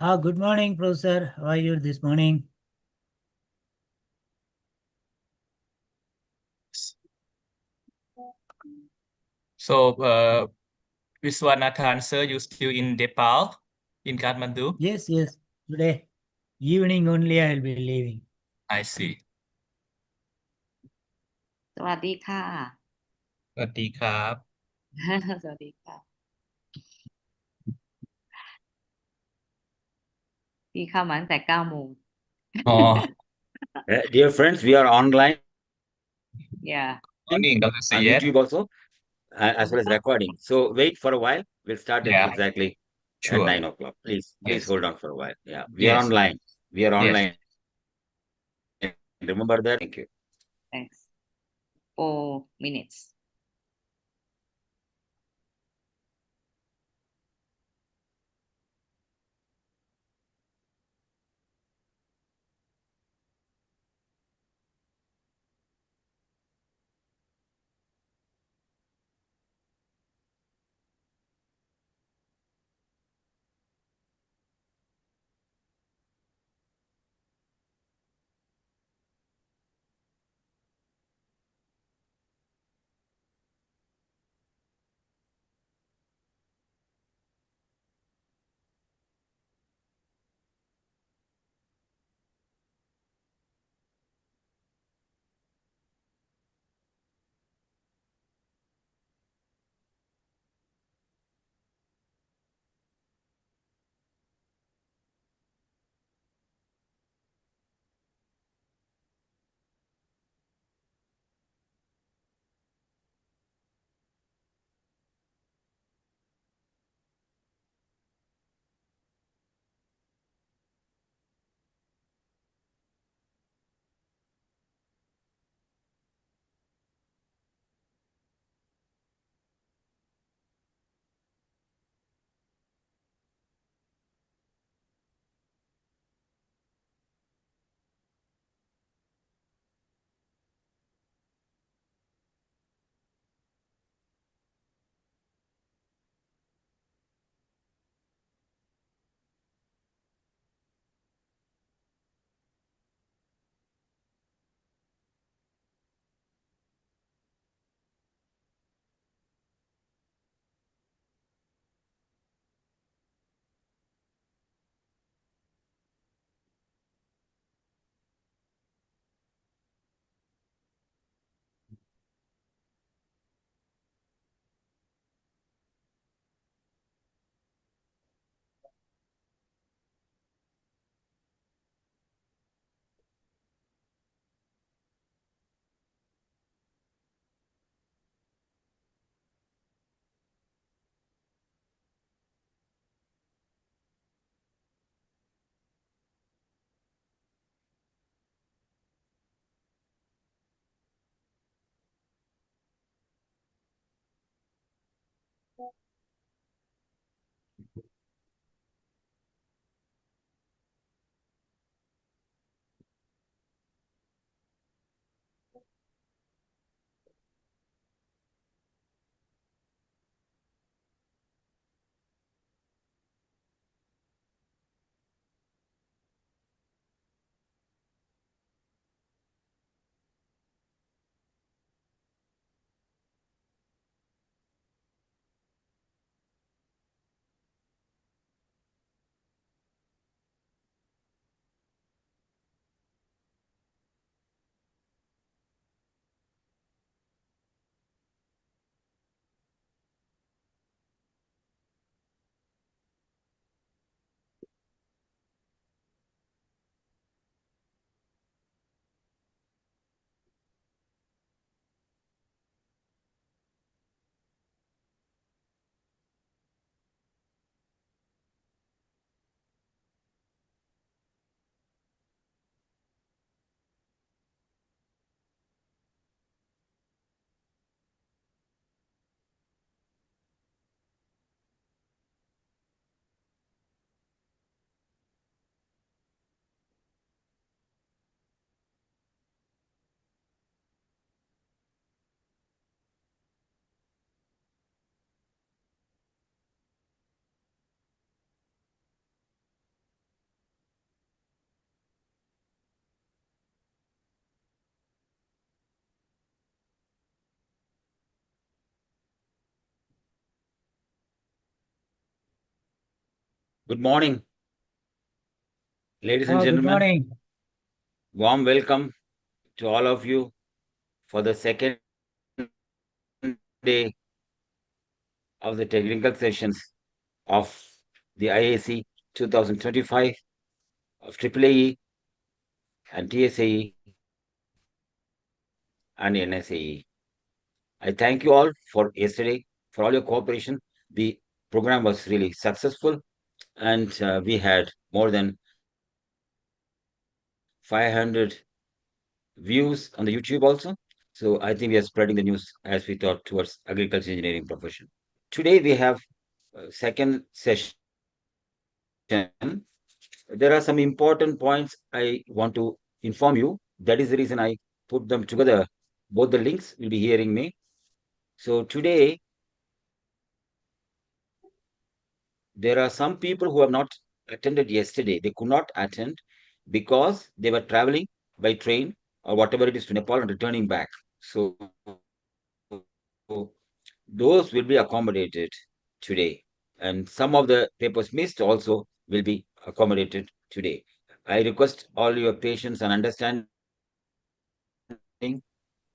Good morning, Professor. How are you this morning? So, Viswanathan, sir, you still in Nepal, in Kathmandu? Yes. Today, evening only I will be leaving. I see. สวัสดีค่ะ สวัสดีครับ สวัสดีค่ะพี่เข้ามาตั้งแต่9 โมง อ๋อ Dear friends, we are online yeah Morning, Dr. on Syed. YouTube also, as well as recording. So wait for a while. We'll start Yeah. exactly at Sure. 9 o'clock. Please Yes. hold on for a while. Yeah, we are Yes. online. We are Yes. online. Remember that. Thank you. thanks 4 minutes Good morning, ladies and Oh, good gentlemen. morning. Warm welcome to all of you for the second day of the technical sessions of the IAEC 2025 of AAAE and TSAE and NSAE. I thank you all for yesterday, for all your cooperation. The program was really successful, and we had more than 500 views on the YouTube also. So I think we are spreading the news as we thought towards agriculture engineering profession. Today we have second session. There are some important points I want to inform you. That is the reason I put them together. Both the links will be hearing me. So today, there are some people who have not attended yesterday. They could not attend because they were traveling by train or whatever it is to Nepal and returning back. So those will be accommodated today. And some of the papers missed also will be accommodated today. I request all your patience and understanding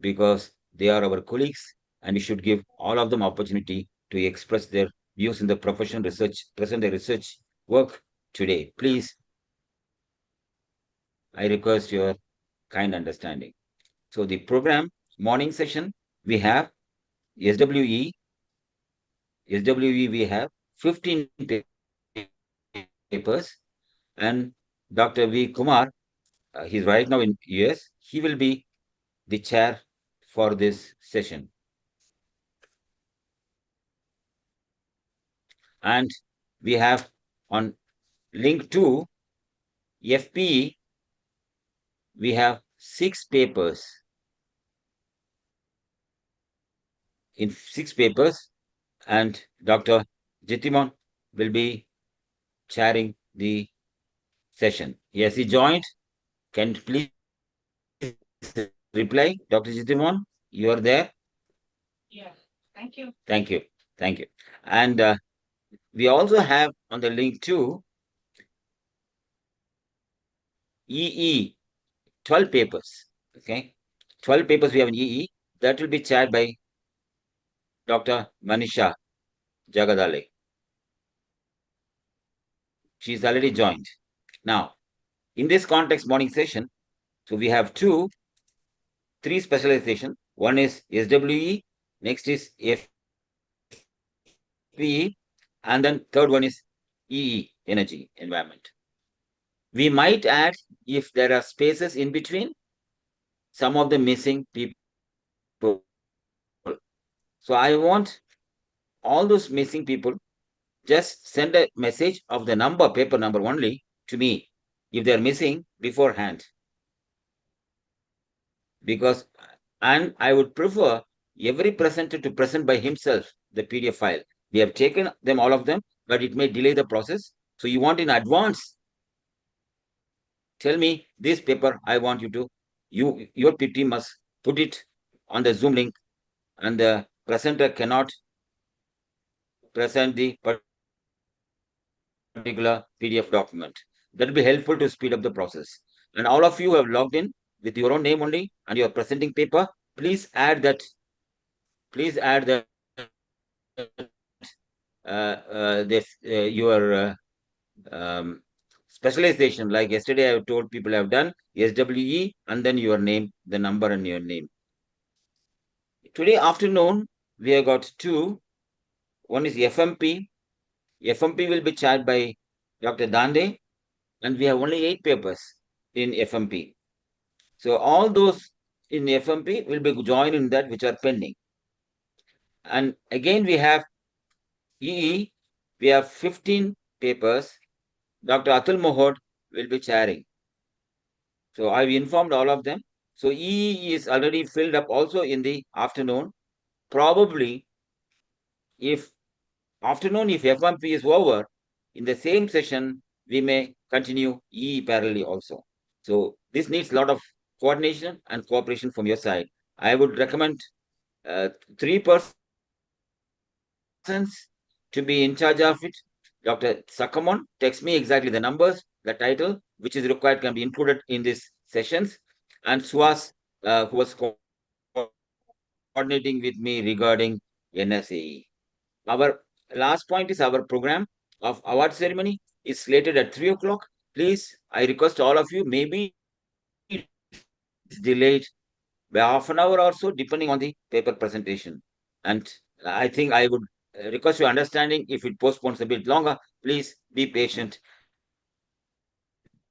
because they are our colleagues and we should give all of them opportunity to express their views in the profession research, present their research work today. Please, I request your kind understanding. So the program morning session, we have SWE. SWE, we have 15 papers, and Dr. V. Kumar, he's right now in US. He will be the chair for this session. And we have on link 2, FPE, we have 6 papers. In 6 papers, and Dr. Jitimon will be chairing the session. Yes, he joined. Can you please reply, Dr. Jitimon? You are there? Yeah, thank you. Thank you. Thank you. And we also have on the link 2, EE, 12 papers. Okay, 12 papers we have in EE. That will be chaired by Dr. Manisha Jagadale. She's already joined. Now, in this context morning session, so we have 3 specialization. One is SWE, next is FPE, and then third one is EE, energy, environment. We might add, if there are spaces in between, some of the missing people. So I want all those missing people, just send a message of the number, paper number only to me, if they're missing beforehand. Because, and I would prefer every presenter to present by himself the PDF file. We have taken them, all of them, but it may delay the process. So you want in advance, tell me this paper, I want you to, your PT must put it on the Zoom link, and the presenter cannot present the particular PDF document. That will be helpful to speed up the process. And all of you have logged in with your own name only and your presenting paper. Please add that. Please add that your specialization. Like yesterday, I told people I have done SWE and then your name, the number and your name. Today afternoon, we have got 2. One is FMP. FMP will be chaired by Dr. Dande, and we have only 8 papers in FMP. So all those in FMP will be joined in that which are pending. And again, we have EE. We have 15 papers. Dr. Atul Mohod will be chairing. So I've informed all of them. So EE is already filled up also in the afternoon. Probably if FMP is over, in the same session, we may continue EE parallelly also. So this needs a lot of coordination and cooperation from your side. I would recommend 3 persons to be in charge of it. Dr. Sakamon, text me exactly the numbers, the title, which is required can be included in these sessions. And Suhas, who was coordinating with me regarding NSAE. Our last point is our program of award ceremony is slated at 3 o'clock. Please, I request all of you, maybe it's delayed by half an hour or so, depending on the paper presentation. And I think I would request your understanding if it postpones a bit longer. Please be patient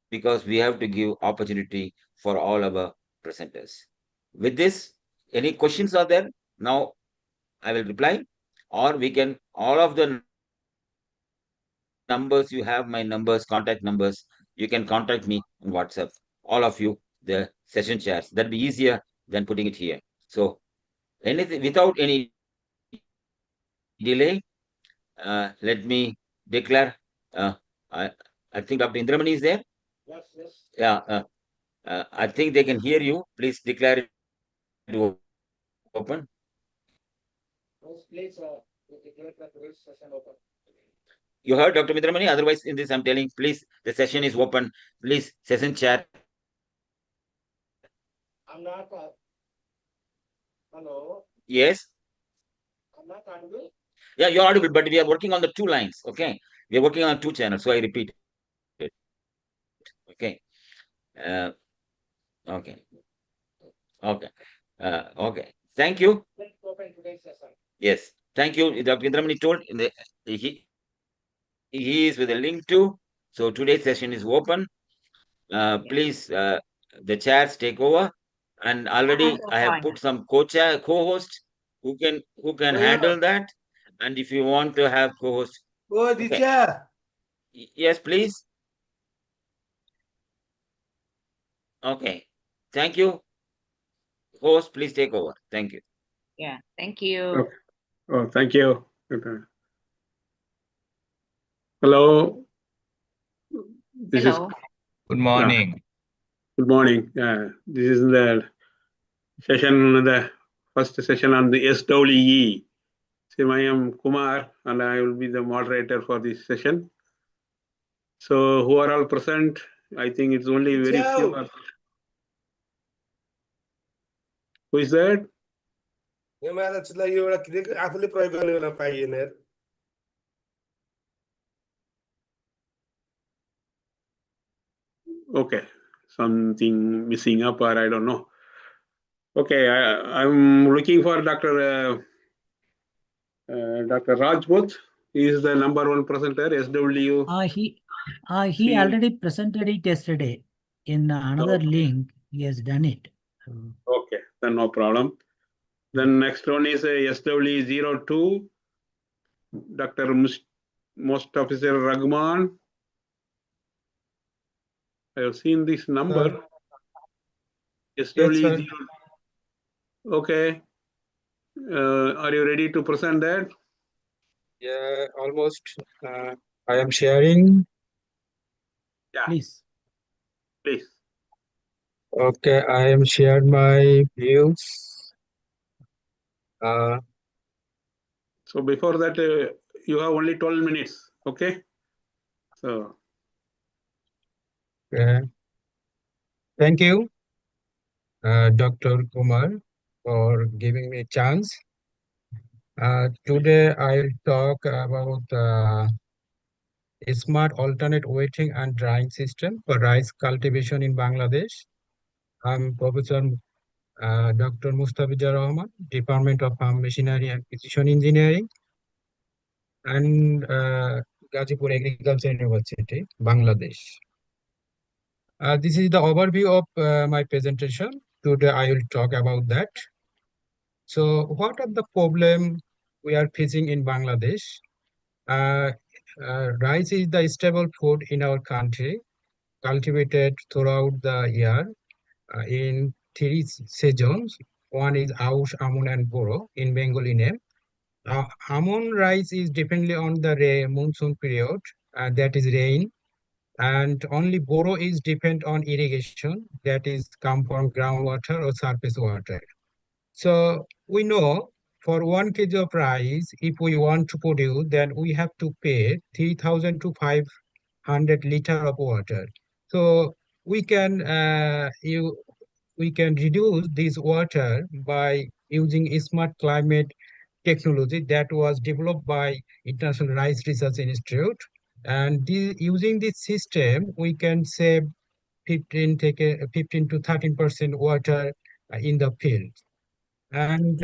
because we have to give opportunity for all our presenters. With this, any questions are there? Now I will reply, or we can, all of the numbers, you have my numbers, contact numbers, you can contact me on WhatsApp, all of you, the session chairs. That'd be easier than putting it here. So anything without any delay, let me declare, I think Dr. Indramani is there. Yes, yes. Yeah, I think they can hear you. Please declare it open. Please declare that today's session open. You heard Dr. Midramani. Otherwise, in this, I'm telling, please, the session is open. Please, session chat. I'm not. Hello. Yes. I'm not audible. Yeah, you're audible, but we are working on the two lines. Okay. We are working on two channels. So I repeat it. Okay. Okay. Okay. Okay. Thank you. Let's open today's session. Yes. Thank you. Dr. Midramani told in the, he is with a link too. So today's session is open. Please, the chairs take over. And already I have put some co-host who can handle that. And if you want to have co-host, okay. Yes, please. Okay. Thank you. Host, please take over. Thank you. Yeah, thank you. Okay. Oh, thank you. Hello. Hello. Good morning. Good morning. This is the session, the first session on the SWE. So I am Kumar and I will be the moderator for this session. So who are all present? I think it's only very few. Who is that? Okay, something missing up or I don't know. Okay, I'm looking for Dr. Rajput. He is the number one presenter, SW. He already presented it yesterday in another link. He has done it. Okay, then no problem. Then next one is SW02, Dr. Most Officer Ragman. I have seen this number. SW02. Okay. Are you ready to present that? Yeah, almost. I am sharing. Yeah. Please. Please. Okay, I am shared my views. So before that, you have only 12 minutes. Okay. So. Thank you, Dr. Kumar, for giving me a chance. Today I'll talk about a smart alternate wetting and drying system for rice cultivation in Bangladesh. I'm Professor Dr. Mustafizur Rahman, Department of Farm Machinery and Precision Engineering, and Gazipur Agriculture University, Bangladesh. This is the overview of my presentation. Today I will talk about that. So what are the problems we are facing in Bangladesh? Rice is the staple food in our country, cultivated throughout the year in three seasons. One is Aush, Amun, and Boro in Bengali name. Amun rice is dependent on the monsoon period, that is rain, and only Boro is dependent on irrigation, that is come from groundwater or surface water. So we know for 1 kg of rice, if we want to produce, then we have to pay 3,000 to 500 liter of water. So we can we can reduce this water by using a smart climate technology that was developed by International Rice Research Institute. And using this system, we can save 15 to 13% water in the field. And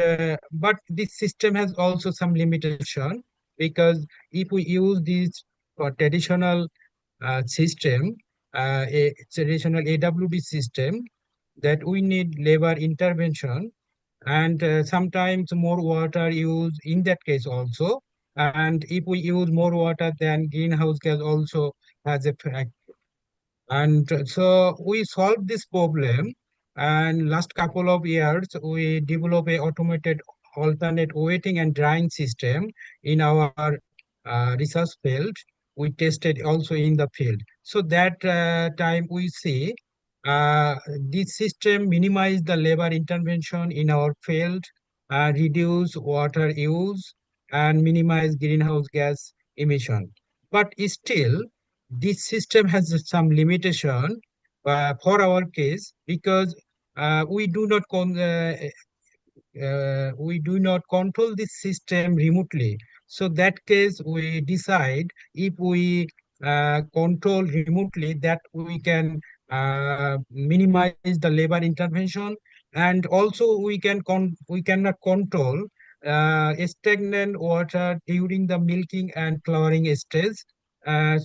but this system has also some limitation, because if we use this traditional system, a traditional AWD system, that we need labor intervention, and sometimes more water used in that case also. And if we use more water, then greenhouse gas also has a fact. And so we solved this problem, and last couple of years we developed a automated alternate wetting and drying system in our research field. We tested also in the field. So that time we see uh, this system minimize the labor intervention in our field, reduce water use, and minimize greenhouse gas emission. But still, this system has some limitation for our case, because we do not control this system remotely. So that case, we decide if we control remotely, that we can minimize the labor intervention, and also we cannot control stagnant water during the milking and flowering stage.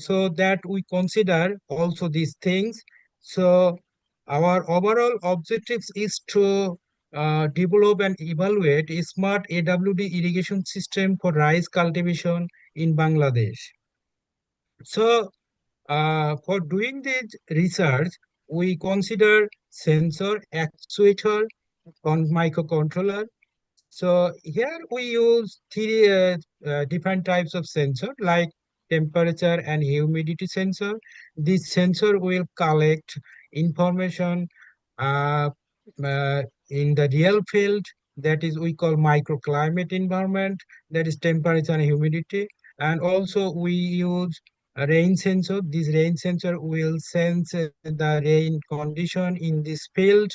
So that we consider also these things. So our overall objectives is to develop and evaluate a smart AWD irrigation system for rice cultivation in Bangladesh. So for doing this research, we consider sensor, actuator, microcontroller. So here we use three different types of sensor, like temperature and humidity sensor. This sensor will collect information uh, uh, in the real field, that is we call microclimate environment, that is temperature and humidity. And also we use a rain sensor. This rain sensor will sense the rain condition in this field.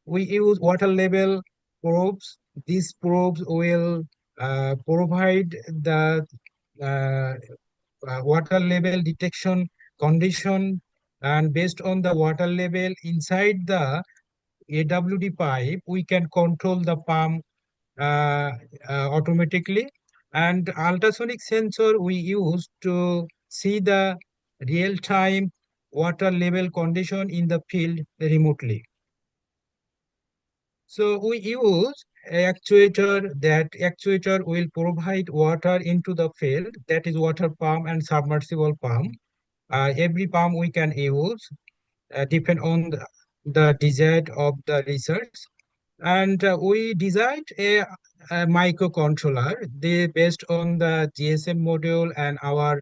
We use water level probes. These probes will provide the uh, water level detection condition, and based on the water level inside the AWD pipe, we can control the pump automatically. And ultrasonic sensor we use to see the real-time water level condition in the field remotely. So we use actuator. That actuator will provide water into the field, that is water pump and submersible pump. Every pump we can use depend on the desire of the research. And we designed a microcontroller, based on the GSM module and our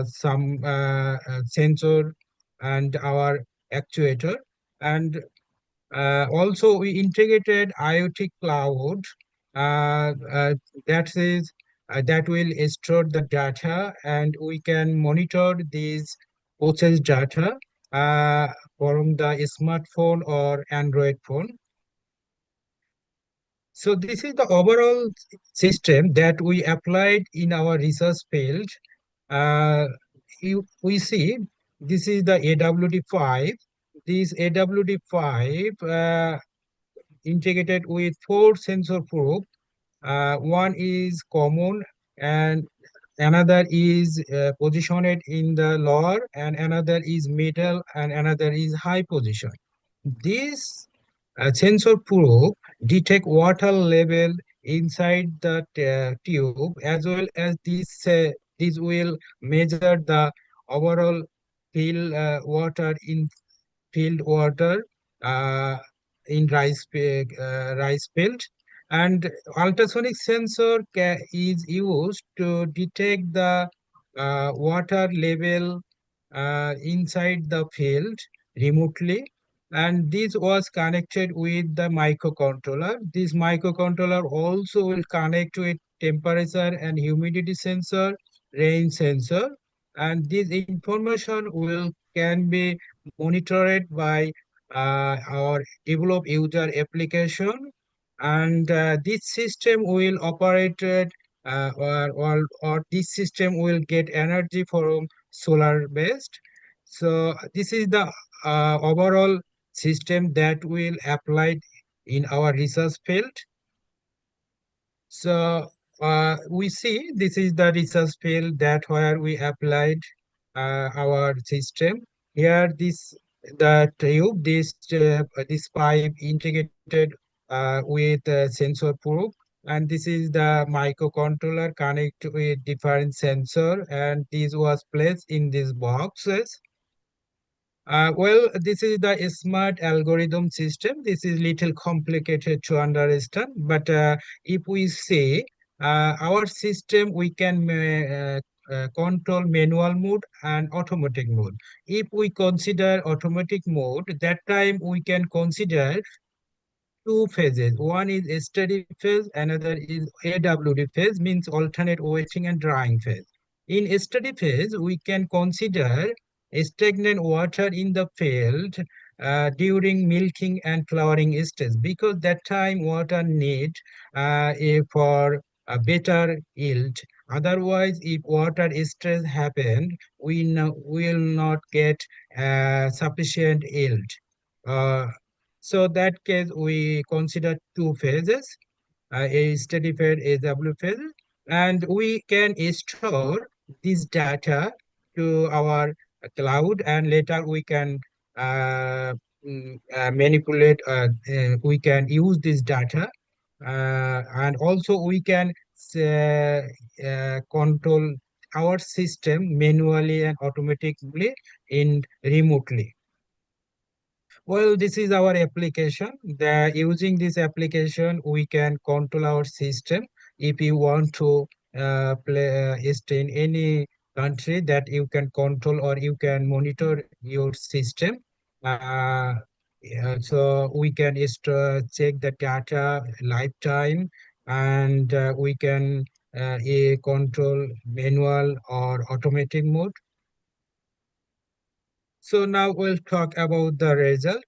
some sensor and our actuator. And also, we integrated IoT cloud uh, uh, that will store the data, and we can monitor these process data uh, from the smartphone or Android phone. So this is the overall system that we applied in our research field. Uh, we see this is the AWD5. This AWD5 integrated with 4 sensor probe. One is common, and another is positioned in the lower, and another is middle, and another is high position. This sensor probe detect water level inside the tube, as well as this will measure the overall field water in field water uh, in rice field. And ultrasonic sensor is used to detect the water level inside the field remotely. and this was connected with the microcontroller. This microcontroller also will connect with temperature and humidity sensor, rain sensor, and this information can be monitored by our develop user application, and this system will operate or this system will get energy from solar based. So this is the overall system that will apply in our research field. So we see this is the research field that where we applied our system. Here the tube, this pipe integrated with a sensor probe, and this is the microcontroller connect with different sensor, and this was placed in these boxes. Well, this is the smart algorithm system. This is little complicated to understand, but if we say our system, we can control manual mode and automatic mode. If we consider automatic mode, that time we can consider two phases. One is a steady phase, another is AWD phase, means alternate wetting and drying phase. In a steady phase, we can consider stagnant water in the field during milking and flowering stage, because that time water need for a better yield. Otherwise, if water stress happen, we will not get sufficient yield. Uh, so that case, we consider two phases, a steady phase, a W phase, and we can store this data to our cloud, and later we can manipulate, we can use this data, and also we can control our system manually and automatically in remotely. Well, this is our application. Using this application, we can control our system. If you want to stay in any country, that you can control or you can monitor your system. So we can check the data lifetime, and we can control manual or automatic mode. So now we'll talk about the result.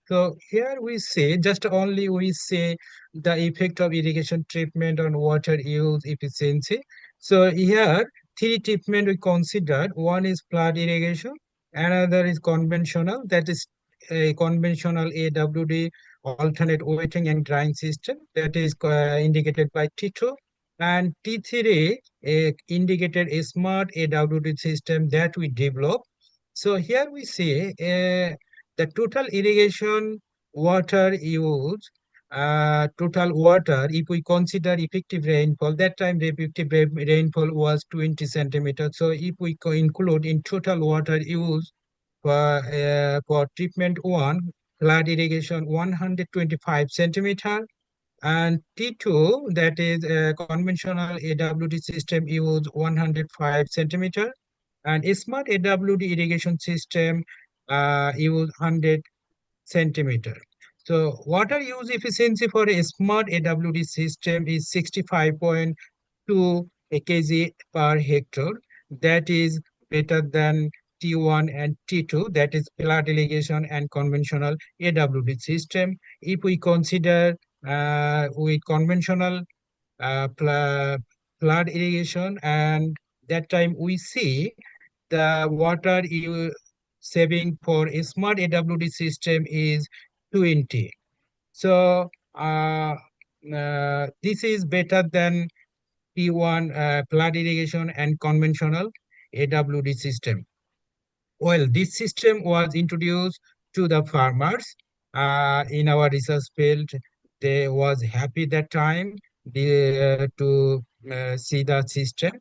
So here we say, just only we say the effect of irrigation treatment on water use efficiency. So here, three treatment we considered. One is flood irrigation, another is conventional, that is a conventional AWD, alternate wetting and drying system, that is indicated by T2. And T3 indicated a smart AWD system that we developed. So here we see the total irrigation water use, total water, if we consider effective rainfall, that time the effective rainfall was 20 centimeters. So if we include in total water use for treatment one, flood irrigation 125 centimeter, and T2, that is a conventional AWD system, use 105 centimeter, and a smart AWD irrigation system use 100 centimeter. So water use efficiency for a smart AWD system is 65.2 kg per hectare. That is better than T1 and T2, that is flood irrigation and conventional AWD system. If we consider with conventional flood irrigation, and that time we see the water saving for a smart AWD system is 20. So this is better than T1 flood irrigation and conventional AWD system. Well, this system was introduced to the farmers in our research field. They was happy that time to see the system.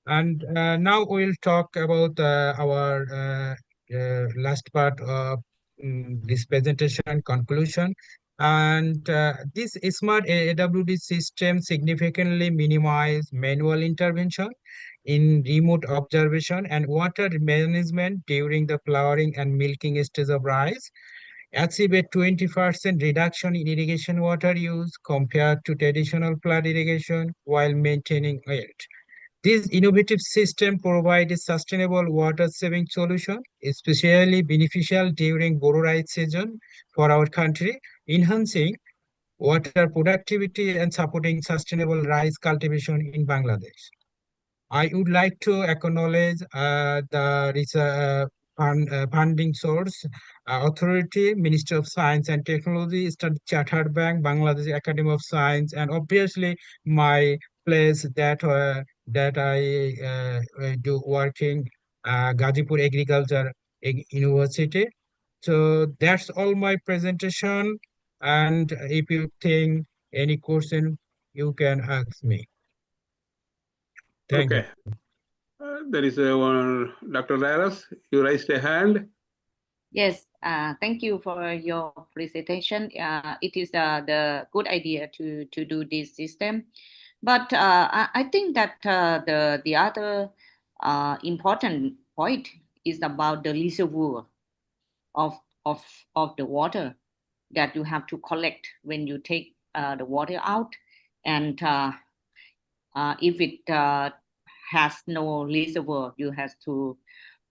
And now we'll talk about our last part of this presentation, conclusion. And this smart AWD system significantly minimize manual intervention in remote observation and water management during the flowering and milking stage of rice. achieve a 20% reduction in irrigation water use compared to traditional flood irrigation while maintaining yield. This innovative system provides a sustainable water-saving solution, especially beneficial during boro-rice season for our country, enhancing water productivity and supporting sustainable rice cultivation in Bangladesh. I would like to acknowledge the funding source, authority, Ministry of Science and Technology, Standard Chartered Bank, Bangladesh Academy of Science, and obviously my place that I do working Gazipur Agriculture University. So that's all my presentation. And if you think any question, you can ask me. Thank you. Okay. There is one, Dr. Rairas, you raised a hand. Yes, thank you for your presentation. It is the good idea to do this system, but I think that the other important point is about the reservoir of the water that you have to collect when you take the water out, and if it has no reservoir, you have to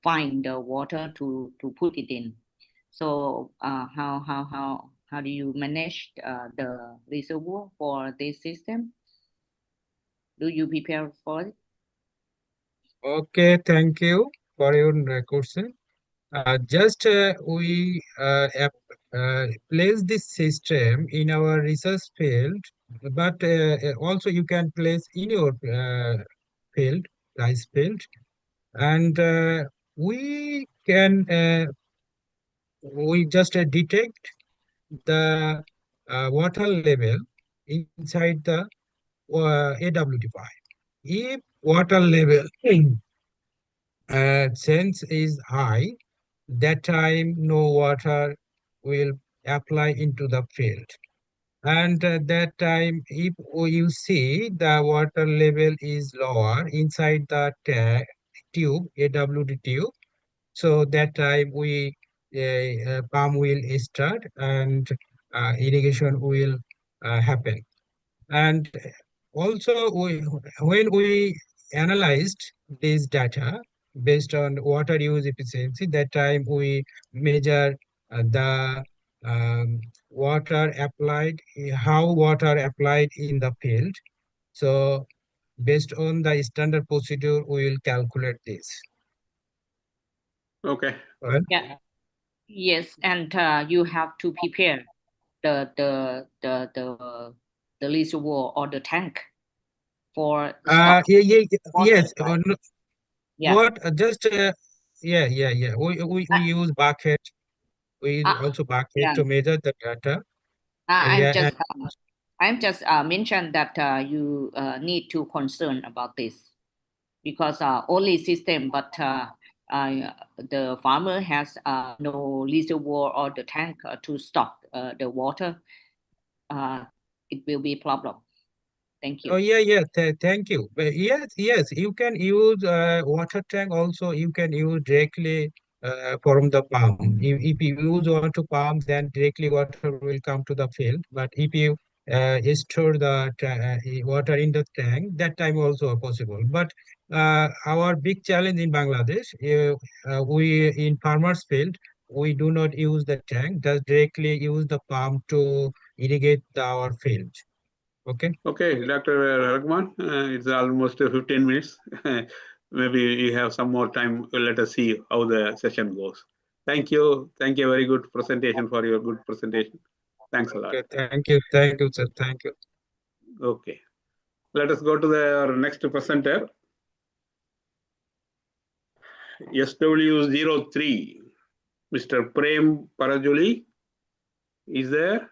find the water to put it in. So how do you manage the reservoir for this system? Do you prepare for it? Okay, thank you for your question. We place this system in our research field, but also you can place in your field, rice field, and we can we just detect the water level inside the AWT5. If water level sense is high, that time no water will apply into the field. And that time, if you see the water level is lower inside the tube, AWT tube, so that time we pump will start and irrigation will happen. And also, when we analyzed this data based on water use efficiency, that time we measure the water applied, how water applied in the field. So based on the standard procedure, we will calculate this. Okay. Well, Yeah. Yes, and you have to prepare the reservoir or the tank for stock water, yes, right? no, Yeah. not just yeah. We use bucket. We use also bucket yeah. to measure the data. I'm And just mentioned that you need to concern about this because only system, but the farmer has no reservoir or the tank to stock the water. It will be a problem. Thank you. oh yeah. Thank you. But yes, you can use water tank also. You can use directly from the pump. If you use water pump, then directly water will come to the field. But if you store the water in the tank, that time also possible. But our big challenge in Bangladesh, we in farmers field, we do not use the tank. Just directly use the pump to irrigate our field. Okay. Okay, Dr. Rahman, it's almost 15 minutes. Maybe you have some more time. Let us see how the session goes. Thank you. Thank you. Very good presentation for your good presentation. Thanks a lot. Okay, thank you, sir. Thank you. Okay. Let us go to our next presenter. SW03, Mr. Prem Parajuli is there.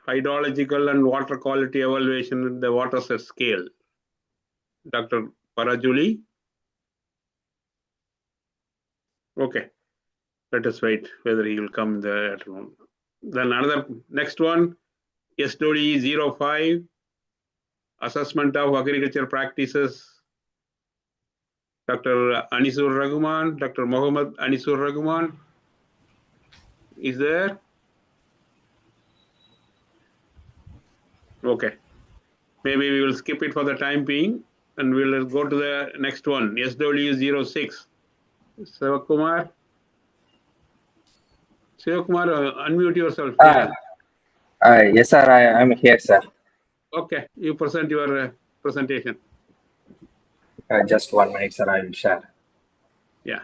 Hydrological and water quality evaluation in the watershed scale. Dr. Parajuli. Okay, let us wait whether he will come in the afternoon. Then another next one, SWE05, assessment of agriculture practices. Dr. Anisur Rahman, Dr. Mohammed Anisur Rahman is there? Okay. Maybe we will skip it for the time being and we'll go to the next one, SW06. Sivakumar. Sivakumar, unmute yourself. Yes, sir. I'm here, sir. Okay, you present your presentation. Just 1 minute, sir. I will share. Yeah.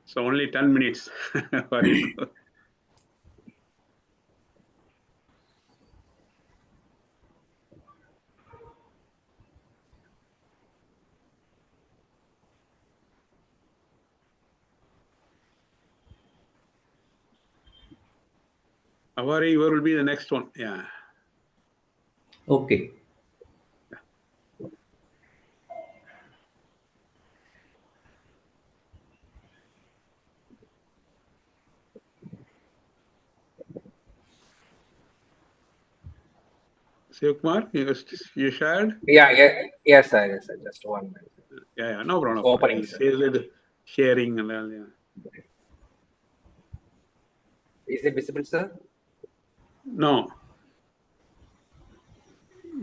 So only 10 minutes for you. Avari, you will be the next one. Yeah. Okay. Sivakumar, you shared? Yeah, yes, sir. Yes, sir. Just 1 minute. Yeah, no problem. Opening, He sir. said sharing and all. Yeah. Is it visible, sir? No,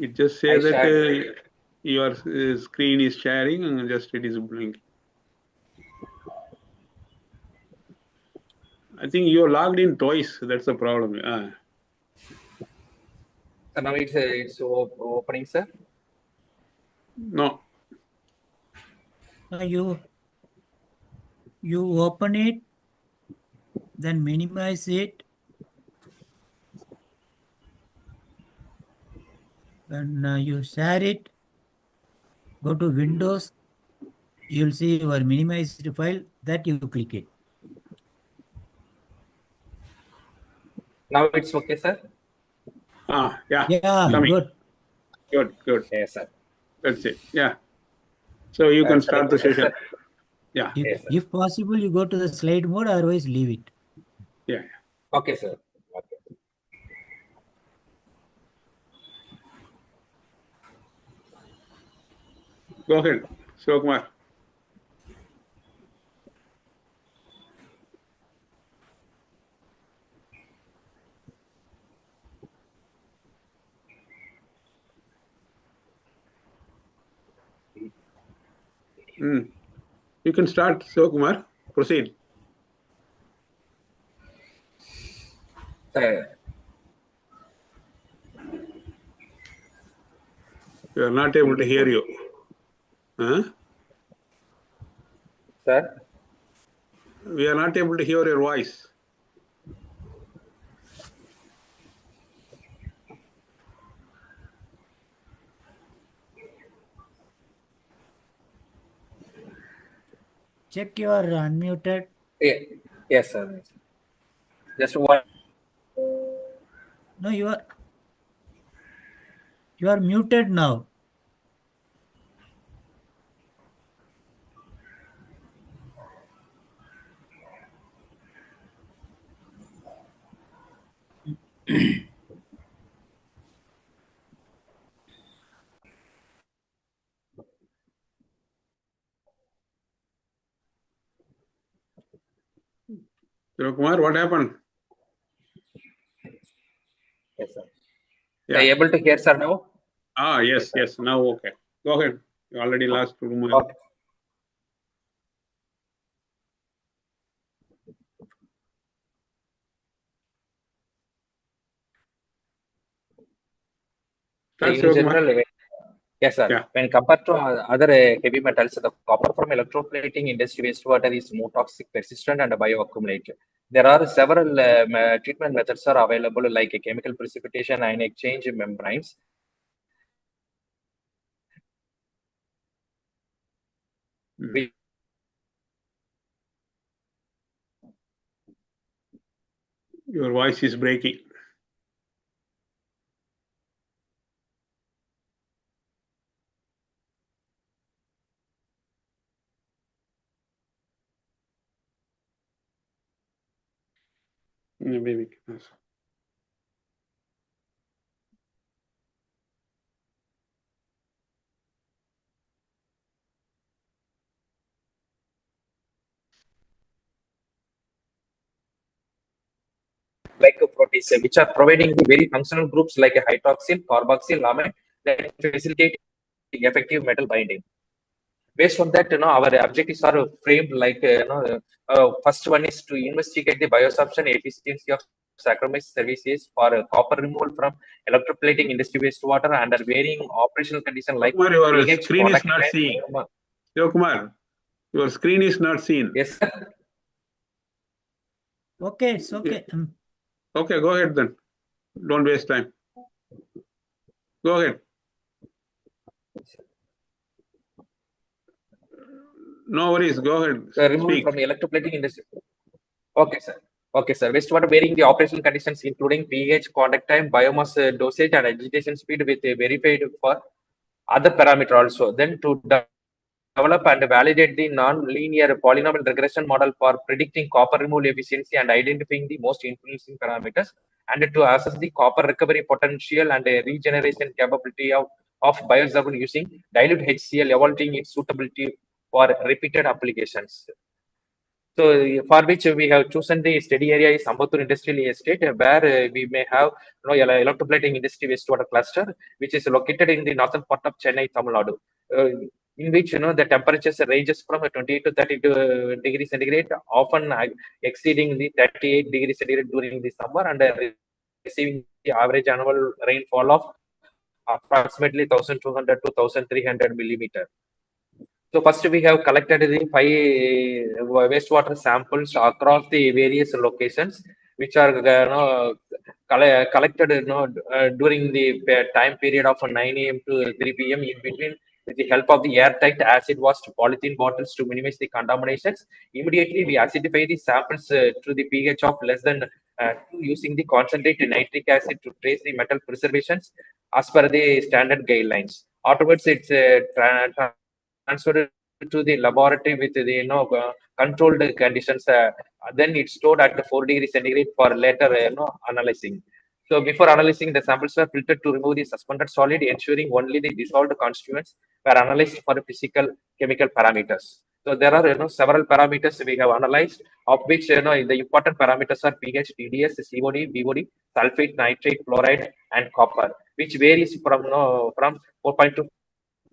it just I says that shared. your screen is sharing and just it is blinking. I think you're logged in twice. That's the problem. So now it's opening, sir. No. You open it, then minimize it. When you share it, go to Windows, you'll see your minimized file, that you click it. Now it's okay, sir. Yeah. Yeah, Coming. good. Good. Yes, sir. That's it. Yeah. So you can start the Yes, session. sir. Yeah. Yes, sir. If possible, you go to the slide mode, otherwise leave it. Yeah. Okay, sir. Okay. Go ahead, Sivakumar. You can start, Sivakumar. Proceed. Sir. We are not able to hear you. Sir? We are not able to hear your voice. Check your unmuted. Yeah. Yes, sir. Just one. No, you are muted now. Sivakumar, what happened? Yes, sir. Yeah. Are you able to hear, sir, now? Yes. Now okay. Go ahead. You already lost 2 minutes. Okay. Start, In Sivakumar. general, yes, sir. Yeah. When compared to other heavy metals, the copper from electroplating industry wastewater is more toxic, persistent, and bioaccumulated. There are several treatment methods are available, like a chemical precipitation, ion exchange membranes. Your voice is breaking. Maybe. like proteins, which are providing the very functional groups like hydroxyl, carboxyl, amide that facilitate effective metal binding. Based on that, our objectives are framed like, first one is to investigate the biosorption efficiency of Saccharomyces cerevisiae for copper removal from electroplating industry wastewater under varying operational conditions like Kumar, your pH, screen is product not time. seen. Kumar, your screen is not seen. Yes, sir. Okay, it's okay. Okay, go ahead then. Don't waste time. Go ahead. No worries. Go ahead. Removal Speak. from electroplating industry. Okay, sir. Okay, sir. Wastewater varying the operational conditions, including pH, contact time, biomass dosage, and agitation speed, with verified for other parameter also. Then to develop and validate the non-linear polynomial regression model for predicting copper removal efficiency and identifying the most influencing parameters, and to assess the copper recovery potential and regeneration capability of biosorption using dilute HCl, evaluating its suitability for repeated applications. So for which we have chosen the study area is Ambattur Industrial Estate, where we may have electroplating industry wastewater cluster, which is located in the northern part of Chennai, Tamil Nadu, in which the temperatures ranges from 28 to 32 degrees centigrade, often exceeding the 38 degrees centigrade during the summer, and receiving the average annual rainfall of approximately 1,200 to 1,300 millimeter. So first we have collected the 5 wastewater samples across the various locations, which are collected during the time period of 9 a.m. to 3 p.m. in between, with the help of the airtight acid washed polythene bottles to minimize the contaminations. Immediately we acidify the samples to the pH of less than 2 using the concentrated nitric acid to trace the metal preservations as per the standard guidelines. Afterwards, it's transferred to the laboratory with the controlled conditions. Then it's stored at 4 degrees centigrade for later analyzing. So before analyzing, the samples were filtered to remove the suspended solid, ensuring only the dissolved constituents were analyzed for physical chemical parameters. So there are several parameters we have analyzed, of which the important parameters are pH, TDS, COD, BOD, sulfate, nitrate, chloride, and copper, which varies from 4.2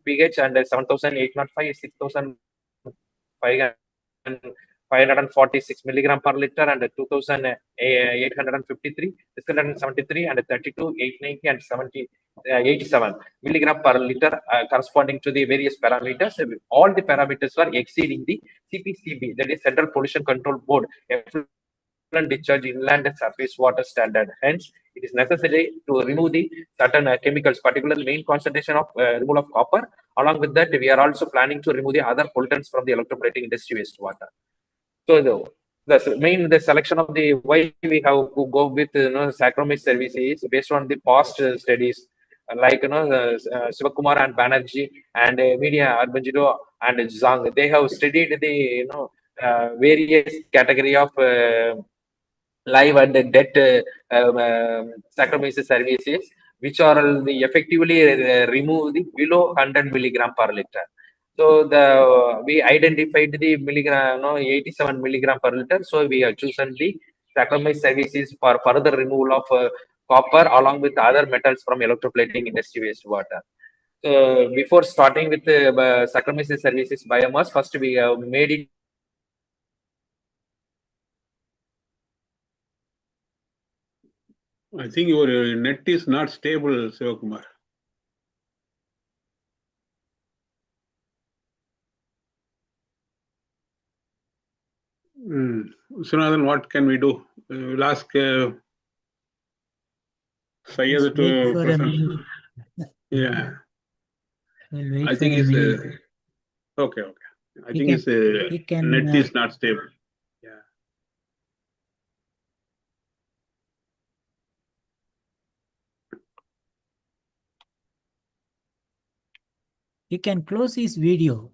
pH and 7,805, 6,546 milligram per liter, and 2,853, 673, and 32, 890, and 87 milligram per liter, corresponding to the various parameters. All the parameters are exceeding the CPCB, that is Central Pollution Control Board, discharge inland surface water standard. Hence, it is necessary to remove the certain chemicals, particularly main concentration of removal of copper. Along with that, we are also planning to remove the other pollutants from the electroplating industry wastewater. So the selection of the why we have to go with Saccharomyces cerevisiae is based on the past studies, like Sivakumar and Banerjee and Media Arbanjido and Zhang. They have studied the various category of live and dead Saccharomyces cerevisiae, which are effectively remove the below 100 milligram per liter. So we identified the milligram, 87 milligram per liter. So we have chosen the Saccharomyces cerevisiae for further removal of copper along with other metals from electroplating industry wastewater. So before starting with the Saccharomyces cerevisiae biomass, first we have made it. I think your net is not stable, Sivakumar. Sunathan, what can we do? We'll ask Syed Let's wait to for a present. minute. Yeah. We'll wait I for think a it's minute. okay. I He think can- his he can, net is not stable. Yeah. He can close his video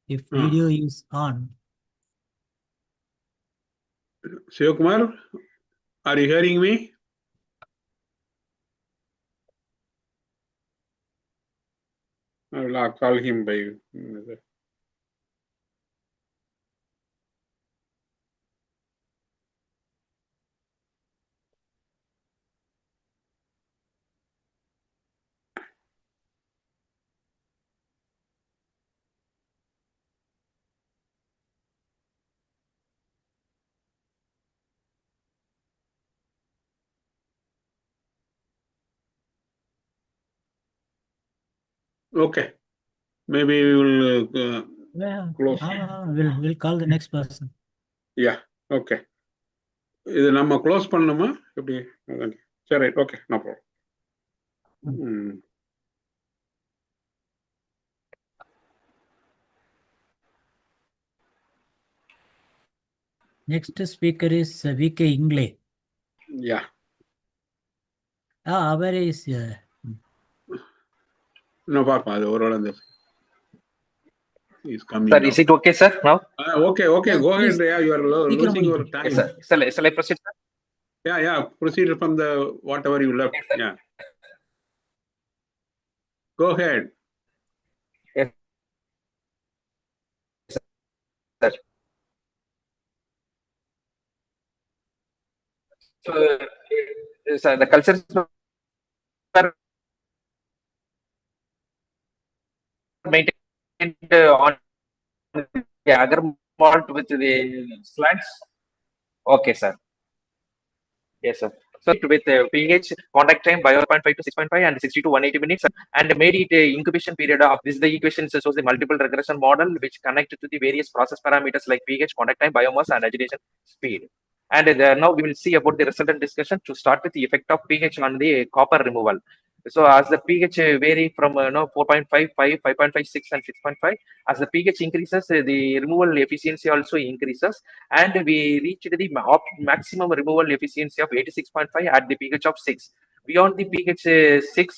if video is on. Sivakumar, are you hearing me? I will call him by. Okay. Maybe we will Yeah, close. we'll call the next person. Yeah, okay. இது நம்ம close பண்ணணுமா எப்படி? சரி, okay, no problem. Next speaker is VK Ingle. Yeah. Where is No, பார்ப்போம் அது ஒரு அந்த is coming. Sir, is it okay, sir, now? Okay, Yeah, go please. ahead. Yeah, you are losing your Yes, time. sir. Shall I proceed, sir? Yeah, proceed from the whatever you left. Yes, sir. Yeah. Go ahead. Yes, sir. So, sir, the cultures were maintained on the agar malt with the slants. Okay, sir. Yes, sir. So with pH, contact time by 0.5 to 6.5 and 60 to 180 minutes, and made it incubation period of this. The equation shows the multiple regression model which connect to the various process parameters like pH, contact time, biomass, and agitation speed. And now we will see about the resultant discussion. To start with the effect of pH on the copper removal. So as the pH vary from 4.55, 5.56, and 6.5, as the pH increases, the removal efficiency also increases, and we reached the maximum removal efficiency of 86.5 at the pH of 6. Beyond the pH 6,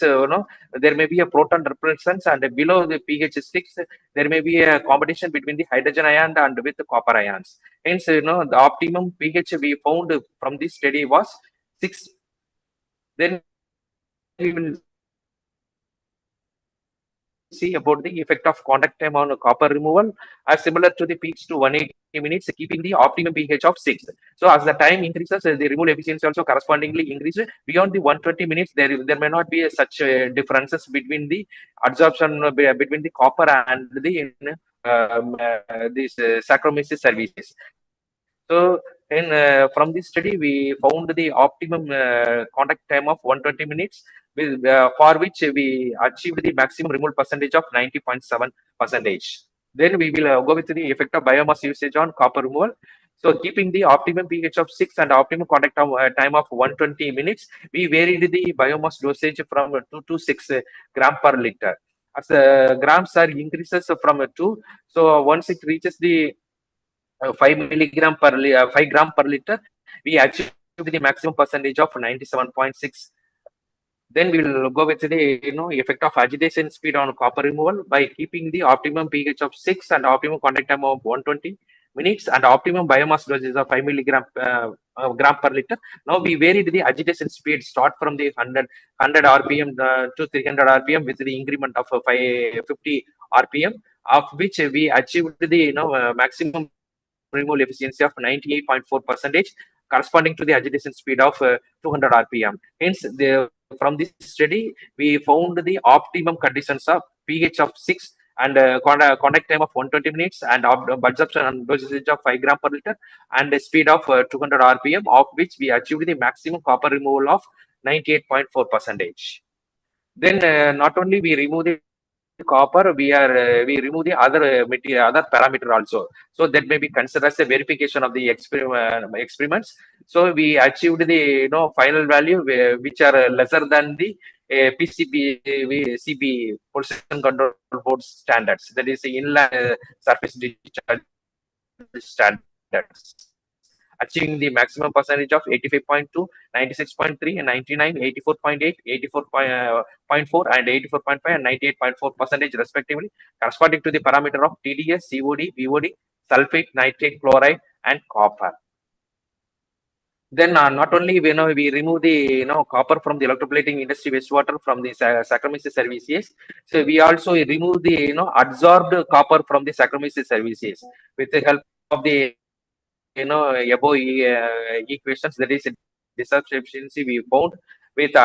there may be a proton repulsions, and below the pH 6, there may be a competition between the hydrogen ion and with the copper ions. Hence, the optimum pH we found from this study was 6. Then we will see about the effect of contact time on copper removal are similar to the peaks to 180 minutes, keeping the optimum pH of 6. So as the time increases, the removal efficiency also correspondingly increases. Beyond the 120 minutes, there may not be such differences between the absorption between the copper and the these Saccharomyces cerevisiae. So from this study, we found the optimum contact time of 120 minutes, for which we achieved the maximum removal percentage of 90.7%. Then we will go with the effect of biomass usage on copper removal. So keeping the optimum pH of 6 and optimum contact time of 120 minutes, we varied the biomass dosage from 2 to 6 gram per liter. As grams are increases from 2, so once it reaches the 5 gram per liter, we achieve the maximum percentage of 97.6. Then we will go with the effect of agitation speed on copper removal by keeping the optimum pH of 6 and optimum contact time of 120 minutes and optimum biomass dosage of 5 milligram gram per liter. Now we varied the agitation speed, start from the 100 rpm to 300 rpm with the increment of 550 rpm, of which we achieved the maximum removal efficiency of 98.4%, corresponding to the agitation speed of 200 rpm. Hence, from this study, we found the optimum conditions of pH of 6 and contact time of 120 minutes and absorption and dosage of 5 gram per liter and a speed of 200 rpm, of which we achieved the maximum copper removal of 98.4%. Then not only we remove the copper, we remove the other material, other parameter also, so that may be considered as a verification of the experiments. So we achieved the final value which are lesser than the PCB CB pollution control board standards, that is the inland surface discharge standards, achieving the maximum percentage of 85.2, 96.3, and 99, 84.8, 84.4, and 84.5, and 98.4% respectively, corresponding to the parameter of TDS, COD, BOD, sulfate, nitrate, chloride, and copper. Then not only we remove the copper from the electroplating industry wastewater from the Saccharomyces cerevisiae, so we also remove the adsorbed copper from the Saccharomyces cerevisiae with the help of the above equations, that is discharge efficiency we found with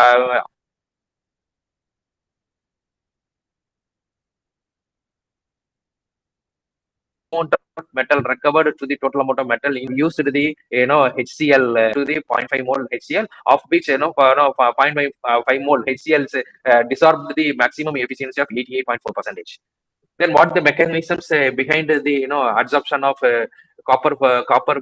amount of metal recovered to the total amount of metal used to the HCl to the 0.5 mole HCl, of which 0.5 mole HCl dissolved the maximum efficiency of 88.4%. Then what the mechanisms behind the adsorption of copper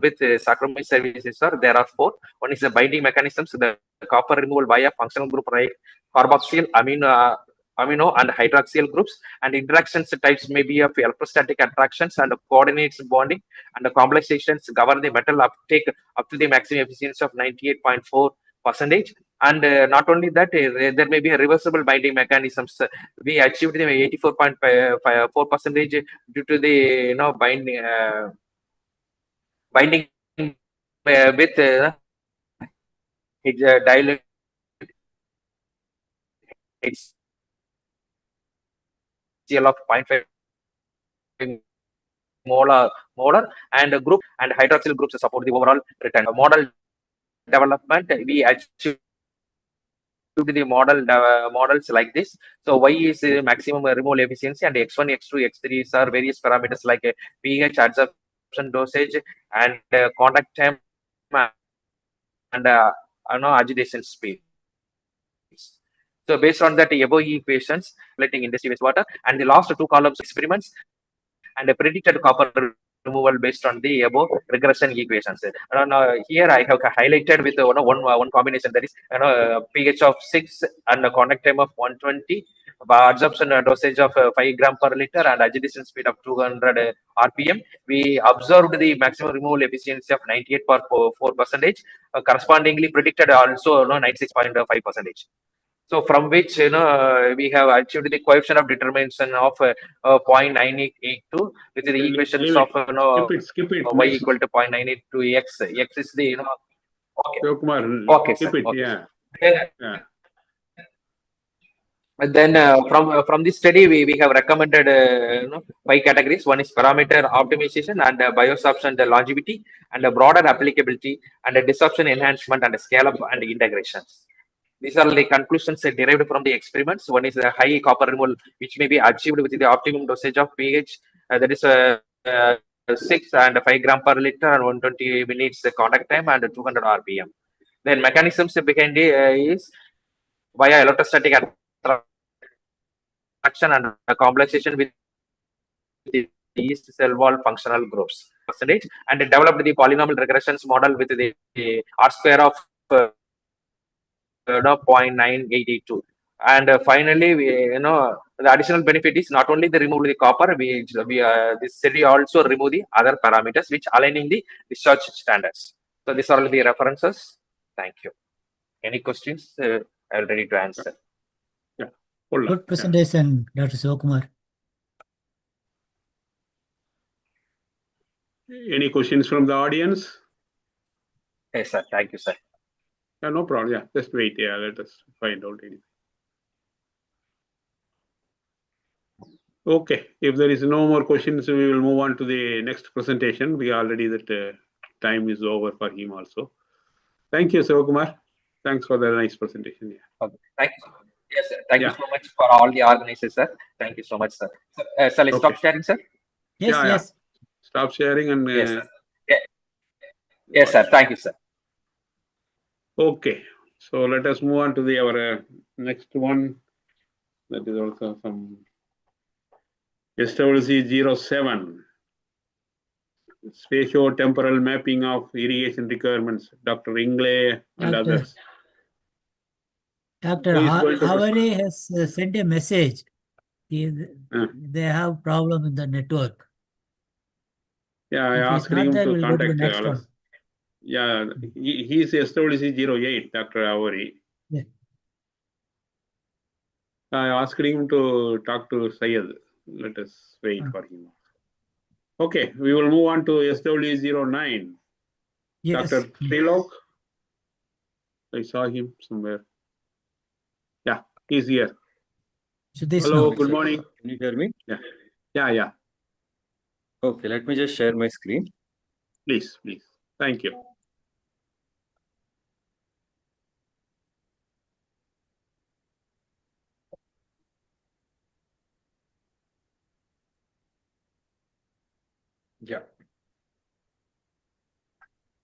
with Saccharomyces cerevisiae are? There are four. One is the binding mechanisms, the copper removal via functional group right, carboxyl, amino and hydroxyl groups, and interactions types may be of electrostatic attractions and coordinates bonding, and the complexations govern the metal uptake up to the maximum efficiency of 98.4%. And not only that, there may be a reversible binding mechanisms. We achieved the 84.4% due to the binding with dilute HCl of 0.5 molar and group and hydroxyl groups support the overall return. Model development, we achieved the models like this. So Y is maximum removal efficiency, and X1, X2, X3 are various parameters like pH, adsorption dosage, and contact time, and agitation speed. So based on that above equations, letting industry wastewater, and the last two columns experiments and a predicted copper removal based on the above regression equations. Here I have highlighted with one combination, that is pH of 6 and a contact time of 120, absorption dosage of 5 gram per liter, and agitation speed of 200 RPM. We observed the maximum removal efficiency of 98.4%, correspondingly predicted also 96.5%. So from which we have achieved the coefficient of determination of 0.982 with the equations of skip it. Y equal to 0.982 x. X is the okay, skip sir. it. Okay. Yeah. And then from this study, we have recommended 5 categories. One is parameter optimization and biosorption, the longevity, and a broader applicability, and a disruption enhancement, and a scale up and integrations. These are the conclusions derived from the experiments. One is the high copper removal, which may be achieved with the optimum dosage of pH, that is 6 and 5 gram per liter and 120 minutes contact time and 200 RPM. Then mechanisms behind is via electrostatic attraction and complexation with the yeast cell wall functional groups percentage, and developed the polynomial regressions model with the R square of 0.982. And finally, the additional benefit is not only the remove the copper, this study also remove the other parameters which aligning the research standards. So these are all the references. Thank you. Any questions? I'm ready to answer. Yeah. Good presentation, Dr. Sivakumar. Any questions from the audience? Yes, sir. Thank you, sir. Yeah, no problem. Yeah, just wait. Yeah, let us find out anything. Okay, if there is no more questions, we will move on to the next presentation. We already that time is over for him also. Thank you, Sivakumar. Thanks for the nice presentation. Yeah. Okay. Thank you. Yes, sir. Thank you so much for all the organizers, sir. Thank you so much, sir. Shall I stop sharing, sir? Yes, yes. Stop sharing and. Yes, sir. Yes, sir. Thank you, sir. Okay, so let us move on to our next one. That is also some SWC07, spatio-temporal mapping of irrigation requirements, Dr. Ingley and others. Dr. Havari has sent a message. They have problem in the network. Yeah, I asked him to contact us. Yeah, he is SWC08, Dr. Havari. Yeah. I asked him to talk to Syed. Let us wait for him. Okay, we will move on to SW09. Yes. Dr. Trilok. I saw him somewhere. Yeah, he's here. Hello, good morning. Can you hear me? Yeah. Okay, let me just share my screen. Please. Thank you. Yeah.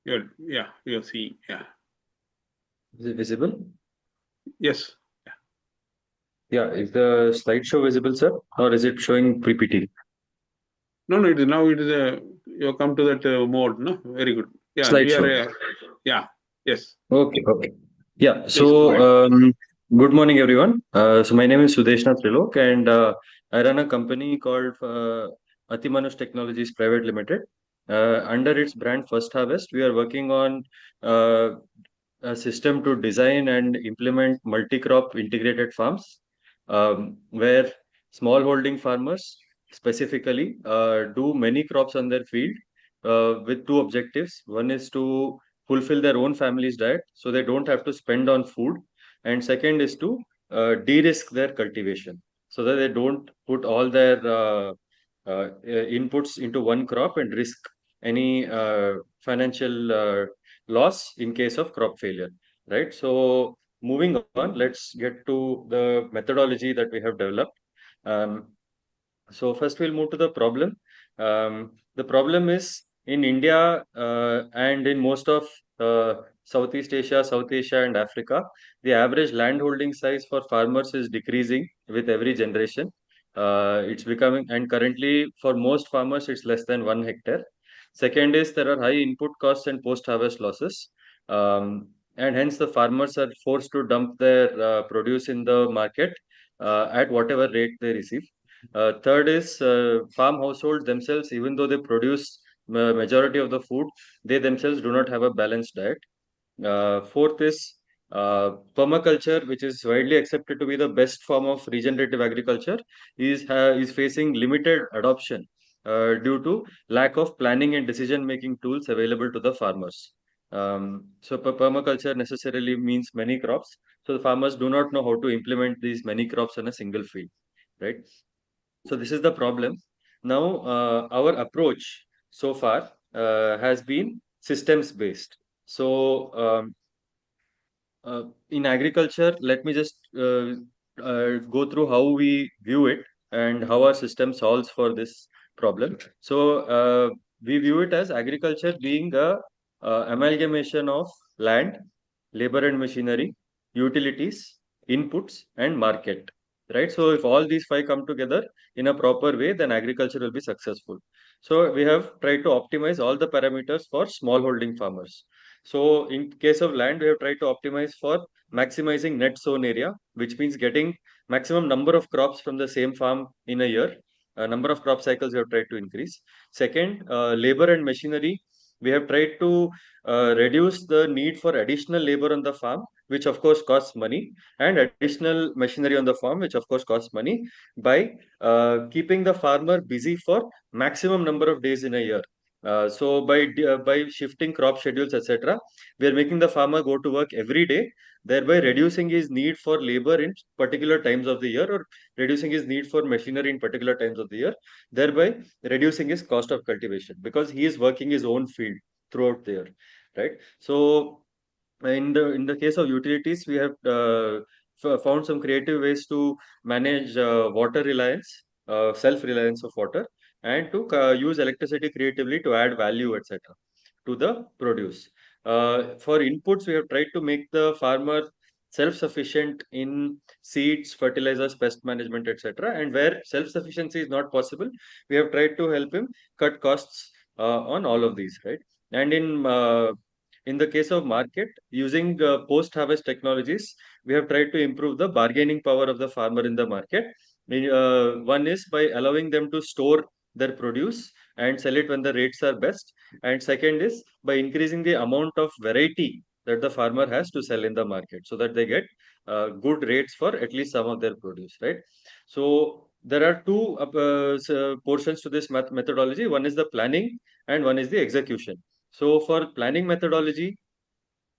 Good. Yeah, you'll see. Yeah. Is it visible? Yes. Yeah. Is the slideshow visible, sir? Or is it showing PPT? No, it is now it is a you come to that mode. No, very good. Yeah, we Slideshow. are. Yeah. Yes. Okay. Okay. Yeah. Please go ahead. So, good morning, everyone. So my name is Sudeshna Trilok, and I run a company called Atimanush Technologies Private Limited. Under its brand First Harvest, we are working on a system to design and implement multi-crop integrated farms, where small-holding farmers specifically do many crops on their field with two objectives. One is to fulfill their own family's diet, so they don't have to spend on food, and second is to de-risk their cultivation, so that they don't put all their inputs into one crop and risk any financial loss in case of crop failure, right? So moving on, let's get to the methodology that we have developed. So first we'll move to the problem. The problem is in India and in most of Southeast Asia, South Asia and Africa, the average land holding size for farmers is decreasing with every generation. It's becoming, and currently for most farmers, it's less than 1 hectare. Second is there are high input costs and post-harvest losses. And hence the farmers are forced to dump their produce in the market at whatever rate they receive. Third is farm households themselves, even though they produce majority of the food, they themselves do not have a balanced diet. Fourth is permaculture, which is widely accepted to be the best form of regenerative agriculture, is facing limited adoption due to lack of planning and decision-making tools available to the farmers. So permaculture necessarily means many crops. So the farmers do not know how to implement these many crops on a single field, right? So this is the problem. Now, our approach so far has been systems based. So in agriculture, let me just go through how we view it and how our system solves for this problem. So we view it as agriculture being a amalgamation of land, labor and machinery, utilities, inputs, and market. Right. So if all these five come together in a proper way, then agriculture will be successful. So we have tried to optimize all the parameters for small holding farmers. So in case of land, we have tried to optimize for maximizing net sown area, which means getting maximum number of crops from the same farm in a year. Number of crop cycles we have tried to increase. Second, labor and machinery. We have tried to reduce the need for additional labor on the farm, which of course costs money, and additional machinery on the farm, which of course costs money, by keeping the farmer busy for maximum number of days in a year. So by shifting crop schedules, etc., we are making the farmer go to work every day, thereby reducing his need for labor in particular times of the year, or reducing his need for machinery in particular times of the year, thereby reducing his cost of cultivation, because he is working his own field throughout the year, right? So in the case of utilities, we have found some creative ways to manage water reliance, self-reliance of water, and to use electricity creatively to add value, etc., to the produce. For inputs, we have tried to make the farmer self-sufficient in seeds, fertilizers, pest management, etc. And where self-sufficiency is not possible, we have tried to help him cut costs on all of these, right? And in the case of market, using post-harvest technologies, we have tried to improve the bargaining power of the farmer in the market. One is by allowing them to store their produce and sell it when the rates are best. And second is by increasing the amount of variety that the farmer has to sell in the market, so that they get good rates for at least some of their produce, right? So there are two portions to this methodology. One is the planning and one is the execution. So for planning methodology,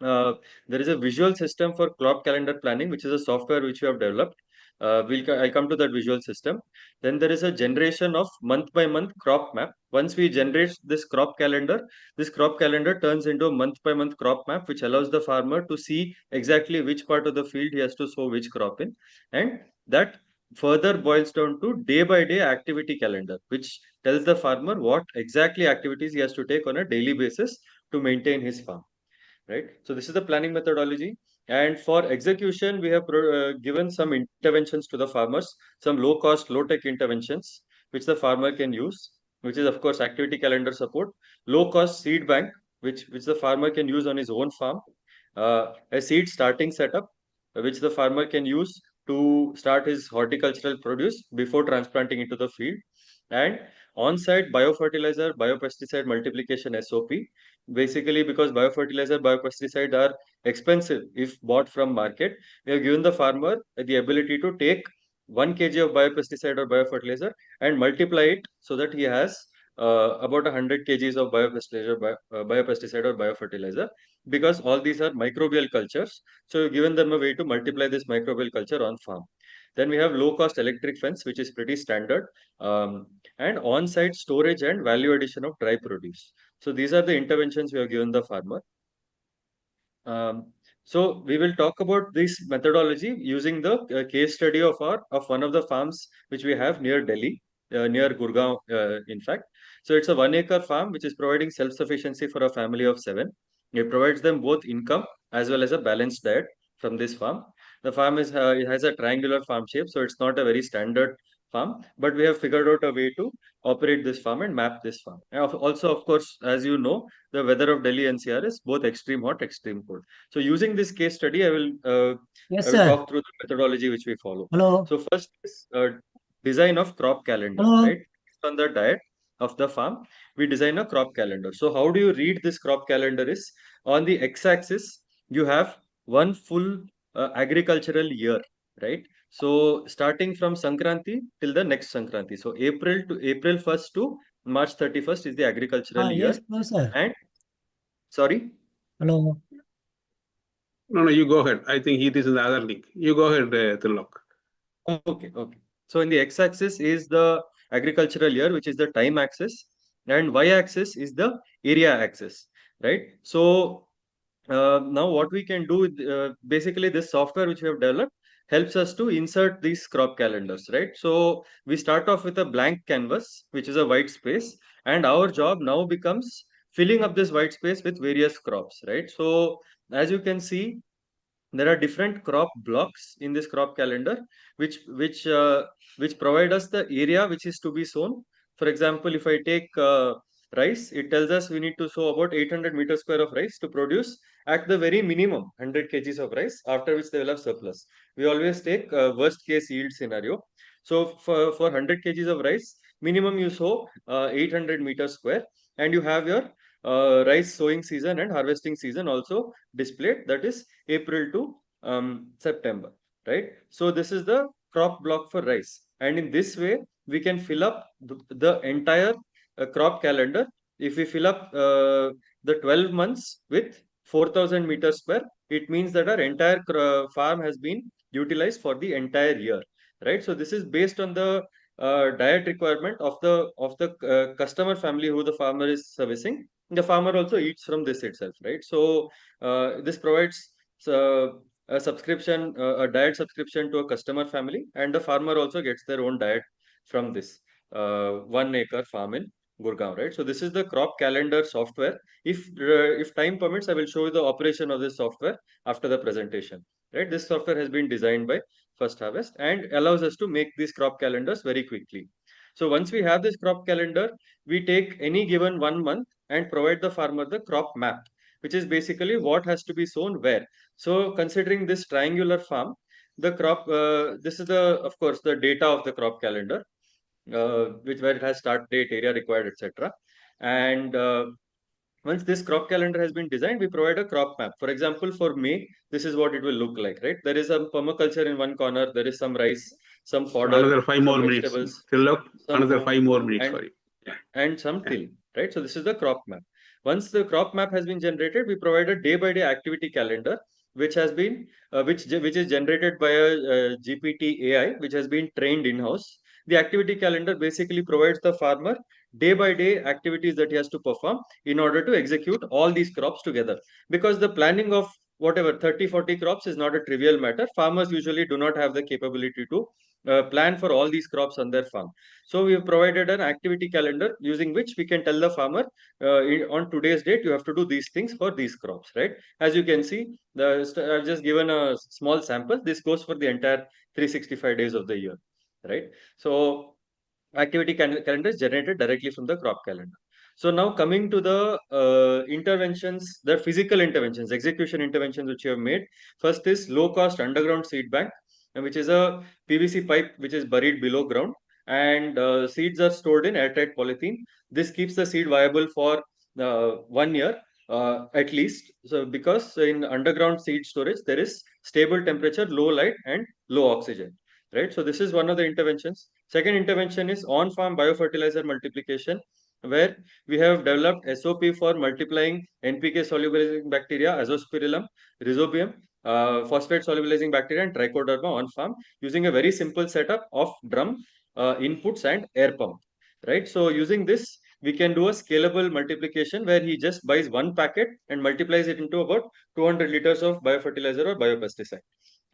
there is a visual system for crop calendar planning, which is a software which we have developed. I'll come to that visual system. Then there is a generation of month by month crop map. Once we generate this crop calendar turns into a month by month crop map, which allows the farmer to see exactly which part of the field he has to sow which crop in. And that further boils down to day by day activity calendar, which tells the farmer what exactly activities he has to take on a daily basis to maintain his farm. Right. So this is the planning methodology. And for execution, we have given some interventions to the farmers, some low cost, low tech interventions, which the farmer can use, which is of course activity calendar support, low cost seed bank, which the farmer can use on his own farm, a seed starting setup, which the farmer can use to start his horticultural produce before transplanting into the field, and on-site biofertilizer, biopesticide multiplication SOP. Basically, because biofertilizer, biopesticide are expensive if bought from market, we have given the farmer the ability to take 1 kg of biopesticide or biofertilizer and multiply it so that he has about 100 kgs of biopesticide or biofertilizer, because all these are microbial cultures. So you've given them a way to multiply this microbial culture on farm. Then we have low cost electric fence, which is pretty standard, and on-site storage and value addition of dry produce. So these are the interventions we have given the farmer. So we will talk about this methodology using the case study of one of the farms which we have near Delhi, near Gurgaon, in fact. So it's a 1 acre farm which is providing self-sufficiency for a family of 7. It provides them both income as well as a balanced diet from this farm. The farm it has a triangular farm shape, so it's not a very standard farm, but we have figured out a way to operate this farm and map this farm. And also, of course, as you know, the weather of Delhi NCR is both extreme hot, extreme cold. So using this case study, I will talk through the methodology which we follow. Hello. So first is design of crop calendar, Hello. right? Based on the diet of the farm, we design a crop calendar. So how do you read this crop calendar is, on the x-axis, you have one full agricultural year, right? So starting from Sankranti till the next Sankranti. So April 1st to March 31st is the agricultural year. Yes, sir. And sorry? Hello. No, you go ahead. I think it is in the other link. You go ahead, Trilok. Okay. So in the x-axis is the agricultural year, which is the time axis, and y-axis is the area axis, right? So now what we can do, basically this software which we have developed helps us to insert these crop calendars, right? So we start off with a blank canvas, which is a white space, and our job now becomes filling up this white space with various crops, right? So as you can see, there are different crop blocks in this crop calendar, which provide us the area which is to be sown. For example, if I take rice, it tells us we need to sow about 800 meters square of rice to produce at the very minimum 100 kgs of rice, after which they will have surplus. We always take worst case yield scenario. So for 100 kgs of rice, minimum you sow 800 meters square, and you have your rice sowing season and harvesting season also displayed, that is April to September, right? So this is the crop block for rice, and in this way we can fill up the entire crop calendar. If we fill up the 12 months with 4,000 meters square, it means that our entire farm has been utilized for the entire year, right? So this is based on the diet requirement of the customer family who the farmer is servicing. The farmer also eats from this itself, right? So this provides a subscription, a diet subscription to a customer family, and the farmer also gets their own diet from this 1 acre farm in Gurgaon, right? So this is the crop calendar software. If time permits, I will show you the operation of this software after the presentation, right? This software has been designed by First Harvest and allows us to make these crop calendars very quickly. So once we have this crop calendar, we take any given 1 month and provide the farmer the crop map, which is basically what has to be sown where. So considering this triangular farm, the crop, this is of course, the data of the crop calendar, where it has start date, area required, etc. And once this crop calendar has been designed, we provide a crop map. For example, for May, this is what it will look like, right? There is some permaculture in one corner, there is some rice, some fodder, Another 5 more minutes. vegetables, Trilok, another some 5 more minutes, and, sorry. and some till, right? So this is the crop map. Once the crop map has been generated, we provide a day-by-day activity calendar, which has been which is generated by a GPT AI, which has been trained in-house. The activity calendar basically provides the farmer day-by-day activities that he has to perform in order to execute all these crops together. Because the planning of whatever 30-40 crops is not a trivial matter. Farmers usually do not have the capability to plan for all these crops on their farm. So we have provided an activity calendar using which we can tell the farmer on today's date, you have to do these things for these crops, right? As you can see, I've just given a small sample. This goes for the entire 365 days of the year, right? So activity calendar is generated directly from the crop calendar. So now coming to the interventions, the physical interventions, execution interventions which you have made. First is low cost underground seed bank, which is a PVC pipe which is buried below ground, and seeds are stored in airtight polythene. This keeps the seed viable for 1 year at least. So because in underground seed storage there is stable temperature, low light, and low oxygen, right? So this is one of the interventions. Second intervention is on-farm biofertilizer multiplication, where we have developed SOP for multiplying NPK solubilizing bacteria, Azospirillum, Rhizobium, phosphate solubilizing bacteria, and Trichoderma on farm using a very simple setup of drum, inputs, and air pump, right? So using this, we can do a scalable multiplication where he just buys one packet and multiplies it into about 200 liters of biofertilizer or biopesticide,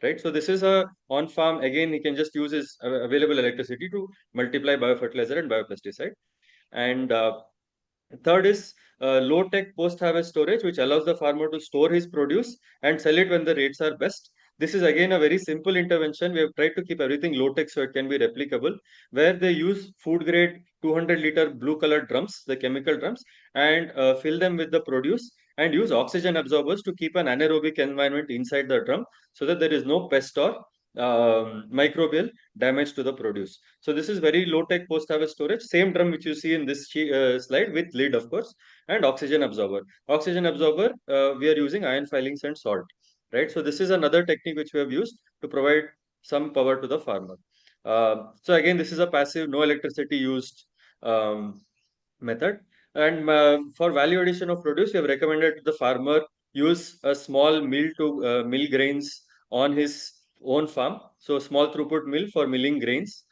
right? So this is a on farm. Again, he can just use his available electricity to multiply biofertilizer and biopesticide. And third is low-tech post-harvest storage, which allows the farmer to store his produce and sell it when the rates are best. This is again a very simple intervention. We have tried to keep everything low-tech so it can be replicable, where they use food-grade 200-liter blue-colored drums, the chemical drums, and fill them with the produce and use oxygen absorbers to keep an anaerobic environment inside the drum so that there is no pest or microbial damage to the produce. So this is very low-tech post-harvest storage. Same drum which you see in this slide with lid, of course, and oxygen absorber. Oxygen absorber, we are using iron filings and salt, right? So this is another technique which we have used to provide some power to the farmer. So again, this is a passive, no electricity used method. And for value addition of produce, we have recommended the farmer use a small mill to mill grains on his own farm. So small throughput mill for milling grains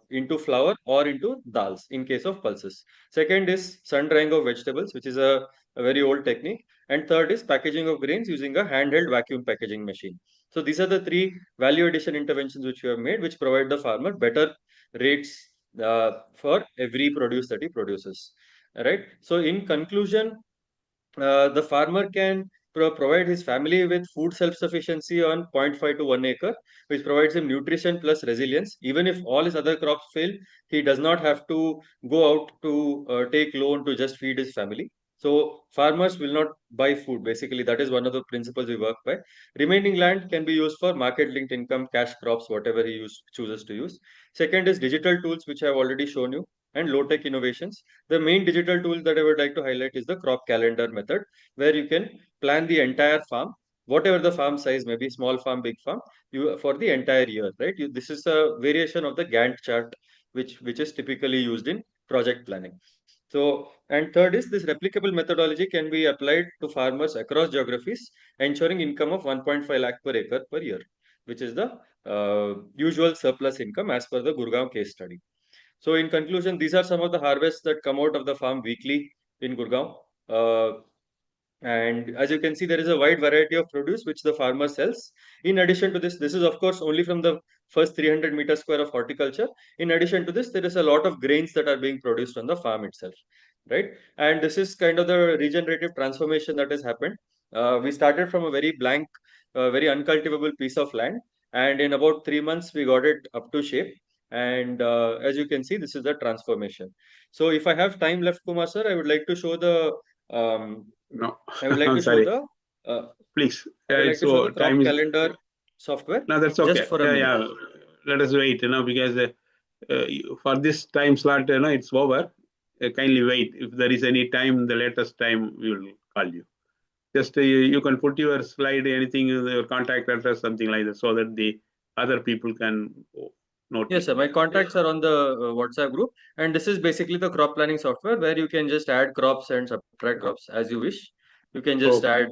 into flour or into dals in case of pulses. Second is sun drying of vegetables, which is a very old technique. And third is packaging of grains using a handheld vacuum packaging machine. So these are the three value addition interventions which we have made, which provide the farmer better rates for every produce that he produces, right? So in conclusion, the farmer can provide his family with food self-sufficiency on 0.5 to 1 acre, which provides him nutrition plus resilience. Even if all his other crops fail, he does not have to go out to take loan to just feed his family. So farmers will not buy food. Basically, that is one of the principles we work by. Remaining land can be used for market-linked income, cash crops, whatever he chooses to use. Second is digital tools, which I have already shown you, and low-tech innovations. The main digital tool that I would like to highlight is the crop calendar method, where you can plan the entire farm, whatever the farm size may be, small farm, big farm, for the entire year, right? This is a variation of the Gantt chart, which is typically used in project planning. So, and third is this replicable methodology can be applied to farmers across geographies, ensuring income of 1.5 lakh per acre per year, which is the usual surplus income as per the Gurgaon case study. So in conclusion, these are some of the harvests that come out of the farm weekly in Gurgaon. And as you can see, there is a wide variety of produce which the farmer sells. In addition to this is of course only from the first 300 meters square of horticulture. In addition to this, there is a lot of grains that are being produced on the farm itself, right? And this is kind of the regenerative transformation that has happened. We started from a very blank, very uncultivable piece of land. And in about 3 months, we got it up to shape. And as you can see, this is the transformation. So if I have time left, Kumar sir, I would like to show the no, I would like I'm to sorry. show the Please. I would like to show the crop calendar software. No, that's okay. Just for a minute. Yeah. Let us wait, because for this time slot, it's over. Kindly wait. If there is any time, the latest time, we will call you. Just you can put your slide, anything, your contact address, something like that, so that the other people can note. Yes, sir. My contacts are on the WhatsApp group, and this is basically the crop planning software where you can just add crops and subtract crops as you wish. You can just add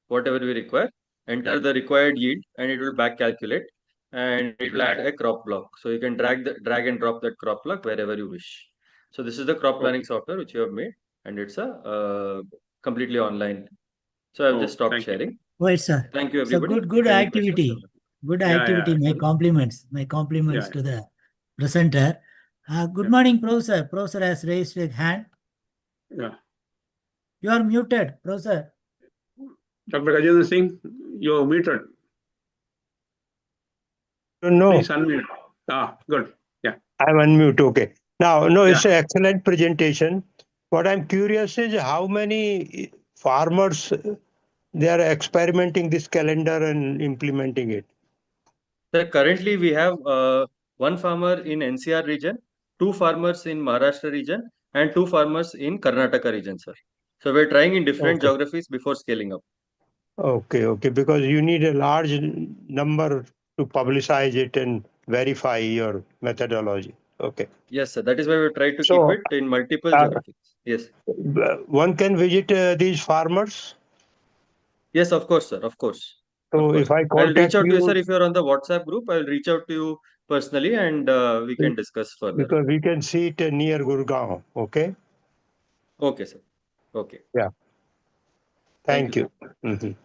whatever we require, enter the required yield, and it will back calculate, and it will add a crop block. So you can drag and drop that crop block wherever you wish. So this is the crop planning software which you have made, and it's a completely online. So I've just stopped sharing. Right, sir. Thank you, It's a everybody. good If any questions, activity. Good Yeah, activity. yeah. My compliments. My compliments Yeah. to the presenter. Good Yeah. morning, Professor. Professor has raised his hand. Yeah. You are muted, Professor. Dr. Gajendra Singh, you're muted. No, Please unmute. Good. Yeah. I'm unmute. Okay. Now, no, it's Yeah. an excellent presentation. What I'm curious is how many farmers they are experimenting this calendar and implementing it. Sir, currently we have one farmer in NCR region, 2 farmers in Maharashtra region, and 2 farmers in Karnataka region, sir. So we're trying in different Okay. geographies before scaling up. Okay, because you need a large number to publicize it and verify your methodology. Okay. Yes, sir. That is why we try to So, keep it in multiple geographies. Yes. one can visit these farmers. Yes, of course, sir. Of course. So if I I'll contact reach out to you, you, sir. If you're on the WhatsApp group, I'll reach out to you personally and we can discuss further. because we can see it near Gurgaon. Okay. Okay, sir. Okay. Yeah. Thank you. Mhm.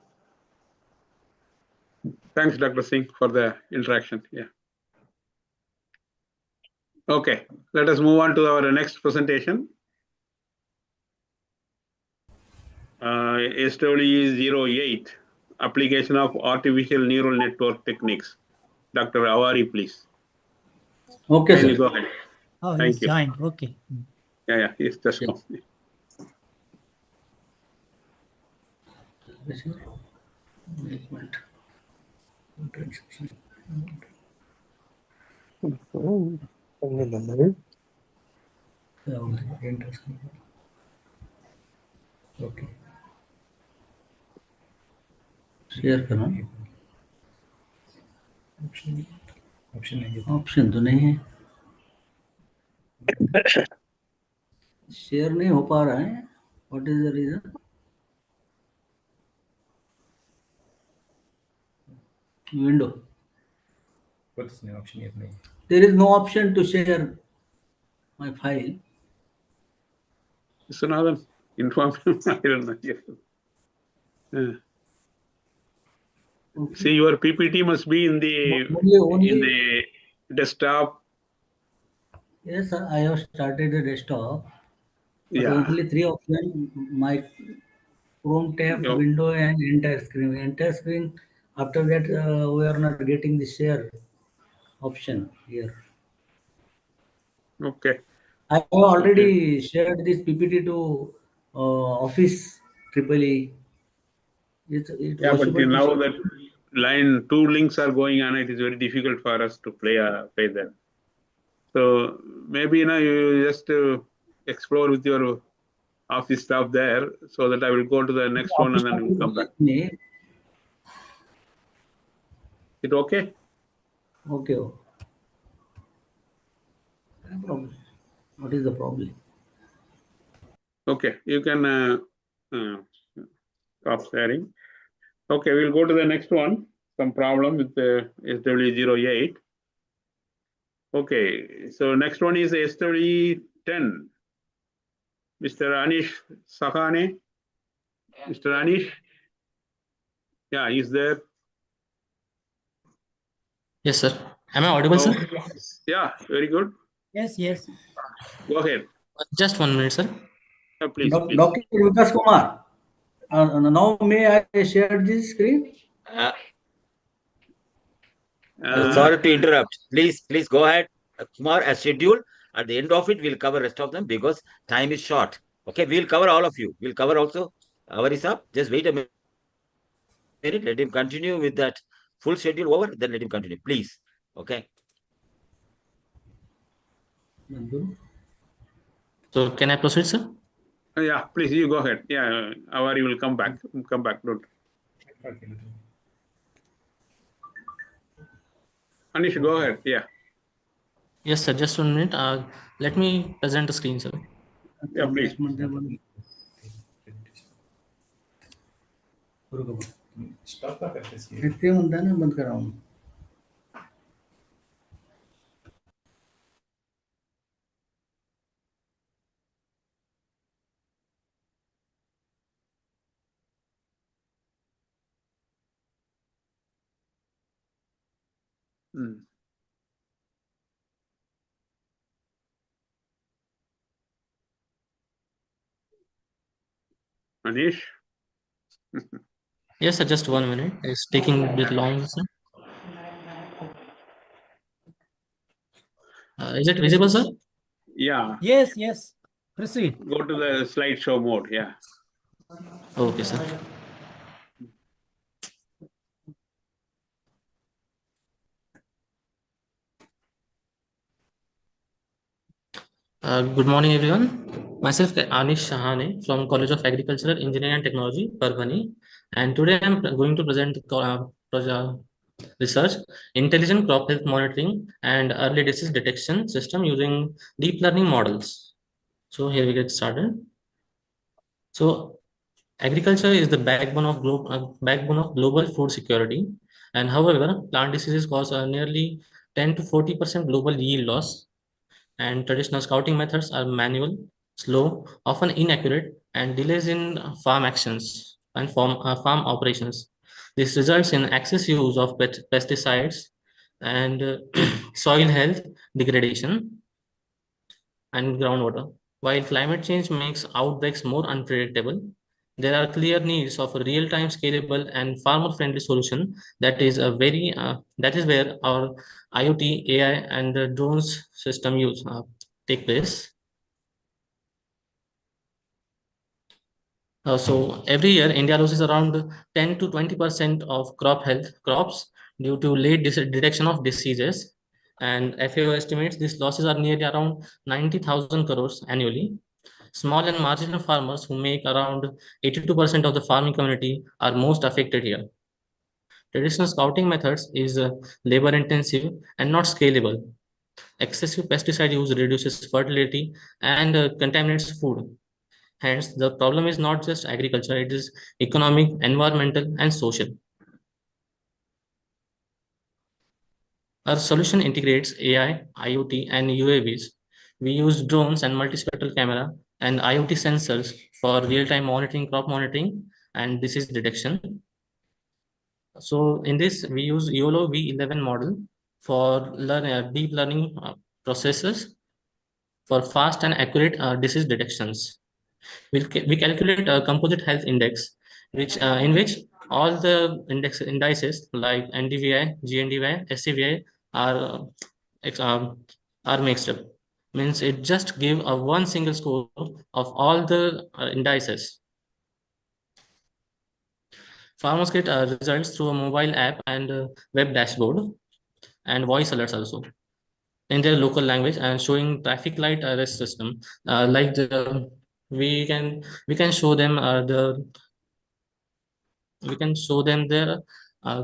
Thanks, Dr. Singh, for the interaction. Yeah. Okay, let us move on to our next presentation. SWE08, application of artificial neural network techniques. Dr. Awari, please. Okay, Kindly sir. go ahead. Oh, Thank he's you. joined. Okay. Yeah, it's just Sure. come. Okay. Share करना option तो नहीं है share नहीं हो पा रहा है what is the reason window there is no option to share my file. It's another information. I don't know. Yes. Okay. See, your PPT must be in Only in the desktop. yes, sir, I have started the desktop, but Yeah. only 3 options: my Chrome tab, Yo, window, and entire screen. Entire screen. After that, we are not getting the share option here. okay. I have already shared this PPT to Office EEE. It's Yeah, but possible to now share. that line 2 links are going on, it is very difficult for us to play them. So maybe you just explore with your office staff there, so that I will go to the next one and then we'll come back. It okay? Okay. No problem. What is the problem? Okay, you can stop sharing. Okay, we'll go to the next one. Some problem with the SW08. Okay, so next one is SW10. Mr. Anish Sahane. Mr. Anish? Yeah, he's there. Yes, sir. Am I audible, sir? Yeah, very good. Yes. Go ahead. Just 1 minute, sir. Yeah, please. Dr. Vikas Kumar, now may I share this screen? Sorry to interrupt. Please go ahead, Kumar, as scheduled. At the end of it, we'll cover rest of them because time is short. Okay, we'll cover all of you. We'll cover also Avarisa. Just wait a minute. Let him continue with that full schedule over. Then let him continue, please. Okay. So can I proceed, sir? Yeah, please, you go ahead. Yeah, Avari will come back. Come back. Don't. Anish, go ahead. Yeah. Yes, sir. Just 1 minute. Let me present the screen, sir. Yeah, please. इतने होता है ना बंद कराऊं Manish? Yes, sir, just 1 minute. It's taking a bit long, sir. Is it visible, sir? Yeah. Yes, yes. Proceed. Go to the slideshow mode. Yeah. Okay, sir. Good morning, everyone. Myself, Anish Shahane from College of Agricultural Engineering and Technology, Parbhani. And today I'm going to present research, intelligent crop health monitoring and early disease detection system using deep learning models. So here we get started. So agriculture is the backbone of global food security. And however, plant diseases cause nearly 10 to 40% global yield loss, and traditional scouting methods are manual, slow, often inaccurate, and delays in farm actions and farm operations. This results in excess use of pesticides and soil health degradation and groundwater. While climate change makes outbreaks more unpredictable, there are clear needs of a real-time, scalable, and farmer-friendly solution. That is where our IoT, AI, and the drones system use take place. So every year, India loses around 10 to 20% of crops due to late detection of diseases. And FAO estimates these losses are nearly around 90,000 crores annually. Small and marginal farmers who make around 82% of the farming community are most affected here. Traditional scouting methods is labor intensive and not scalable. Excessive pesticide use reduces fertility and contaminates food. Hence, the problem is not just agriculture, it is economic, environmental, and social. Our solution integrates AI, IoT, and UAVs. We use drones and multispectral camera and IoT sensors for real-time monitoring, crop monitoring, and disease detection. So in this, we use YOLO V11 model for deep learning processes for fast and accurate disease detections. We calculate a composite health index, in which all the indices like NDVI, GNDVI, SCVI are mixed up. Means it just give a one single score of all the indices. Farmers get results through a mobile app and web dashboard and voice alerts also in their local language, and showing traffic light arrest system like the we can show them their uh,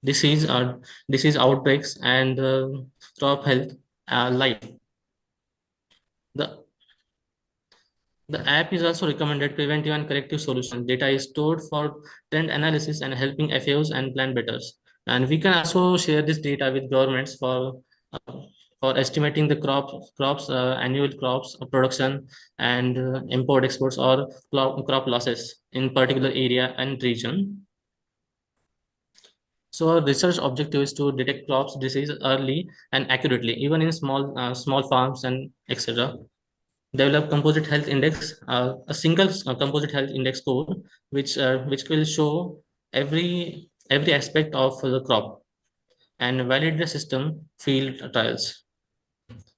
disease disease outbreaks and crop health live. The app is also recommended preventive and corrective solutions. Data is stored for trend analysis and helping FAOs and plan betters. And we can also share this data with governments for estimating the crops annual crops production and import exports or crop losses in particular area and region. So our research objective is to detect crops disease early and accurately, even in small farms and etc. Develop composite health index, a single composite health index score, which will show every aspect of the crop, and validate the system field trials.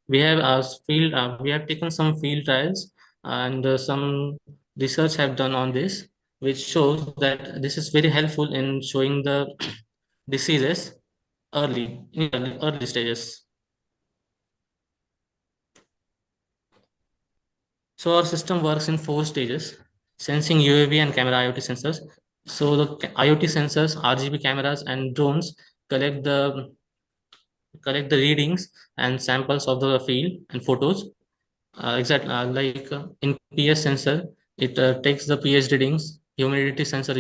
We have taken some field trials, and some research have done on this, which shows that this is very helpful in showing the diseases in early stages. So our system works in 4 stages: sensing, UAV, and camera IoT sensors. So the IoT sensors, RGB cameras, and drones collect the readings and samples of the field and photos. In pH sensor, it takes the pH readings. Humidity sensor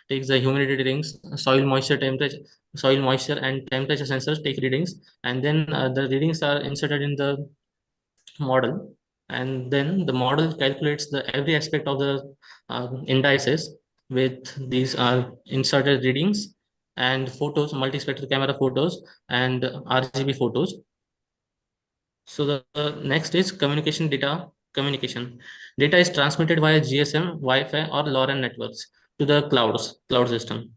takes the humidity readings. Soil moisture and temperature sensors take readings, and then the readings are inserted in the model, and then the model calculates every aspect of the indices with these inserted readings, and photos, multispectral camera photos, and RGB photos. So the next is communication data. Communication data is transmitted via GSM, Wi-Fi, or LoRaN networks to the cloud system.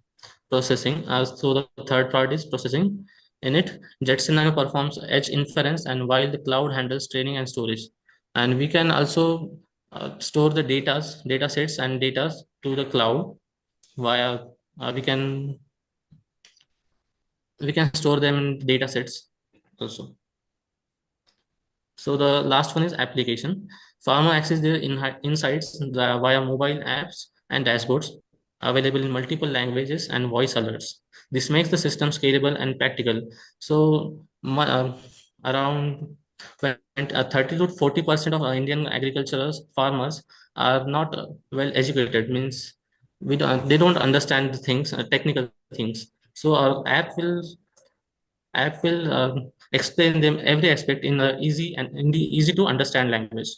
Processing, so the third part is processing. In it, Jetson Nano performs edge inference, and while the cloud handles training and storage. And we can also store the data sets and data to the cloud via we can store them in data sets also. So the last one is application. Farmer access their insights via mobile apps and dashboards available in multiple languages and voice alerts. This makes the system scalable and practical. So around 30 to 40% of Indian agricultural farmers are not well educated. Means they don't understand the things, technical things. So our app will explain them every aspect in a easy and in the easy to understand language.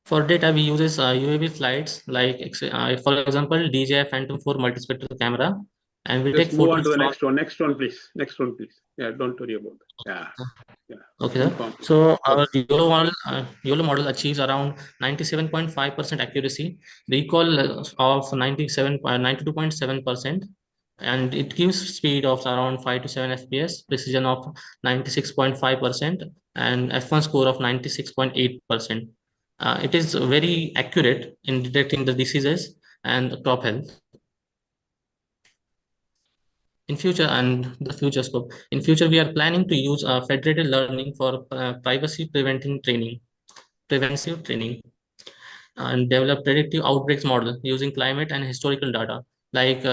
For data, we use UAV flights like, for example, DJI Phantom 4 multispectral camera, and we Just take move on photos to the from. next one. Next one, please. Next one, please. Yeah, don't worry about that. Yeah. Okay, sir. So our YOLO model achieves around 97.5% accuracy, recall of 92.7%, and it gives speed of around 5 to 7 FPS, precision of 96.5%, and F1 score of 96.8%. It is very accurate in detecting the diseases and crop health. In future and the future scope, in future we are planning to use federated learning for privacy preventive training, and develop predictive outbreaks model using climate and historical data, like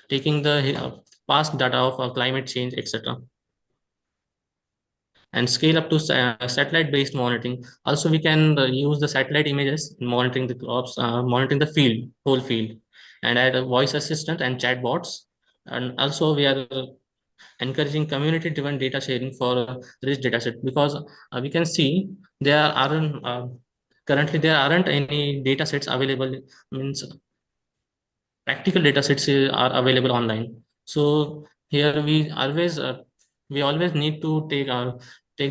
taking the past data of climate change, etc. And scale up to satellite-based monitoring. Also, we can use the satellite images in monitoring the crops, monitoring the whole field, and add a voice assistant and chatbots. And also, we are encouraging community-driven data sharing for rich dataset, because we can see currently there aren't any data sets available. Means practical data sets are available online. So here we always need to take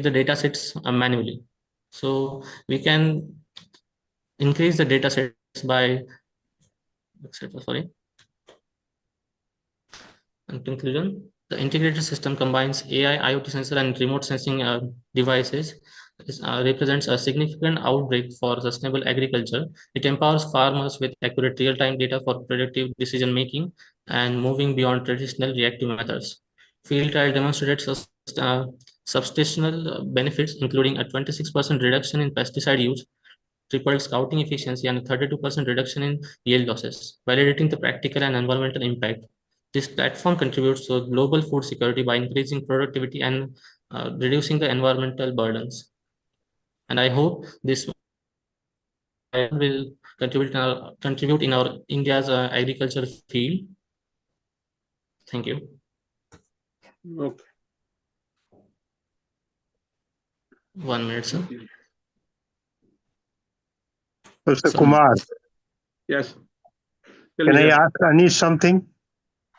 the data sets manually. So we can increase the data sets by, sorry. In conclusion, the integrated system combines AI, IoT sensor, and remote sensing devices. This represents a significant outbreak for sustainable agriculture. It empowers farmers with accurate real-time data for predictive decision making and moving beyond traditional reactive methods. Field trial demonstrated substantial benefits, including a 26% reduction in pesticide use, tripled scouting efficiency, and a 32% reduction in yield losses, validating the practical and environmental impact. This platform contributes to global food security by increasing productivity and reducing the environmental burdens. And I hope this will contribute in our India's agriculture field. Thank you. Okay. 1 minute, sir. Mr. Kumar. Yes. Can I ask Anish something?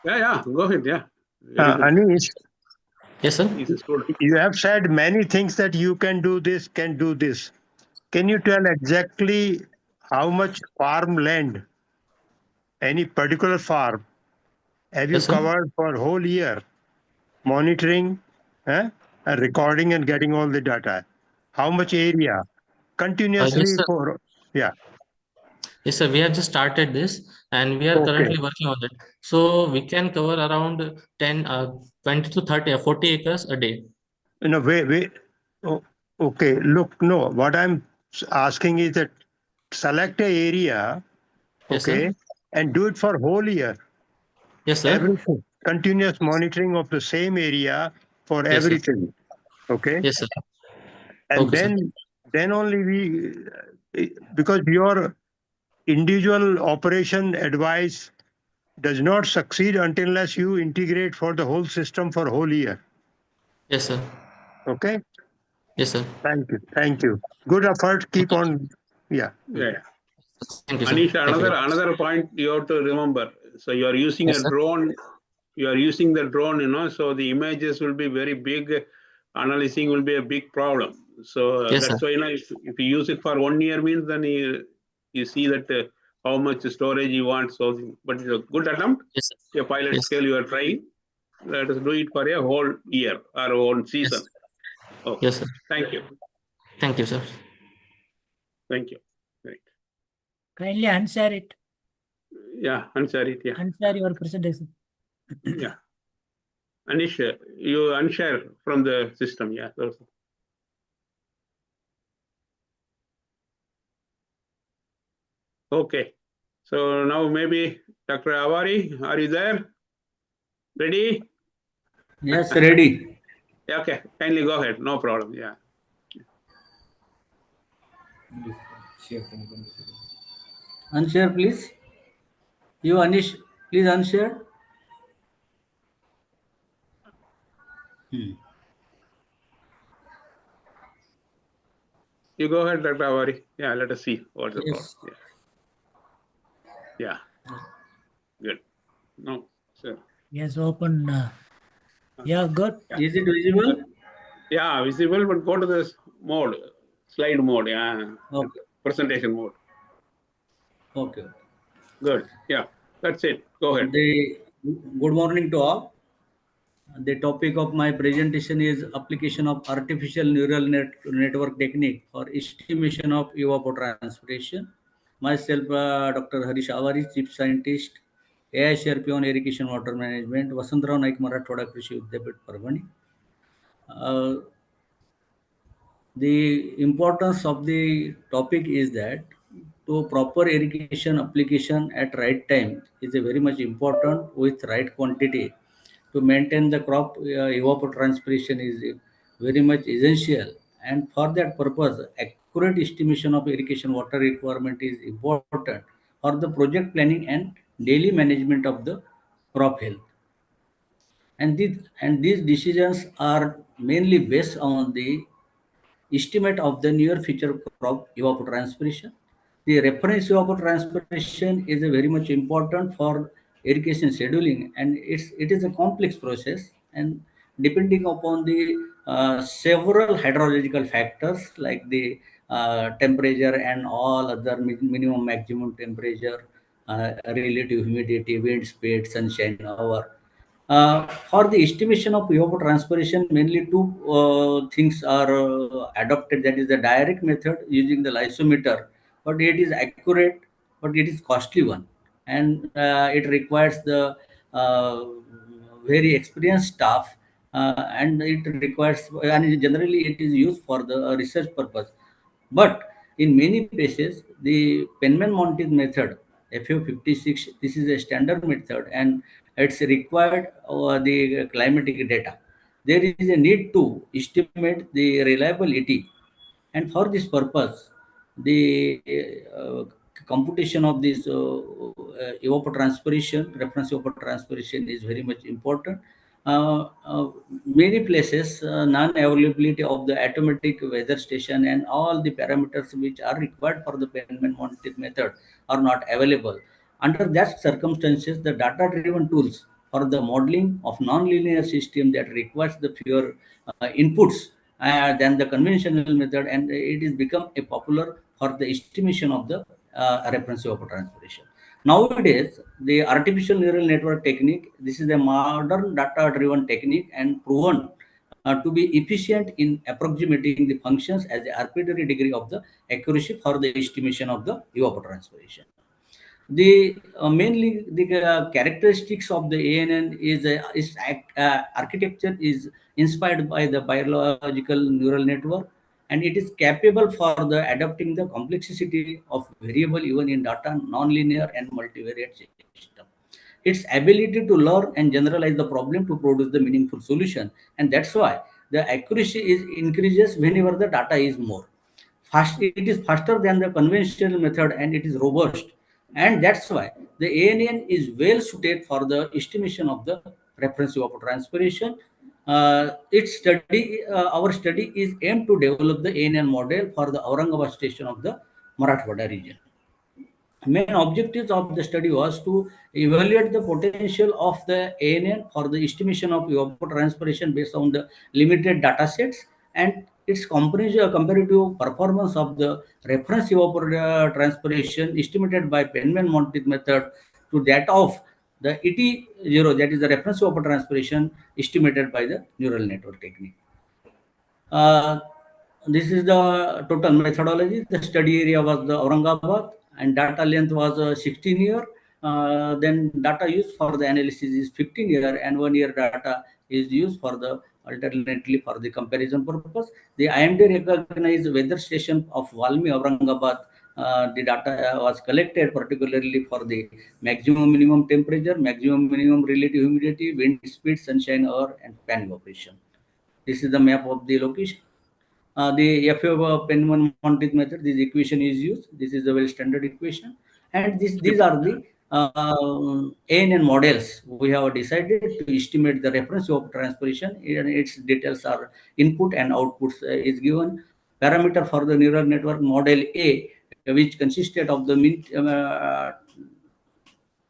Yeah. Go ahead. Yeah. Anish. Yes, sir. You have said many things that you can do this, can do this. Can you tell exactly how much farmland, any particular farm, have you covered for a whole year? Monitoring, and recording and getting all the data. How much area? Continuously Yes, for, yeah. Yes, sir. We have just started this, and we are currently working on it. So we can cover around 20 to 30 or 40 acres a day. No, wait. Oh, okay, look, no, what I'm asking is that select an area, okay, Yes, and do it for whole year. Yes, sir. Everything. Continuous monitoring of the same area for Yes, sir. everything. Okay. Yes, sir. And Okay, then only because your individual operation advice does not succeed unless you integrate for the whole system for whole year. Yes, sir. Okay. Yes, sir. Thank you. Good effort. Keep on Yeah. Yeah. Thank you, sir. Anish, Thank you very much. another point you have to remember. So you are using Yes, a sir. drone. You are using the drone, so the images will be very big. Analyzing will be a big problem. So Yes, sir. that's why, if you use it for 1 year means, then you see that how much storage you want. So, but it's a good attempt. Yes, sir. A pilot Yes. scale you are trying. Let us do it for a whole year or one season. Yes. Okay. Yes, sir. Thank you. Thank you, sir. Thank you. Right. Kindly unshare it. Yeah, unshare it. Yeah. Unshare your presentation. Yeah. Anish, you unshare from the system. Yeah. Okay. So now maybe Dr. Avari, are you there? Ready? Yes, ready. Okay. Kindly go ahead. No problem. Yeah. Unshare, please. You, Anish, please unshare. You go ahead, Dr. Avari. Yeah, let us see what's the problem. Yes. Yeah. Good. No, sir. Yes, open. Yeah, good. Is it visible? Yeah, visible, but go to this mode, slide mode. Yeah. Okay. Presentation mode. Okay. Good. Yeah. That's it. Go ahead. Good morning to all. The topic of my presentation is application of artificial neural network technique for estimation of evapotranspiration. Myself, Dr. Harish Avari, Chief Scientist, AICRP on Irrigation Water Management, Vasantrao Naik Marathwada Krishi Vidyapit, Parvani. The importance of the topic is that to proper irrigation application at right time is a very much important with right quantity. To maintain the crop evapotranspiration is very much essential, and for that purpose accurate estimation of irrigation water requirement is important for the project planning and daily management of the crop health. And these decisions are mainly based on the estimate of the near future crop evapotranspiration. The reference evapotranspiration is a very much important for irrigation scheduling, and it is a complex process, and depending upon the several hydrological factors like the temperature and all other minimum maximum temperature, relative humidity, wind speed, sunshine hour. For the estimation of evapotranspiration, mainly two things are adopted. That is the direct method using the lysometer, but it is accurate, but it is costly one, and it requires the very experienced staff, and it requires, and generally it is used for the research purpose. But in many places, the Penman-Monteith method, FU56, this is a standard method, and it's required the climatic data. There is a need to estimate the reliability, and for this purpose, the computation of this evapotranspiration, reference evapotranspiration is very much important. Many places, non-availability of the automatic weather station and all the parameters which are required for the Penman-Monteith method are not available. Under that circumstances, the data-driven tools for the modeling of non-linear system that requires the fewer inputs than the conventional method, and it is become a popular for the estimation of the reference evapotranspiration. Nowadays, the artificial neural network technique, this is a modern data-driven technique and proven to be efficient in approximating the functions as the arbitrary degree of the accuracy for the estimation of the evapotranspiration. The mainly the characteristics of the ANN is architecture is inspired by the biological neural network, and it is capable for the adapting the complexity of variable even in data nonlinear and multivariate system. Its ability to learn and generalize the problem to produce the meaningful solution, and that's why the accuracy is increases whenever the data is more. It is faster than the conventional method, and it is robust, and that's why the ANN is well suited for the estimation of the reference evapotranspiration. Our study is aimed to develop the ANN model for the Aurangabad station of the Marathwada region. Main objectives of the study was to evaluate the potential of the ANN for the estimation of evapotranspiration based on the limited data sets and its comparative performance of the reference evapotranspiration estimated by Penman-Monteith method to that of the ET0, that is the reference evapotranspiration estimated by the neural network technique. This is the total methodology. The study area was the Aurangabad and data length was 16 year. Then data used for the analysis is 15 year and 1 year data is used for the alternately for the comparison purpose. The IMD recognized weather station of Valmi Aurangabad. The data was collected particularly for the maximum minimum temperature, maximum minimum relative humidity, wind speed, sunshine hour, and fan evaporation. This is the map of the location. The FAO Penman-Monteith method, this equation is used. This is a very standard equation. And these are the ANN models. We have decided to estimate the reference of transpiration, and its details are input and outputs is given. Parameter for the neural network model A, which consisted of the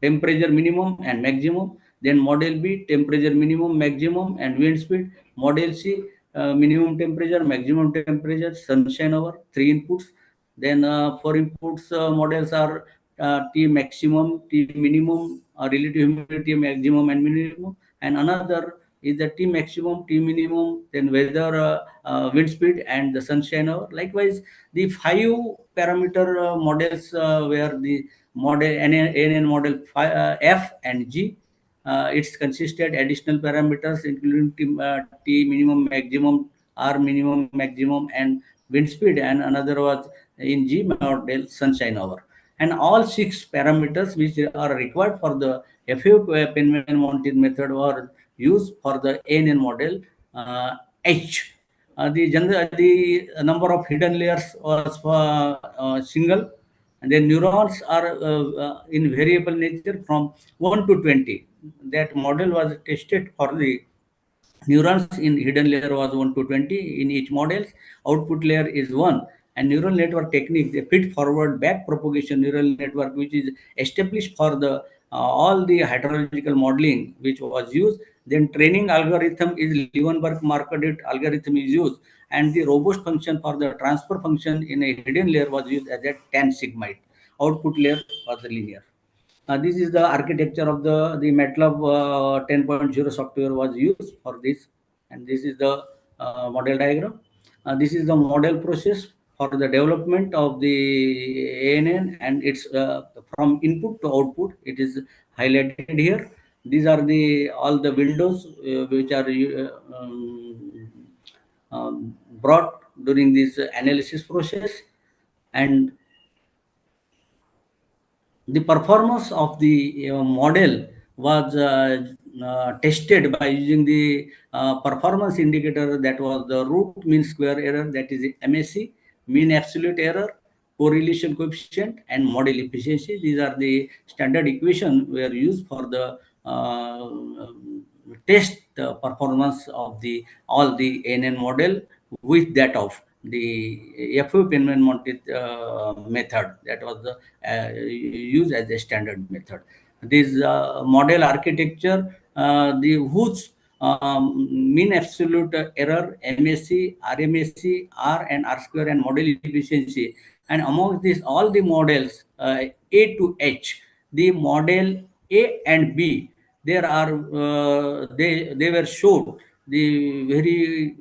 temperature minimum and maximum. Then model B, temperature minimum, maximum, and wind speed. Model C, minimum temperature, maximum temperature, sunshine hour, 3 inputs. Then 4 inputs models are T maximum, T minimum, relative humidity maximum and minimum. And another is the T maximum, T minimum, then weather, wind speed, and the sunshine hour. Likewise, the 5 parameter models where the model NN model F and G. It's consisted additional parameters including T minimum, maximum, R minimum, maximum, and wind speed, and another was in G model sunshine hour. And all 6 parameters which are required for the FAO Penman-Monteith method were used for the ANN model H. The number of hidden layers was single, and then neurons are in variable nature from 1 to 20. That model was tested for the neurons in hidden layer was 1 to 20 in each models. Output layer is 1. And neural network technique, the feed forward back propagation neural network, which is established for the all the hydrological modeling which was used. Then training algorithm is Leeuwenberg Markov algorithm is used, and the robust function for the transfer function in a hidden layer was used as a tan sigmoid. Output layer was linear. This is the architecture of the MATLAB 10.0 software was used for this, and this is the model diagram. This is the model process for the development of the ANN, and it's from input to output. It is highlighted here. These are the all the windows which are brought during this analysis process, and the performance of the model was tested by using the performance indicator, that was the root mean square error, that is MSE, mean absolute error, correlation coefficient, and model efficiency. These are the standard equation were used for the test performance of the all the ANN model with that of the FAO Penman-Monteith method, that was the used as a standard method. This model architecture, the whose mean absolute error, MSE, RMSE, R and R square, and model efficiency. And among these, all the models A to H, the model A and B, there are they were showed the very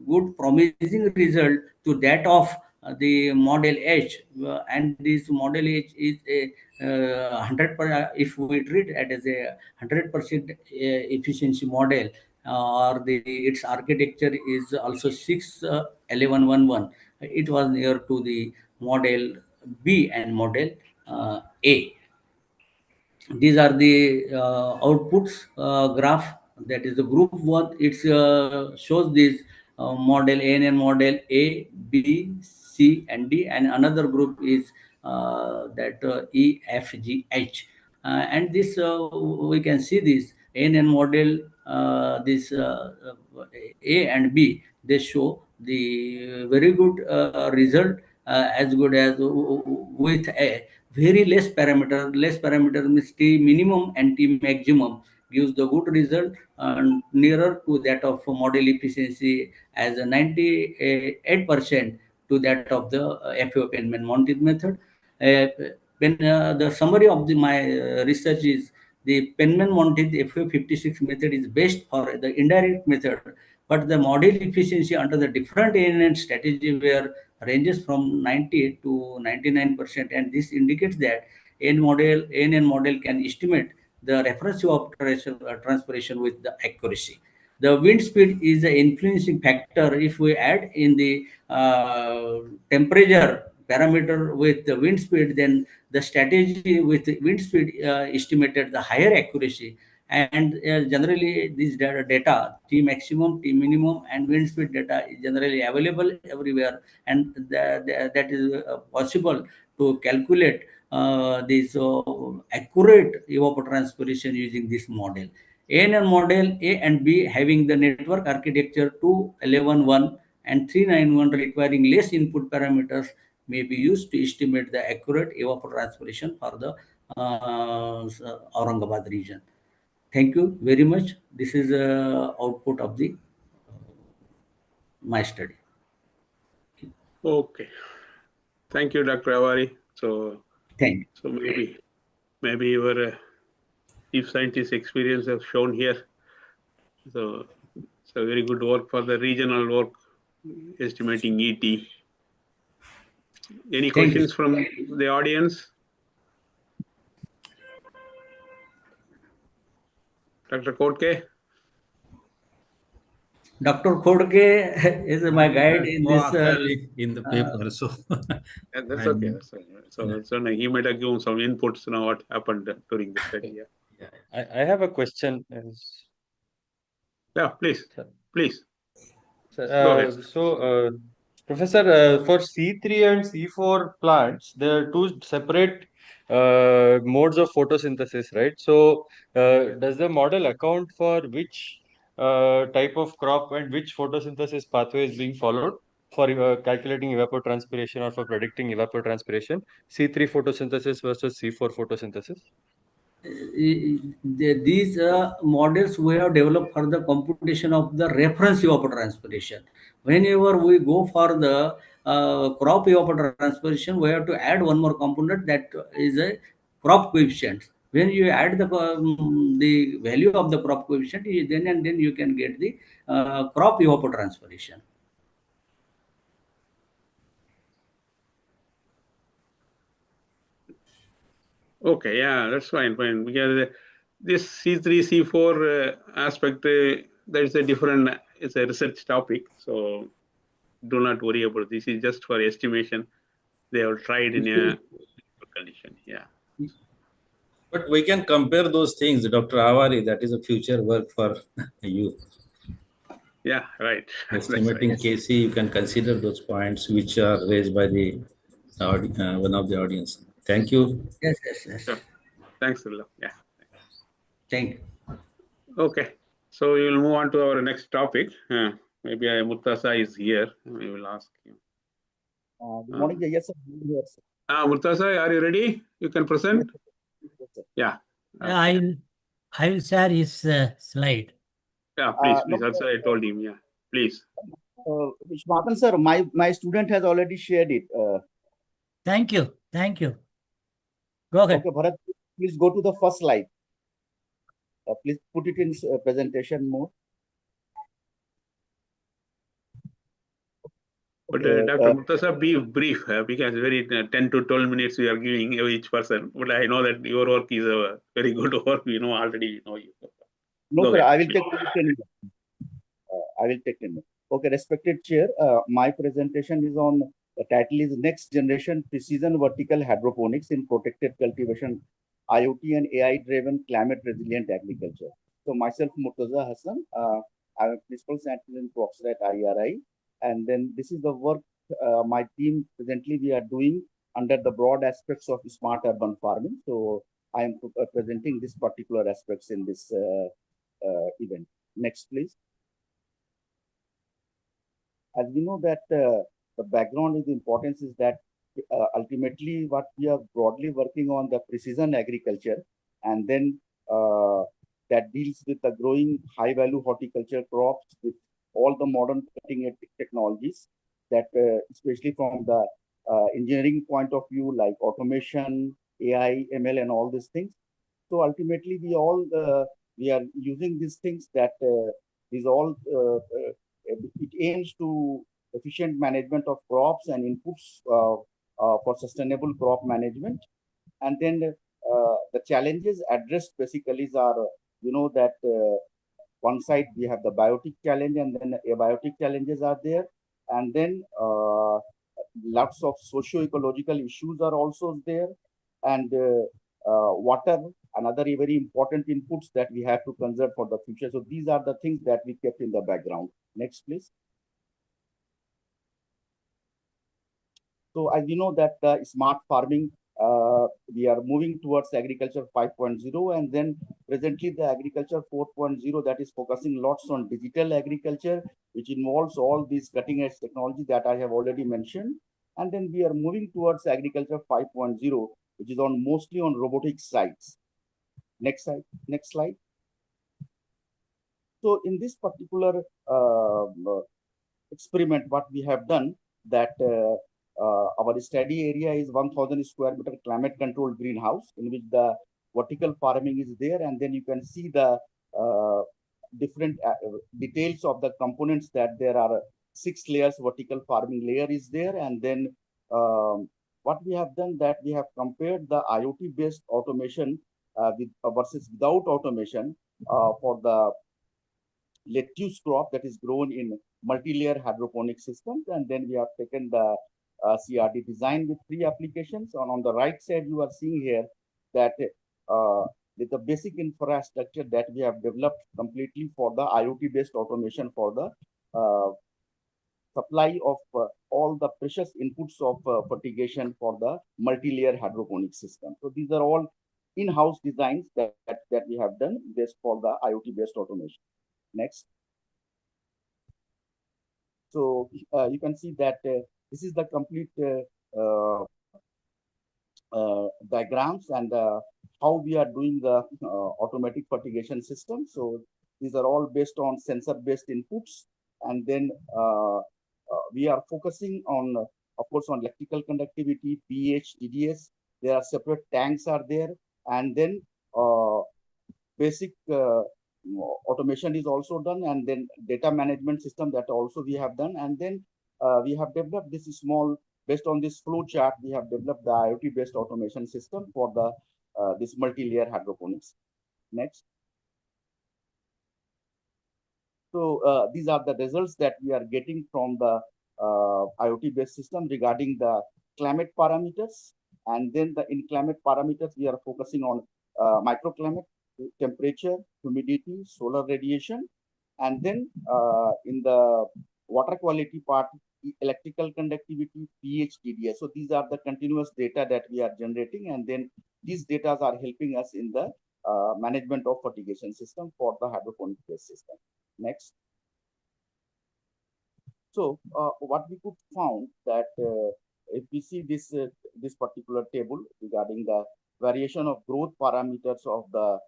good promising result to that of the model H, and this model H is a 100%. If we treat it as a 100% efficiency model, or its architecture is also 61111. It was near to the model B and model A. These are the outputs graph. That is the group one. It shows this model ANN model A, B, C, and D, and another group is that E, F, G, H. And this we can see this ANN model. This A and B, they show the very good result as good as with a very less parameter. Less parameter means T minimum and T maximum gives the good result nearer to that of model efficiency as a 98% to that of the FAO Penman mounted method. When the summary of my research is the Penman mounted FAO 56 method is best for the indirect method, but the model efficiency under the different ANN strategy were ranges from 90 to 99%, and this indicates that ANN model can estimate the reference of transpiration with the accuracy. The wind speed is an influencing factor. If we add in the temperature parameter with the wind speed, then the strategy with the wind speed estimated the higher accuracy. And generally, these data, T maximum, T minimum, and wind speed data is generally available everywhere, and that is possible to calculate this accurate evapotranspiration using this model. ANN model A and B having the network architecture 2.11.1 and 3.9.1 requiring less input parameters may be used to estimate the accurate evapotranspiration for the Aurangabad region. Thank you very much. This is output of the my study. Okay. Thank you, Dr. Avari. So maybe your chief scientist experience have shown here. So it's a very good work for the regional work, estimating ET. Any questions from the audience? Dr. Kotke? Dr. Khodke is my guide in this. In the paper, so yeah, that's okay. That's okay. So he might have given some inputs on what happened during the study. Yeah. I have a question. Yeah, please. Please. Go ahead. Professor, for C3 and C4 plants, there are two separate modes of photosynthesis, right? So, does the model account for which type of crop and which photosynthesis pathway is being followed for calculating evapotranspiration or for predicting evapotranspiration? C3 photosynthesis versus C4 photosynthesis? These models we have developed for the computation of the reference evapotranspiration. Whenever we go for the crop evapotranspiration, we have to add one more component that is a crop coefficient. When you add the value of the crop coefficient, then you can get the crop evapotranspiration. Okay, yeah, that's fine. Because this C3, C4 aspect, there's a different, it's a research topic. So do not worry about it. This is just for estimation. They have tried in a condition. Yeah. But we can compare those things, Dr. Avari. That is a future work for you. Yeah, right. Estimating right. KC, you can consider those points which are raised by the one of the audience. Thank you. Yes. Sure. Thanks, Ullah. Yeah. Thank you. Okay. So we will move on to our next topic. Maybe Murtaza is here. We will ask him. Good morning. Yes, sir. Murtaza, are you ready? You can present. Yes, sir. Yeah. I will share his slide. Yeah, please. Also, I told him. Yeah, please. Vishwanath sir, my student has already shared it. Thank you. Go ahead. Okay, Bharat, please go to the first slide. Please put it in presentation mode. But Dr. Murtaza, be brief because very 10 to 12 minutes we are giving each person. But I know that your work is a very good work. We know already. We know you. No, Go sir. ahead, I will please. take 10 minutes. I will take 10 minutes. Okay, respected chair. My presentation is on the title is Next Generation Precision Vertical Hydroponics in Protected Cultivation, IoT and AI-driven climate resilient agriculture. So myself, Murtaza Hassan, I'm a principal scientist and professor at IRI. And then this is the work my team presently we are doing under the broad aspects of smart urban farming. So I am presenting this particular aspects in this event. Next, please. As we know that the background is the importance is that ultimately what we are broadly working on the precision agriculture, and then that deals with the growing high value horticulture crops with all the modern cutting edge technologies that especially from the engineering point of view, like automation, AI, ML, and all these things. So ultimately, we are using these things that these all it aims to efficient management of crops and inputs for sustainable crop management. And then the challenges addressed basically are, that one side we have the biotic challenge, and then abiotic challenges are there, and then lots of socio-ecological issues are also there, and water, another very important inputs that we have to conserve for the future. So these are the things that we kept in the background. Next, please. So as you know that smart farming, we are moving towards agriculture 5.0, and then presently the agriculture 4.0 that is focusing lots on digital agriculture, which involves all these cutting edge technology that I have already mentioned. And then we are moving towards agriculture 5.0, which is on mostly on robotic sites. Next slide. Next slide. So in this particular experiment, what we have done that our study area is 1,000 square meter climate controlled greenhouse in which the vertical farming is there, and then you can see the different details of the components that there are 6 layers vertical farming layer is there, and then what we have done that we have compared the IoT based automation with versus without automation for the lettuce crop that is grown in multi-layer hydroponic systems, and then we have taken the CRD design with 3 applications. And on the right side, you are seeing here that with the basic infrastructure that we have developed completely for the IoT-based automation for the supply of all the precious inputs of fertigation for the multi-layer hydroponic system. So these are all in-house designs that we have done based for the IoT-based automation. Next. So you can see that this is the complete diagrams and how we are doing the automatic fertigation system. So these are all based on sensor-based inputs, and then we are focusing on, of course, on electrical conductivity, pH, TDS. There are separate tanks are there, and then basic automation is also done, and then data management system that also we have done, and then we have developed this small, based on this flow chart, we have developed the IoT based automation system for the this multi-layer hydroponics. Next. So these are the results that we are getting from the IoT based system regarding the climate parameters, and then in climate parameters we are focusing on microclimate, temperature, humidity, solar radiation, and then in the water quality part, electrical conductivity, pH, TDS. So these are the continuous data that we are generating, and then these data are helping us in the management of fertigation system for the hydroponic based system. Next. So what we could found that if we see this this particular table regarding the variation of growth parameters of the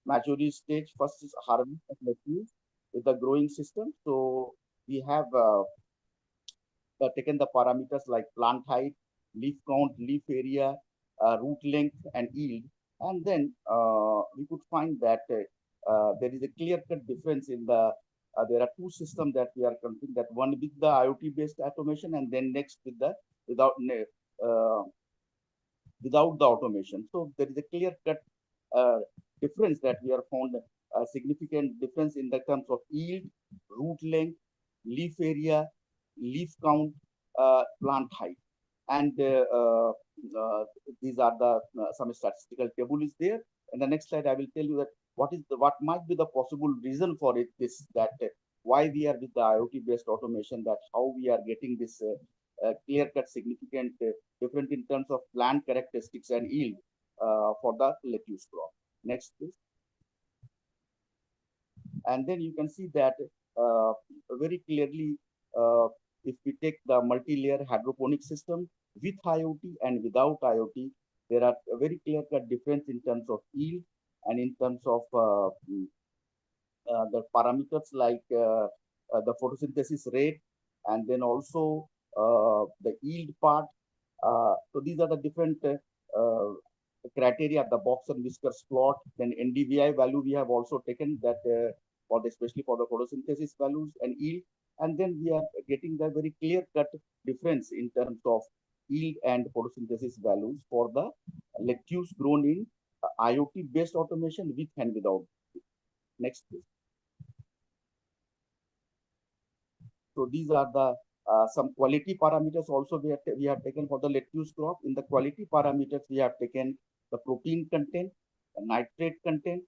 maturity stage, first is harvest of lettuce with the growing system. So we have taken the parameters like plant height, leaf count, leaf area, root length, and yield, and then we could find that there is a clear-cut difference in the there are 2 systems that we are considering, that one with the IoT-based automation, and then next with the without the automation. So there is a clear-cut difference that we are found a significant difference in the terms of yield, root length, leaf area, leaf count, plant height, and these are the some statistical table is there. In the next slide, I will tell you that what might be the possible reason for it. This that why we are with the IoT based automation, that how we are getting this clear-cut significant different in terms of plant characteristics and yield for the lettuce crop. Next, please. And then you can see that very clearly if we take the multi-layer hydroponic system with IoT and without IoT, there are a very clear-cut difference in terms of yield and in terms of the parameters like the photosynthesis rate, and then also the yield part. So these are the different criteria, the box and whiskers plot. Then NDVI value we have also taken that especially for the photosynthesis values and yield. And then we are getting the very clear-cut difference in terms of yield and photosynthesis values for the lettuce grown in IoT-based automation with and without. Next, please. So these are the some quality parameters also we have taken for the lettuce crop. In the quality parameters, we have taken the protein content, the nitrate content,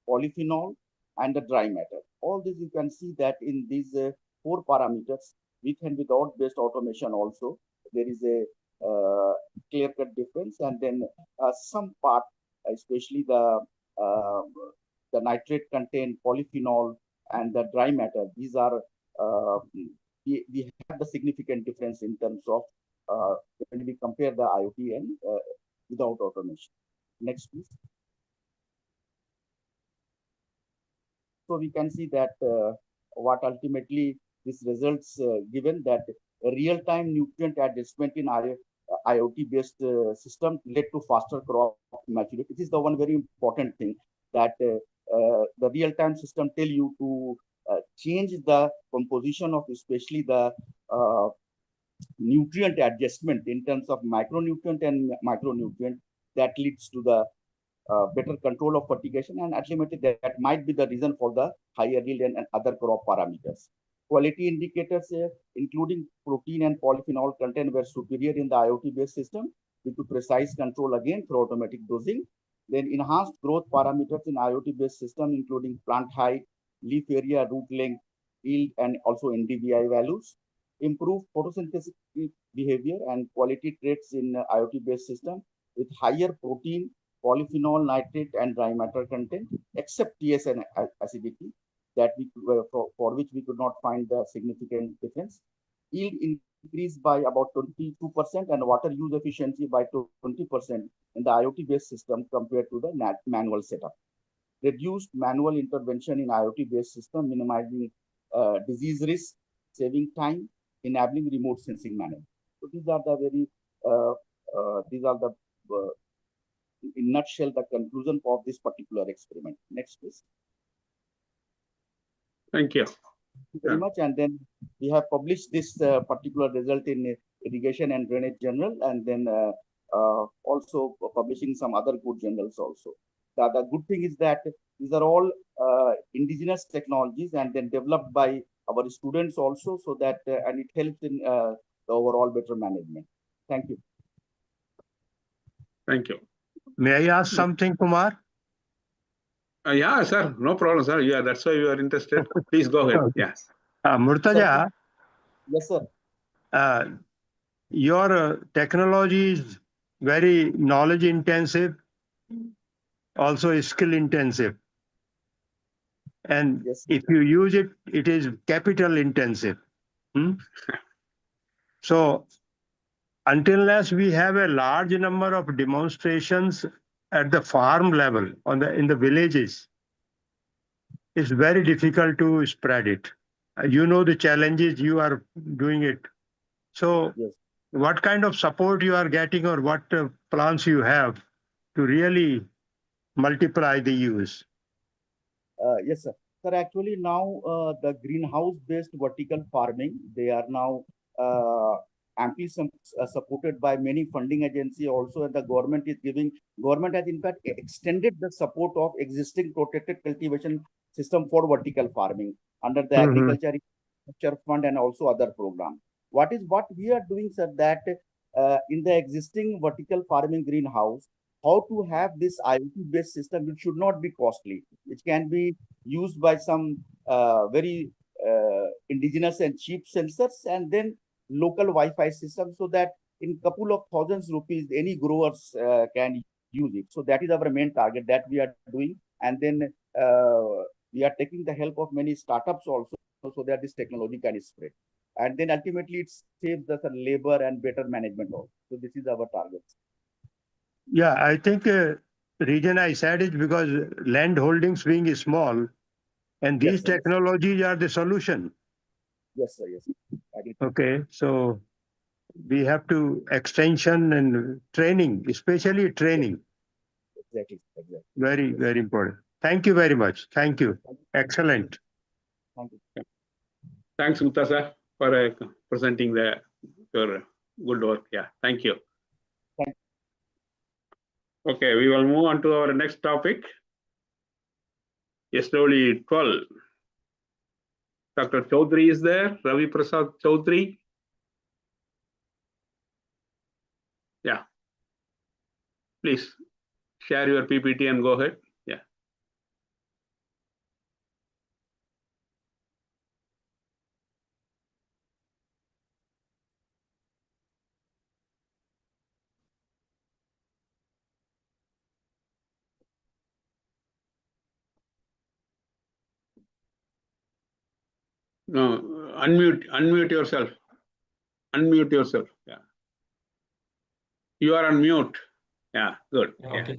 polyphenol, and the dry matter. All this you can see that in these 4 parameters, with and without based automation also, there is a clear-cut difference. And then some part, especially the nitrate content, polyphenol, and the dry matter, these are we have the significant difference in terms of when we compare the IoT and without automation. Next, please. So we can see that what ultimately this results given that real-time nutrient adjustment in IoT-based system led to faster crop maturity. This is the one very important thing that the real-time system tell you to change the composition of especially the nutrient adjustment in terms of micronutrient and macronutrient that leads to the better control of fertigation, and ultimately that might be the reason for the higher yield and other crop parameters. Quality indicators including protein and polyphenol content were superior in the IoT-based system due to precise control again through automatic dosing. Then enhanced growth parameters in IoT-based system including plant height, leaf area, root length, yield, and also NDVI values. Improved photosynthetic behavior and quality traits in IoT-based system with higher protein, polyphenol, nitrate, and dry matter content, except TS and acidity, that we for which we could not find the significant difference. Yield increased by about 22% and water use efficiency by 20% in the IoT-based system compared to the manual setup. Reduced manual intervention in IoT-based system, minimizing disease risk, saving time, enabling remote sensing management. So these are the very, in nutshell, the conclusion of this particular experiment. Next, please. Thank you. Thank you very much. And then we have published this particular result in Irrigation and Drainage Journal, and then also publishing some other good journals also. The good thing is that these are all indigenous technologies and then developed by our students also, so that and it helps in the overall better management. Thank you. Thank you. May I ask something, Kumar? Yeah, sir. No problem, sir. Yeah, that's why you are interested. Please go ahead. Yes. Murtaja. Yes, sir. Your technology is very knowledge intensive, also skill intensive. And yes, if you use it, it is capital intensive. So unless we have a large number of demonstrations at the farm level in the villages, it's very difficult to spread it. You know the challenges, you are doing it. So yes, what kind of support you are getting, or what plans you have to really multiply the use? Yes, sir. Sir, actually now the greenhouse-based vertical farming, they are now amply supported by many funding agencies also, and the government is giving, government has in fact extended the support of existing protected cultivation system for vertical farming under the Agriculture Infrastructure Fund and also other programs. What we are doing, sir, that in the existing vertical farming greenhouse, how to have this IoT-based system, which should not be costly, which can be used by some very indigenous and cheap sensors, and then local Wi-Fi system, so that in couple of thousands rupees, any growers can use it. So that is our main target that we are doing. And then we are taking the help of many startups also, so that this technology can spread. And then ultimately it saves us labor and better management also. So this is our target. Yeah, I think reason I said it because land holdings being small, and these Yes, sir, yes. technologies are the solution. Yes, sir, yes. Agree. Okay, so we have to extension and training, especially training. Exactly, exactly. Very, very important. Thank you very much. Thank you. Excellent. Thank you. Thanks, Gupta sir, for presenting your good work. Yeah, thank you. Okay, we will move on to our next topic. SW 12. Dr. Chaudhary is there. Ravi Prasad Chaudhary. Yeah. Please share your PPT and go ahead. Yeah. No, unmute yourself. Unmute yourself. Yeah. You are on mute. Yeah, good. Yeah. Okay.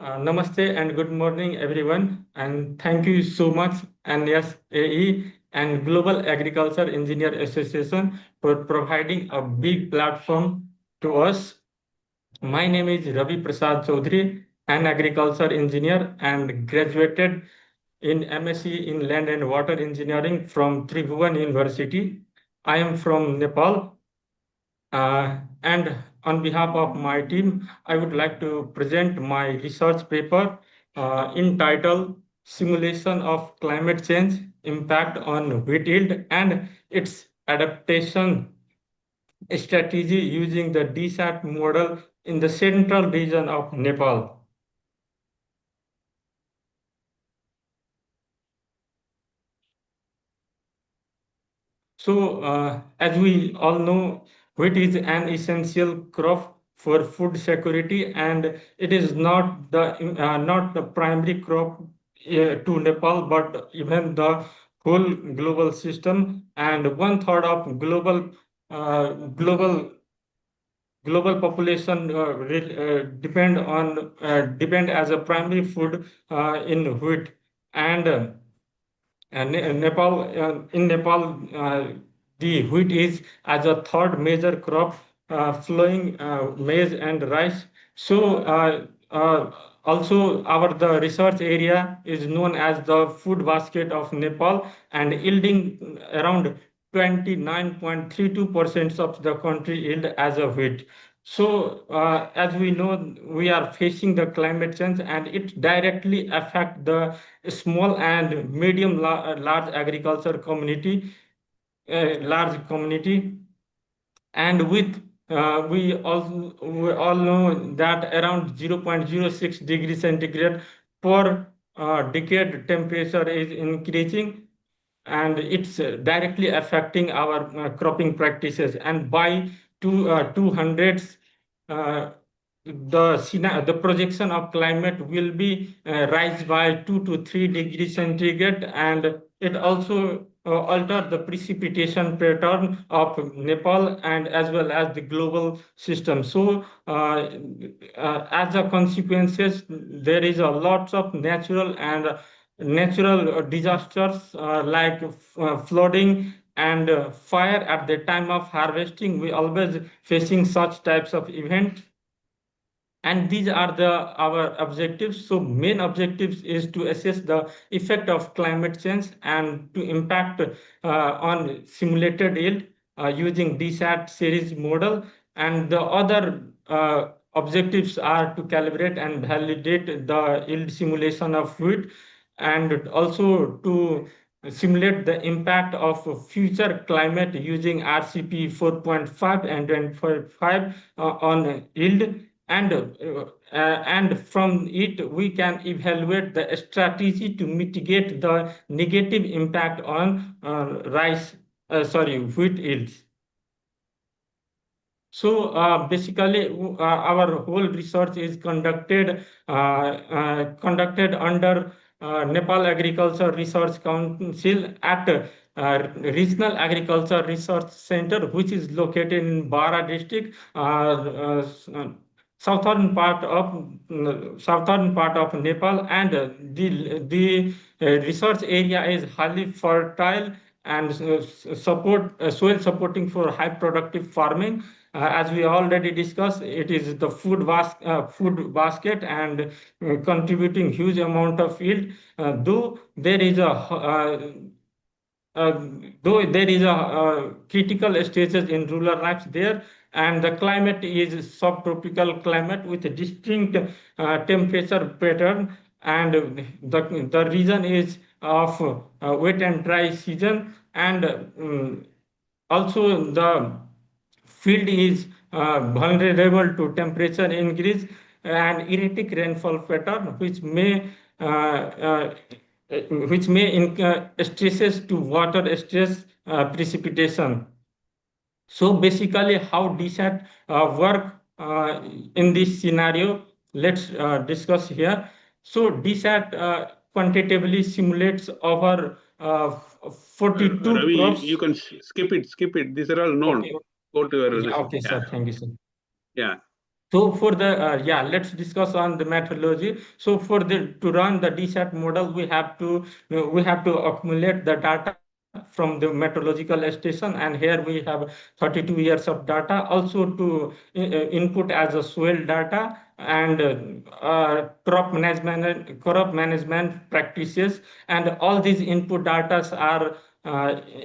Namaste and good morning, everyone. And thank you so much, NSAE and Global Agriculture Engineer Association for providing a big platform to us. My name is Ravi Prasad Chaudhary, an agriculture engineer and graduated in MSc in Land and Water Engineering from Tribhuvan University. I am from Nepal. And on behalf of my team, I would like to present my research paper entitled Simulation of Climate Change Impact on Wheat Yield and its Adaptation Strategy using the DSAT model in the central region of Nepal. So, as we all know, wheat is an essential crop for food security, and it is not the primary crop to Nepal, but even the whole global system. And one third of uh, global global population depend as a primary food in wheat. And in Nepal, the wheat is as a third major crop, following maize and rice. So also the research area is known as the food basket of Nepal and yielding around 29.32% of the country yield as a wheat. So, as we know, we are facing the climate change, and it directly affects the small and medium large agriculture community, large community. And with we all know that around 0.06 degrees centigrade per decade temperature is increasing, and it's directly affecting our cropping practices. And by 200s, the projection of climate will be rise by 2 to 3 degrees centigrade, and it also alter the precipitation pattern of Nepal and as well as the global system. So as a consequences, there is a lots of natural disasters like flooding and fire at the time of harvesting. We always facing such types of events, and these are our objectives. So main objectives is to assess the effect of climate change and to impact on simulated yield using DSAT series model. And the other objectives are to calibrate and validate the yield simulation of wheat, and also to simulate the impact of future climate using RCP 4.5 and 25 on yield. And from it we can evaluate the strategy to mitigate the negative impact on wheat yields. So basically, our whole research is conducted under Nepal Agriculture Research Council at Regional Agriculture Research Center, which is located in Bara district, southern part of Nepal, and the research area is highly fertile and soil supporting for high productive farming. As we already discussed, it is the food basket and contributing huge amount of yield. Though there is a critical stages in rural lives there, and the climate is subtropical climate with a distinct temperature pattern, and the region is of wet and dry season, and also the field is vulnerable to temperature increase and erratic rainfall pattern, uh, uh, which may stresses to water stress precipitation. So basically, how DSAT work in this scenario, let's discuss here. So DSAT quantitatively simulates over 42 Ravi, crops. you can skip it. These are all known. Okay. Go to your Okay, sir. Thank you, sir. Yeah. So for the let's discuss on the methodology. So to run the DSAT model, we have to accumulate the data from the meteorological station, and here we have 32 years of data. Also to input as a soil data and crop management practices, and all these input data are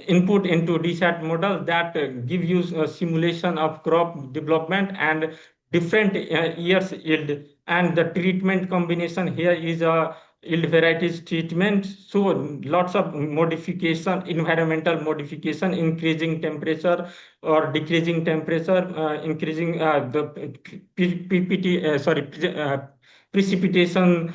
input into DSAT model that give you a simulation of crop development and different years yield, and the treatment combination here is a yield varieties treatment. So lots of modification, environmental modification, increasing temperature or decreasing temperature, increasing the precipitation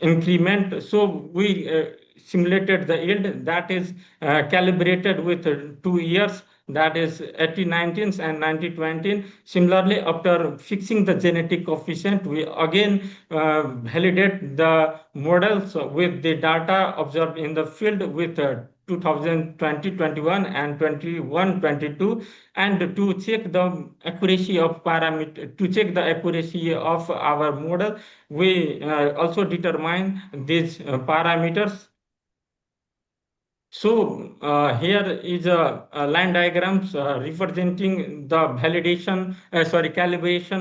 increment. So we simulated the yield that is calibrated with 2 years, that is 80-19 and 90-20. Similarly, after fixing the genetic coefficient, we again validate the models with the data observed in the field with 2020-21 and 21-22, and to check the accuracy of parameter, to check the accuracy of our model, we also determine these parameters. So here is a line diagrams representing the calibration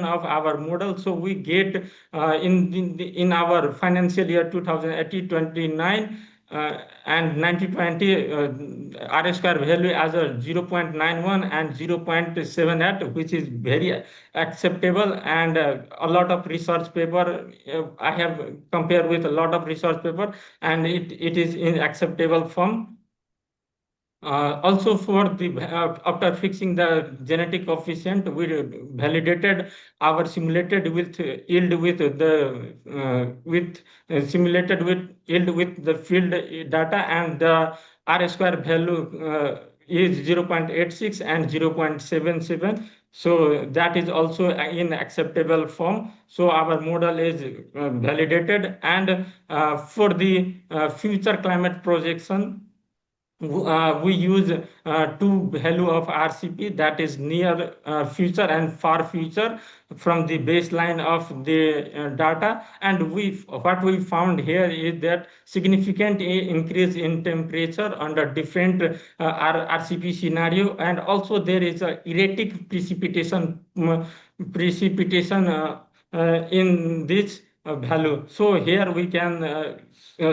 of our model. So we get in our financial year 2018-29 and 90-20 R square value as a 0.91 and 0.78, which is very acceptable, and a lot of research paper I have compared with a lot of research paper, and it is in acceptable form. Also for the after fixing the genetic coefficient, we validated our simulated with yield with the simulated with yield with the field data, and the R square value is 0.86 and 0.77. So that is also in acceptable form. So our model is validated, and for the future climate projection, we use two value of RCP, that is near future and far future, from the baseline of the data. And what we found here is that significant increase in temperature under different RCP scenario, and also there is a erratic precipitation in this value. So here we can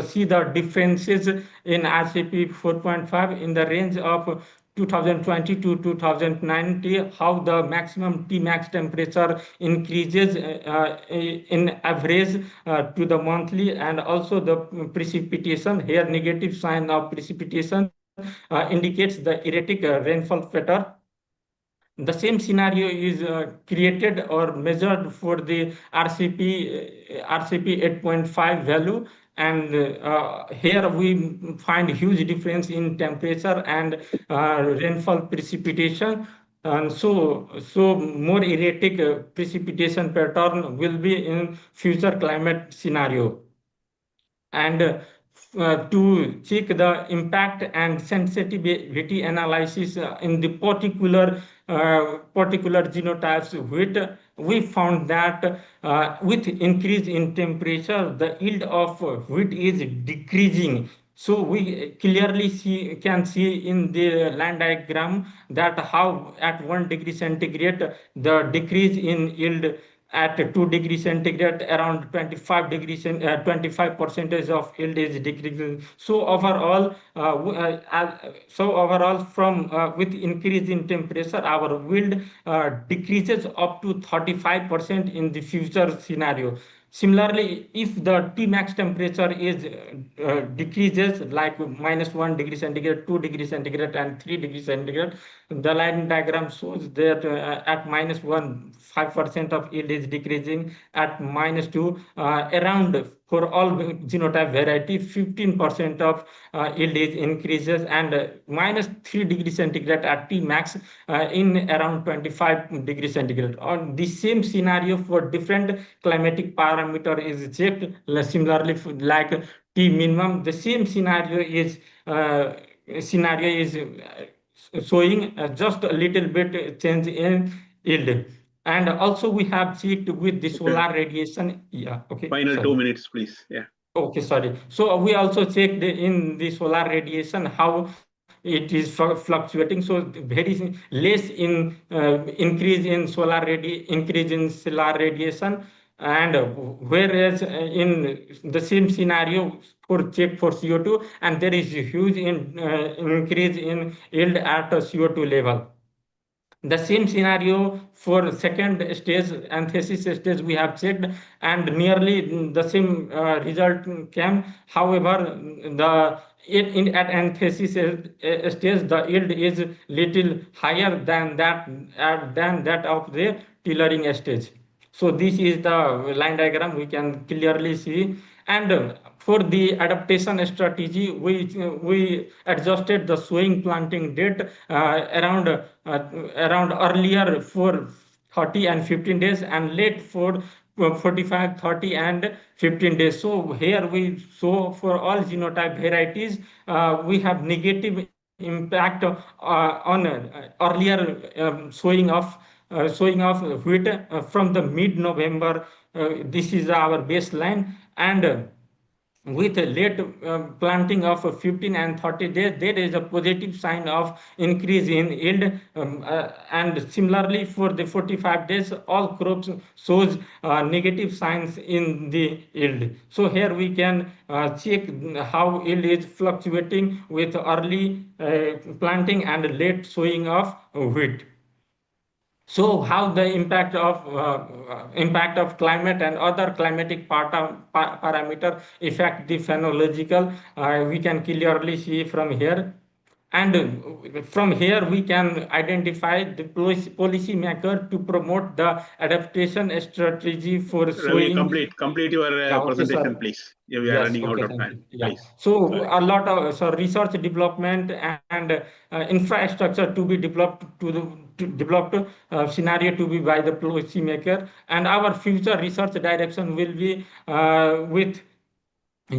see the differences in RCP 4.5 in the range of 2020 to 2090, how the maximum Tmax temperature increases in average to the monthly, and also the precipitation. Here negative sign of precipitation indicates the erratic rainfall pattern. The same scenario is created or measured for the RCP 8.5 value, and here we find huge difference in temperature and rainfall precipitation. And so more erratic precipitation pattern will be in future climate scenario. And to check the impact and sensitivity analysis in the particular genotypes wheat, we found that with increase in temperature, the yield of wheat is decreasing. So we clearly can see in the line diagram that how at 1 degree centigrade the decrease in yield at 2 degrees centigrade around 25 percentage of yield is decreasing. So overall, from with increase in temperature, our yield decreases up to 35% in the future scenario. Similarly, if the Tmax temperature is decreases like -1 degree centigrade, 2 degrees centigrade, and 3 degrees centigrade, the line diagram shows that at -1, 5% of yield is decreasing. At -2, around for all genotype variety, 15% of yield is increases, and -3 degrees centigrade at Tmax in around 25 degrees centigrade. On the same scenario for different climatic parameter is checked. Similarly, like T minimum, the same scenario is showing just a little bit change in yield. And also we have checked with the solar radiation. Yeah, okay. Final sorry. 2 minutes, please. Yeah. Okay, sorry. So we also checked in the solar radiation how it is fluctuating. So very less in increase in solar radiation, and whereas in the same scenario for check for CO2, and there is a huge increase in yield at CO2 level. The same scenario for second stage, anthesis stage, we have checked, and nearly the same result came. However, at anthesis stage, the yield is little higher than that of the tillering stage. So this is the line diagram we can clearly see. And for the adaptation strategy, we adjusted the sowing planting date around earlier for 30 and 15 days, and late for 45, 30, and 15 days. So here we show for all genotype varieties, we have negative impact on earlier sowing of wheat from the mid-November. This is our baseline, and with a late planting of 15 and 30 days, there is a positive sign of increase in yield. And similarly, for the 45 days, all crops shows negative signs in the yield. So here we can check how yield is fluctuating with early planting and late sowing of wheat. So how the impact of climate and other climatic parameter affect the phenological, we can clearly see from here. And from here, we can identify the policy maker to promote the adaptation strategy for sowing. Complete your presentation, please. Yeah, we are running out of time. Please. So a lot of research development and infrastructure to be developed scenario to be by the policy maker, and our future research direction will be with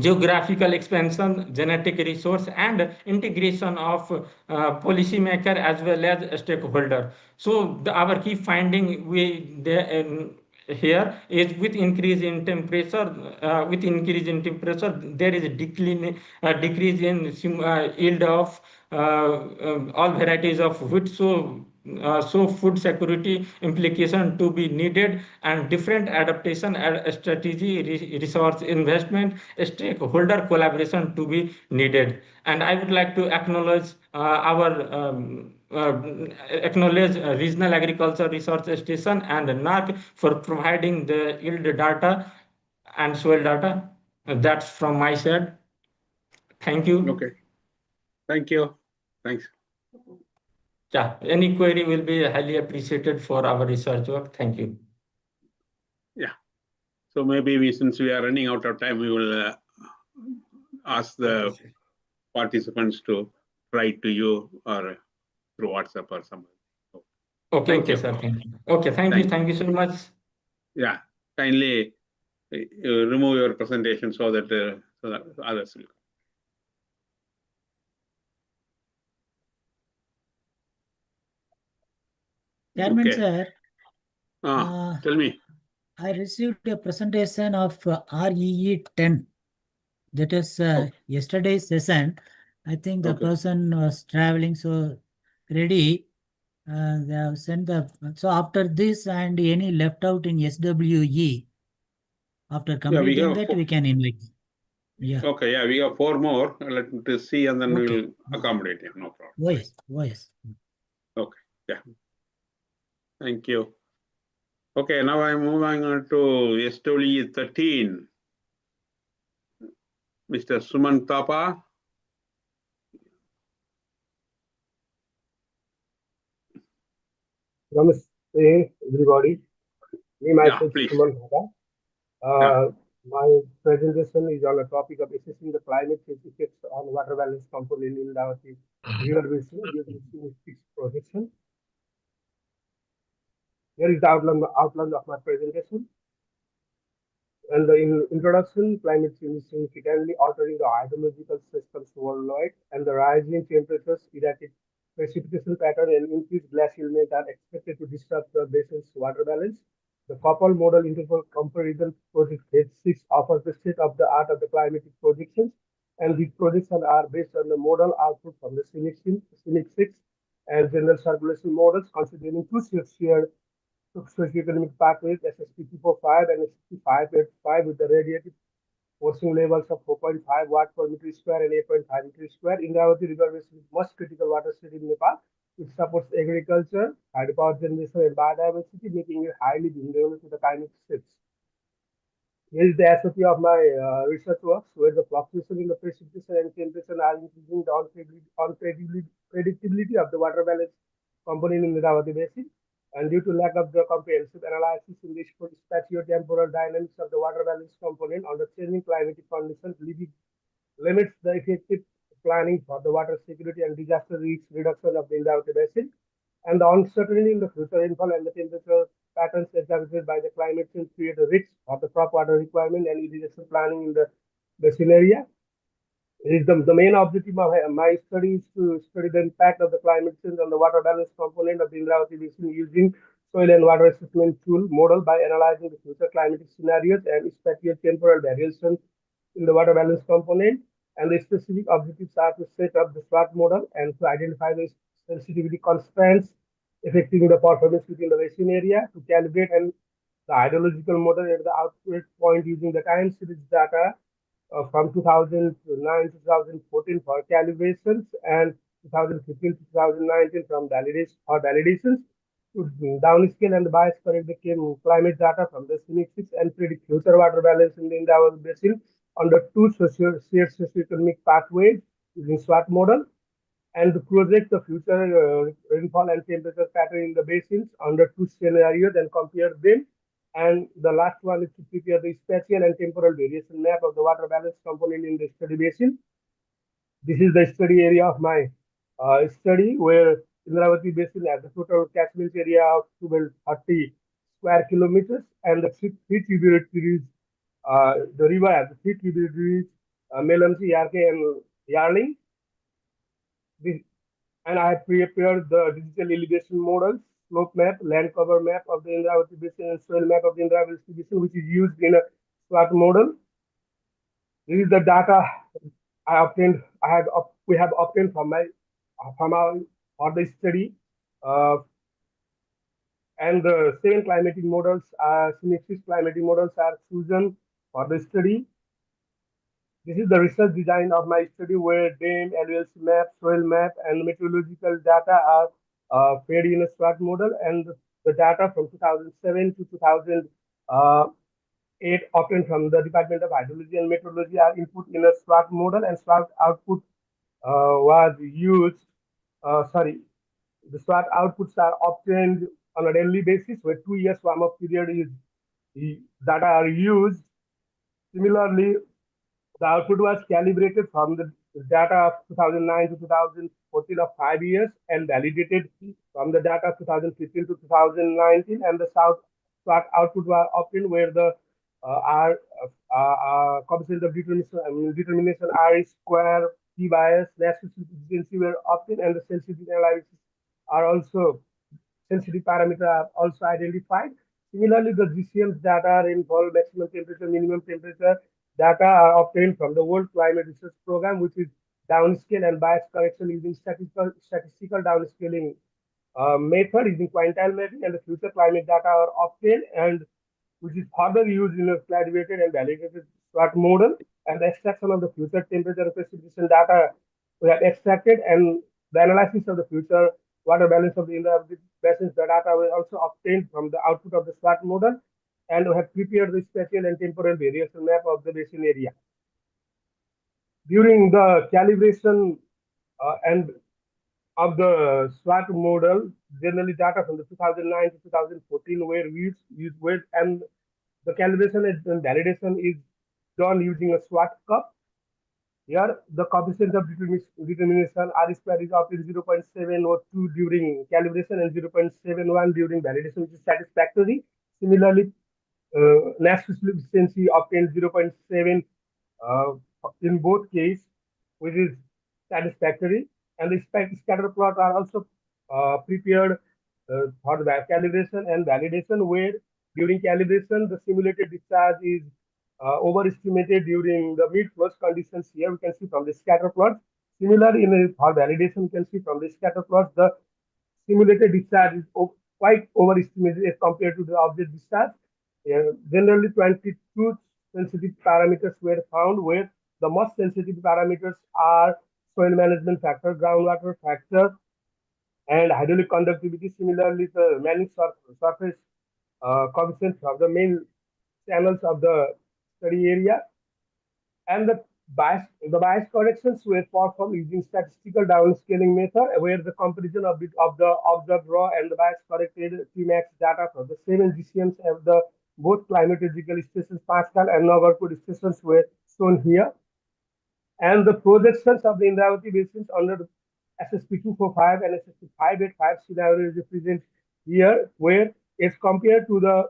geographical expansion, genetic resource, and integration of policymaker as well as stakeholder. So our key finding here is with increase in temperature, there is a decrease in yield of all varieties of wheat. So food security implication to be needed, and different adaptation strategy, resource investment, stakeholder collaboration to be needed. And I would like to acknowledge Regional Agriculture Research Station and NARC for providing the yield data and soil data. That's from my side. Thank you. Okay. Thank you. Thanks. Yeah, any query will be highly appreciated for our research work. Thank you. Yeah. So maybe since we are running out of time, we will ask the participants to write to you or through WhatsApp or something. Okay, sir. Thank you. Okay, thank you so much. Yeah, kindly remove your presentation so that others will. Chairman, Okay. sir, Tell me. I received a presentation of REE10. That is yesterday's session. I think the Okay. person was traveling, so ready. They have sent the. So after this and any left out in SWE, after Yeah, we completing have that, we can invite. Yeah. Okay, yeah, we have 4 more. Let me see, and then we Okay. will accommodate you. No problem. Oh yes. Oh yes. Okay, yeah. Thank you. Okay, now I'm moving on to SWE 13. Mr. Suman Thapa. Namaste, everybody. Me, myself, please. Suman Thapa. My presentation is on the topic of assessing the climate change effects on water balance component in Indravati river basin using six projection. Here is the outline of my presentation. And in introduction, climate change is significantly altering the hydrological systems worldwide, and the rising temperatures, erratic precipitation pattern, and increased glacial melt are expected to disrupt the basin's water balance. The coupled model interval comparison project phase 6 offers the state of the art of the climatic projections, and these projections are based on the model output from the CNIC 6 and general circulation models, considering two shared socioeconomic pathways, SSP245 and SSP585, with the radiative forcing levels of 4.5 watt per meter square and 8.5 meter square. Indravati River Basin is most critical watershed in Nepal. It supports agriculture, hydropower generation, and biodiversity, making it highly vulnerable to the climate shifts. Here is the SOP of my research works, where the fluctuation in the precipitation and temperature are increasing the unpredictability of the water balance component in the Indravati Basin. And due to lack of the comprehensive analysis in the spatio-temporal dynamics of the water balance component under changing climatic conditions, limits the effective planning for the water security and disaster risk reduction of the Indravati Basin. And the uncertainty in the future rainfall and the temperature patterns exacerbated by the climate change create a risk of the crop water requirement and irrigation planning in the basin area. The main objective of my study is to study the impact of the climate change on the water balance component of the Indravati Basin using soil and water assessment tool model by analyzing the future climatic scenarios and spatial temporal variations in the water balance component. And the specific objectives are to set up the SWOT model and to identify the sensitivity constraints affecting the performance within the basin area, to calibrate and the hydrological model at the output point using the time series data from 2009 to 2014 for calibrations and 2015 to 2019 from validations to downscale and bias correct the climate data from the CNIC and predict future water balance in the Indravati Basin under two shared socioeconomic pathways using SWOT model, and to project the future rainfall and temperature pattern in the basins under two scenarios and compare them. And the last one is to prepare the spatial and temporal variation map of the water balance component in the study basin. This is the study area of my study, where Indravati Basin has a total catchment area of 1230 square kilometers, and the three tributaries, the river has three tributaries, Melamsi, Yarke, and Yarling. And I have prepared the digital elevation models, slope map, land cover map of the Indravati Basin, and soil map of the Indravati Basin, which is used in a SWOT model. This is the data I obtained. We have obtained from our for the study, and the 7 climatic models, CNIC climatic models are chosen for the study. This is the research design of my study, where dam, LLC map, soil map, and meteorological data are fed in a SWOT model, and the data from 2007 to 2008 obtained from the Department of Hydrology and Meteorology are input in a SWOT model, and SWOT output was used. The SWOT outputs are obtained on a daily basis, where 2 years warm-up period is data are used. Similarly, the output was calibrated from the data of 2009 to 2014 of 5 years and validated from the data of 2015 to 2019. And the SWOT output was obtained where the coefficient of determination R square, P bias, national efficiency were obtained, and the sensitivity analysis are also sensitive parameters are also identified. Similarly, the GCMs data, rainfall, maximum temperature, minimum temperature data are obtained from the World Climate Research Program, which is downscale and bias correction using statistical downscaling method using quintile mapping, and the future climate data are obtained and which is further used in a classified and validated SWOT model, and the extraction of the future temperature and precipitation data we have extracted, and the analysis of the future water balance of the basins data were also obtained from the output of the SWOT model, and we have prepared the spatial and temporal variation map of the basin area. During the calibration and of the SWOT model, generally data from the 2009 to 2014 were used with, and the calibration and validation is done using a SWOT cup. Here, the coefficient of determination R square is up to 0.702 during calibration and 0.71 during validation, which is satisfactory. Similarly, Nash efficiency obtained 0.7 in both cases, which is satisfactory. And the scatter plot are also prepared for the calibration and validation, where during calibration, the simulated discharge is overestimated during the mid-flush conditions. Here we can see from the scatter plot. Similarly, for validation, we can see from the scatter plot, the simulated discharge is quite overestimated as compared to the object discharge. Generally, 22 sensitive parameters were found, where the most sensitive parameters are soil management factor, groundwater factor, and hydraulic conductivity. Similarly, the manning surface coefficient of the main channels of the study area, and the bias corrections were performed using statistical downscaling method, where the comparison of the observed raw and the bias corrected Tmax data for the 7 GCMs of the both climatological stations, Pascal and Nagarkot stations, were shown here. And the projections of the Indravati basins under SSP 245 and SSP 585 scenario is present here, where as compared to the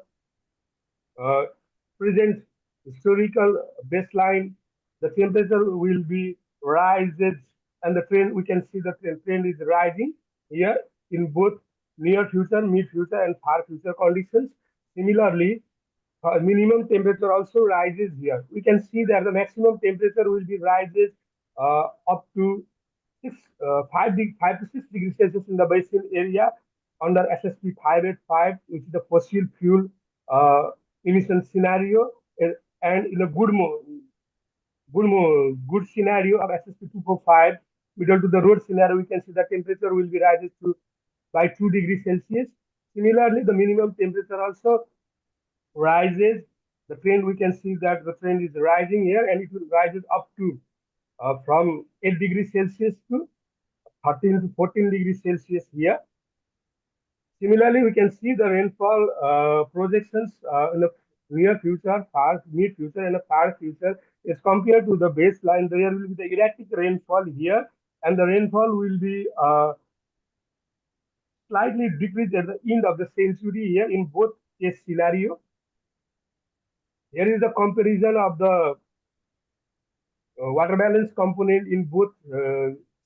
present historical baseline, the temperature will be rises, and the trend, we can see the trend is rising here in both near future, mid future, and far future conditions. Similarly, minimum temperature also rises here. We can see that the maximum temperature will be rises up to 5 to 6 degrees Celsius in the basin area under SSP 585, which is the fossil fuel emission scenario, and in a good scenario of SSP 245, middle to the road scenario, we can see the temperature will be rises by 2 degrees Celsius. Similarly, the minimum temperature also rises. The trend, we can see that the trend is rising here, and it will rise up to from 8 degrees Celsius to 13 to 14 degrees Celsius here. Similarly, we can see the rainfall projections in the near future, far, mid future, and the far future as compared to the baseline. There will be the erratic rainfall here, and the rainfall will be slightly decreased at the end of the century here in both case scenario. Here is the comparison of the water balance component in both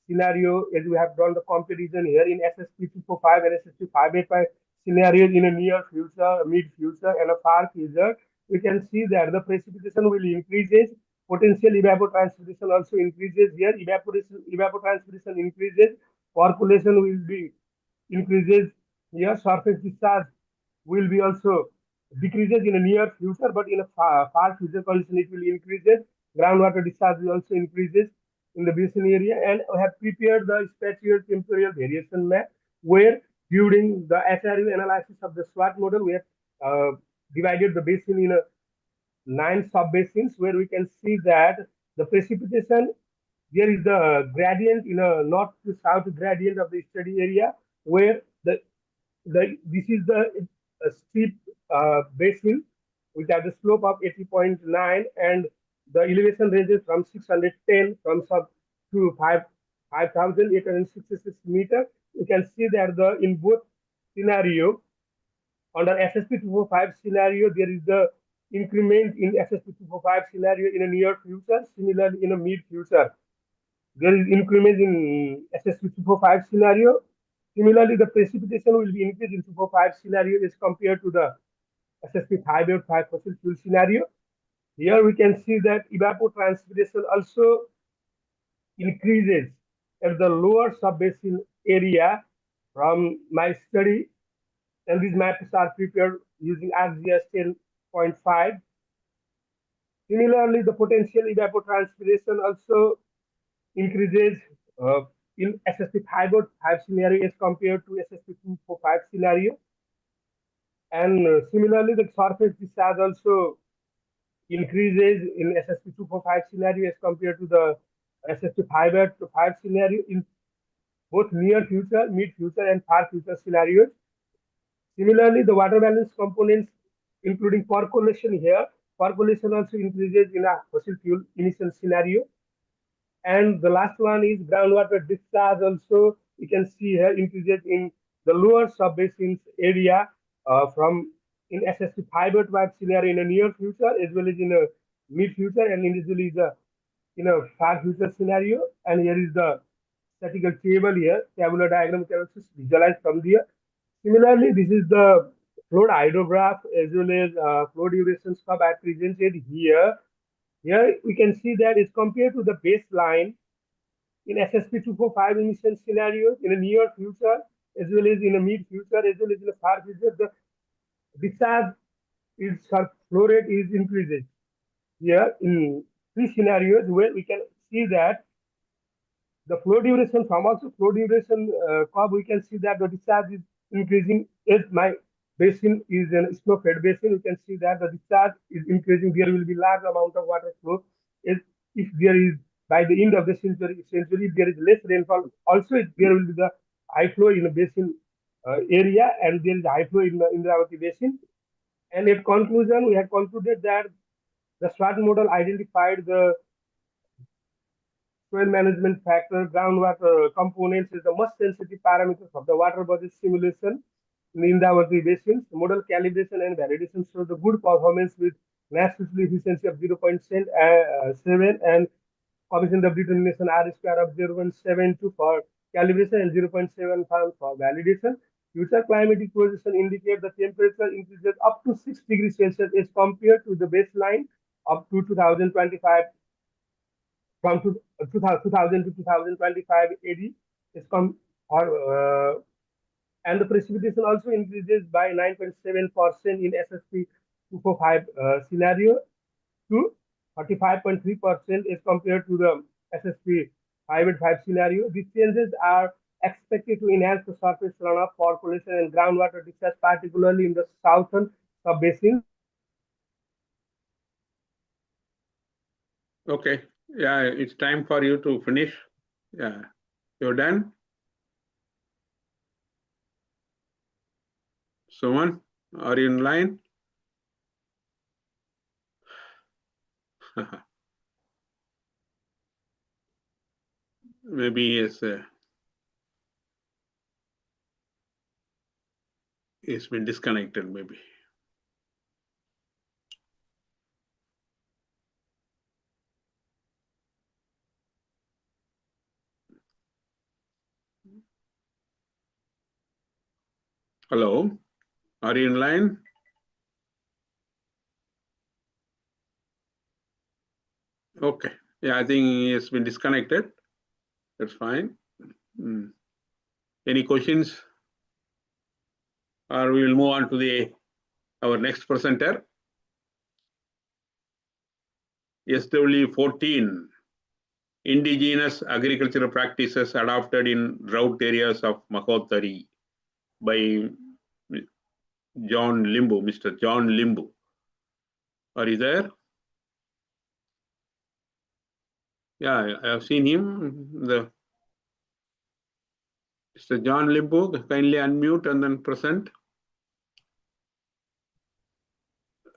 scenario, as we have done the comparison here in SSP 245 and SSP 585 scenarios in a near future, mid future, and a far future. We can see that the precipitation will increases, potential evapotranspiration also increases here. Evapotranspiration increases, population will be increases here. Surface discharge will be also decreases in a near future, but in a far future condition it will increases. Groundwater discharge will also increases in the basin area, and we have prepared the spatial temporal variation map, where during the HRU analysis of the SWOT model, we have divided the basin in 9 sub-basins, where we can see that the precipitation, there is the gradient in a north to south gradient of the study area, where this is the steep basin, which has a slope of 80.9, and the elevation ranges from 610 from sub to 5,866 meters. You can see that in both scenario, under SSP 245 scenario, there is the increment in SSP 245 scenario in a near future. Similarly, in a mid future, there is increment in SSP 245 scenario, Similarly, the precipitation will be increased in 245 scenario as compared to the SSP 585 fossil fuel scenario. Here we can see that evapotranspiration also increases at the lower subbasin area from my study, and these maps are prepared using ArcGIS 10.5. Similarly, the potential evapotranspiration also increases in SSP 5 scenario as compared to SSP 245 scenario. And similarly, the surface discharge also increases in SSP 245 scenario as compared to the SSP 5 scenario in both near future, mid future, and far future scenarios. Similarly, the water balance components, including percolation here, percolation also increases in a fossil fuel emission scenario. And the last one is groundwater discharge also, you can see here increases in the lower subbasins area from in SSP 5 scenario in a near future as well as in a mid future, and individually the in a far future scenario. And here is the statistical table here, tabular diagram can also visualize from there. Similarly, this is the flood hydrograph as well as flow duration curve I presented here. Here we can see that is compared to the baseline in SSP 245 emission scenarios in a near future as well as in a mid future as well as in a far future, the discharge flow rate is increasing. Here in three scenarios where we can see that the flow duration from also flow duration curve, we can see that the discharge is increasing as my basin is a snow fed basin. You can see that the discharge is increasing. There will be large amount of water flow. If there is by the end of the century, if there is less rainfall, also there will be the high flow in the basin area, and there is high flow in the Indravati basin. And at conclusion, we have concluded that the SWOT model identified the soil management factor, groundwater components is the most sensitive parameters of the water budget simulation in the Indravati basins. Model calibration and validation show the good performance with natural efficiency of 0.7 and coefficient of determination R square of 0.72 for calibration and 0.75 for validation. Future climatic position indicate the temperature increases up to 6 degrees Celsius as compared to the baseline up to 2025 from 2000 to 2025 AD and the precipitation also increases by 9.7% in SSP 245 scenario to 35.3% as compared to the SSP 585 scenario. These changes are expected to enhance the surface runoff, percolation, and groundwater discharge, particularly in the southern sub-basin. Okay. Yeah, it's time for you to finish. Yeah, you're done. Suman, are you in line? Maybe it's been disconnected, maybe. Hello, are you in line? Okay. Yeah, I think it's been disconnected. That's fine. Any questions? Or we will move on to our next presenter. SW14, indigenous agricultural practices adopted in drought areas of Mahottari by John Limbu, Mr. John Limbu. Are you there? Yeah, I have seen him. Mr. John Limbu, kindly unmute and then present.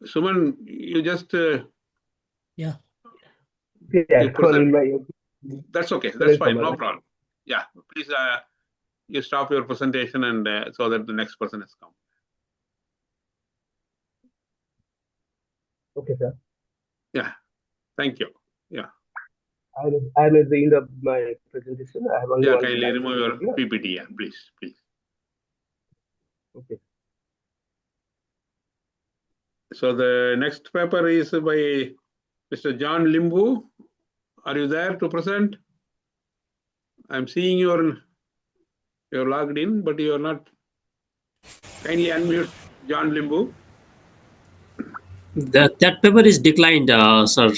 Suman, you just Yeah, that's okay. That's fine. No problem. Yeah, please you stop your presentation and so that the next person has come. Okay, sir. Yeah, thank you. Yeah. I'm at the end of my presentation. I have only one kindly slide. remove your PPT, yeah, please. Okay. So the next paper is by Mr. John Limbu. Are you there to present? I'm seeing you're logged in, but you're not. Kindly unmute John Limbu. That paper is declined, sir,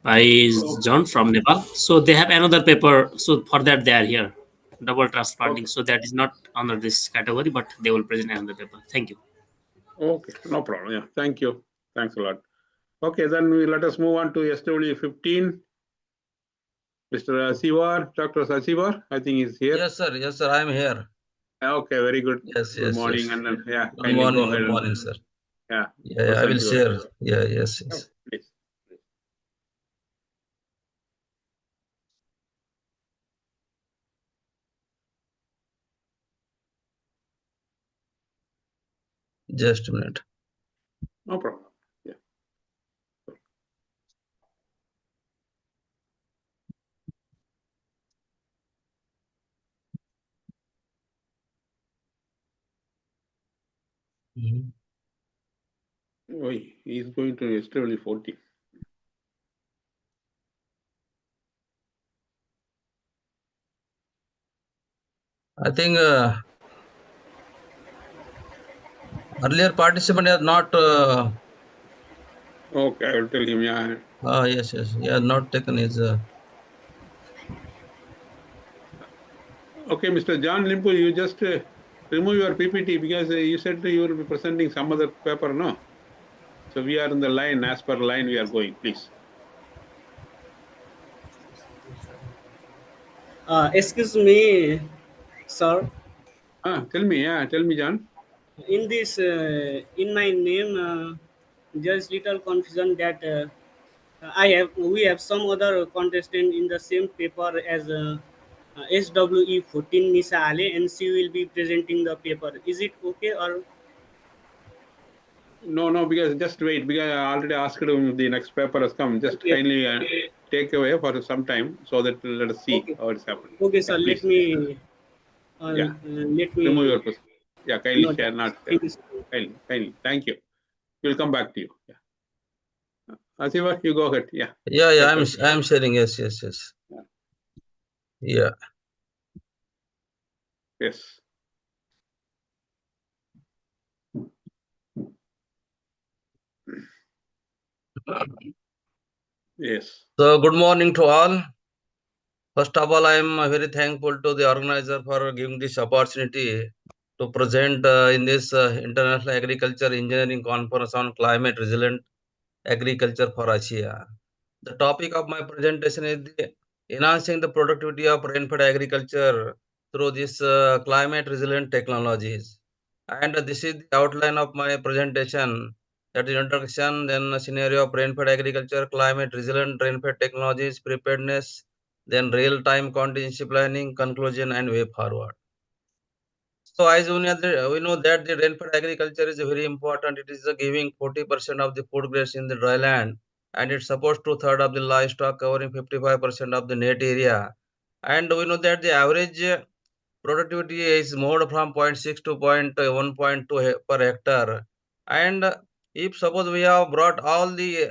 by John from Nepal. So they have another paper. So for that they are here, double transplanting. So that is not under this category, but they will present another paper. Thank you. Okay, no problem. Yeah, thank you. Thanks a lot. Okay, then let us move on to SW15. Mr. Asivar, Dr. Asivar, I think he's here. Yes, sir, I am here. Okay, very good. Yes, Good morning, and then Good kindly go morning, ahead. good morning, sir. Yeah, I will share. Yes. Oh, please. Just a minute. No problem. Yeah. Oh, he's going to SW14. I think earlier participant has not. Okay, I will tell him. Yeah. Yes. He has not taken his. Okay, Mr. John Limpu, you just remove your PPT because you said you will be presenting some other paper, no? So we are in the line, as per line we are going, please. Excuse me, sir. Tell me, John. In this, in my name, there's little confusion that we have some other contestant in the same paper as SWE14 Nisa Ali, and she will be presenting the paper. Is it okay or? No, because just wait, because I already asked him the next paper has come. Just Okay. kindly take away for some time so that let us see how it's happening. Okay, sir. Please. Let me remove your person. Yeah, kindly no, share, not thank you, sir. Kindly. Thank you. We'll come back to you. Yeah. Asiva, you go ahead. Yeah. I'm sharing. Yes. Yeah. Yes. Yes. So good morning to all. First of all, I am very thankful to the organizer for giving this opportunity to present in this International Agriculture Engineering Conference on Climate Resilient Agriculture for Asia. The topic of my presentation is enhancing the productivity of rainfed agriculture through this climate resilient technologies. And this is the outline of my presentation. That is introduction, then a scenario of rainfed agriculture, climate resilient rainfed technologies, preparedness, then real-time contingency planning, conclusion, and way forward. So as we know that the rainfed agriculture is very important. It is giving 40% of the food grains in the dry land, and it supports 2/3 of the livestock, covering 55% of the net area. And we know that the average productivity is moved from 0.6 to 1.2 per hectare. And if suppose we have brought all the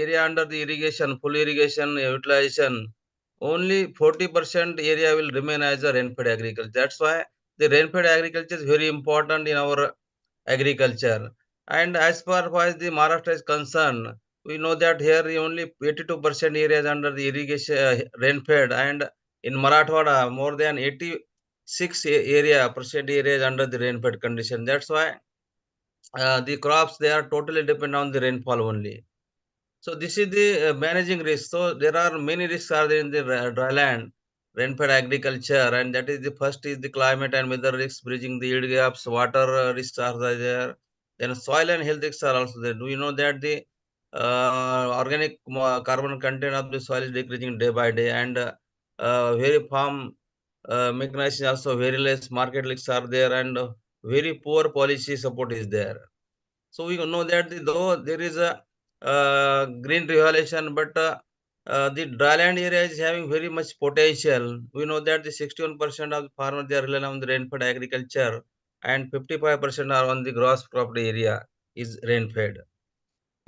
area under the irrigation, full irrigation utilization, only 40% area will remain as a rainfed agriculture. That's why the rainfed agriculture is very important in our agriculture. And as far as the Maharashtra is concerned, we know that here only 82% area is under the irrigation rainfed, and in Marathwada more than 86% area is under the rainfed condition. That's why the crops, they are totally dependent on the rainfall only. So this is the managing risk. So there are many risks are there in the dry land, rainfed agriculture, and that is the first is the climate and weather risks, bridging the yield gaps, water risks are there. Then soil and health risks are also there. Do you know that the organic carbon content of the soil is decreasing day by day, and very farm mechanization also very less, market risks are there, and very poor policy support is there. So we know that though there is a green revolution, but the dryland area is having very much potential. We know that the 61% of the farmers, they are relying on the rainfed agriculture, and 55% are on the gross cropped area is rain-fed.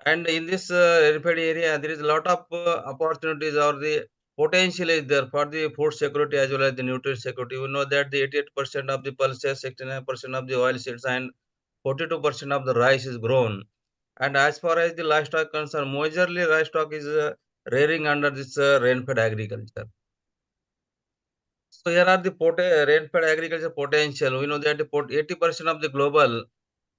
And in this rain-fed area, there is a lot of opportunities or the potential is there for the food security as well as the nutrient security. We know that the 88% of the pulses, 69% of the oil seeds, and 42% of the rice is grown. And as far as the livestock concerned, majorly livestock is rearing under this rain-fed agriculture. So here are the rain-fed agriculture potential. We know that 80% of the global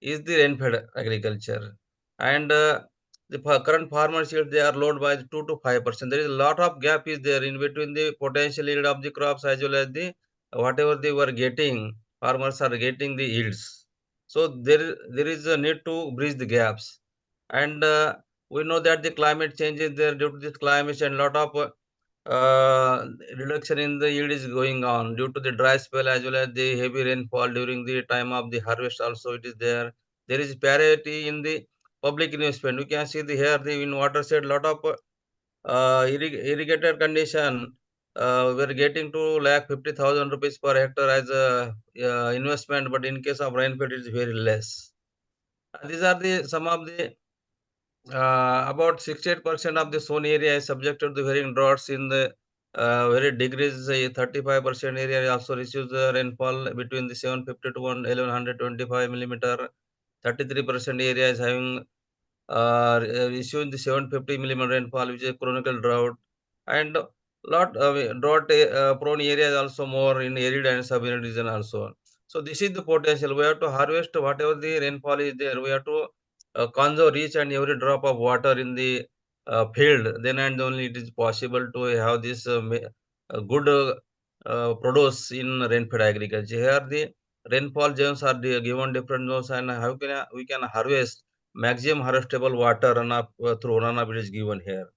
is the rain-fed agriculture, and the current farmers yield they are low by 2 to 5%. There is a lot of gap is there in between the potential yield of the crops as well as the whatever they were getting. Farmers are getting the yields. So there is a need to bridge the gaps, and we know that the climate change is there due to this climate and lot of reduction in the yield is going on due to the dry spell as well as the heavy rainfall during the time of the harvest also it is there. There is parity in the public investment. We can see the here the in watershed lot of irrigated condition we're getting to lakh 50,000 rupees per hectare as a investment, but in case of rainfall it is very less. These are the some of the about 68% of the zone area is subjected to varying droughts in the very degrees. 35% area also receives the rainfall between the 750 to 1125 millimeter. 33% area is having issuing the 750 millimeter rainfall, which is a chronicle drought. And lot of drought prone areas also more in arid and sub-arid region also. So this is the potential. We have to harvest whatever the rainfall is there. We have to conserve each and every drop of water in the field. Then and only it is possible to have this good produce in rain-fed agriculture. Here the rainfall zones are given different zones, and how can we can harvest maximum harvestable water runoff through runoff it is given here.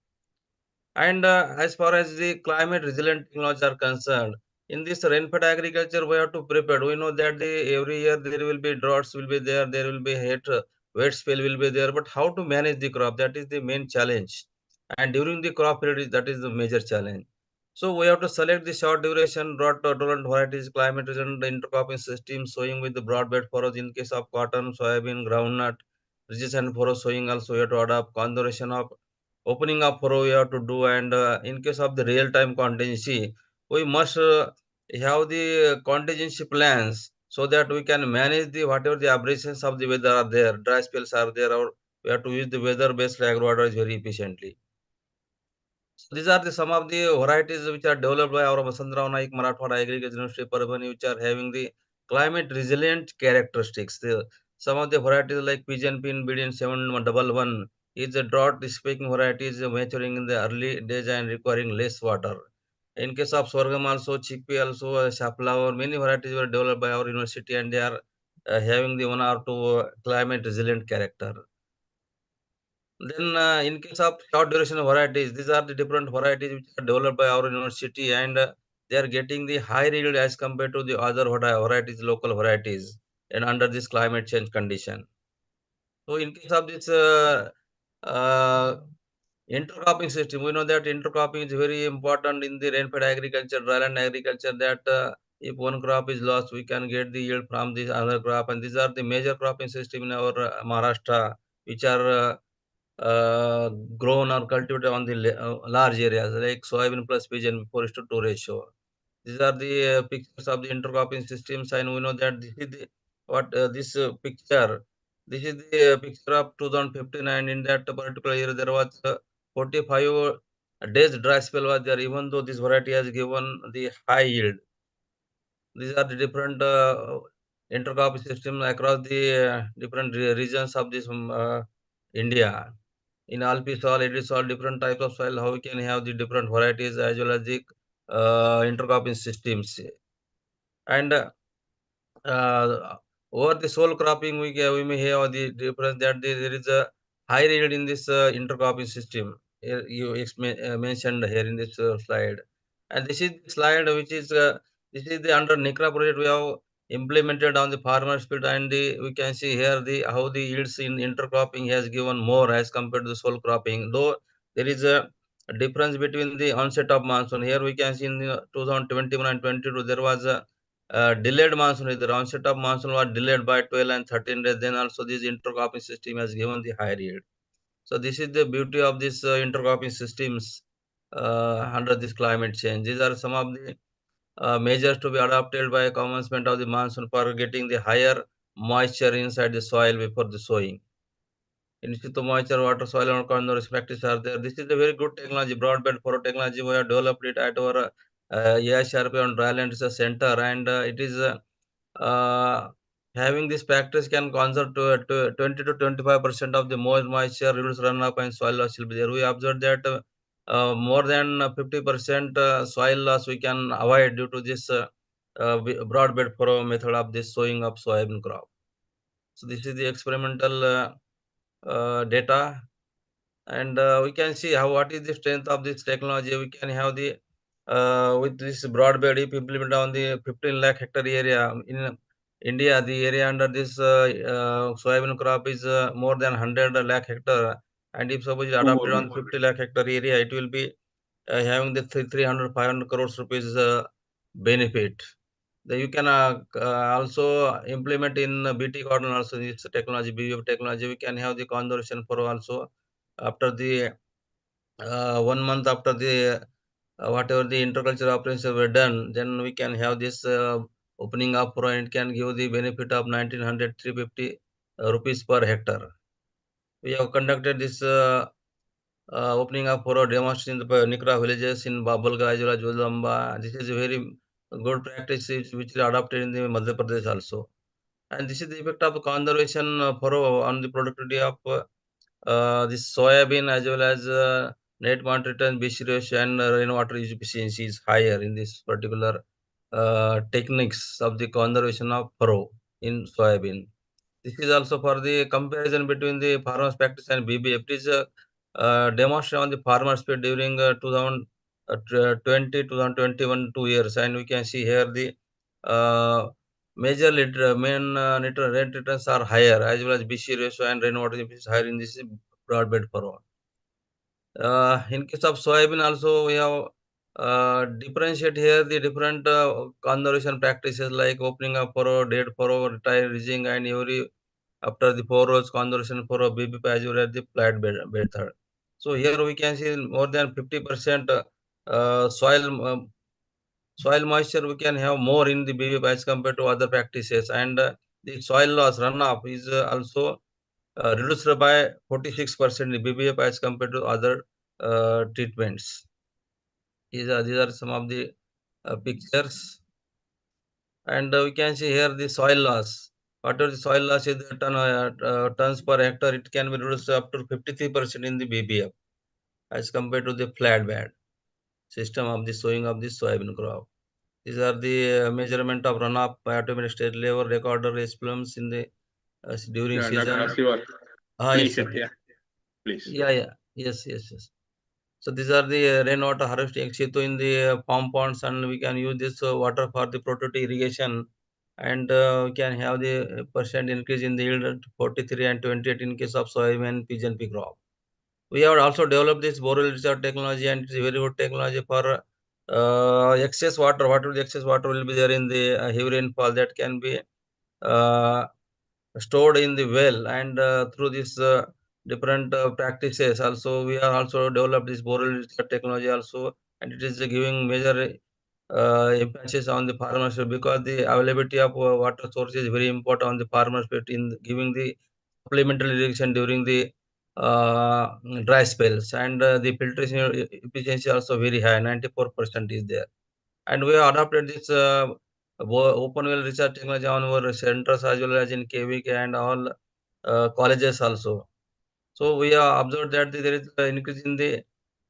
And as far as the climate resilient technologies are concerned, in this rain-fed agriculture, we have to prepare. We know that every year there will be droughts will be there, there will be wet spell will be there, but how to manage the crop, that is the main challenge. And during the crop period, that is the major challenge. So we have to select the short duration, drought tolerant varieties, climate resilient intercropping system, sowing with the broadbed furrows in case of cotton, soybean, groundnut, ridges and furrow sowing also we have to adopt conservation of opening up furrow we have to do, and in case of the real-time contingency, we must have the contingency plans so that we can manage the whatever the aberrations of the weather are there, dry spells are there, or we have to use the weather-based agro very efficiently. So these are the some of the varieties which are developed by our Vasandrao Naik Marathwada Agriculture University Parvani, which are having the climate resilient characteristics. Some of the varieties like pigeon pin, BDN 711 is a drought speaking varieties maturing in the early days and requiring less water. In case of sorghum also, chickpea also, safflower, many varieties were developed by our university, and they are having the one or two climate resilient character. Then in case of short duration varieties, these are the different varieties which are developed by our university, and they are getting the high yield as compared to the other varieties, local varieties, and under this climate change condition. So in case of this intercropping system, we know that intercropping is very important in the rain-fed agriculture, dryland agriculture, that if one crop is lost, we can get the yield from this other crop. And these are the major cropping system in our Maharashtra, which are grown or cultivated on the large areas like soybean plus pigeon 4:2 ratio. These are the pictures of the intercropping systems, and we know that this is the this picture. This is the picture of 2015, and in that particular year there was 45 days dry spell was there. Even though this variety has given the high yield, these are the different intercropping system across the different regions of this India. In alpine soil, it is all different types of soil, how we can have the different varieties as well as the intercropping systems. And over the sole cropping, we may have the difference that there is a high yield in this intercropping system. You mentioned here in this slide. And this is the slide which is this is the under NICRA project we have implemented on the farmer's field, and we can see here the how the yields in intercropping has given more as compared to the sole cropping. Though there is a difference between the onset of monsoon. Here we can see in 2021 and 22 there was a delayed monsoon, the onset of monsoon was delayed by 12 and 13 days, then also this intercropping system has given the higher yield. So this is the beauty of this intercropping systems under this climate change. These are some of the measures to be adopted by commencement of the monsoon for getting the higher moisture inside the soil before the sowing. In situ moisture, water, soil, and conservation practices are there. This is a very good technology, broadband furrow technology. We have developed it at our AISRP on Dryland Research Center, and it is having this practice can conserve to 20 to 25% of the moisture, reduce runoff, and soil loss will be there. We observed that more than 50% soil loss we can avoid due to this broadband furrow method of this sowing of soybean crop. So this is the experimental data, and we can see what is the strength of this technology. We can have the with this broadband if implemented on the 15 lakh hectare area in India, the area under this soybean crop is more than 100 lakh hectare, and if suppose adopted on 50 lakh hectare area, it will be having the 300-500 crores rupees benefit. You can also implement in BT cotton also this technology, BF technology. We can have the conservation for also after the 1 month after the whatever the intercultural operations were done, then we can have this opening up for, and it can give the benefit of 1900-350 rupees per hectare. We have conducted this opening up for a demonstration in the Nikra villages in Babalga as well as Jodamba. This is a very good practice which is adopted in the Madhya Pradesh also. And this is the effect of conservation on the productivity of this soybean as well as net moisture return, BC ratio, and rainwater use efficiency is higher in this particular techniques of the conservation of furrow in soybean. This is also for the comparison between the farmers practice and BBF. It is demonstration on the farmer speed during 2020-2021 2 years, and we can see here the major main rate returns are higher as well as BC ratio and rainwater is higher in this broadband furrow. In case of soybean also we have differentiate here the different conservation practices like opening up furrow, dead furrow, retire ridging, and every after the 4 rows conservation furrow, BB as well as the flat bed method. So here we can see more than 50% soil moisture we can have more in the BB as compared to other practices, and the soil loss runoff is also reduced by 46% in BBF as compared to other treatments. These are some of the pictures, and we can see here the soil loss. Whatever the soil loss is the tons per hectare, it can be reduced up to 53% in the BBF as compared to the flat bed system of the sowing of the soybean crop. These are the measurement of runoff by automatic state level recorder plums in the during season. Yes, sir. Please. Yes. So these are the rainwater harvesting situ in the palm ponds, and we can use this water for the productive irrigation, and we can have the percent increase in the yield 43 and 28 in case of soybean, pigeon pea crop. We have also developed this borehole recharge technology, and it's a very good technology for excess water. Whatever the excess water will be there in the heavy rainfall, that can be stored in the well, and through this different practices also we are also developed this borehole recharge technology also, and it is giving major emphasis on the farmers because the availability of water source is very important on the farmers in giving the supplemental irrigation during the dry spells, and the filtration efficiency also very high, 94% is there. And we have adopted this open well research technology on our centers as well as in KVK and all colleges also. So we have observed that there is an increase in the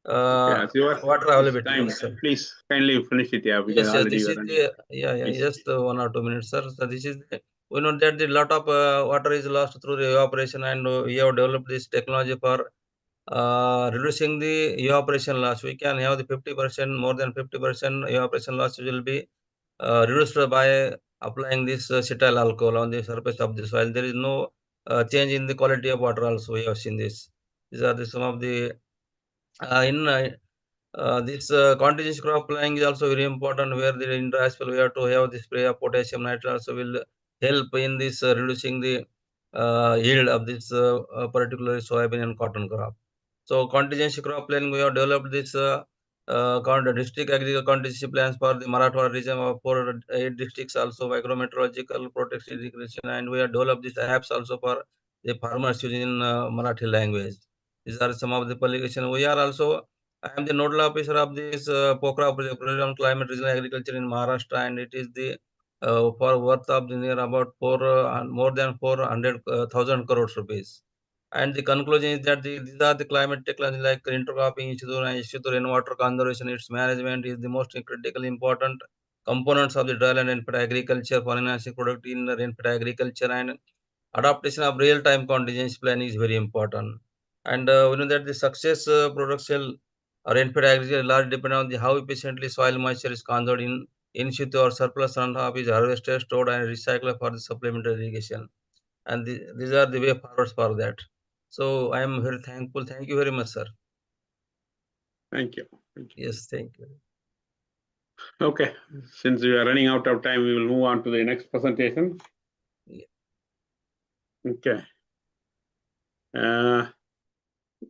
water availability. Yes, sir. Please kindly finish it. Yeah, Yes, this is the just 1 or 2 minutes, sir. So this is we know that the lot of water is lost through the evaporation, and we have developed this technology for reducing the evaporation loss. We can have the 50%, more than 50% evaporation loss will be reduced by applying this cetyl alcohol on the surface of the soil. There is no change in the quality of water also. We have seen this. These are some of the in This continuous crop planning is also very important, where the inter-aspal we have to have the spray of potassium nitrate also will help in this reducing the yield of this particularly soybean and cotton crop. So contingency crop planning, we have developed this district agricultural contingency plans for the Marathwada region of 8 districts, also micrometeorological protection irrigation, and we have developed these apps also for the farmers using in Marathi language. These are some of the publications. We are also, I am the nodal officer of this POCRA project, Program Climate Regional Agriculture in Maharashtra, and it is the for worth of the near about more than 400,000 crores rupees. And the conclusion is that these are the climate technology like intercropping, issue to rainwater conservation, its management is the most critically important components of the dry and rainfed agriculture for enhancing productivity in rainfed agriculture, and adaptation of real-time contingency plan is very important. And we know that the success production or rainfed agriculture largely depend on the how efficiently soil moisture is conserved in situ or surplus runoff is harvested, stored, and recycled for the supplementary irrigation. And these are the way forwards for that. So I am very thankful. Thank you very much, sir. Thank you. Yes, thank you. Okay, since we are running out of time, we will move on to the next presentation. Yeah. Okay.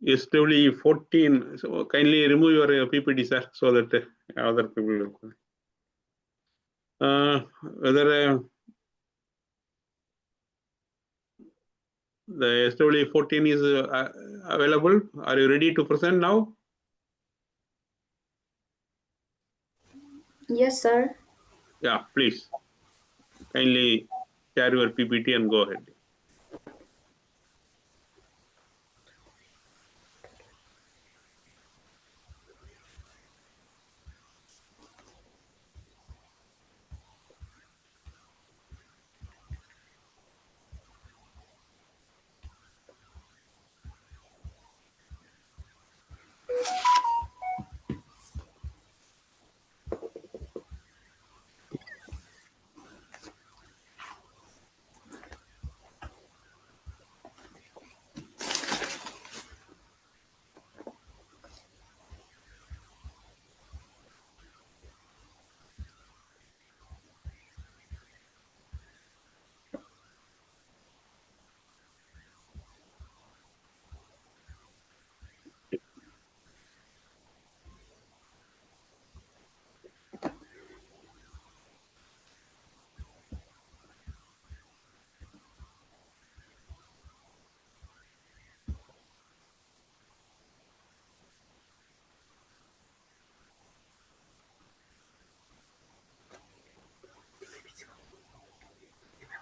SW14. So kindly remove your PPT, sir, so that other people will. Whether the SW14 is available? Are you ready to present now? Yes, sir. Yeah, please. Kindly share your PPT and go ahead.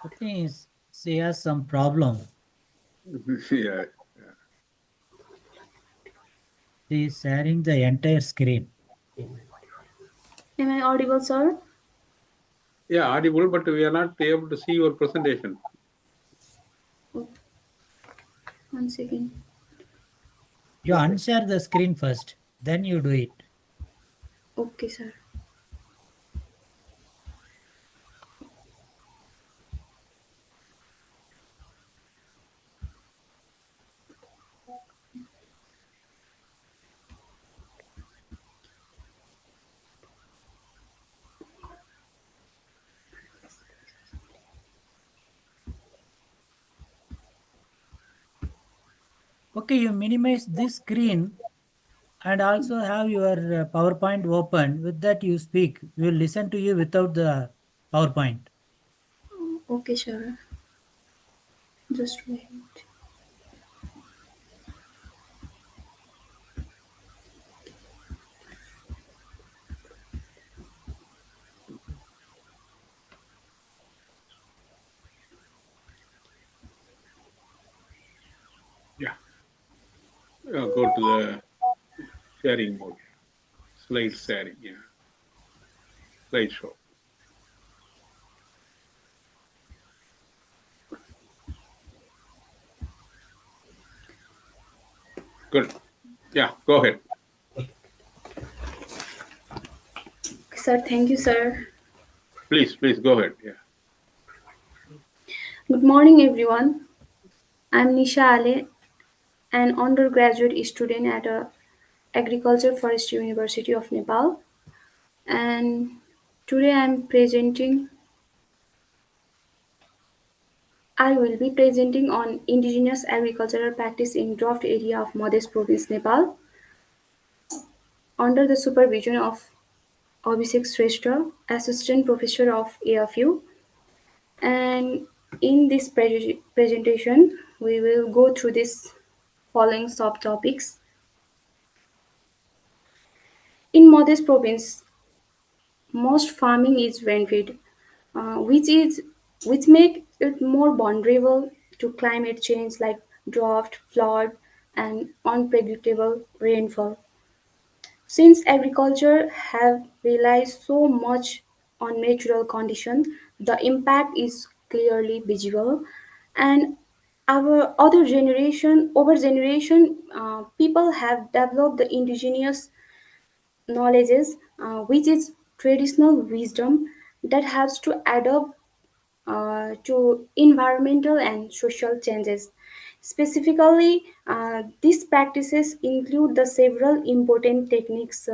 I think she has some problem. Yeah. She is sharing the entire screen. Am I audible, sir? Yeah, audible, but we are not able to see your presentation. Oh. 1 second. You unshare the screen first, then you do it. Okay, sir. Okay, you minimize this screen and also have your PowerPoint open. With that you speak. We will listen to you without the PowerPoint. Okay, sir. Just wait. Yeah. Go to the sharing mode. Slide sharing, yeah. Slideshow. Good. Yeah, go ahead. Sir, thank you, sir. Please go ahead. Yeah. Good morning, everyone. I'm Nisha Ale, an undergraduate student Agriculture Forestry University of Nepal, and today I will be presenting on indigenous agricultural practice in drought area of Madhya Province, Nepal, under the supervision of Abhishek Shrestha, Assistant Professor of AFU. And in this presentation, we will go through this following subtopics. In Madhya Province, most farming is rain-fed, which make it more vulnerable to climate change like drought, flood, and unpredictable rainfall. Since agriculture have relied so much on natural conditions, the impact is clearly visible, and over generation, people have developed the indigenous knowledges, which is traditional wisdom that has to adapt to environmental and social changes. Specifically, these practices include the several important techniques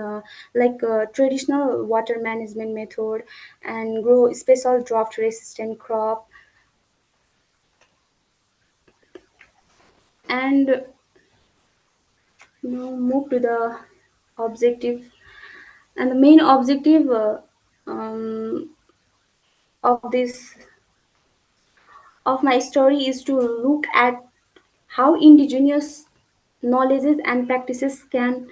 like traditional water management method and grow special drought resistant crop, and now move to the objective. And the main objective of this of my story is to look at how indigenous knowledges and practices can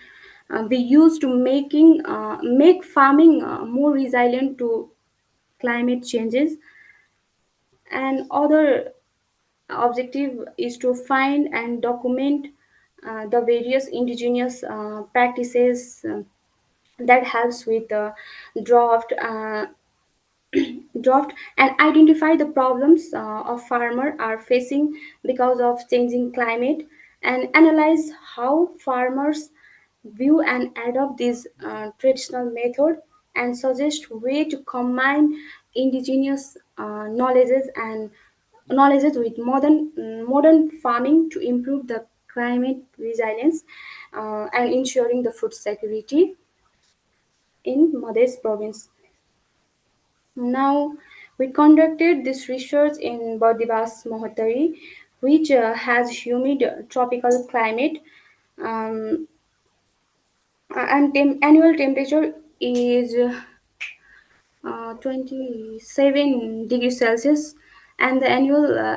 be used to make farming more resilient to climate changes. And other objective is to find and document the various indigenous practices that helps with drought drought and identify the problems of farmer are facing because of changing climate, and analyze how farmers view and adopt this traditional method, and suggest way to combine indigenous knowledges with modern farming to improve the climate resilience and ensuring the food security in Madhya province. Now, we conducted this research in Bardivas Mohottari, which has humid tropical climate, um, and annual temperature is 27 degrees Celsius, and the annual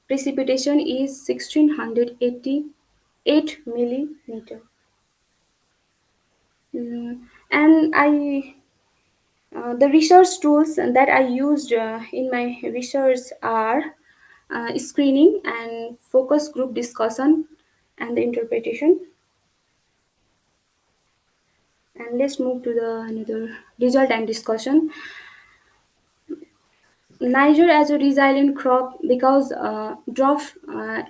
precipitation is 1688 millimeter. And the research tools that I used in my research are screening and focus group discussion and the interpretation. And let's move to the another result and discussion. Niger as a resilient crop because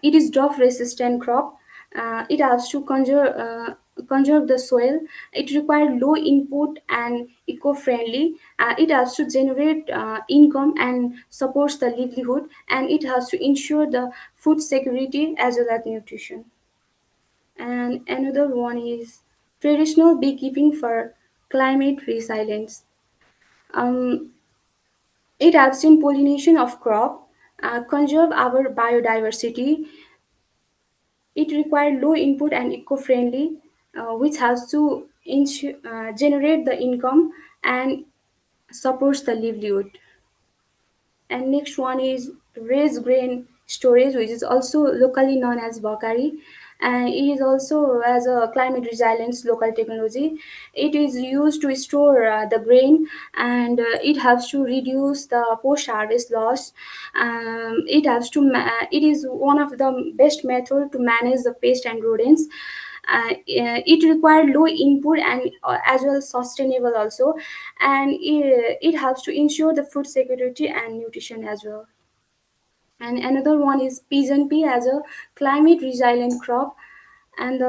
it is drought resistant crop. It has to conserve the soil. It requires low input and eco-friendly. It has to generate income and supports the livelihood, and it has to ensure the food security as well as nutrition. And another one is traditional beekeeping for climate resilience. Um, it helps in pollination of crop, conserve our biodiversity. It requires low input and eco-friendly, which has to generate the income and supports the livelihood. And next one is raised grain storage, which is also locally known as bakari, and it is also as a climate resilience local technology. It is used to store the grain, and it helps to reduce the post harvest loss. It is one of the best method to manage the pest and rodents. It requires low input and as well sustainable also, and it helps to ensure the food security and nutrition as well. And another one is pigeon pea as a climate resilient crop, and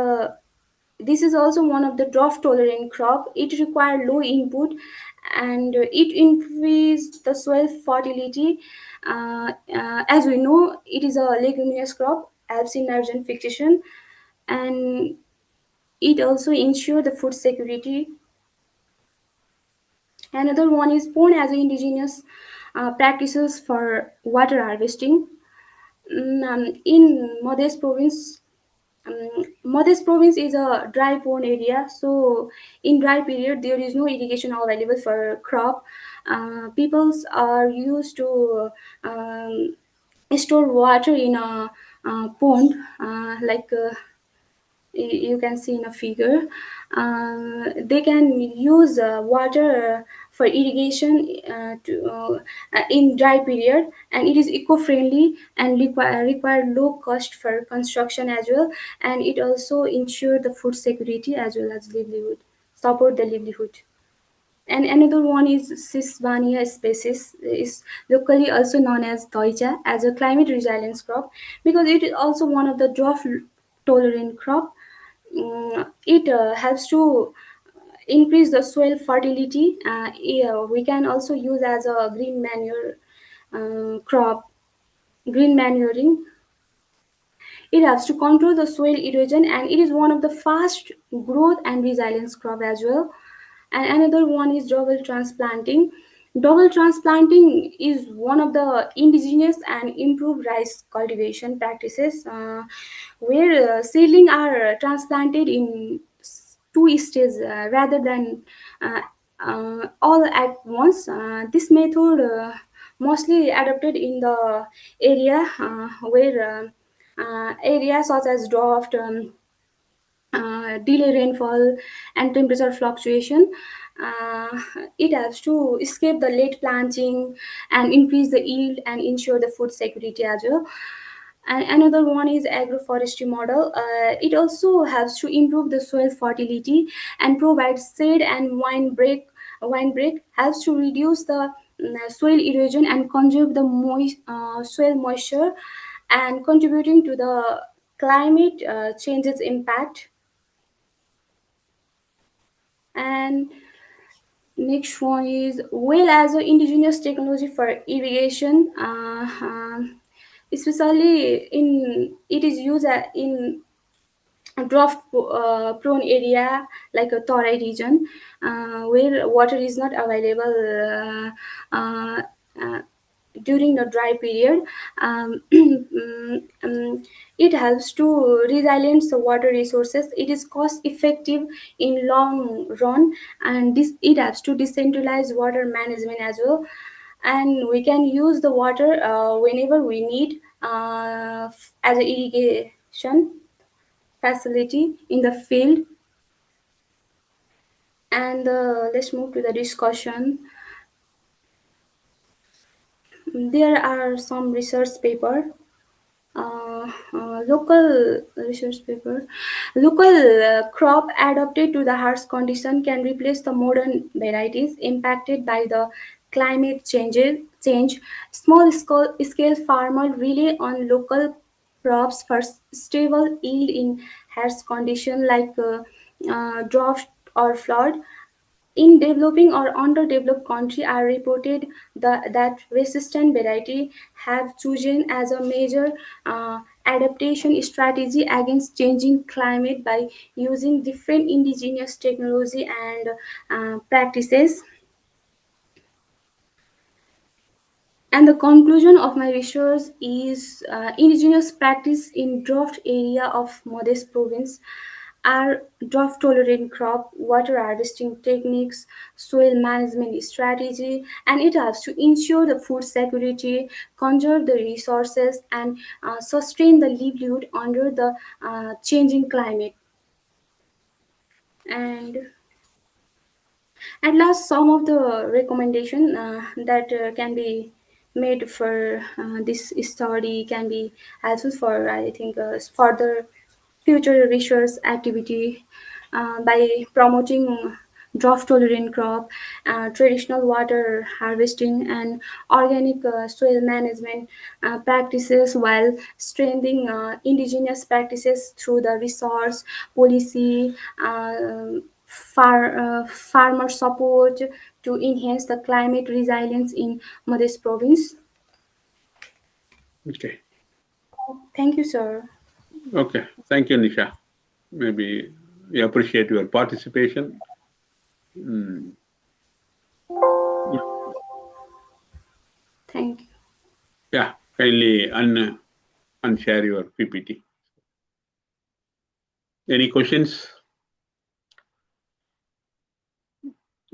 this is also one of the drought tolerant crop. It requires low input, and it increases the soil fertility. As we know, it is a leguminous crop, helps in nitrogen fixation, and it also ensures the food security. Another one is born as indigenous practices for water harvesting. In Madhya province, Madhya province is a dry prone area, so in dry period there is no irrigation available for crop. Peoples are used to store water in a pond, you can see in a figure. They can use water for irrigation in dry period, and it is eco-friendly and require low cost for construction as well, and it also ensure the food security as well as livelihood, support the livelihood. And another one is Sisvania species, is locally also known as Toicha, as a climate resilience crop, because it is also one of the drought tolerant crop. It helps to increase the soil fertility. Yeah, we can also use as a green manure crop, green manuring. It helps to control the soil erosion, and it is one of the fast growth and resilience crop as well. And another one is double transplanting. Double transplanting is one of the indigenous and improved rice cultivation practices, where seedling are transplanted in two stages rather than all at once. This method mostly adopted in the area where areas such as drought, delay rainfall, and temperature fluctuation. Uh, it helps to escape the late planting and increase the yield and ensure the food security as well. And another one is agroforestry model. It also helps to improve the soil fertility and provides shade and windbreak. Windbreak helps to reduce the soil erosion and conserve the soil moisture, and contributing to the climate changes impact. And next one is well as an indigenous technology for irrigation, especially in it is used in drought prone area like a Torai region, where water is not available during the dry period. It helps to resilience the water resources. It is cost effective in long run, and this it helps to decentralize water management as well, and we can use the water whenever we need as an irrigation facility in the field. And let's move to the discussion. There are some research paper, local research paper. Local crop adapted to the harsh condition can replace the modern varieties impacted by the climate change. Small scale farmers rely on local crops for stable yield in harsh condition like drought or flood. In developing or underdeveloped country are reported that resistant variety have chosen as a major adaptation strategy against changing climate by using different indigenous technology and practices. And the conclusion of my research is indigenous practice in drought area of Madhya province are drought tolerant crop, water harvesting techniques, soil management strategy, and it helps to ensure the food security, conserve the resources, and sustain the livelihood under the changing climate. And at last, some of the recommendation that can be made for this study can be helpful for, I think, further future research activity by promoting drought tolerant crop, traditional water harvesting, and organic soil management practices, while strengthening indigenous practices through the resource policy, farmer support to enhance the climate resilience in Madhya province. Okay. Thank you, sir. Okay. Thank you, Nisha. Maybe We appreciate your participation. Thank you. Yeah, kindly unshare your PPT. Any questions?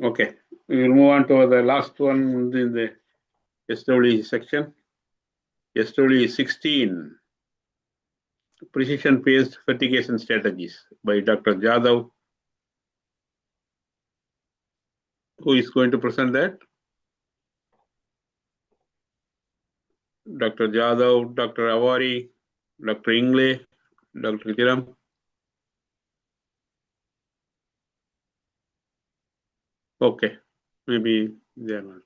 Okay, we will move on to the last one in the SWE section. SWE 16, Precision-Based Fertigation Strategies by Dr. Jadhav. Who is going to present that? Dr. Jadhav, Dr. Avari, Dr. Ingle, Dr. Kiram. Okay, maybe they are not.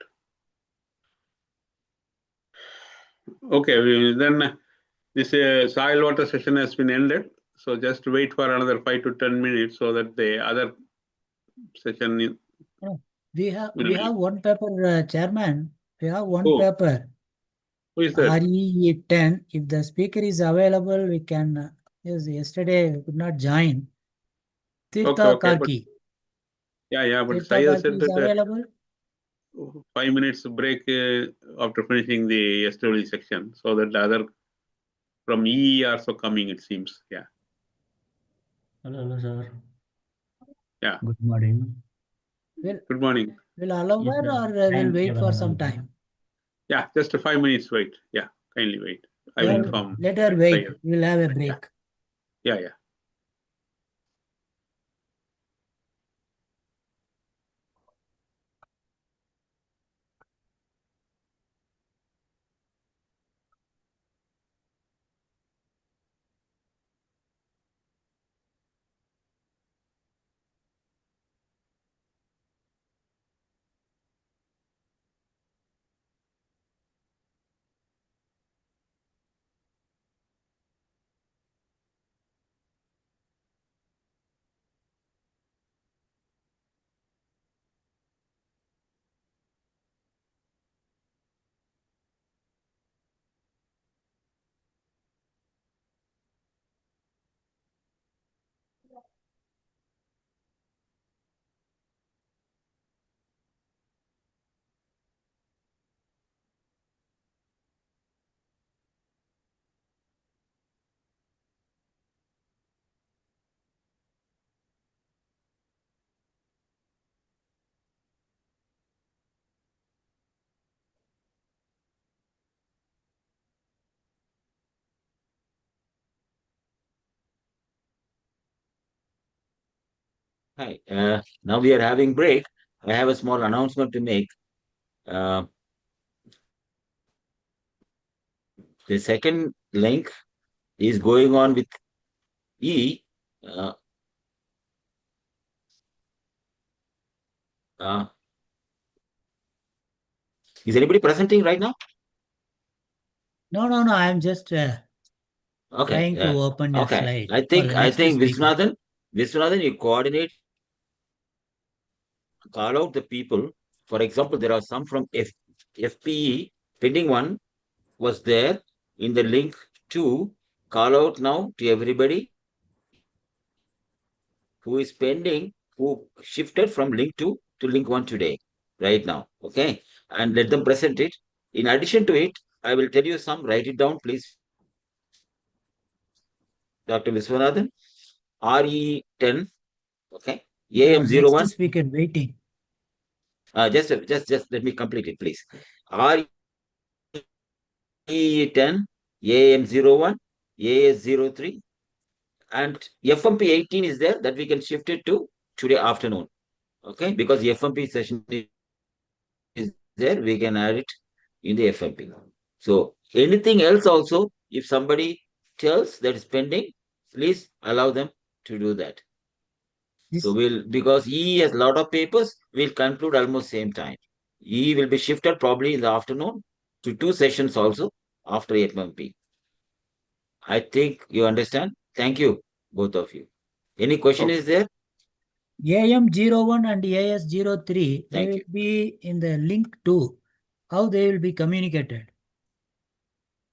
Okay, then this soil water session has been ended. So just wait for another 5 to 10 minutes so that the other session. We have one paper, Chairman. We have one paper. Who is that? RE10. If the speaker is available, we can. Yes, yesterday we could not join. Tirtha Karki. Yeah, but Tirtha Saya Karki said is that available. 5 minutes break after finishing the SWE section, so that the other from EE also coming, it seems. Yeah. Hello, sir. Yeah. Good morning. Good morning. Will allow Yes, her sir. or will Thank wait you for very some much. time? Yeah, just 5 minutes wait. Yeah, kindly wait. I will inform. Let her wait. We'll have a break. Yeah. Hi, now we are having break. I have a small announcement to make. The second link is going on with E. Is anybody presenting right now? No. I'm just trying to Okay. open your Okay. slide. I think speaker. Viswanathan, you coordinate, call out the people. For example, there are some from FPE. Pending one was there in the link 2. Call out now to everybody who is pending, who shifted from link 2 to link 1 today, right now. Okay. And let them present it. In addition to it, I will tell you some, write it down, please. Dr. Viswanathan, RE10, okay, AM01. Next speaker waiting. Just let me complete it, please. RE10, AM01, AS03, and FMP 18 is there that we can shift it to today afternoon, okay? Because the FMP session is there, we can add it in the FMP. So anything else also, if somebody tells that is pending, please allow them to do that. So because E has a lot of papers, we'll conclude almost same time. E will be shifted probably in the afternoon to 2 sessions also after FMP. I think you understand. Thank you, both of you. Any question is there? AM01 and AS03, they will be in the link 2. How they will be communicated?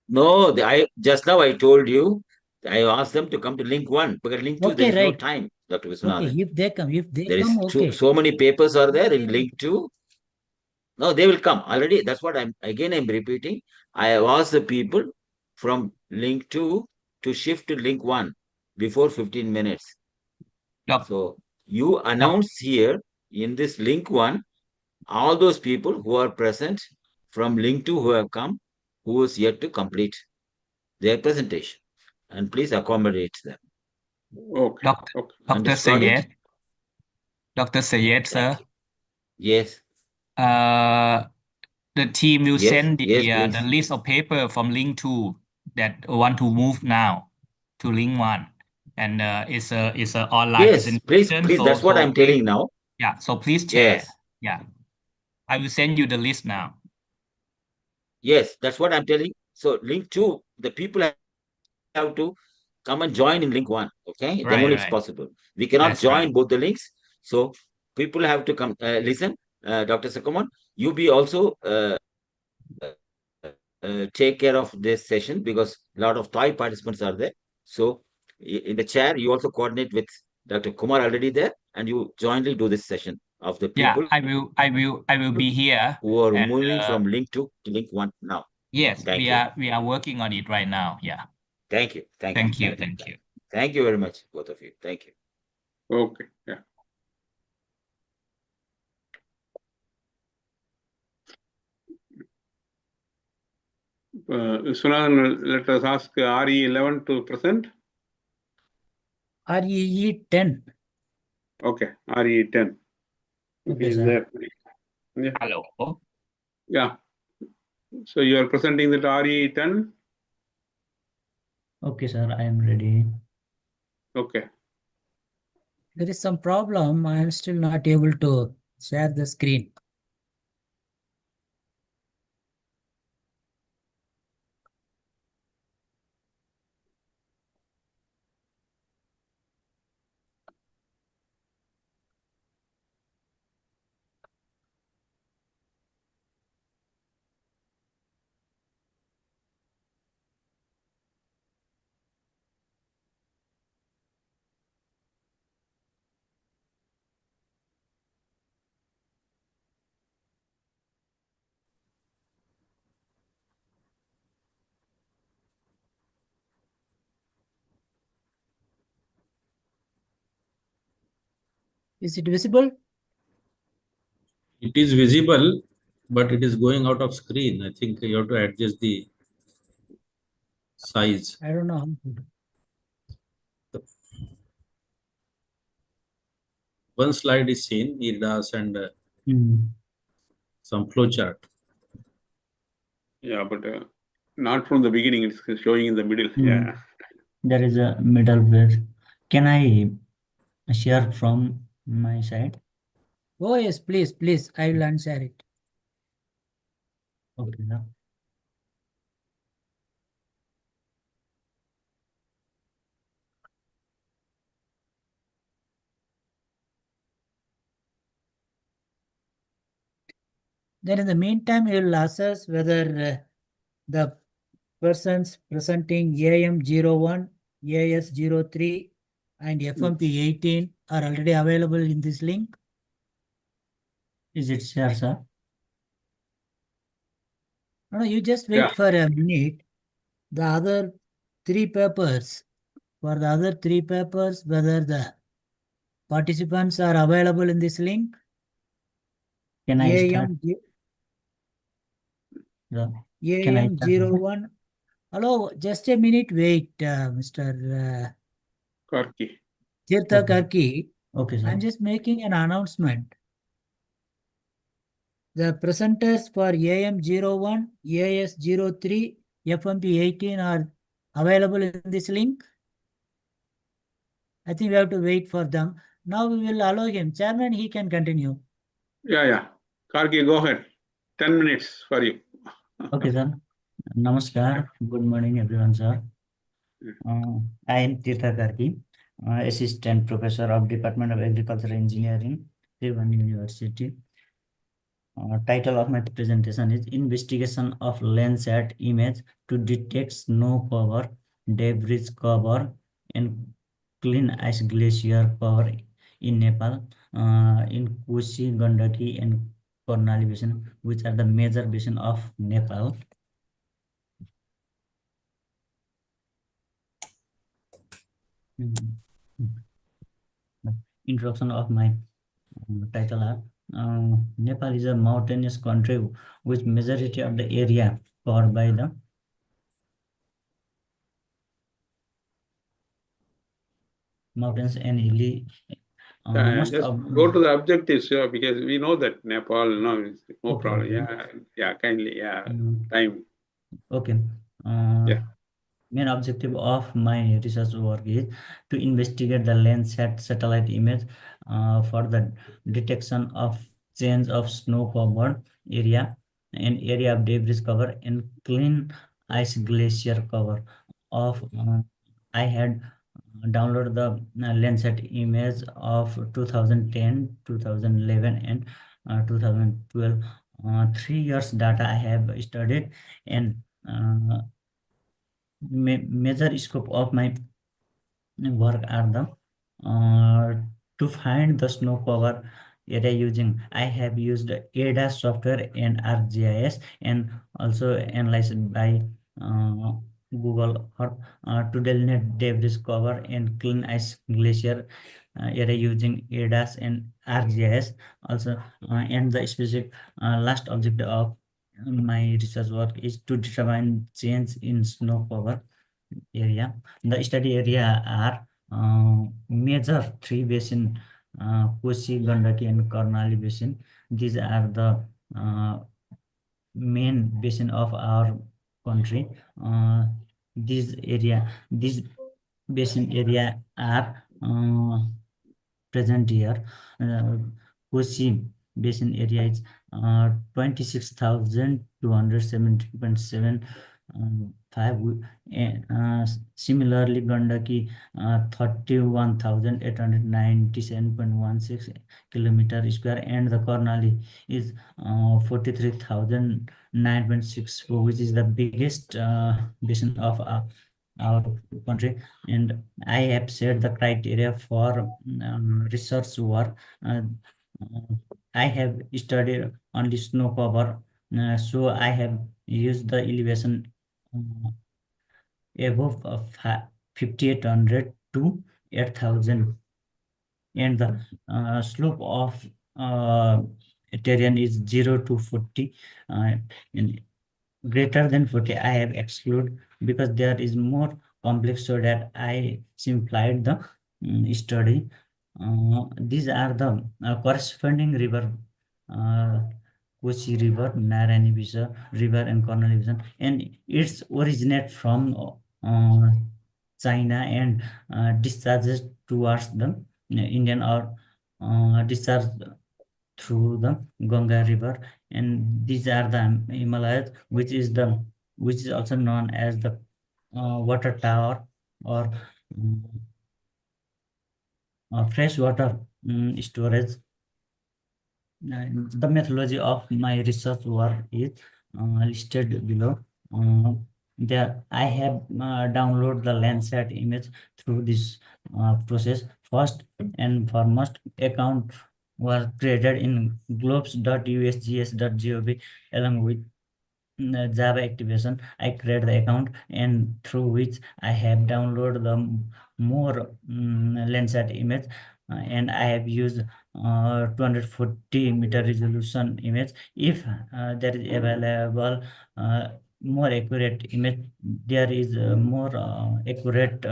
No, just now I told you, I asked them to come to link 1 because link 2 there is no time. Dr. Okay, Viswanathan. if they come, There is okay. so many papers are there in link 2. No, they will come already. That's what I'm repeating. I have asked the people from link 2 to shift to link 1 before 15 minutes. So you announce here in this link 1, all those people who are present from link 2 who have come, who is yet to complete their presentation. And please accommodate them. Okay. Okay. Dr. Sayed. Dr. Sayed, sir. Yes. The team will Yes, send yes, the please. list of paper from link 2 that want to move now to link 1. And it's a online Yes, presentation. please. That's what I'm telling now. Yeah, so please share. Yes. Yeah. I will send you the list now. Yes, that's what I'm telling. So link 2, the people have to come and join in link 1. Okay, then only it's possible. We cannot That's join right. both the links. So people have to come. Listen, Dr. Sakamon, you be also take care of this session because a lot of Thai participants are there. So in the chair, you also coordinate with Dr. Kumar already there, and you jointly do this session of the people. Yeah, I will be here. Who are moving from link 2 to link 1 now. Yes, Thank we are working on it right now. Yeah. Thank you. Thank you. Thank you very much, both of you. Thank you. Okay. Yeah. Sunal, let us ask RE11 to present. REE10. Okay, RE10. Okay, Is sir. there? Yeah. Hello. Yeah. So you are presenting that RE10? Okay, sir, I am ready. Okay. There is some problem. I am still not able to share the screen. Is it visible? It is visible, but it is going out of screen. I think you have to adjust the size. I don't know how to. One slide is seen, IRDAS and some flow chart. Yeah, but not from the beginning. It's showing in the middle. Yeah. There is a middleware. Can I share from my side? Oh, yes, please. I will unshare it. Okay, now. Then in the meantime, you will assess whether the persons presenting AM01, AS03, and FMP18 are already available in this link. Is it share, sir? No, you just wait for a minute. The other 3 papers, whether the participants are available in this link. Can I start? AM01. Hello, just a minute, wait, Mr. Karki. Tirtha Karki. Okay, sir. I'm just making an announcement. The presenters for AM01, AS03, FMP18 are available in this link. I think we have to wait for them. Now we will allow him. Chairman, he can continue. Yeah. Karki, go ahead. 10 minutes for you. Okay, sir. Namaskar. Good morning, everyone, sir. I am Tirtha Karki, Assistant Professor of Department of Agricultural Engineering, Tribhuvan University. Title of my presentation is Investigation of Landsat Image to Detect Snow Cover, Debris Cover, and clean ice glacier cover in Nepal, in Kosi, Gandaki, and Karnali basin, which are the major basin of Nepal. Introduction of my title are Nepal is a mountainous country with majority of the area covered by the mountains and hilly. Most Just of go to the objectives, because we know that Nepal, no, it's no Okay, problem. okay. Yeah, kindly, time. Okay. Yeah. Main objective of my research work is to investigate the Landsat satellite image for the detection of change of snow-covered area and area of debris cover and clean ice glacier cover of. I had downloaded the Landsat image of 2010, 2011, and 2012. 3 years data I have studied, and major scope of my work are the to find the snow cover area using I have used ADAS software and ArcGIS, and also analyzed by Google Earth to delineate debris cover and clean ice glacier area using ADAS and ArcGIS also. And the specific last objective of my research work is to determine change in snow cover area. The study area are major three basin, Kosi, Gandaki, and Karnali basin. These are the main basin of our country. This basin area are present here. Kosi basin area is 26,270.75. Similarly, Gandaki 31,897.16 kilometer square, and the Karnali is 43,009.64, which is the biggest basin of our country. And I have set the criteria for research work. I have studied only snow cover, so I have used the elevation above 5,800 to 8,000, and the slope of terrain is 0 to 40, and greater than 40 I have excluded because there is more complex, so that I simplified the study. These are the corresponding river, Kosi River, Narani River, and Karnali Basin, and it's originate from China and discharges towards the Indian, or discharge through the Ganga River, and these are the Himalayas, which is also known as the water tower, or freshwater storage. The methodology of my research work is listed below. There I have downloaded the Landsat image through this process. First and foremost, account was created in globes.usgs.gov along with Java activation. I create the account, and through which I have downloaded the more Landsat image, and I have used 240 meter resolution image. If there is available more accurate image, there is more accurate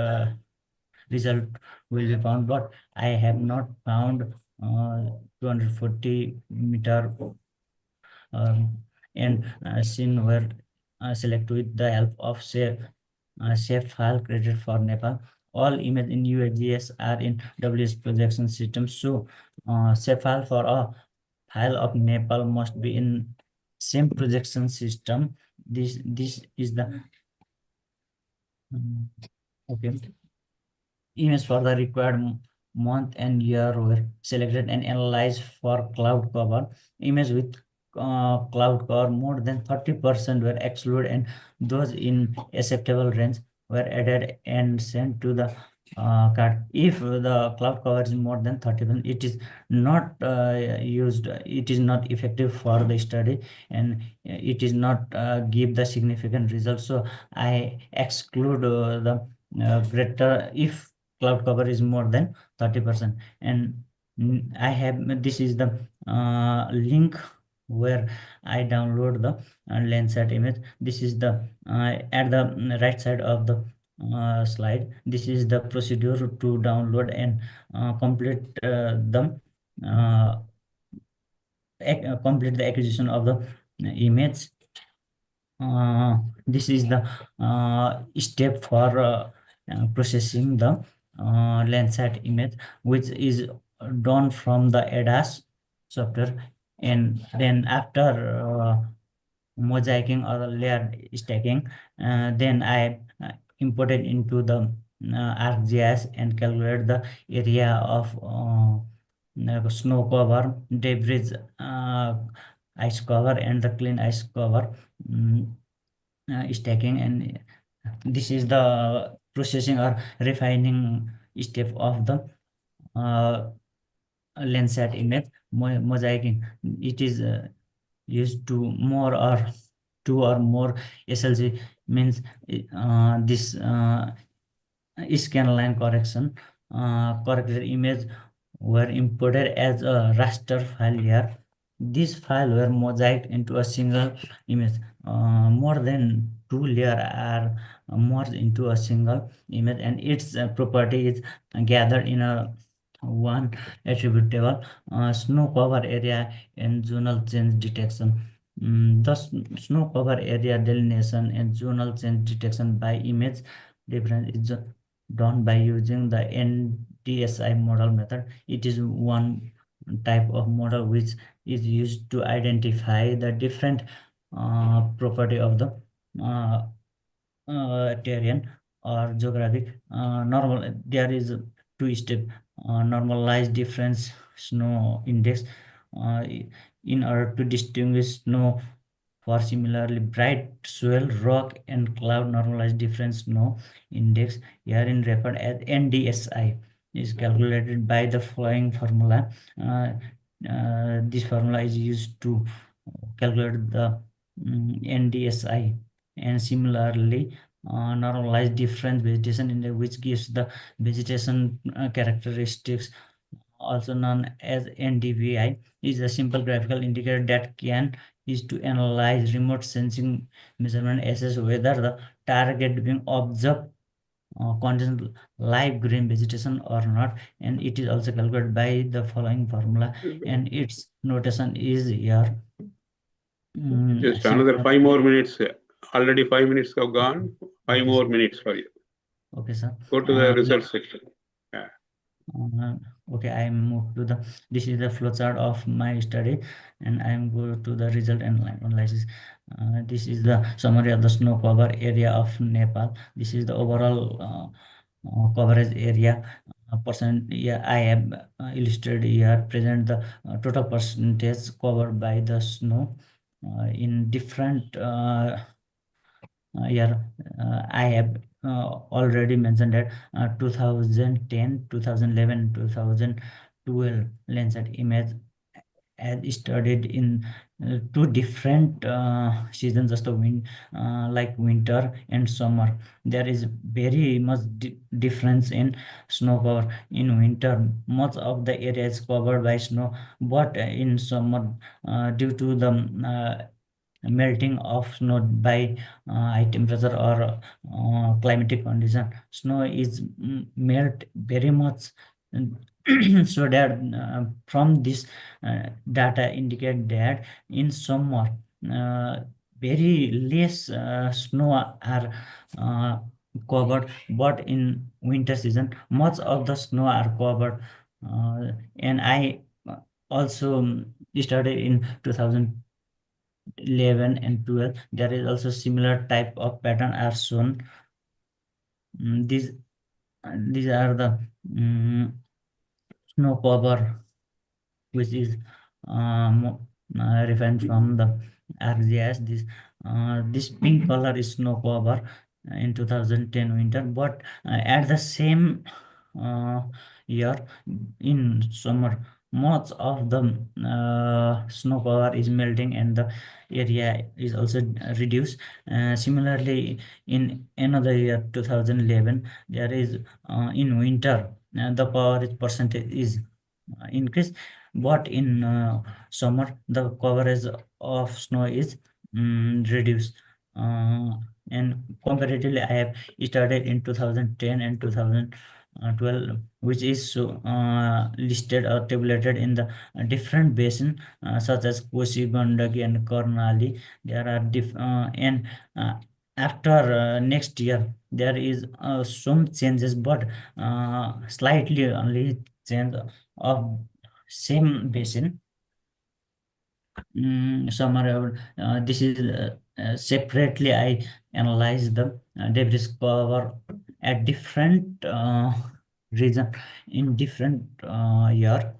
result will be found, but I have not found 240 meter, and scene were selected with the help of safe file created for Nepal. All image in UAGS are in WS projection system, so safe file for a file of Nepal must be in same projection system. This is the okay. Image for the required month and year were selected and analyzed for cloud cover. Image with cloud cover more than 30% were excluded, and those in acceptable range were added and sent to the if the cloud cover is more than 30%, it is not used, it is not effective for the study, and it is not give the significant results. So I exclude the greater if cloud cover is more than 30%. And I have, this is the link where I download the Landsat image. This is the at the right side of the slide. This is the procedure to download and complete complete the acquisition of the image. This is the step for processing the Landsat image, which is done from the ADAS software. And then after mosaicing or layer stacking, then I imported into the ArcGIS and calculate the area of snow cover, debris, ice cover, and the clean ice cover stacking. And this is the processing or refining step of the Landsat image mosaicing. It is used to more or two or more SLG, means this scan line correction. Corrected image were imported as a raster file here. These files were mosaiced into a single image. More than two layers are merged into a single image, and its property is gathered in a one attribute table, snow cover area and zonal change detection. The snow cover area delineation and zonal change detection by image difference is done by using the NSAE model method. It is one type of model which is used to identify the different property of the terrain or geographic. Normal, there is two step normalized difference snow index in order to distinguish snow for similarly bright soil, rock, and cloud. Normalized difference snow index, herein referred as NDSI, is calculated by the following formula. This formula is used to calculate the NDSI. And similarly, normalized difference vegetation index, which gives the vegetation characteristics, also known as NDVI, is a simple graphical indicator that can is to analyze remote sensing measurement, assess whether the target being observed contains live green vegetation or not. And it is also calculated by the following formula, and its notation is here. Just another 5 more minutes. Already 5 minutes have gone. 5 Okay, more sir. minutes for you. Okay, sir. Go to the results section. Yeah. Okay, I move to the, this is the flowchart of my study, and I am go to the result and analysis. This is the summary of the snow cover area of Nepal. This is the overall coverage area. Percent, yeah, I have illustrated here, present the total percentage covered by the snow in different yeah. I have already mentioned that 2010, 2011, 2012 Landsat image as studied in two different seasons, just the like winter and summer. There is very much difference in snow cover. In winter, much of the area is covered by snow, but in summer, due to the melting of snow by high temperature or climatic condition, snow is melt very much. So that from this data indicate that in summer very less snow are covered, but in winter season much of the snow are covered. And I also studied in 2011 and 12. There is also similar type of pattern are shown. These are the snow cover which is refined from the ArcGIS. This pink color is snow cover, in 2010 winter, but at the same year in summer, much of the snow cover is melting and the area is also reduced. Similarly, in another year 2011, there is in winter the coverage percentage is increased, but in summer the coverage of snow is reduced. And comparatively, I have studied in 2010 and 2012, which is listed or tabulated in the different basin such as Kosi, Gandaki, and Karnali. There are and after next year there is some changes, but slightly only change of same basin. Summer, this is separately I analyze the debris cover at different region in different year,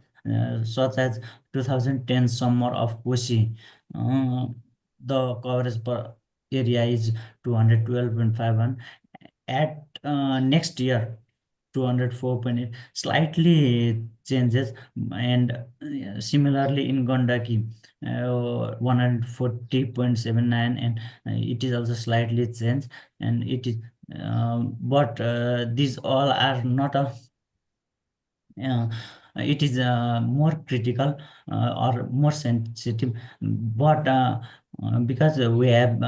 such as 2010 summer of Kosi. The coverage per area is 212.51. At next year 204.8, slightly changes, and similarly in Gandaki 140.79, and it is also slightly changed, and it is but these all are not a it is more critical or more sensitive, but because we have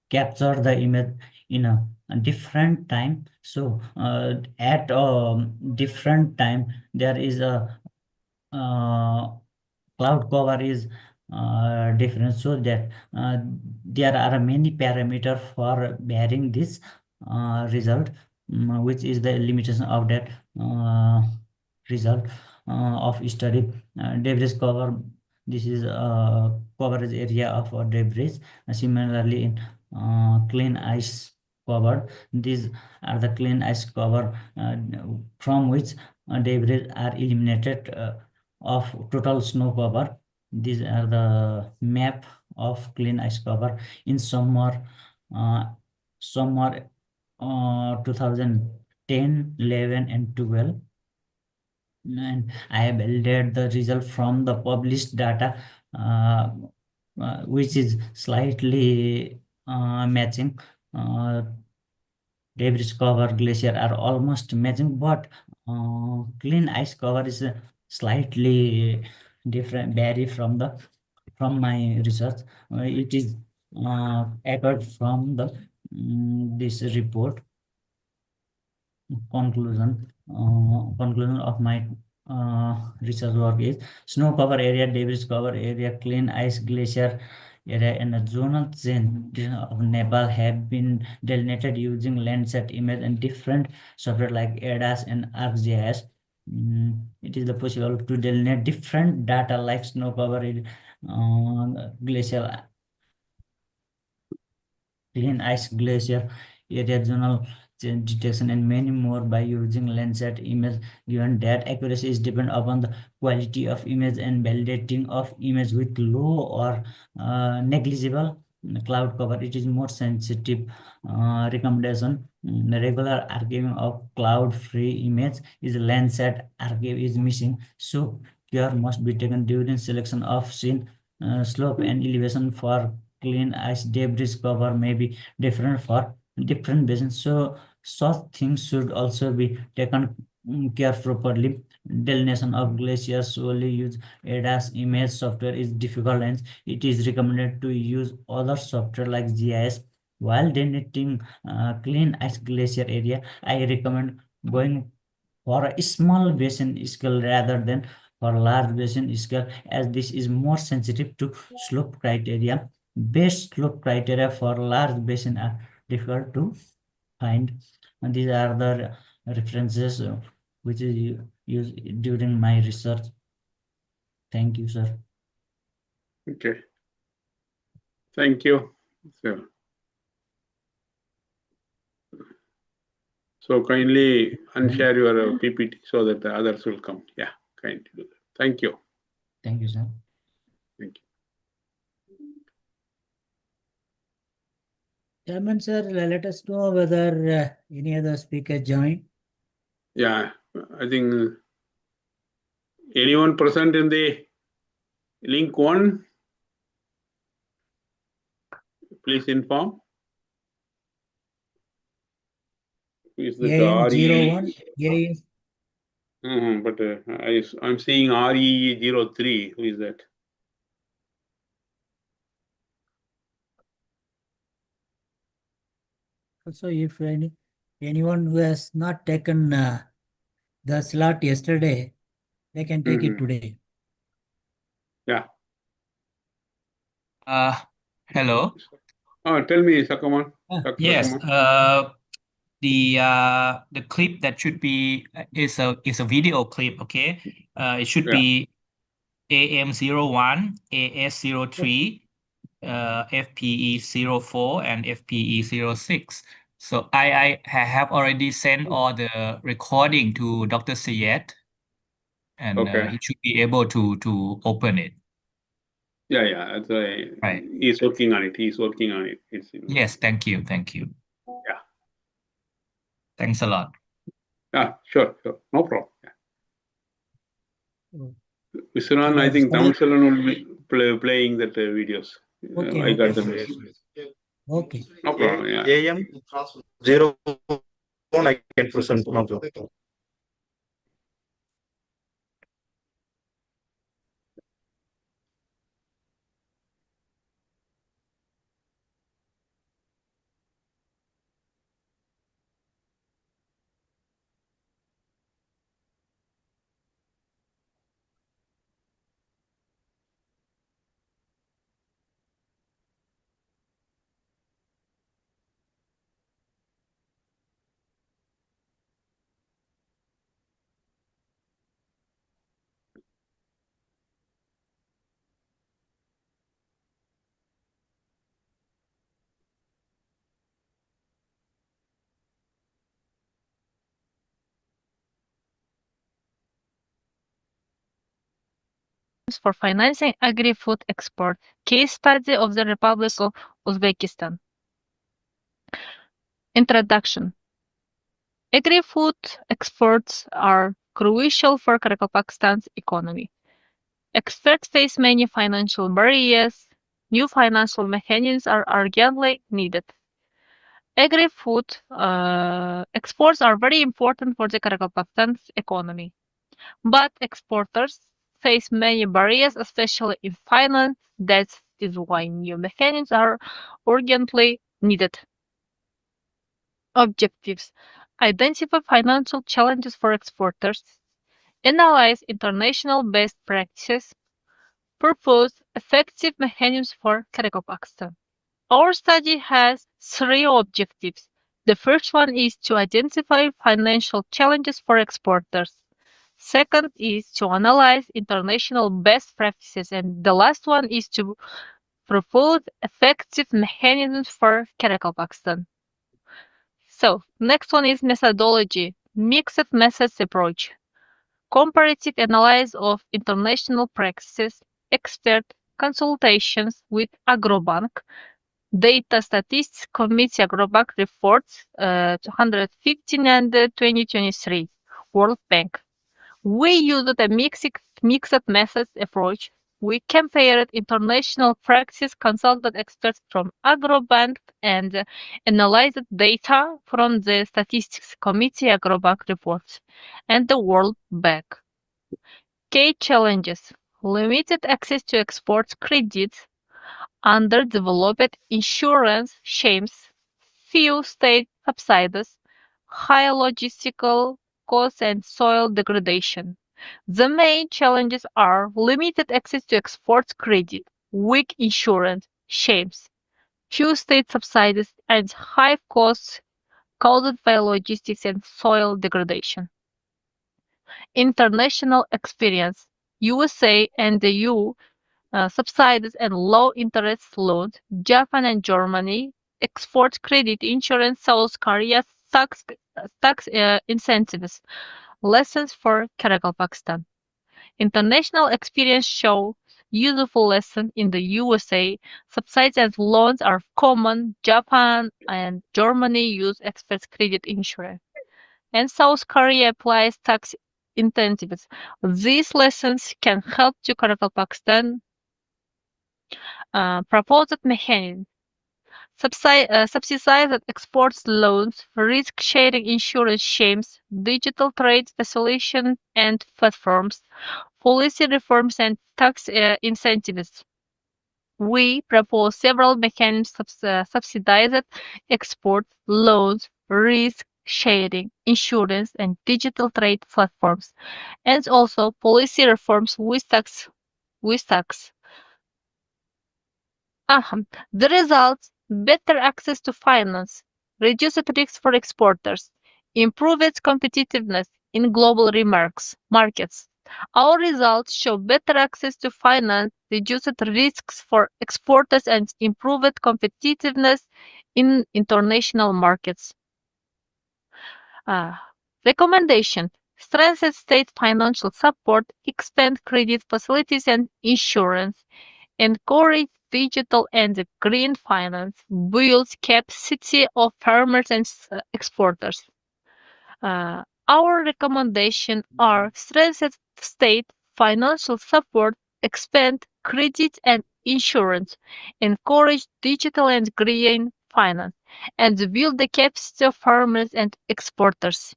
captured the image in a different time, so at a different time there is a cloud cover is different, so that there are many parameters for bearing this result, which is the limitation of that result of study. Debris cover, this is coverage area of debris. Similarly in clean ice cover, these are the clean ice cover from which debris are eliminated of total snow cover. These are the map of clean ice cover in summer 2010, 11, and 12. And I have added the result from the published data, which is slightly matching. Debris cover, glacier are almost matching, but clean ice cover is slightly different, vary from my research. It is echoed from the this report. Conclusion of my research work is snow cover area, debris cover area, clean ice glacier area, and a zonal change of Nepal have been delineated using Landsat image and different software like ADAS and ArcGIS. It is possible to delineate different data like snow cover, glacial, clean ice glacier area, zonal change detection, and many more by using Landsat image, given that accuracy is dependent upon the quality of image and validating of image with low or negligible cloud cover. It is more sensitive. Recommendation: regular archiving of cloud-free image is Landsat archive is missing, so care must be taken during selection of scene. Slope and elevation for clean ice debris cover may be different for different basins, so such things should also be taken care properly. Delineation of glaciers solely use ADAS image software is difficult, and it is recommended to use other software like GIS. While delineating clean ice glacier area, I recommend going for a small basin scale rather than for large basin scale, as this is more sensitive to slope criteria. Best slope criteria for large basin are difficult to find, and these are the references which is used during my research. Thank you, sir. Okay. Thank you. So kindly unshare your PPT so that the others will come. Yeah, kindly do that. Thank you. Thank you, sir. Thank you. Chairman, sir, let us know whether any other speaker join. Yeah, I think anyone present in the link 1, please inform. Is that AM01, RE? But I'm seeing RE03. Who is that? Also, if anyone who has not taken the slot yesterday, they can take it today. Yeah. Hello. Tell me, Sakaman. Yes. The clip that should be is a video clip. Okay. It should be AM01, AS03, FPE04, and FPE06. So I have already sent all the recording to Dr. Syed, and he should be able to open it. Yeah. Right. He's working on it. Yes. Thank you. Yeah. Thanks a lot. Yeah. Sure. No problem. Yeah. Mr. Ran, I think Tamil will be playing that videos. Okay. I got them. Okay. No problem. Yeah. AM01 I can present. No problem. For financing agri-food export, case study of the Republic of Uzbekistan. Introduction. Agri-food exports are crucial for Kazakhstan's economy. Experts face many financial barriers. New financial mechanisms are urgently needed. Agri-food exports are very important for the Kazakhstan's economy. But exporters face many barriers, especially in finance. That is why new mechanisms are urgently needed. Objectives: identify financial challenges for exporters, analyze international best practices, propose effective mechanisms for Kazakhstan. Our study has 3 objectives. The first one is to identify financial challenges for exporters. Second is to analyze international best practices, and the last one is to propose effective mechanisms for Kazakhstan. So, next one is methodology, mixed methods approach, comparative analysis of international practices, expert consultations with Agrobank, Data Statistics Committee Agrobank reports 215 and 2023, World Bank. We used a mixed methods approach. We compared international practice, consulted experts from Agrobank, and analyzed data from the Statistics Committee Agrobank reports and the World Bank. Key challenges: limited access to export credits, underdeveloped insurance schemes, few state subsidies, high logistical costs, and soil degradation. The main challenges are limited access to export credit, weak insurance schemes, few state subsidies, and high costs caused by logistics and soil degradation. International experience: USA and the EU subsidies and low interest loans, Japan and Germany, export credit insurance, South Korea, tax incentives. Lessons for Kazakhstan. International experience shows useful lesson in the USA. Subsidies and loans are common. Japan and Germany use express credit insurance. And South Korea applies tax incentives. These lessons can help to Pakistan proposed mechanism. Subsidized exports loans, risk-sharing insurance schemes, digital trade facilitation and platforms, policy reforms and tax incentives. We propose several mechanisms subsidized exports, loans, risk-sharing, insurance, and digital trade platforms, and also policy reforms with tax. The results: better access to finance, reduced risks for exporters, improved competitiveness in global markets. Our results show better access to finance, reduced risks for exporters, and improved competitiveness in international markets. Recommendation: strengthen state financial support, expand credit facilities and insurance, encourage digital and green finance, build capacity of farmers and exporters. Our recommendations are strengthen state financial support, expand credit and insurance, encourage digital and green finance, and build the capacity of farmers and exporters.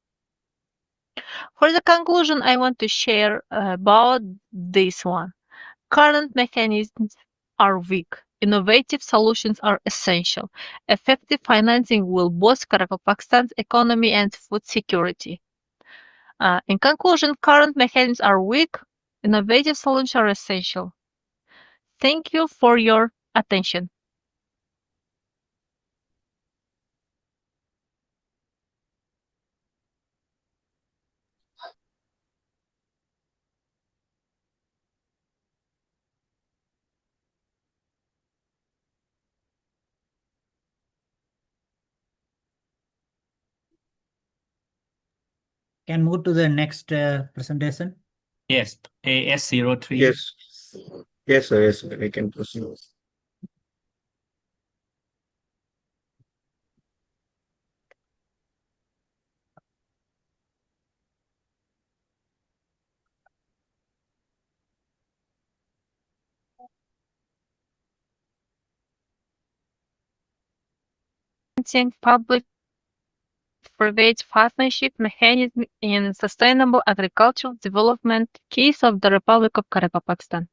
For the conclusion, I want to share about this one. Current mechanisms are weak. Innovative solutions are essential. Effective financing will boost Pakistan's economy and food security. In conclusion, current mechanisms are weak. Innovative solutions are essential. Thank you for your attention. Can move to the next presentation. Yes, AS03. Yes. Yes, sir. Yes, sir. We can proceed. Public-private partnership mechanism in sustainable agricultural development case of the Republic of Pakistan.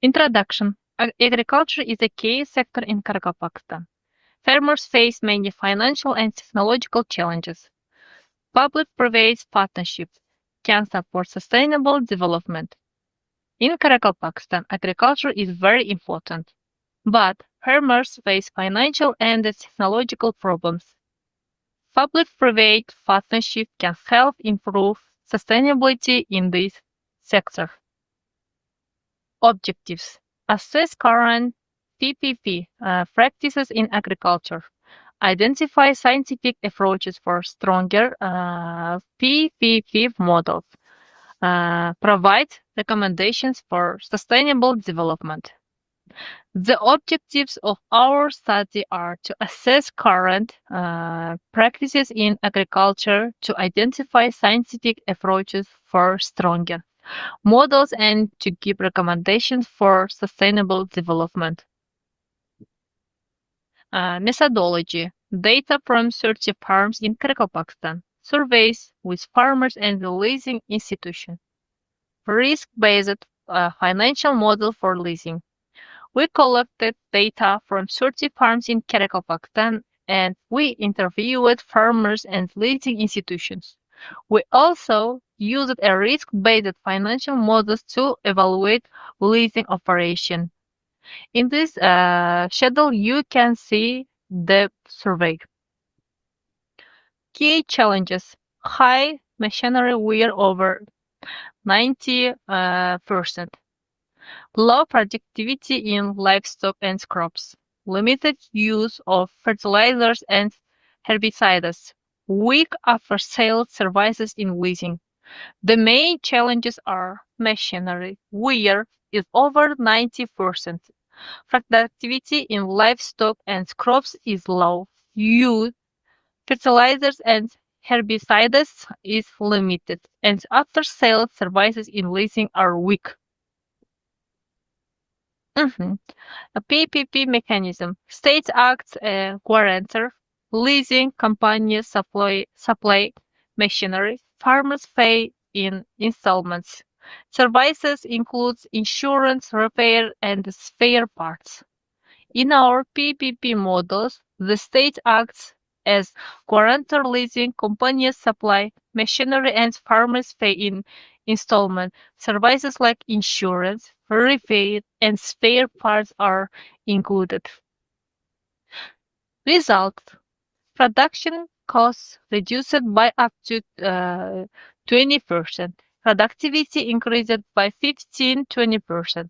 Introduction. Agriculture is a key sector in Pakistan. Farmers face many financial and technological challenges. Public-private partnerships can support sustainable development. In Pakistan, agriculture is very important, but farmers face financial and technological problems. Public-private partnership can help improve sustainability in this sector. Objectives: assess current PPP practices in agriculture. Identify scientific approaches for stronger PPP models. Provide recommendations for sustainable development. The objectives of our study are to assess current practices in agriculture, to identify scientific approaches for stronger models, and to give recommendations for sustainable development. Methodology: data from 30 farms in Pakistan, surveys with farmers and the leasing institution. Risk-based financial model for leasing. We collected data from 30 farms in Pakistan and we interviewed farmers and leasing institutions. We also used a risk-based financial model to evaluate leasing operation. In this schedule, you can see the survey. Key challenges: high machinery wear over 90%, low productivity in livestock and crops, limited use of fertilizers and herbicides, weak after-sales services in leasing, The main challenges are machinery, where is over 90%. Productivity in livestock and crops is low. Use fertilizers and herbicides is limited, and after-sales services in leasing are weak. A PPP mechanism. State acts a guarantor. Leasing companies supply machinery. Farmers pay in installments. Services include insurance, repair, and spare parts. In our PPP models, the state acts as guarantor, leasing companies supply machinery, and farmers pay in installment. Services like insurance, repair, and spare parts are included. Result: production costs reduced by up to 20%. Productivity increased by 15-20%.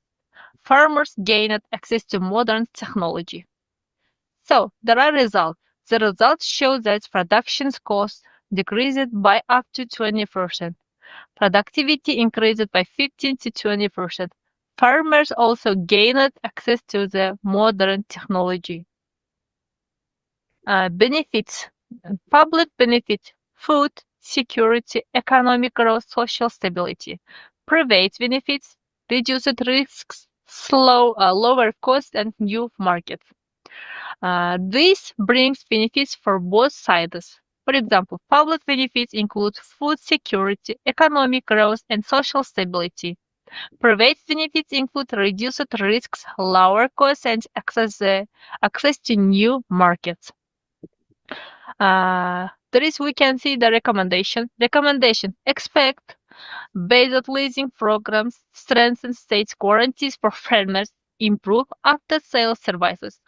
Farmers gained access to modern technology. So there are results. The results show that production costs decreased by up to 20%. Productivity increased by 15-20%. Farmers also gained access to the modern technology. Benefits: public benefit, food security, economic growth, social stability. Private benefits: reduced risks, lower costs, and new markets. This brings benefits for both sides. For example, public benefits include food security, economic growth, and social stability. Private benefits include reduced risks, lower costs, and access to new markets. We can see the recommendation. Expect based leasing programs, strengthen state guarantees for farmers, improve after-sales services.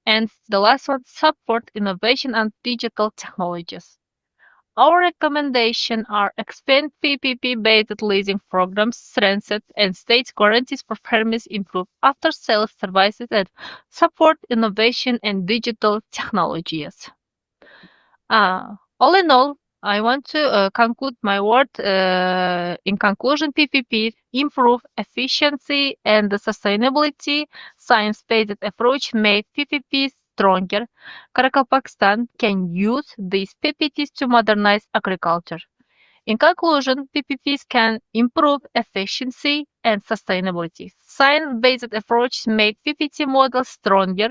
And the last one, support innovation and digital technologies. Our recommendations are expand PPP-based leasing programs, strengthen and state guarantees for farmers, improve after-sales services, and support innovation and digital technologies. All in all, I want to conclude my word. In conclusion, PPP improve efficiency and the sustainability. Science-based approach made PPP stronger. Pakistan can use these PPPs to modernize agriculture. In conclusion, PPPs can improve efficiency and sustainability. Science-based approach make PPP models stronger.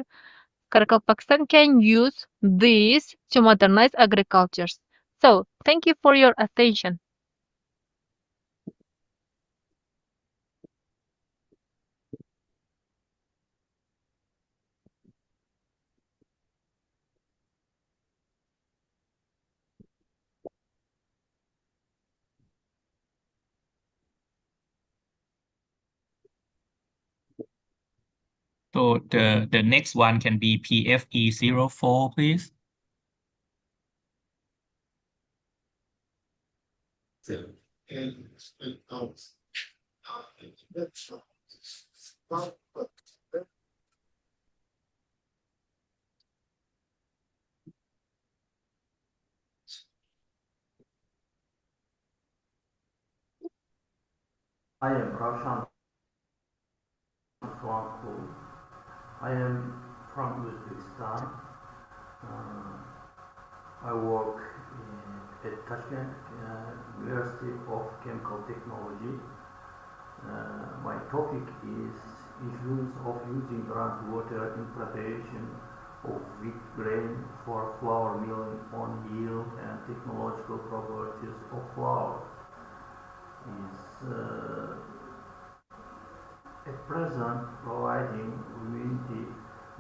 Pakistan can use these to modernize agriculture. So, thank you for your attention. So the next one can be PFE04, please. I am Roshan Swankul. I am from Uzbekistan. I work at Tashkent University of Chemical Technology. My topic is influence of using groundwater in preparation of wheat grain for flour milling on yield and technological properties of flour. Is at present providing community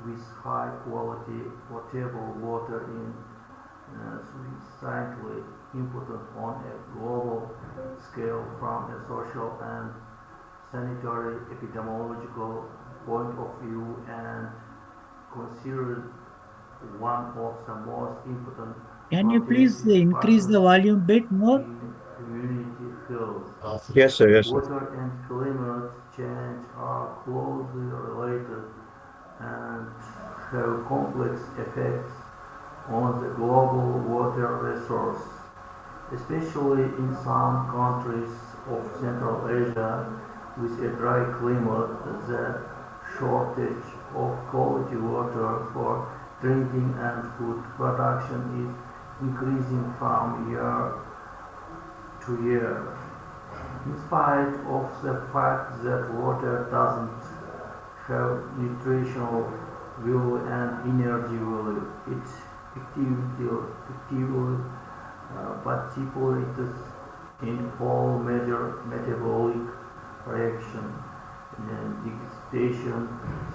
with high quality potable water in sufficiently important on a global scale from a social and sanitary epidemiological point of view, and considered one of the most important. Can you please increase the volume bit more? Community fields. Yes, sir. Yes, sir. Water and climate change are closely related and have complex effects on the global water resource. especially in some countries of Central Asia with a dry climate. The shortage of quality water for drinking and food production is increasing from year to year. In spite of the fact that water doesn't have nutritional value and energy value, it actively participates in all major metabolic reactions, degradation,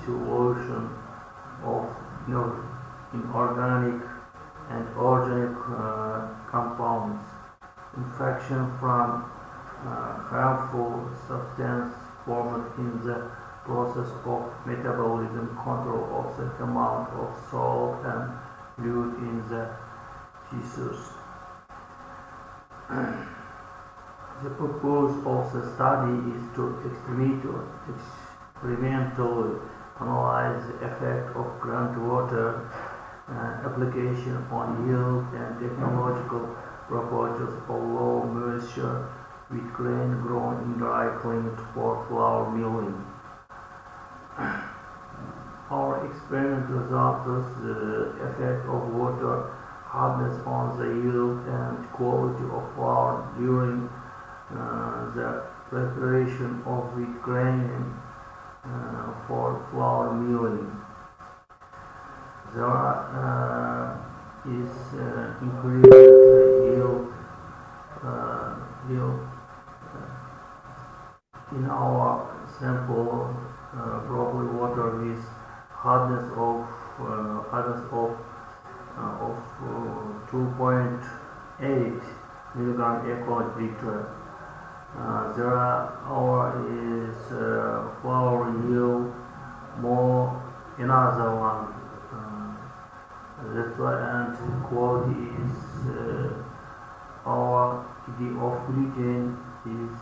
solution of inorganic and organic compounds, infection from harmful substance formed in the process of metabolism, control of the amount of salt and fluid in the tissues. The purpose of the study is to experimentally analyze the effect of groundwater application on yield and technological properties of low moisture wheat grain grown in dry climate for flour milling. Our experiment results the effect of water hardness on the yield and quality of flour during the preparation of wheat grain for flour milling. There is increased yield in our sample broccoli water with hardness of 2.8 milligram equal liter. There is flour yield more another one. That's why, and quality is our the of gluten is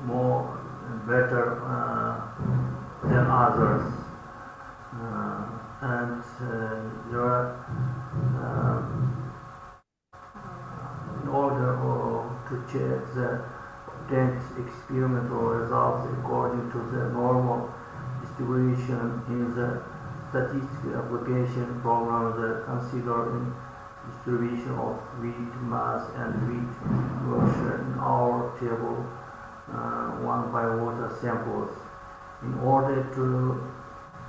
more better than others, and there are in order to check the obtained experimental results according to the normal distribution in the statistical application program that consider in distribution of wheat mass and wheat moisture in our table 1 by water samples. In order to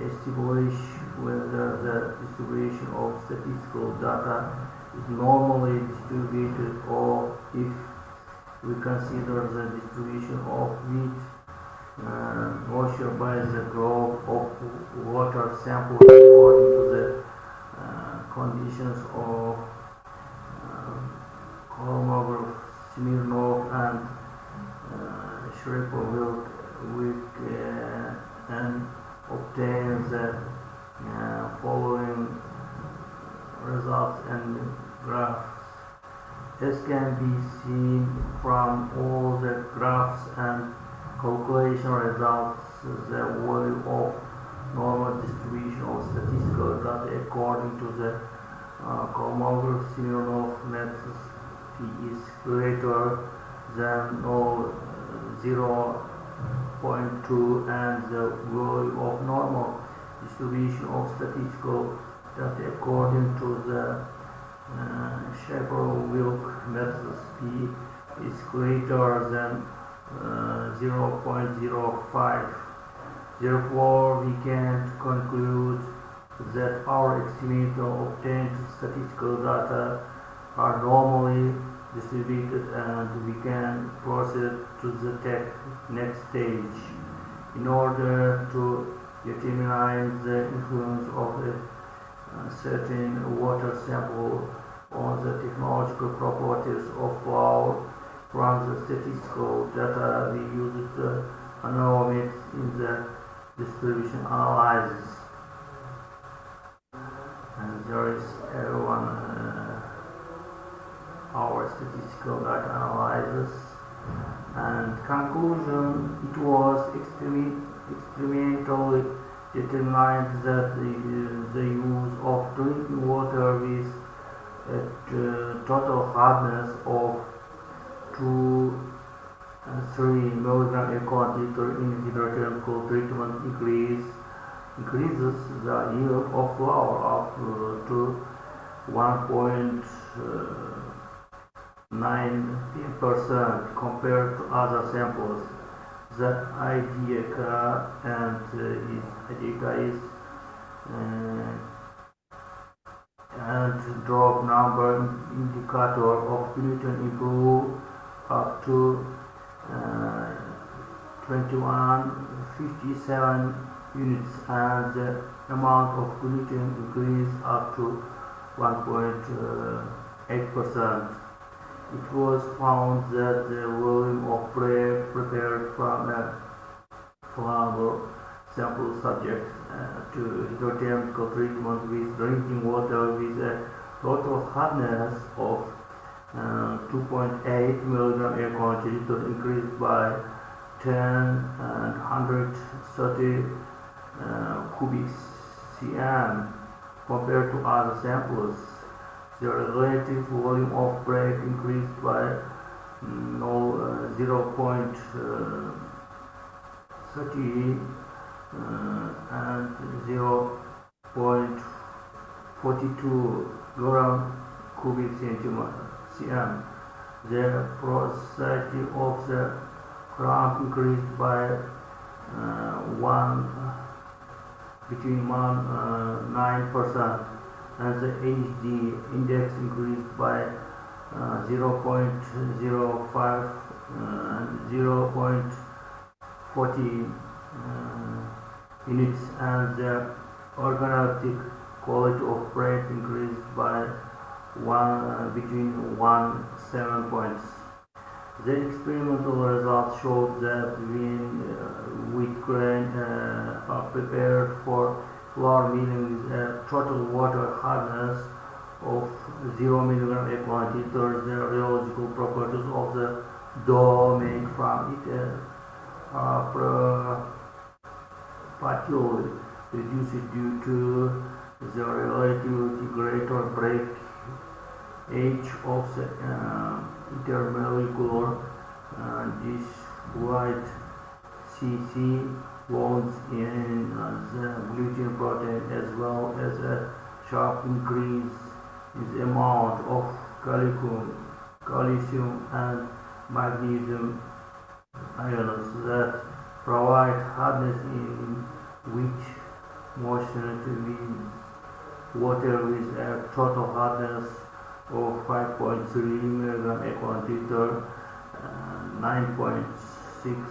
establish whether the distribution of statistical data is normally distributed or if we consider the distribution of wheat moisture by the growth of water samples according to the conditions of Kolmogorov, Smirnov and Shrepovil, we can obtain the following results and graphs. As can be seen from all the graphs and calculation results, the value of normal distribution of statistical data according to the Kolmogorov-Smirnov method is greater than 0.2, and the value of normal distribution of statistical data according to the Shapiro-Wilk method P is greater than 0.05. Therefore, we can conclude that our experimental obtained statistical data are normally distributed, and we can proceed to the next stage. In order to determine the influence of a certain water sample on the technological properties of flour from the statistical data, we used the anomalies in the distribution analysis. And there is our statistical data analysis and conclusion. It was experimentally determined that the use of drinking water with at total hardness of 2 and 3 milligram per quantity in hydrochemical treatment increases the yield of flour up to 1.9% compared to other samples. The idea is and drop number indicator of gluten improve up to 2157 units and the amount of gluten increase up to 1.8%. It was found that the volume of bread prepared from a flour sample subject to hydrochemical treatment with drinking water with a total hardness of 2.8 milligram per quantity increased by 10 and 130 cubic cm compared to other samples. The relative volume of bread increased by 0.30 and 0.42 gram cubic cm. The porosity of the crumb increased by between 9% and the HD index increased by 0.05 and 0.40 units and the organoleptic quality of bread increased by between 7 points. The experimental results showed that when wheat grain are prepared for flour milling with a total water hardness of 0 milligram per quantity, the rheological properties of the dough made from it are partially reduced due to the relatively greater break age of the intermolecular white CC bonds in the gluten protein, as well as a sharp increase in the amount of calcium and magnesium ions that provide hardness in wheat moistened with water with a total hardness of 5.3 milligram per quantity, 9.6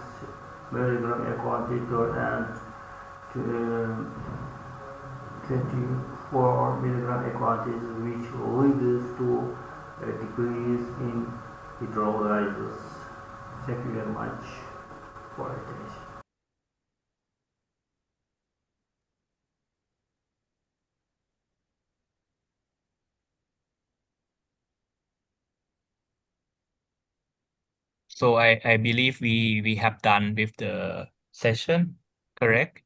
milligram per quantity, and 24 milligram per quantity, which leads to a decrease in hydrolysis. Thank you very much for attention. So I believe we have done with the session, correct?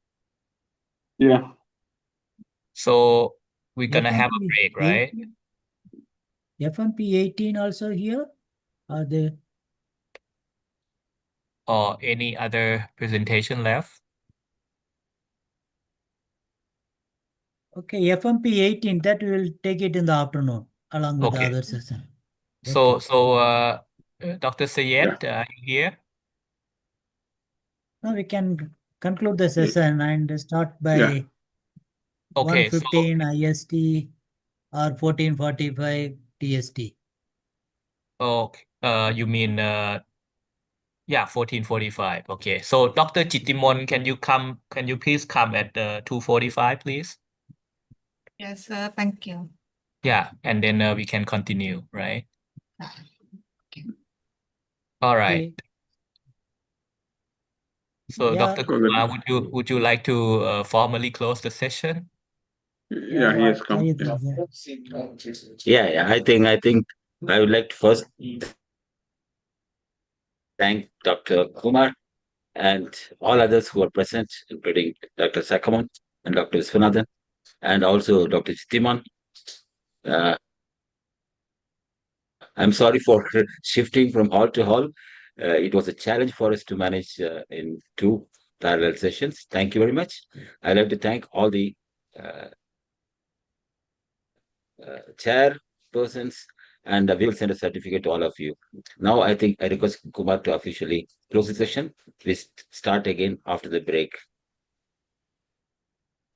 Yeah. So we're gonna have a break, right? FMP 18 also here? Are there? Or any other presentation left? Okay, FMP 18, that we will take it in the afternoon along with the other session. So Dr. Sayed, are you here? Now we can conclude the session and start by Yeah. Okay, 1:15 IST or 14:45 TST. Okay, you mean yeah, 14:45. Okay, so Dr. Chitimon, can you please come at 2:45, please? Yes, thank you. Yeah, and then we can continue, right? Okay. All right. So, Yeah. Dr. Kumar, would you like to formally close the session? Yeah, he has come. Yeah, I think I would like to first thank Dr. Kumar and all others who are present, including Dr. Sakamon and Dr. Svanathan, and also Dr. Chitiman. I'm sorry for shifting from hall to hall. It was a challenge for us to manage in 2 parallel sessions. Thank you very much. I'd like to thank all the chairpersons, and we will send a certificate to all of you. Now, I think I request Kumar to officially close the session. Please start again after the break.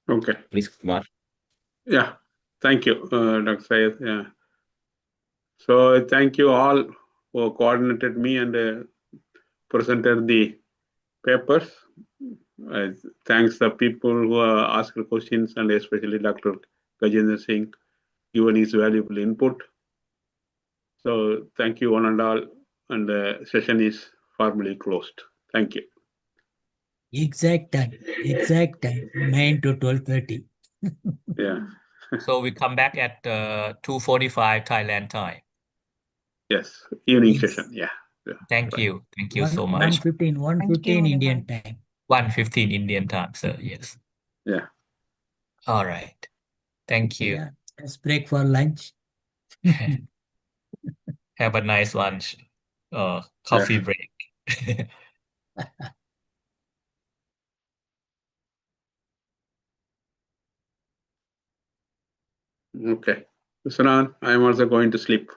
Okay. Please, Kumar. Yeah. Thank you, Dr. Syed. Yeah. So thank you all who coordinated me and presented the papers. Thanks the people who asked questions, and especially Dr. Gajendra Singh given his valuable input. So thank you one and all, and the session is formally closed. Thank you. Exact time, 9 to 12:30. Yeah. So we come back at 2:45 Thailand time. Yes, evening Yes. session. Yeah. Thank Right. you. Thank you so much. 1:15 Indian time. 1:15 Indian time, sir. Yes. Yeah. All right. Thank you. Yeah. Let's break for lunch. Have a nice lunch. Coffee Yeah. break. Okay. Sunan, I'm also going to sleep.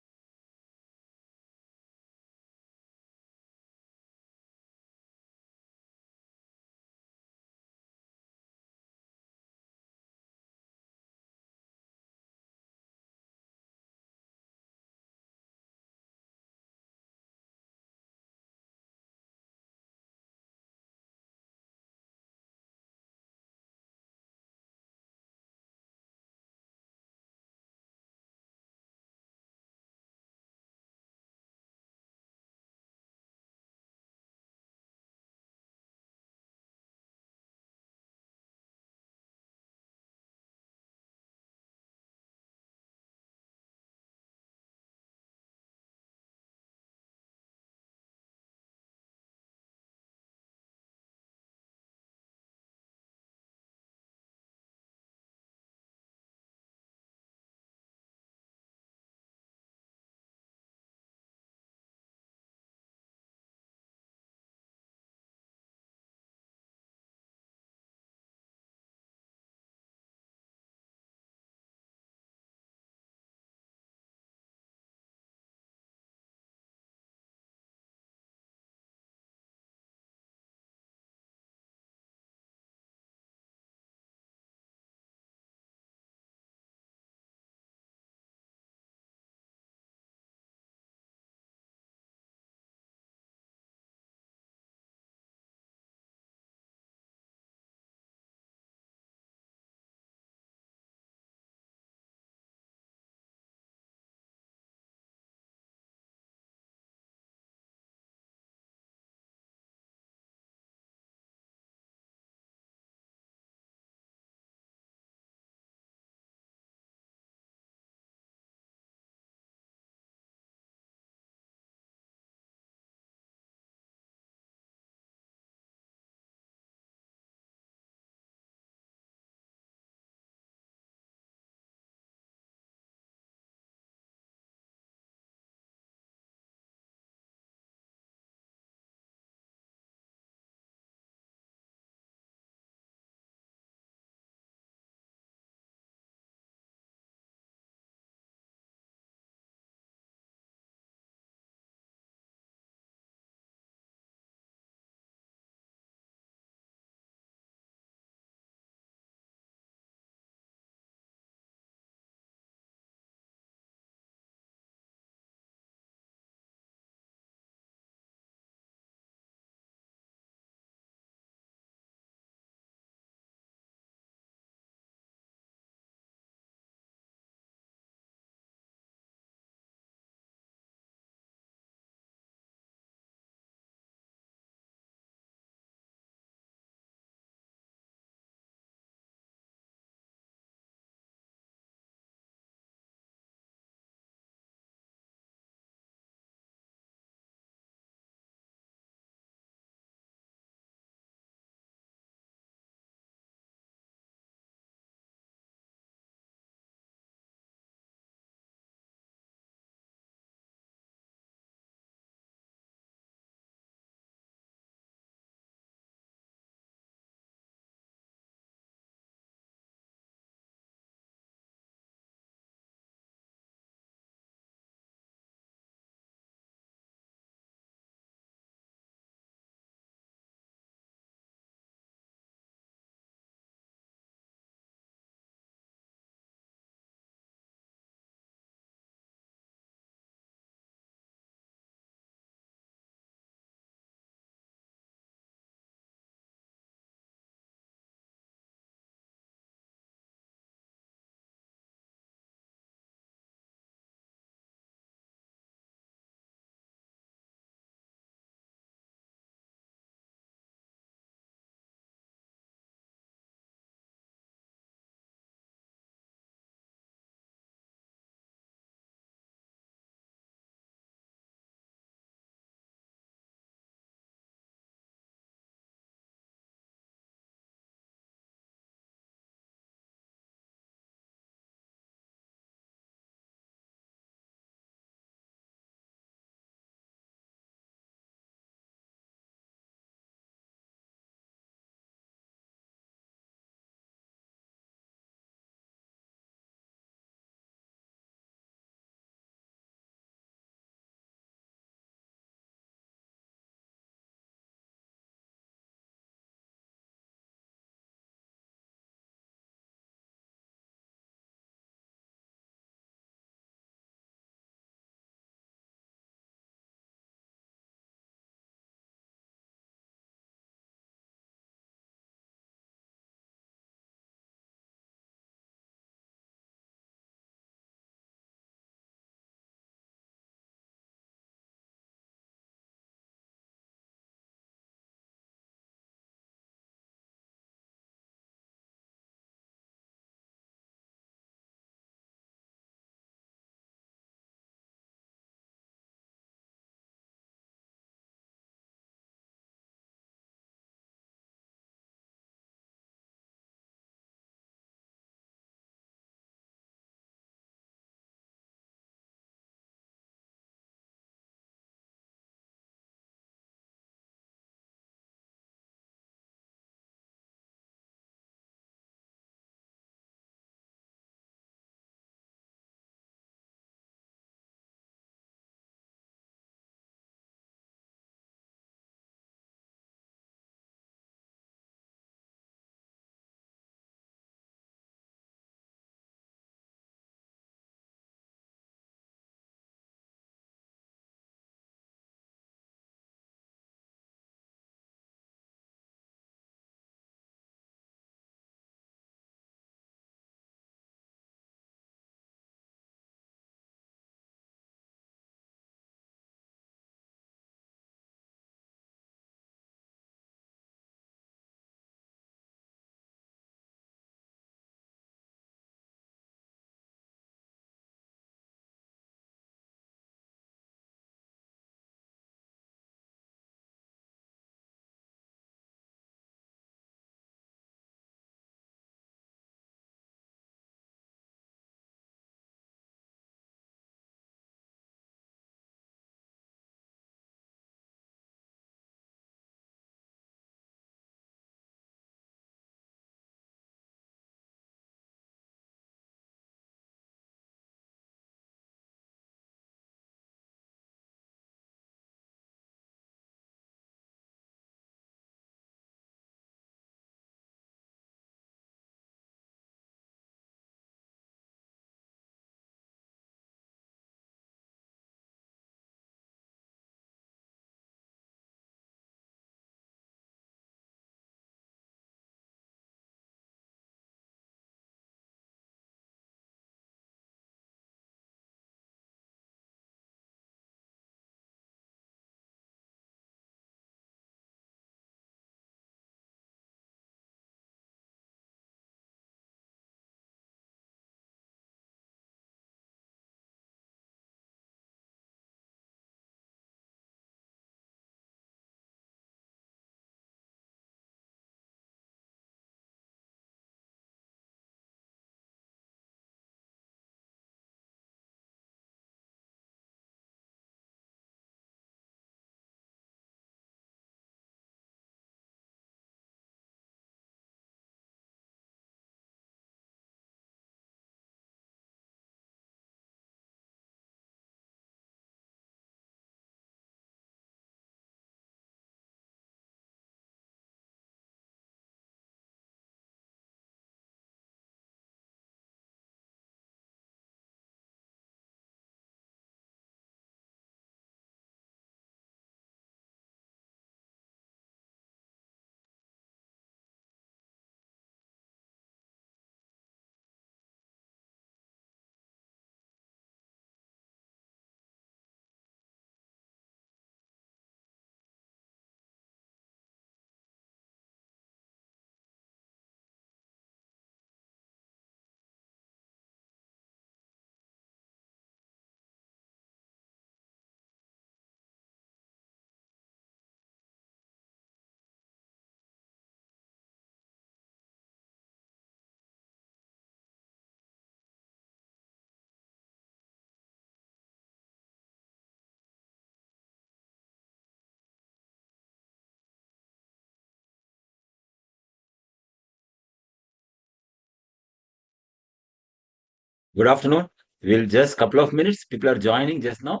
Good afternoon. We'll just couple of minutes. People are joining just now.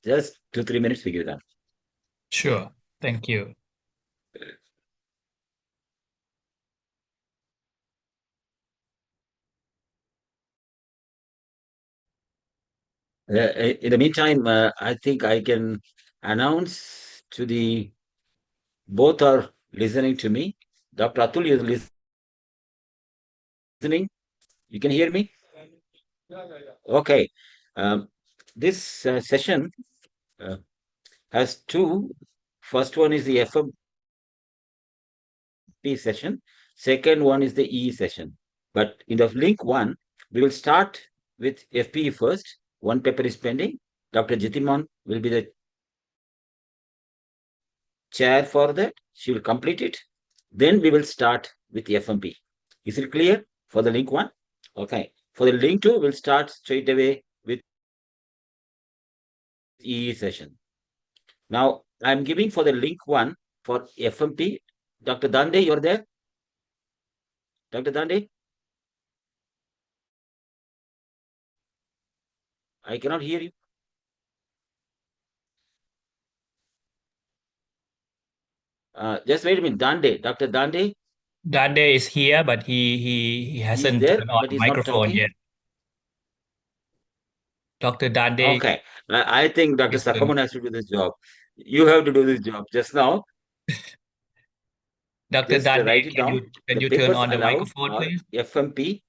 Just 2-3 minutes we give them. Sure. Thank you. In the meantime, I think I can announce to the both are listening to me. Dr. Atul is listening. You can hear me? Okay. This session has two. First one is the FMP session. Second one is the EE session. But in the link one, we will start with FPE first. One paper is pending. Dr. Jitiman will be the chair for that. She will complete it. Then we will start with the FMP. Is it clear for the link one? Okay. For the link two, we'll start straight away with EE session. Now, I'm giving for the link one for FMP. Dr. Dande, you're there? Dr. Dande? I cannot hear you. Just wait a minute. Dande, Dr. Dande? Dande is here, but he hasn't there, turned on but he's not microphone talking. yet. Dr. Dande. Okay. I think Dr. Sakaman has to do this job. You have to do this job just now. Dr. Just Dande, write it down. can The you turn papers on the allowed microphone, are please? FMP.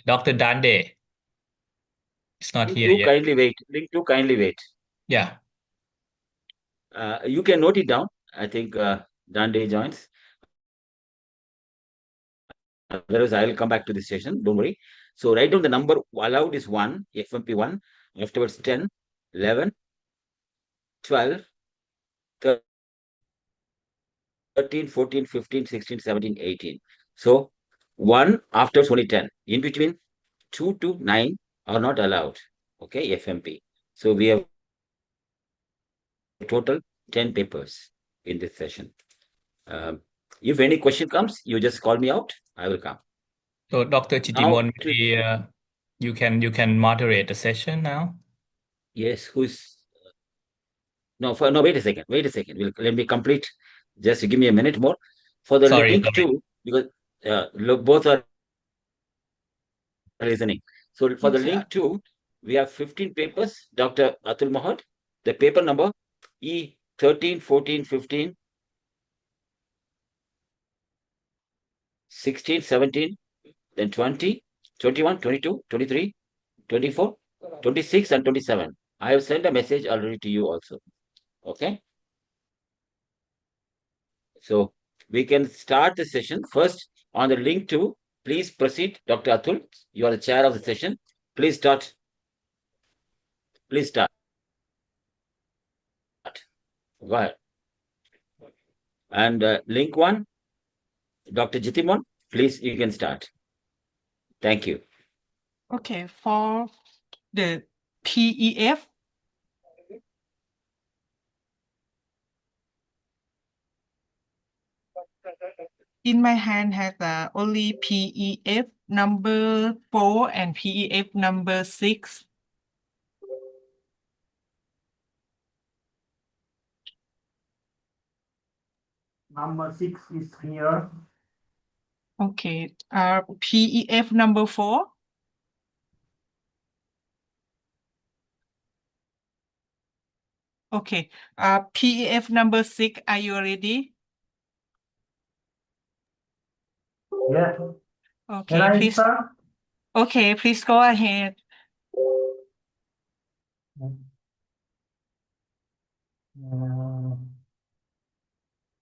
Dr. Dande is not Link here two, yet. kindly wait. Link two, kindly wait. Yeah. You can note it down. I think Dande joins. Otherwise, I will come back to this session. Don't worry. So write down the number allowed is 1, FMP 1. Afterwards 10, 11, 12, 13, 14, 15, 16, 17, 18. So 1 afterwards only 10. In between 2 to 9 are not allowed. Okay, FMP. So we have total 10 papers in this session. If any question comes, you just call me out. I will come. So Dr. Chitimon, maybe you can moderate the session now. Yes, who's no? Wait a second. Wait a second. Let me complete. Just give me a minute more. For the link two, because look, both are listening. So for the link two, we have 15 papers. Dr. Atul Mahad, the paper number E13, 14, 15, 16, 17, then 20, 21, 22, 23, 24, 26, and 27. I have sent a message already to you also. Okay. So we can start the session. First, on the link two, please proceed. Dr. Atul, you are the chair of the session. Please start. Please start. Go ahead. And link one, Dr. Jitimon, please, you can start. Thank you. Okay, for the PEF, in my hand has only PEF number 4 and PEF number 6. Number 6 is here. Okay, PEF number 4. Okay, PEF number 6, are you ready? Yeah. Okay, Can I please. start? Okay, please go ahead.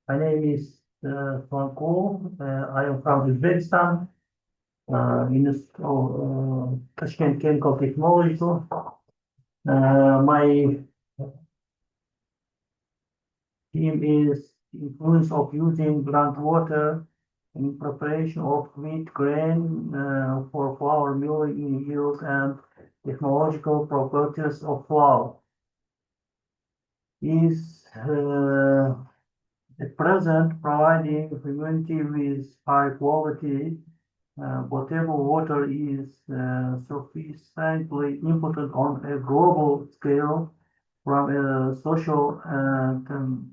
My name is Franco. I am from Uzbekistan, Ministry of Tashkent Chemical Technology. My theme is influence of using groundwater in preparation of wheat grain for flour milling yield and technological properties of flour. Is at present providing humanity with high quality potable water is sufficiently important on a global scale from a social and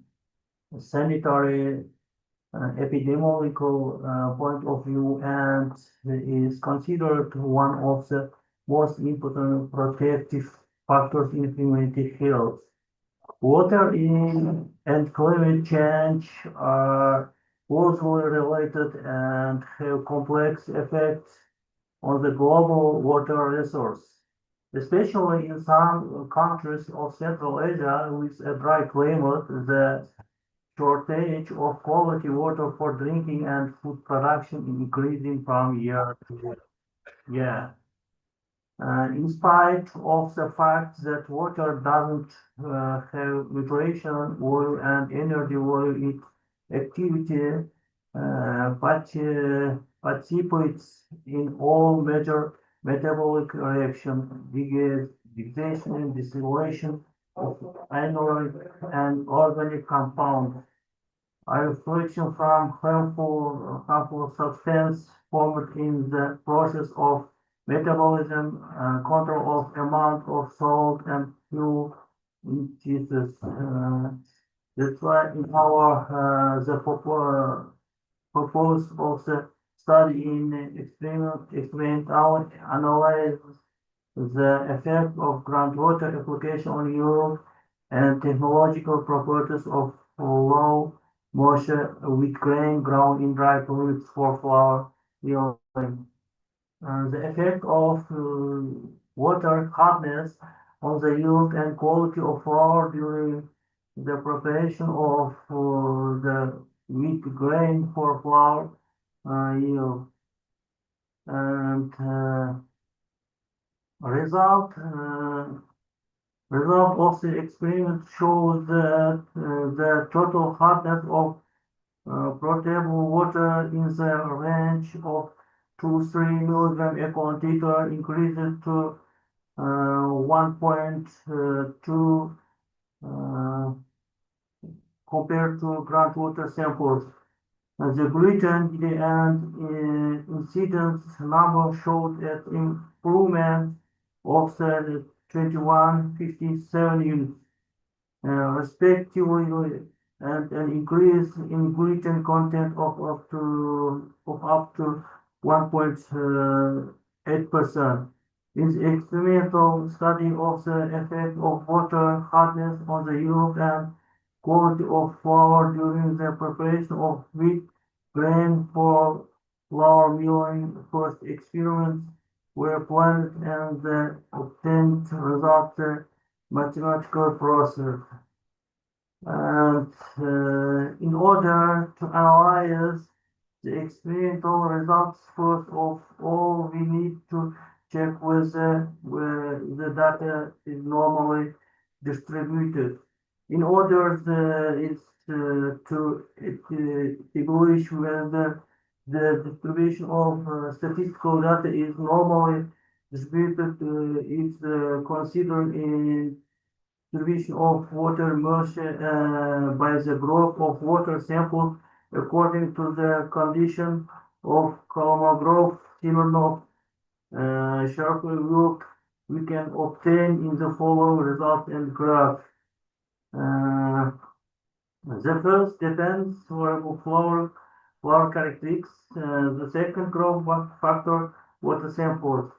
sanitary epidemiological point of view, and is considered one of the most important protective factors in humanity health. Water and climate change are closely related and have complex effects on the global water resource, especially in some countries of Central Asia with a dry climate. The shortage of quality water for drinking and food production is increasing from year to year. In spite of the fact that water doesn't have nutrition, oil, and energy value, its activity participates in all major metabolic reactions, digestion, distillation of anaerobic and organic compounds, reflection from harmful substance formed in the process of metabolism, control of amount of salt and fuel in Jesus. That's why in our the purpose of the study in experiment our analyze the effect of groundwater application on Europe and technological properties of low moisture with grain grown in dry climates for flour milling. The effect of water hardness on the yield and quality of flour during the preparation of the wheat grain for flour yield. And result of the experiment shows that the total hardness of potable water in the range of 2-3 milligram per quantiter increases to 1.2 compared to groundwater samples. The gluten and incidence number showed an improvement of the 2157 units, respectively, and an increase in gluten content of up to 1.8%. In the experimental study of the effect of water hardness on the yield and quality of flour during the preparation of wheat grain for flour milling, first experiments were planned and the obtained results mathematical process. And in order to analyze the experimental results, first of all, we need to check whether the data is normally distributed. In order to establish whether the distribution of statistical data is normally distributed, is considered in distribution of water moisture by the group of water samples according to the condition of Kolmogorov, Smirnov, Sharply work. We can obtain in the following result and graph. The first depends on flour characteristics. The second growth factor water samples.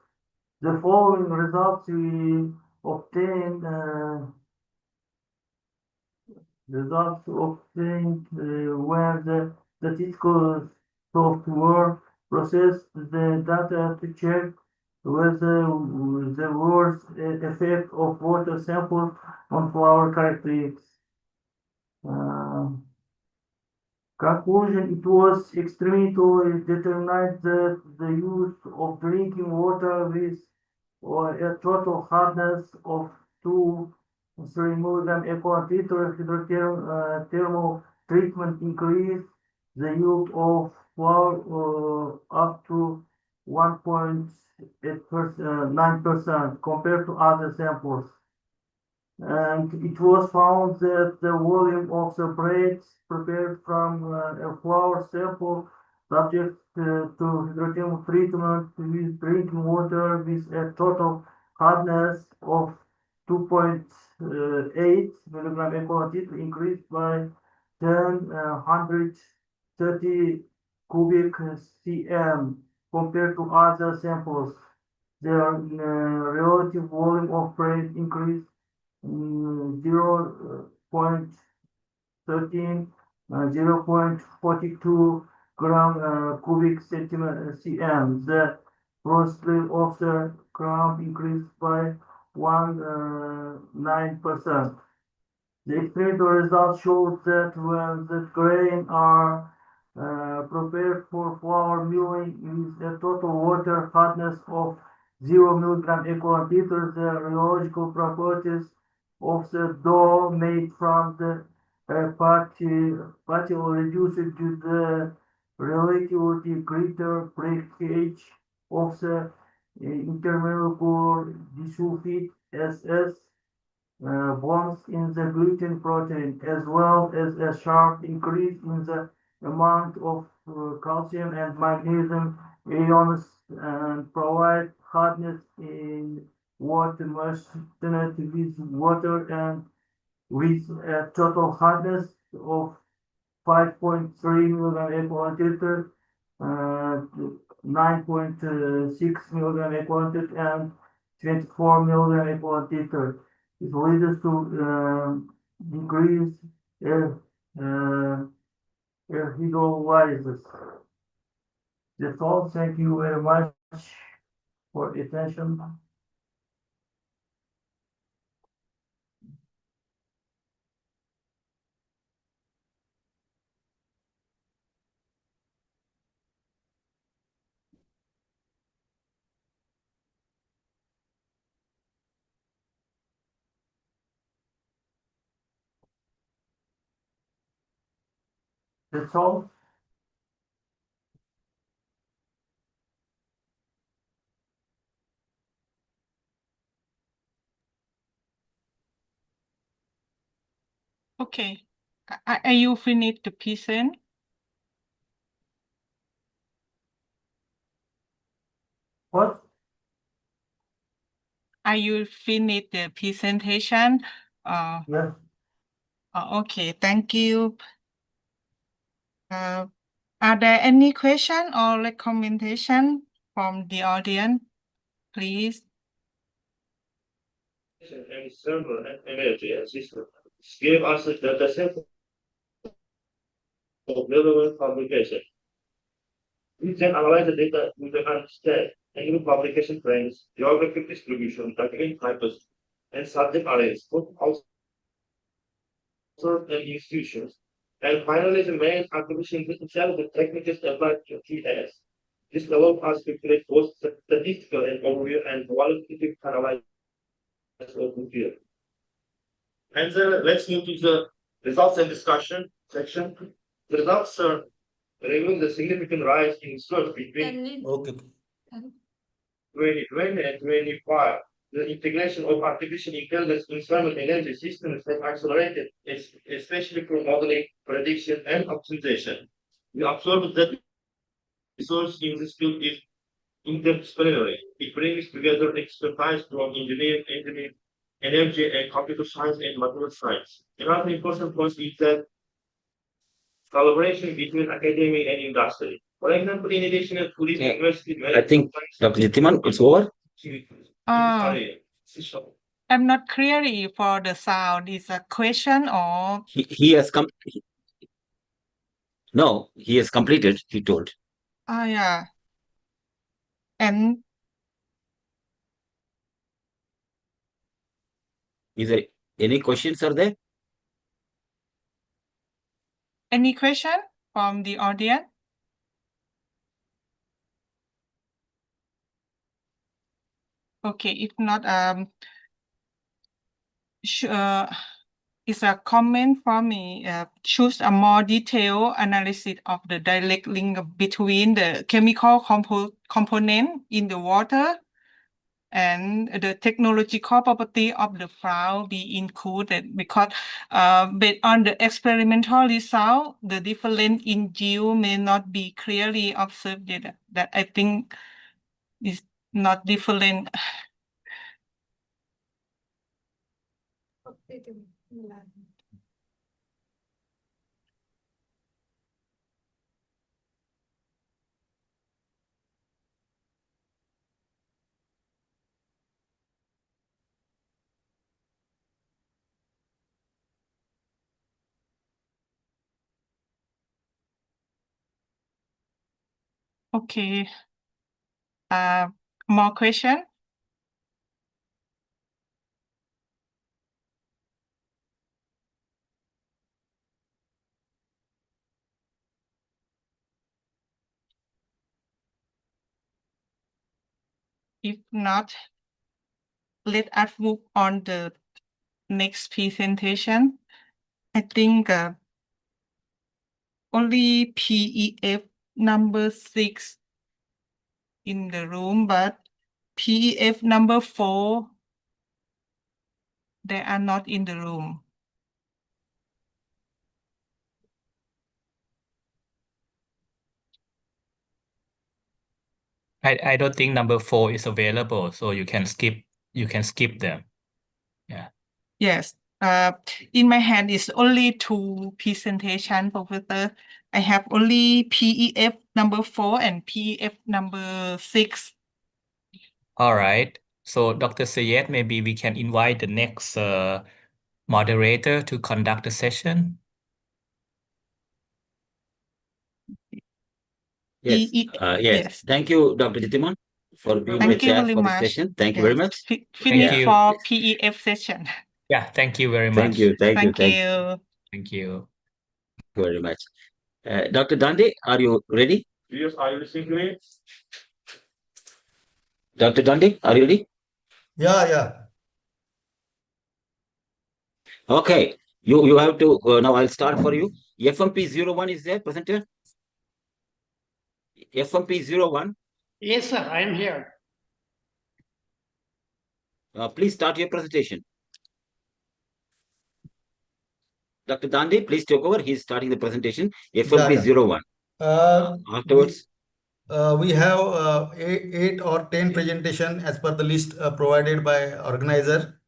The following results we obtained where the statistical software processed the data to check whether the worst effect of water samples on flour characteristics. Conclusion: it was experimentally determined that the use of drinking water with a total hardness of 2-3 milligram per quantiter hydrothermal treatment increased the yield of flour up to 1.9% compared to other samples. And it was found that the volume of the breads prepared from a flour sample subject to hydrogen treatment with drinking water with a total hardness of 2.8 milligram equivalent increased by 130 cubic cm compared to other samples. The relative volume of bread increased 0.13, 0.42 gram cubic centimeter cm. The velocity of the gram increased by 9%. The experimental results showed that when the grain are prepared for flour milling with a total water hardness of 0 milligram equivalent liter, the rheological properties of the dough made from the patty will reduce due to the relatively greater breakage of the intermolecular disulfide SS bonds in the gluten protein, as well as a sharp increase in the amount of calcium and magnesium ions and provide hardness in water moistened with water and with a total hardness of 5.3 milligram equivalent liter, 9.6 milligram equivalent and 24 milligram equivalent liter. It leads to decrease hydrolysis. That's all. Thank you very much for attention. That's all. Okay. Are you finished the present? What? Are you finished the presentation? Yeah. Okay, thank you. Are there any question or recommendation from the audience, please? And thermal and energy and system gave us the sample of relevant publication. We then analyze the data we can understand and new publication trends, geographic distribution, targeting types, and subject areas, both outside and institutions. And finally, the main attribution potential the techniques applied to TS. This allows us to create both statistical and overview and qualitative analysis of the field. And then let's move to the results and discussion section. The results are revealing the significant rise in search between 2020 and 25. The integration of artificial intelligence in thermal energy systems has accelerated, especially for modeling, prediction, and optimization. We observed that research in this field is interdisciplinary. It brings together expertise from engineering, energy, and computer science and material science. Another important point is that collaboration between academia and industry. For example, in addition to tourism university, I think, Dr. Jitiman, it's over. I'm not clear for the sound. Is a question or? He has come. No, he has completed, he told. Yeah. And Is there any questions are there? any question from the audience? Okay, if not, it's a comment from me. Choose a more detailed analysis of the direct link between the chemical component in the water and the technological property of the flower be included, because based on the experimental result, the difference in yield may not be clearly observed yet. That I think is not different. Okay. More question? If not, let us move on the next presentation. I think only PEF number 6 in the room, but PEF number 4, they are not in the room. I don't think number 4 is available, so you can skip them. Yeah. Yes. In my hand is only 2 presentation, Professor. I have only PEF number 4 and PEF number 6. All right. So Dr. Sayed, maybe we can invite the next moderator to conduct the session. Yes. Yes. Thank you, Dr. Jitiman, for being the Thank you chair very for this much. session. Thank you very much. Finish you. for PEF session. Yeah, thank you very Thank much. you. Thank you. Thank you. Thank you. Very much. Dr. Dande, are you ready? Yes, are you listening to me? Dr. Dande, are you ready? Yeah. Okay. You have to, now I'll start for you. FMP01 is there, presenter? FMP01. Yes, sir, I am here. Please start your presentation. Dr. Dande, please take over. He's starting the presentation. FMP01. Afterwards. We have 8 or 10 presentation as per the list provided by organizer.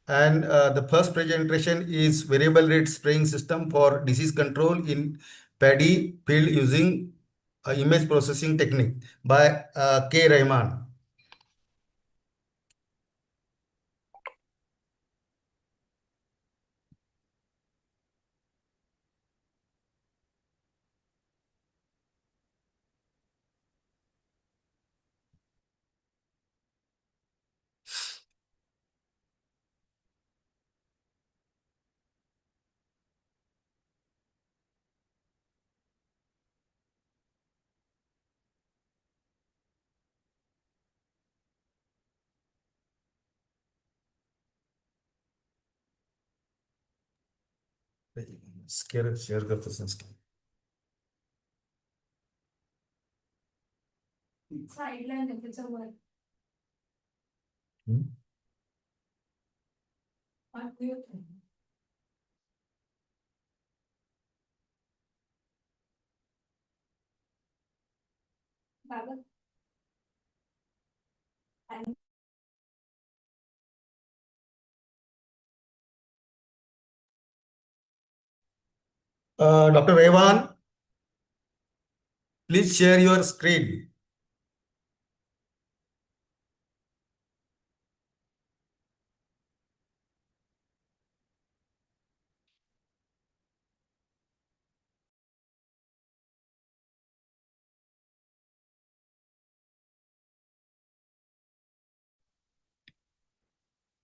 And the first presentation is variable rate spraying system for disease control in paddy field using image processing technique by K. Rahman. Share करतो संस्कृत साइडला त्याच्या वर Dr. Revan, please share your screen.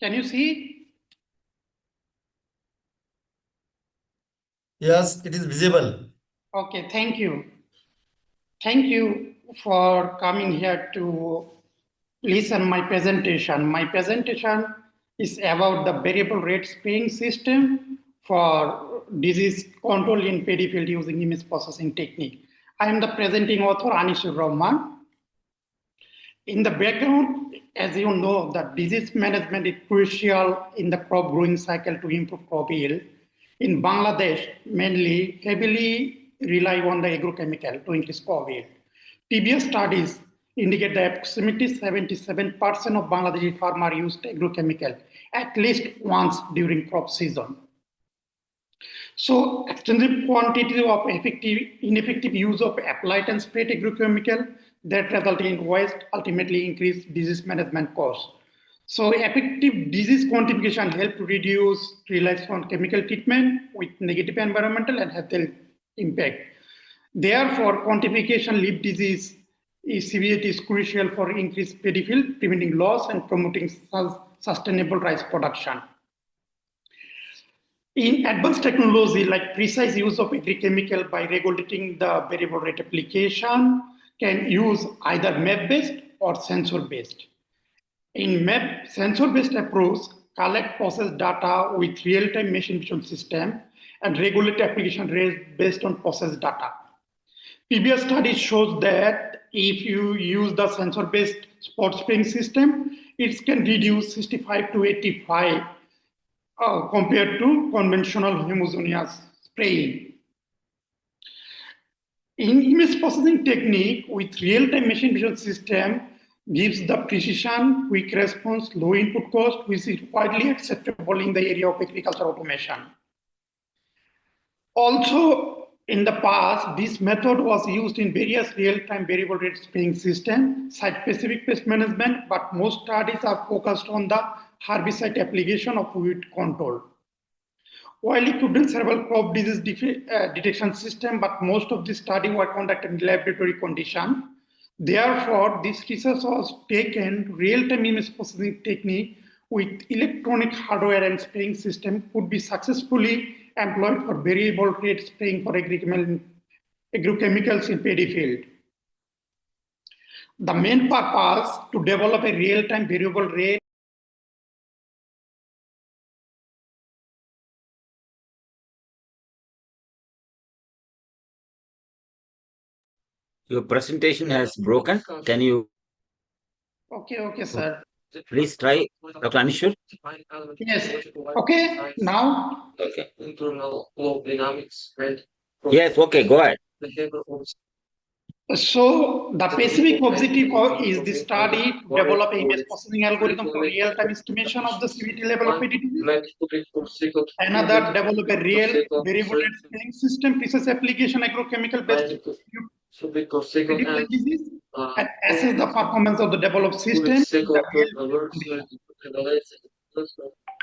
Can you see? Yes, it is visible. Okay, thank you. Thank you for coming here to listen my presentation. My presentation is about the variable rate spraying system for disease control in paddy field using image processing technique. I am the presenting author, Anisur Rahman. In the background, as you know, that disease management is crucial in the crop growing cycle to improve crop yield. In Bangladesh, mainly heavily rely on the agrochemical to increase crop yield. Previous studies indicate that approximately 77% of Bangladeshi farmers used agrochemical at least once during crop season. So extensive quantity of ineffective use of applied and sprayed agrochemical that result in waste ultimately increase disease management costs. So effective disease quantification help to reduce reliance on chemical treatment with negative environmental and health impact. Therefore, quantification leaf disease severity is crucial for increased paddy field, preventing loss and promoting sustainable rice production. In advanced technology like precise use of agrochemical by regulating the variable rate application can use either map-based or sensor-based. In map, sensor-based approach, collect process data with real-time machine vision system and regulate application rate based on process data. Previous studies shows that if you use the sensor-based spot spraying system, it can reduce 65 to 85 compared to conventional homogeneous spraying. In image processing technique with real-time machine vision system gives the precision, quick response, low input cost, which is widely acceptable in the area of agriculture automation. Also, in the past, this method was used in various real-time variable rate spraying systems, site-specific pest management, but most studies are focused on the herbicide application of weed control. While it couldn't several crop disease detection system, but most of the study were conducted in laboratory condition. Therefore, this research was taken real-time image processing technique with electronic hardware and spraying system could be successfully employed for variable rate spraying for agrochemicals in paddy field. The main purpose to develop a real-time variable rate Your presentation has broken. Can you? Okay, sir. Please try, Dr. Anishur. Yes. Okay, now. Okay. Yes, okay, go ahead. So the specific objective is the study to develop a image processing algorithm for real-time estimation of the CVT level of paddy disease. Another, develop a real variable rate spraying system, precise application agrochemical-based paddy field disease, and assess the performance of the developed system in the real condition.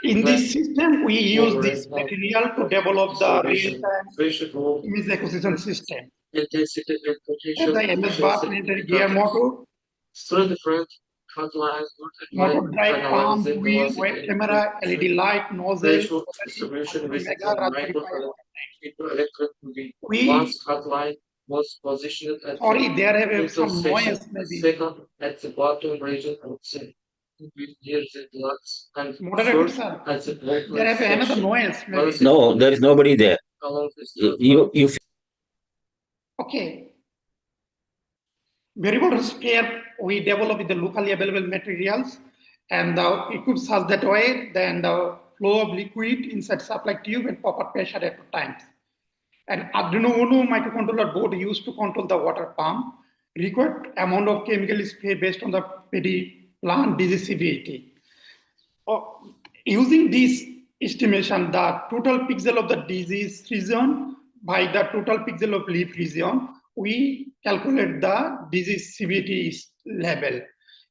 In this system, we use this material to develop the real-time image acquisition system. The MS bar planetary gear motor, motor drive pump, wheel, web camera, LED light, nozzle, mega Raspberry Pi. Sorry, there have some noise maybe. Moderator, sir, there have another noise maybe. No, there is nobody there. You. Okay. Variable rate sprayer we develop with the locally available materials and equipped such that way, then the flow of liquid inside supply tube and proper pressure at times. An Arduino Uno microcontroller board used to control the water pump. Required amount of chemical spray based on the paddy plant disease severity. Using this estimation, the total pixel of the disease region by the total pixel of leaf region, we calculate the disease severity level.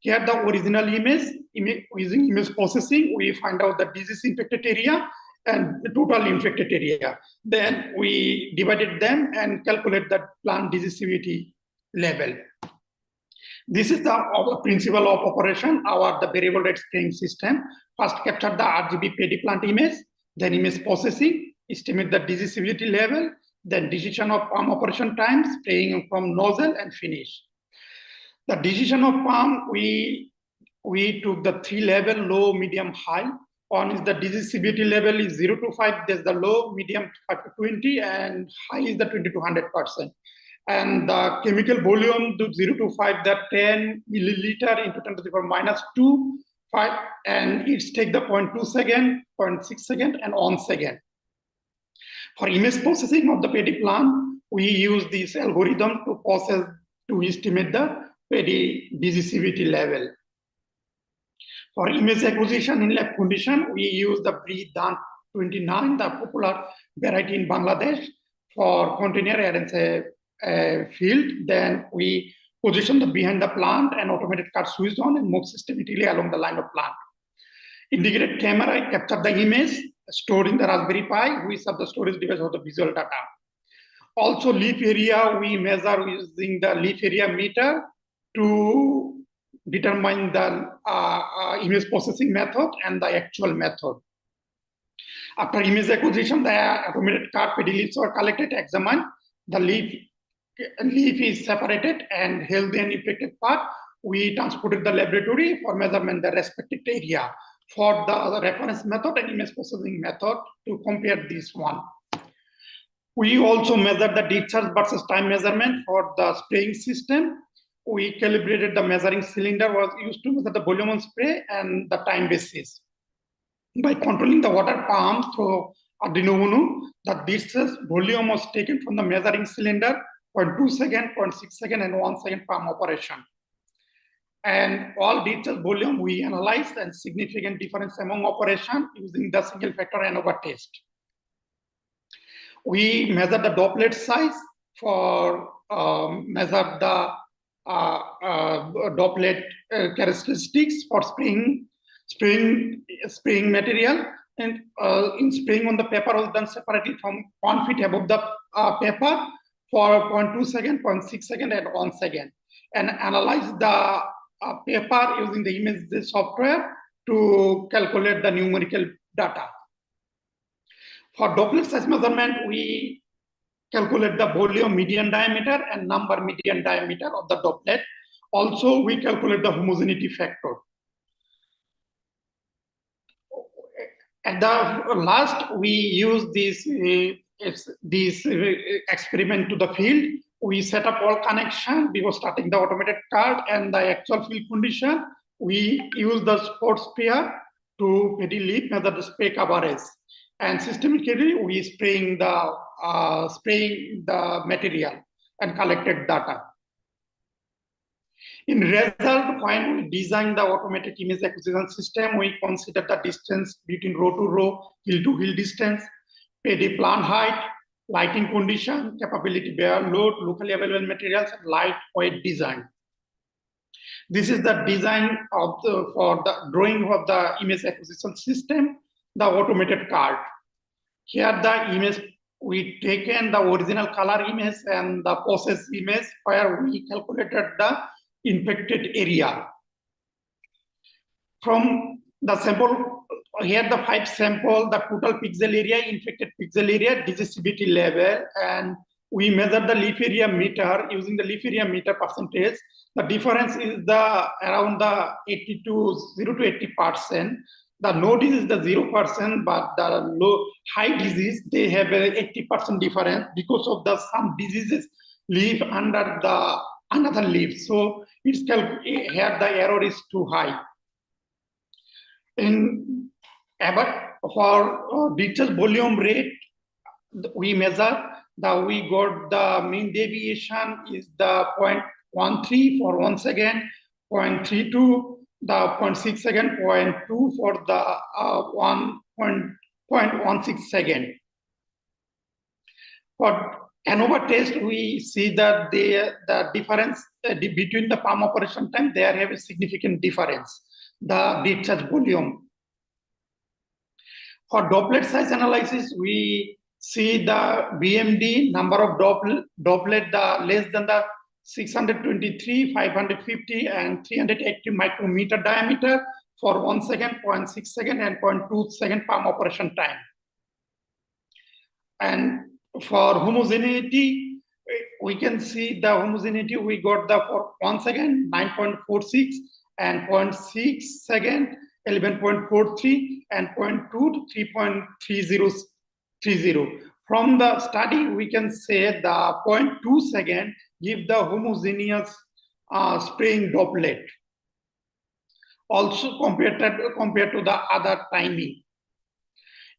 Here the original image using image processing, we find out the disease infected area and the total infected area. Then we divided them and calculate the plant disease severity level. This is the principle of operation, the variable rate spraying system. First capture the RGB paddy plant image, then image processing, estimate the disease severity level, then decision of pump operation time, spraying from nozzle and finish. The decision of pump, we took the 3 level, low, medium, high. One is the disease severity level is 0 to 5, there's the low, medium 5 to 20, and high is the 20 to 100%. And the chemical volume to 0 to 5, that 10 milliliter into 10 to the power minus 2, 5, and it's take the 0.2 second, 0.6 second, and 1 second. For image processing of the paddy plant, we use this algorithm to process, to estimate the paddy digestibility level. For image acquisition in lab condition, we use the BREEDAN29, the popular variety in Bangladesh, for container NSAE field. Then we position the behind the plant and automated cart switched on and move systematically along the line of plant. Integrated camera capture the image stored in the Raspberry Pi, which is the storage device of the visual data. Also, leaf area we measure using the leaf area meter to determine the image processing method and the actual method. After image acquisition, the automated cart paddy leaves are collected, examined. The leaf is separated and healthy and infected part. We transported the laboratory for measurement the respective area for the reference method and image processing method to compare this one. We also measured the discharge versus time measurement for the spraying system. We calibrated the measuring cylinder was used to measure the volume on spray and the time basis. By controlling the water pump through Arduino Uno, the discharge volume was taken from the measuring cylinder, 0.2 second, 0.6 second, and 1 second pump operation. And all discharge volume we analyzed and significant difference among operation using the single factor ANOVA test. We measured the droplet size for measure the droplet characteristics for spraying material, and in spraying on the paper was done separately from 1 feet above the paper for 0.2 second, 0.6 second, and 1 second, and analyze the paper using the image software to calculate the numerical data. For droplet size measurement, we calculate the volume median diameter and number median diameter of the droplet. Also, we calculate the homogeneity factor. At the last, we use this experiment to the field. We set up all connection before starting the automated cart and the actual field condition. We use the sports spear to paddy leaf measure the spray coverage, and systematically we spraying the material and collected data. In result, when we design the automatic image acquisition system, we consider the distance between row to row, hill to hill distance, paddy plant height, lighting condition, capability bear load, locally available materials, and lightweight design. This is the design of for the drawing of the image acquisition system, the automated cart. Here the image, we taken the original color image and the process image where we calculated the infected area. From the sample, here the 5 sample, the total pixel area, infected pixel area, digestibility level, and we measure the leaf area meter using the leaf area meter percentage. The difference is the around the 0 to 80%. The no disease is the 0%, but the high disease, they have a 80% difference because of the some diseases live under the another leaf. So it's here the error is too high. For discharge volume rate, we measure that we got the mean deviation is the 0.13 for 1 second, 0.32, the 0.6 second, 0.2 for the 1.16 second. For ANOVA test, we see that the difference between the palm operation time, there have a significant difference, the discharge volume. For droplet size analysis, we see the BMD, number of droplet less than the 623, 550, and 380 micrometer diameter for 1 second, 0.6 second, and 0.2 second palm operation time. And for homogeneity, we can see the homogeneity we got the for 1 second 9.46 and 0.6 second 11.43 and 0.2 3.30. From the study, we can say the 0.2 second give the homogeneous spraying droplet. Also compared to the other timing.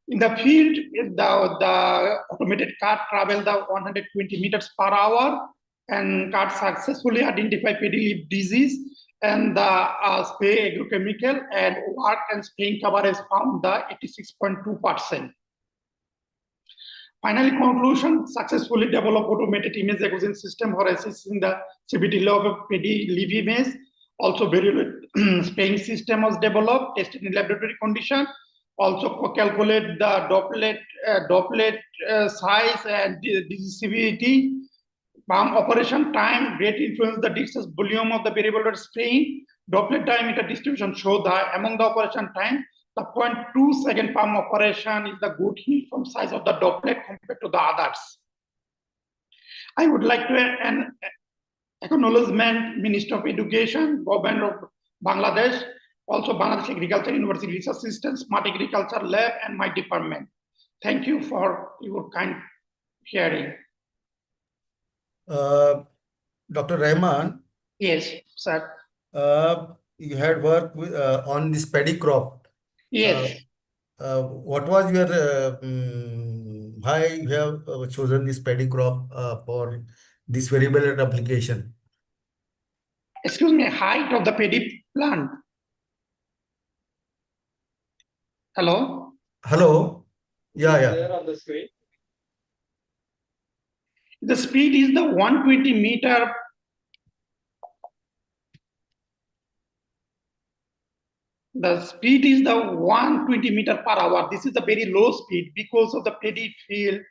In the field, the automated cart traveled the 120 meters per hour and cart successfully identified paddy leaf disease and the spray agrochemical and work and spraying coverage found the 86.2%. Finally, conclusion, successfully developed automated image acquisition system for assessing the severity of a paddy leaf image. Also, very spraying system was developed, tested in laboratory condition. Also, calculate the droplet size and disease severity. Pump operation time, great influence the distance volume of the variable rate spraying. Droplet diameter distribution show that among the operation time, the 0.2 second pump operation is the good uniform size of the droplet compared to the others. I would like to acknowledgement Minister of Education, Government of Bangladesh, also Bangladesh Agriculture University Research Assistant, Smart Agriculture Lab, and my department. Thank you for your kind hearing. Dr. Rahman. Yes, sir. You had worked with, on this paddy crop. Yes. What was your why you have chosen this paddy crop for this variable rate application? Excuse me, height of the paddy plant. Hello? Hello? Yeah. There on the screen. The speed is the 120 meter. The speed is the 120 meter per hour. This is a very low speed because of the paddy field.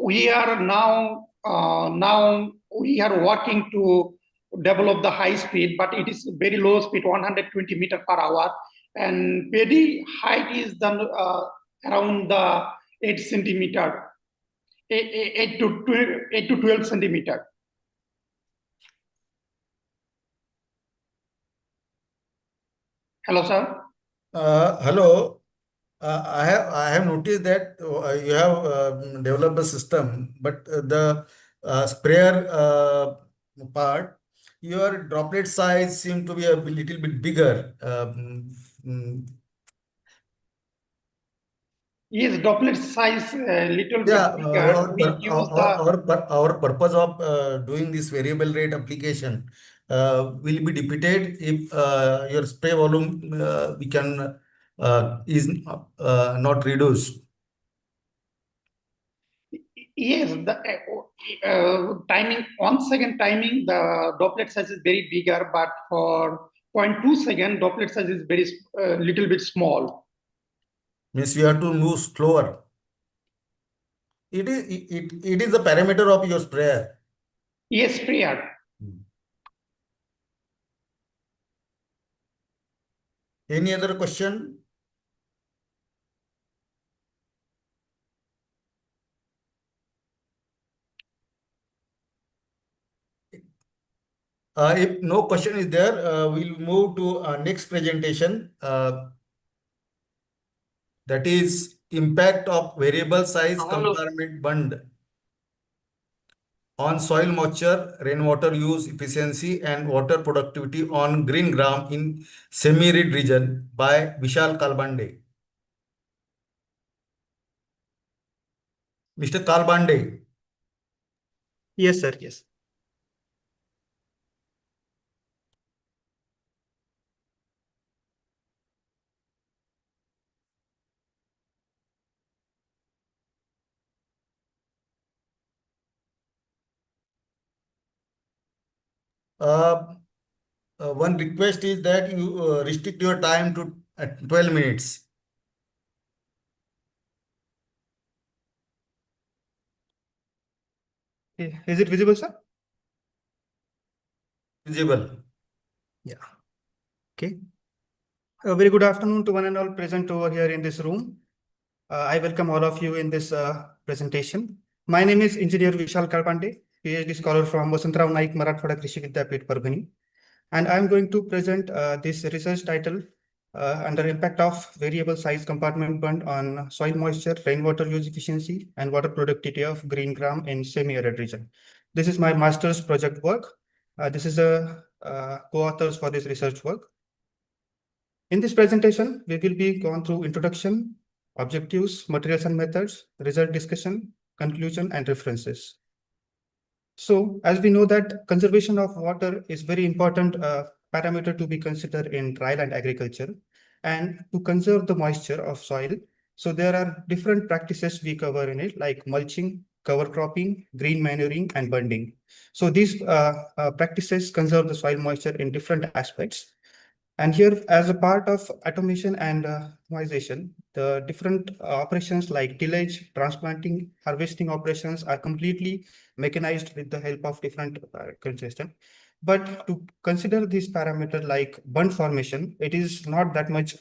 We are now we are working to develop the high speed, but it is very low speed, 120 meter per hour. And paddy height is around the 8 centimeter, 8 to 12 centimeter. Hello, sir. Hello. I have noticed that you have developed a system, but the sprayer part, your droplet size seems to be a little bit bigger. Yes, droplet size little bit bigger. Our purpose of doing this variable rate application will be depicted if your spray volume we can is not reduced. Yes, the timing, 1 second timing, the droplet size is very bigger, but for 0.2 second, droplet size is very little bit small. Means you have to move slower. It is the parameter of your sprayer. Yes, sprayer. Any other question? If no question is there, we'll move to our next presentation. That is impact of variable size compartment bund on soil moisture, rainwater use efficiency, and water productivity on green gram in semi-arid region by Vishal Kalbande. Mr. Kalbande. Yes, sir. Yes. One request is that you restrict your time to 12 minutes. Is it visible, sir? Visible. Yeah. Okay. A very good afternoon to one and all present over here in this room. I welcome all of you in this presentation. My name is Engineer Vishal Kalpande, PhD scholar from Vasantrao Naik Marathwada Krishi Vidyapith, Parvani. And I'm going to present this research title, under impact of variable size compartment bund on soil moisture, rainwater use efficiency, and water productivity of green gram in semi-arid region. This is my master's project work. This is a co-authors for this research work. In this presentation, we will be going through introduction, objectives, materials and methods, result discussion, conclusion, and references. So as we know that conservation of water is very important parameter to be considered in dryland agriculture, and to conserve the moisture of soil. So there are different practices we cover in it, like mulching, cover cropping, green manuring, and bunding. So these practices conserve the soil moisture in different aspects. And here, as a part of automation and optimization, the different operations like tillage, transplanting, harvesting operations are completely mechanized with the help of different system. But to consider this parameter like bund formation, it is not that much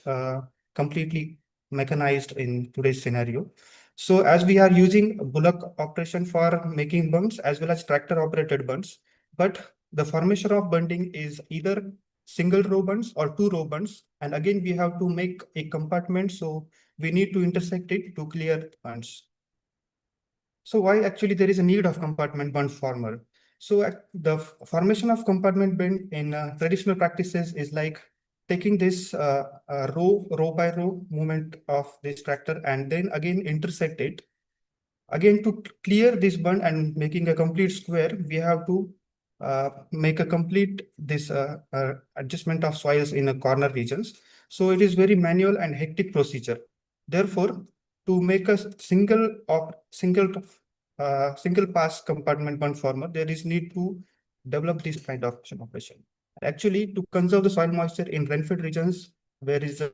completely mechanized in today's scenario. So as we are using bullock operation for making bunds as well as tractor operated bunds, but the formation of bunding is either single row bunds or two row bunds. And again, we have to make a compartment. So we need to intersect it to clear bunds. So why actually there is a need of compartment bund former? So the formation of compartment bund in traditional practices is like taking this row by row movement of this tractor and then again intersect it. Again, to clear this bund and making a complete square, we have to make a complete this adjustment of soils in a corner regions. So it is very manual and hectic procedure. Therefore, to make a single pass compartment bund former, there is need to develop this kind of operation. Actually, to conserve the soil moisture in rain-fed regions, where is a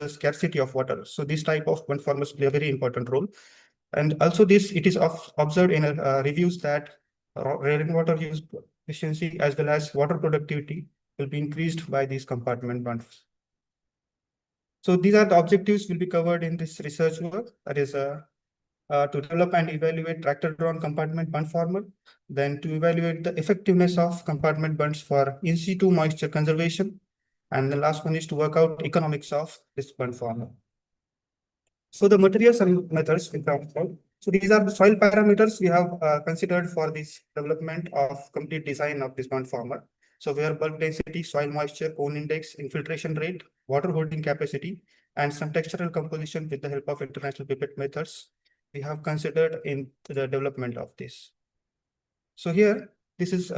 scarcity of water. So this type of bund formers play a very important role. And also this, it is observed in reviews that rainwater use efficiency as well as water productivity will be increased by these compartment bunds. So these are the objectives will be covered in this research work. That is to develop and evaluate tractor-drawn compartment bund former, then to evaluate the effectiveness of compartment bunds for in situ moisture conservation, and the last one is to work out economics of this bund former. So the materials and methods we talked about. So these are the soil parameters we have considered for this development of complete design of this bund former. So we have bulk density, soil moisture, cone index, infiltration rate, water holding capacity, and some textural composition with the help of international pipette methods we have considered in the development of this. So here, this is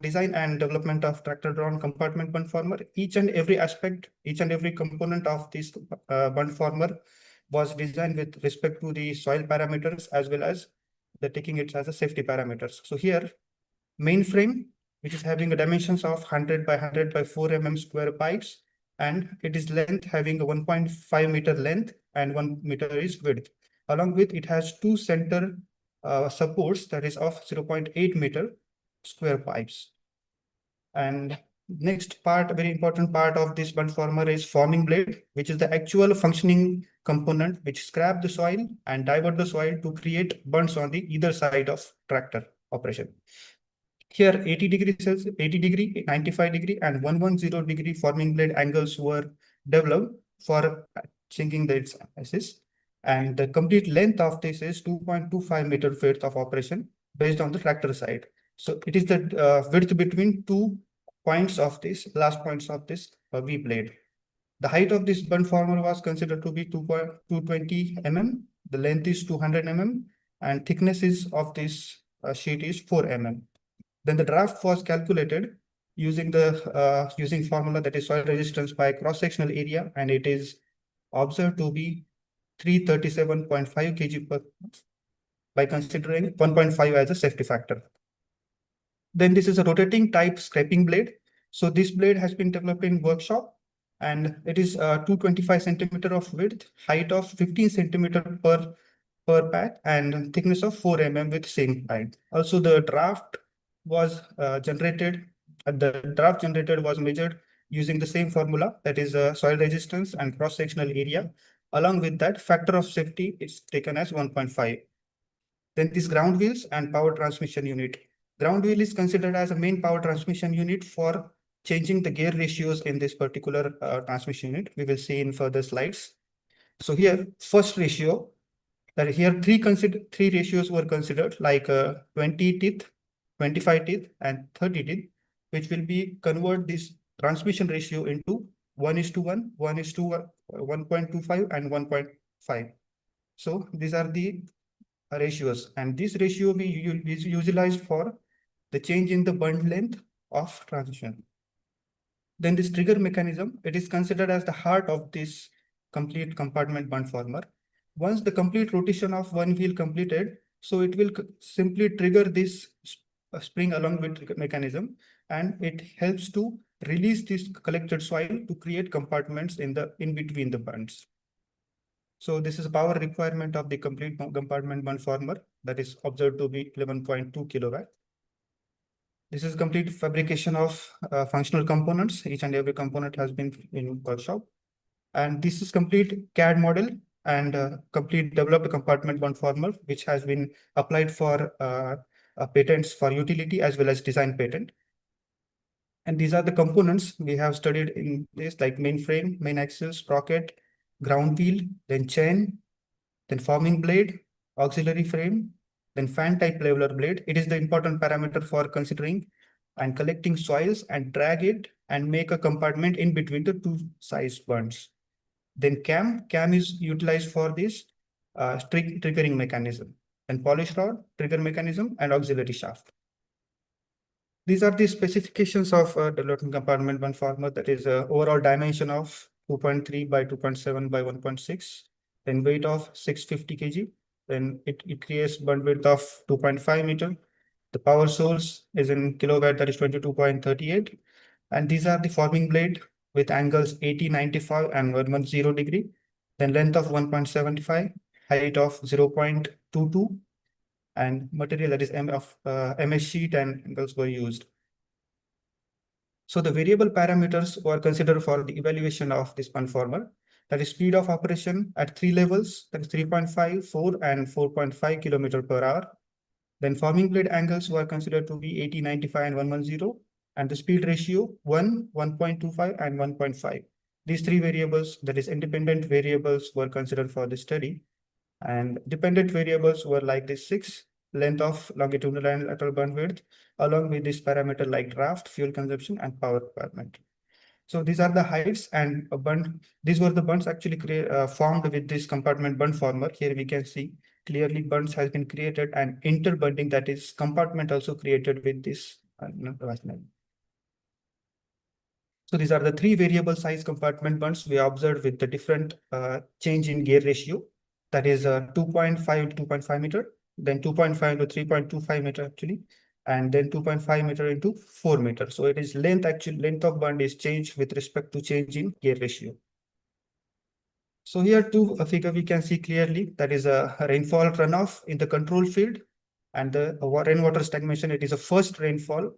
design and development of tractor-drawn compartment bund former. Each and every aspect, each and every component of this bund former was designed with respect to the soil parameters as well as the taking it as a safety parameters. So here, main frame, which is having a dimensions of 100 by 100 by 4 mm square pipes, and it is length having a 1.5 meter length and 1 meter is width. Along with it has two center supports that is of 0.8 meter square pipes. And next part, a very important part of this bund former is forming blade, which is the actual functioning component which scrap the soil and divert the soil to create bunds on the either side of tractor operation. Here 80 degree Celsius, 80 degree, 95 degree, and 110 degree forming blade angles were developed for sinking the axis. And the complete length of this is 2.25 meter width of operation based on the tractor side. So it is the width between 2 points of this, last points of this V blade. The height of this bund former was considered to be 220 mm. The length is 200 mm, and thickness is of this sheet is 4 mm. Then the draft was calculated using the using formula that is soil resistance by cross-sectional area, and it is observed to be 337.5 kg per by considering 1.5 as a safety factor. Then this is a rotating type scraping blade. So this blade has been developed in workshop, and it is 225 centimeter of width, height of 15 centimeter per pack, and thickness of 4 mm with same height. Also, the draft was generated. The draft generated was measured using the same formula, that is soil resistance and cross-sectional area. Along with that, factor of safety is taken as 1.5. Then this ground wheels and power transmission unit. Ground wheel is considered as a main power transmission unit for changing the gear ratios in this particular transmission unit. We will see in further slides. So here, first ratio, that here three ratios were considered, like 20 teeth, 25 teeth, and 30 teeth, which will be convert this transmission ratio into 1:1, 1:1, 1.25, and 1.5. So these are the ratios, and this ratio is utilized for the change in the bund length of transmission. Then this trigger mechanism, it is considered as the heart of this complete compartment bund former. Once the complete rotation of one wheel completed, so it will simply trigger this spring along with trigger mechanism, and it helps to release this collected soil to create compartments in between the bunds. So this is a power requirement of the complete compartment bund former that is observed to be 11.2 kilowatt. This is complete fabrication of functional components. Each and every component has been in workshop. And this is complete CAD model and complete developed compartment bund former, which has been applied for patents for utility as well as design patent. And these are the components we have studied in this, like main frame, main axle, sprocket, ground wheel, then chain, then forming blade, auxiliary frame, then fan type leveler blade. It is the important parameter for considering and collecting soils and drag it and make a compartment in between the two size bunds. Then cam is utilized for this triggering mechanism, and polish rod, trigger mechanism, and auxiliary shaft. These are the specifications of developing compartment bund former. That is overall dimension of 2.3 by 2.7 by 1.6, then weight of 650 kg. Then it creates bund width of 2.5 meter. The power source is in kilowatt, that is 22.38. And these are the forming blade with angles 80, 95, and 110 degree. Then length of 1.75, height of 0.22. And material, that is MS sheet and angles were used. So the variable parameters were considered for the evaluation of this bund former. That is speed of operation at 3 levels, that is 3.5, 4, and 4.5 km/h. Then forming blade angles were considered to be 80, 95, and 110, and the speed ratio 1, 1.25, and 1.5. These three variables, that is independent variables, were considered for the study. And dependent variables were like this 6, length of longitudinal and lateral bund width, along with this parameter like draft, fuel consumption, and power requirement. So these are the heights and a bund. These were the bunds actually formed with this compartment bund former. Here we can see clearly bunds has been created and interbunding, that is compartment, also created with this. So these are the three variable size compartment bunds we observed with the different change in gear ratio. That is 2.5 to 2.5 meter, then 2.5 to 3.25 meter actually, and then 2.5 meter into 4 meter. So it is length of bund is changed with respect to change in gear ratio. So here too, a figure we can see clearly, that is a rainfall runoff in the control field, and the rainwater stagnation. It is a first rainfall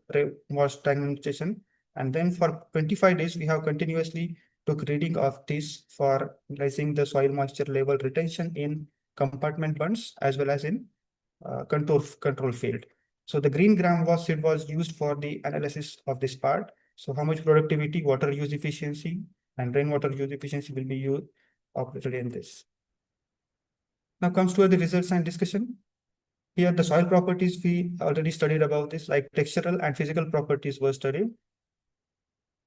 stagnation. And then for 25 days, we have continuously took reading of this for analyzing the soil moisture level retention in compartment bunds as well as in control field. So the green gram was used for the analysis of this part. So how much productivity, water use efficiency, and rainwater use efficiency will be operated in this. Now comes to the results and discussion. Here the soil properties we already studied about this, like textural and physical properties were studied.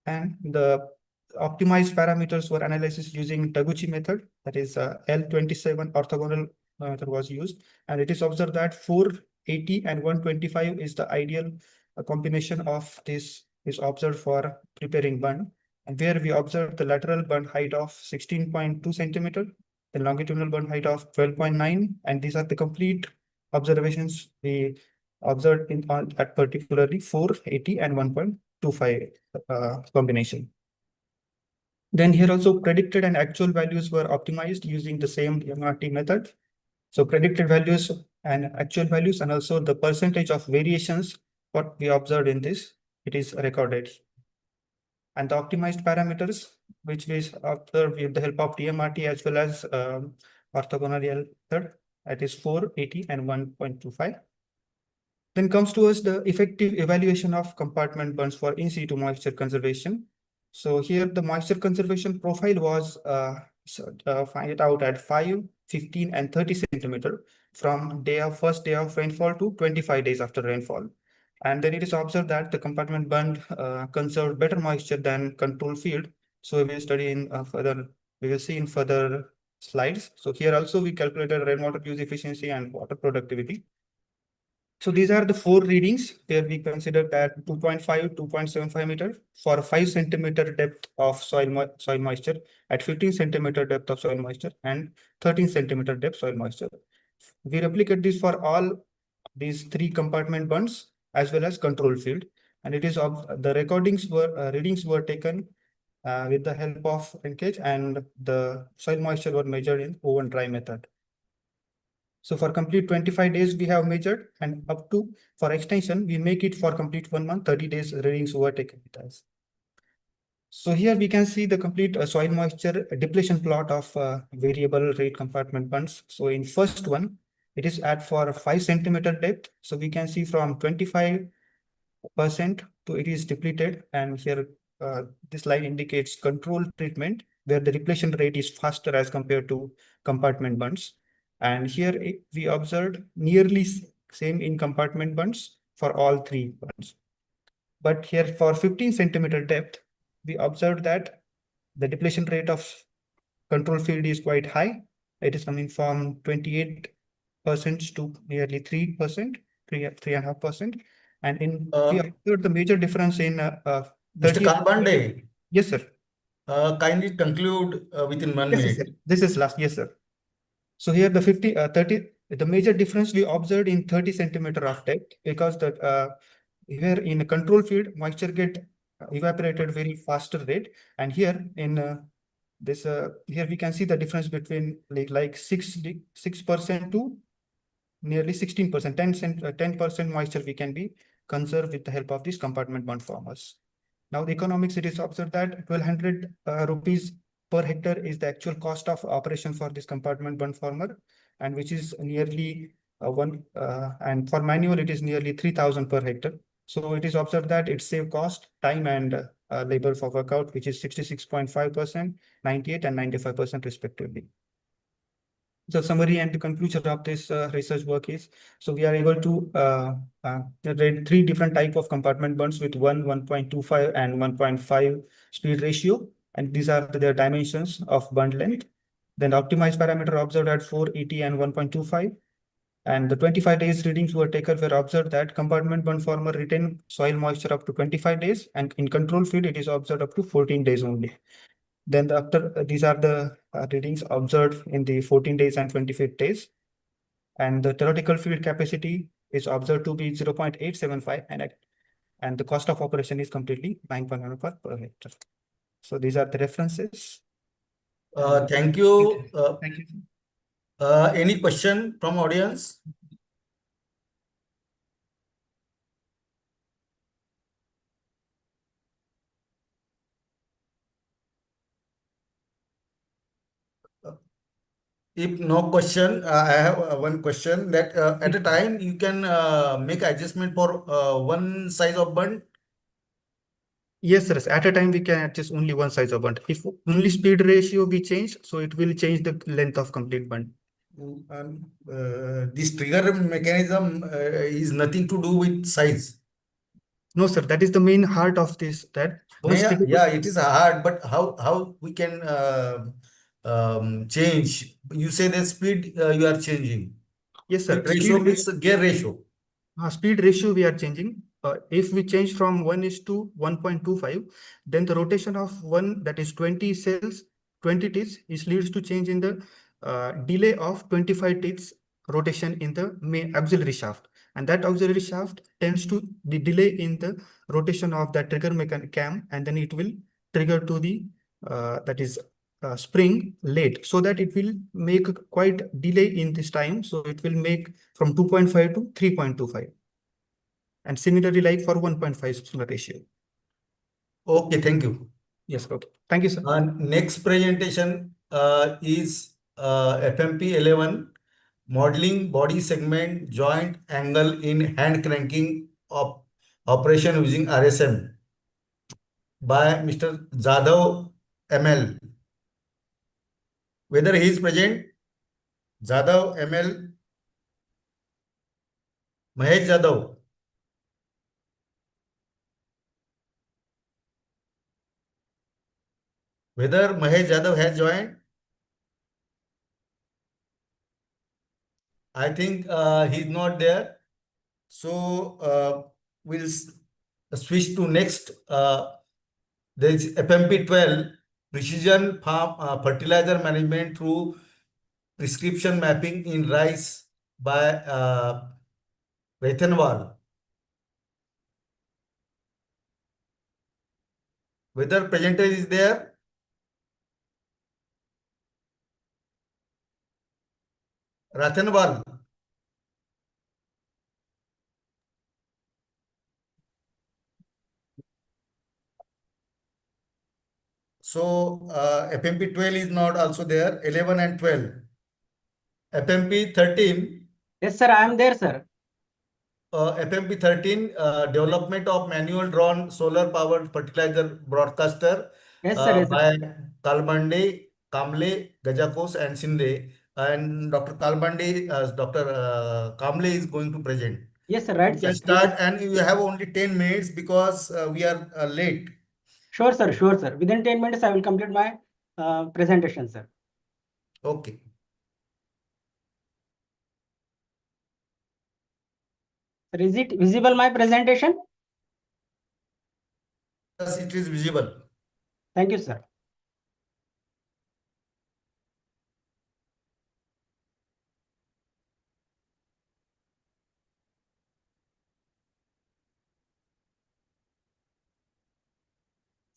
And the optimized parameters were analyzed using Taguchi method, that is L27 orthogonal method was used. And it is observed that 480 and 125 is the ideal combination of this is observed for preparing bund. And where we observed the lateral bund height of 16.2 centimeter, the longitudinal bund height of 12.9, and these are the complete observations we observed at particularly 480 and 1.25 combination. Then here also predicted and actual values were optimized using the same MRT method. So predicted values and actual values, and also the percentage of variations what we observed in this, it is recorded. And the optimized parameters which we observed with the help of TMRT as well as orthogonal method, that is 480 and 1.25. Then comes to us the effective evaluation of compartment bunds for in situ moisture conservation. So here the moisture conservation profile was find it out at 5, 15, and 30 centimeter from first day of rainfall to 25 days after rainfall. And then it is observed that the compartment bund conserved better moisture than control field. So we will study in we will see in further slides. So here also we calculated rainwater use efficiency and water productivity. So these are the 4 readings where we consider that 2.5, 2.75 meter for 5 centimeter depth of soil moisture, at 15 centimeter depth of soil moisture, and 13 centimeter depth soil moisture. We replicate this for all these 3 compartment bunds as well as control field, and it is the readings were taken with the help of linkage, and the soil moisture were measured in oven dry method. So for complete 25 days, we have measured, and up to for extension, we make it for complete 1 month, 30 days readings were taken with us. So here we can see the complete soil moisture depletion plot of variable rate compartment bunds. So in first one, it is at for 5 centimeter depth. So we can see from 25% to it is depleted, and here this line indicates control treatment where the depletion rate is faster as compared to compartment bunds. And here we observed nearly same in compartment bunds for all 3 bunds. But here for 15 centimeter depth, we observed that the depletion rate of control field is quite high. It is coming from 28% to nearly 3%, 3.5%. And in we observed the major difference in Mr. Kalbande. Yes, sir. Kindly conclude within 1 Yes, minute. sir. This is last. Yes, sir. So here the major difference we observed in 30 centimeter of depth, because that here in a control field, moisture get evaporated very faster rate. And here in here we can see the difference between like 6% to nearly 16%, 10% moisture we can be conserved with the help of these compartment bund formers. Now the economics, it is observed that 1200 rupees per hectare is the actual cost of operation for this compartment bund former, and which is nearly and for manual it is nearly 3000 per hectare. So it is observed that it save cost, time, and labor for workout, which is 66.5%, 98 and 95% respectively. The summary and the conclusion of this research work is, so we are able to generate 3 different type of compartment bunds with 1.25 and 1.5 speed ratio, and these are their dimensions of bund length. Then the optimized parameter observed at 480 and 1.25, and the 25 days readings were taken were observed that compartment bund former retain soil moisture up to 25 days, and in control field it is observed up to 14 days only. Then these are the readings observed in the 14 days and 25 days. And the theoretical field capacity is observed to be 0.875, and the cost of operation is completely 9.1 per hectare. So these are the references. Thank you. Thank you. Any question from audience? If no question, I have one question that at a time you can make adjustment for one size of bund. Yes, sir. At a time we can adjust only one size of bund. If only speed ratio we change, so it will change the length of complete bund. This trigger mechanism is nothing to do with size. No, sir. That is the main heart of this. Yeah, it is hard, but how we can change? You say the speed you are changing. Yes, sir. Ratio means gear ratio. Speed ratio we are changing. If we change from 1:1.25, then the rotation of one, that is 20 cells, 20 teeth, is leads to change in the delay of 25 teeth rotation in the main auxiliary shaft, and that auxiliary shaft tends to the delay in the rotation of that trigger cam, and then it will trigger to the that is spring late, so that it will make quite delay in this time. So it will make from 2.5 to 3.25, and similarly like for 1.5 ratio. Okay, thank you. Yes, okay. Thank you, sir. Next presentation is FMP 11. modeling body segment joint angle in hand cranking operation using RSM by Mr. Jadhav ML. Whether he is present, Jadhav ML, Mahesh Jadhav. Whether Mahesh Jadhav has joined? I think he's not there. So we'll switch to next. There is FMP12, Precision Farm Fertilizer Management through Prescription Mapping in Rice by Raithanwal. Whether presenter is there? Rathanwal. So FMP12 is not also there. 11 and 12. FMP13. Yes, sir. I am there, sir. FMP13, development of manual drawn solar powered fertilizer broadcaster. Yes, sir. Yes, by Kalbande, Kamble, Gajakos, and Sinde. And Dr. Kalbande, Dr. Kamble is going to present. Yes, sir. Right, You can sir. start, and you have only 10 minutes because we are late. Sure, sir. Sure, sir. Within 10 minutes, I will complete my presentation, sir. Okay. Sir, is it visible, my presentation? Yes, it is visible. Thank you, sir.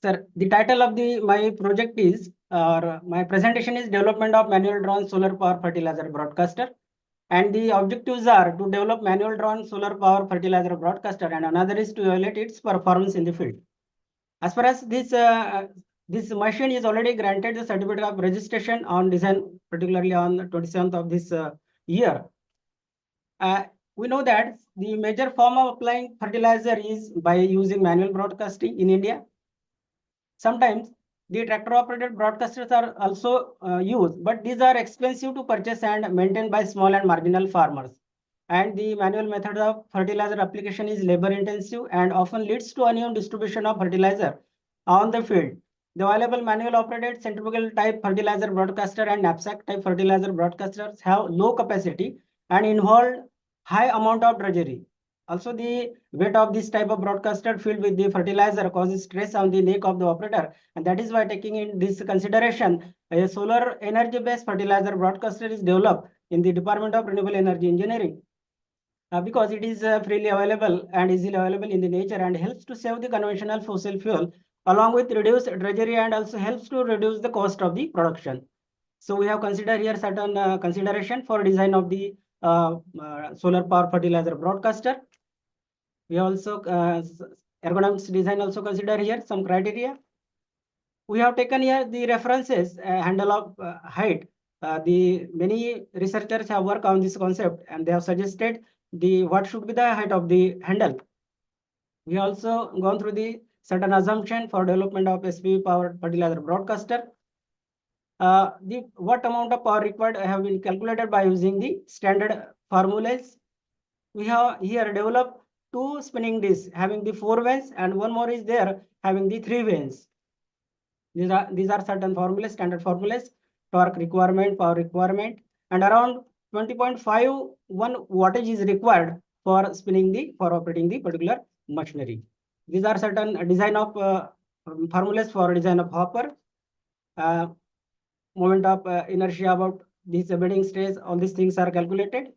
Sir, the title of my project is, or my presentation is Development of Manual Drawn Solar Power Fertilizer Broadcaster. And the objectives are to develop manual drawn solar power fertilizer broadcaster, and another is to evaluate its performance in the field. As far as this machine is already granted the certificate of registration on design, particularly on the 27th of this year. We know that the major form of applying fertilizer is by using manual broadcasting in India. Sometimes the tractor operated broadcasters are also used, but these are expensive to purchase and maintained by small and marginal farmers. And the manual method of fertilizer application is labor intensive and often leads to uneven distribution of fertilizer on the field. The available manual operated centrifugal type fertilizer broadcaster and knapsack type fertilizer broadcasters have low capacity and involve high amount of drudgery. Also, the weight of this type of broadcaster filled with the fertilizer causes stress on the neck of the operator, and that is why, taking in this consideration, a solar energy-based fertilizer broadcaster is developed in the Department of Renewable Energy Engineering. Because it is freely available and easily available in the nature and helps to save the conventional fossil fuel, along with reduce drudgery, and also helps to reduce the cost of the production. So we have considered here certain consideration for design of the solar power fertilizer broadcaster. We also ergonomics design also consider here some criteria. We have taken here the references handle of height. The many researchers have worked on this concept, and they have suggested what should be the height of the handle. We also gone through the certain assumption for development of SPV powered fertilizer broadcaster. What amount of power required have been calculated by using the standard formulas. We have here developed 2 spinning discs having the 4 vanes, and one more is there having the 3 vanes. These are certain formulas, standard formulas, torque requirement, power requirement, and around 20.51 wattage is required for operating the particular machinery. These are certain design of formulas for design of hopper, moment of inertia about this bedding stress. All these things are calculated.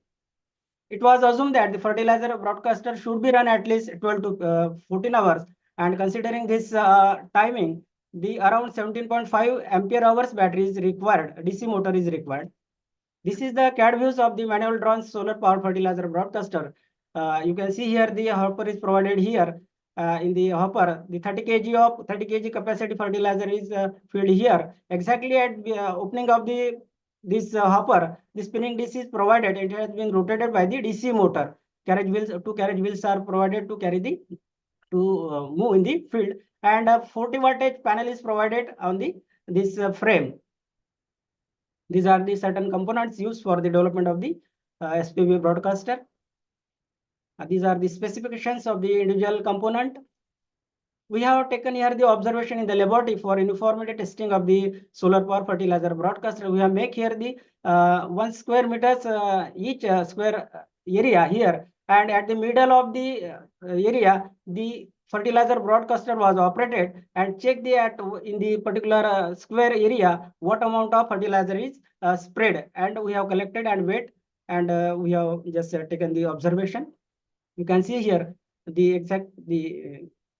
It was assumed that the fertilizer broadcaster should be run at least 12 to 14 hours, and considering this timing, the around 17.5 ampere hours battery is required, DC motor is required. This is the CAD views of the manual drawn solar power fertilizer broadcaster. You can see here the hopper is provided here. In the hopper, the 30 kg capacity fertilizer is filled here exactly at the opening of the this hopper, the spinning disc is provided. It has been rotated by the DC motor. Carriage wheels, two carriage wheels are provided to carry the move in the field, and a 40 wattage panel is provided on the this frame. These are the certain components used for the development of the SPV broadcaster. These are the specifications of the individual component. We have taken here the observation in the laboratory for uniformity testing of the solar power fertilizer broadcaster. We have make here the 1 square meters each square area here, and at the middle of the area, the fertilizer broadcaster was operated and check the in the particular square area what amount of fertilizer is spread, and we have collected and weighed, and we have just taken the observation. You can see here the exact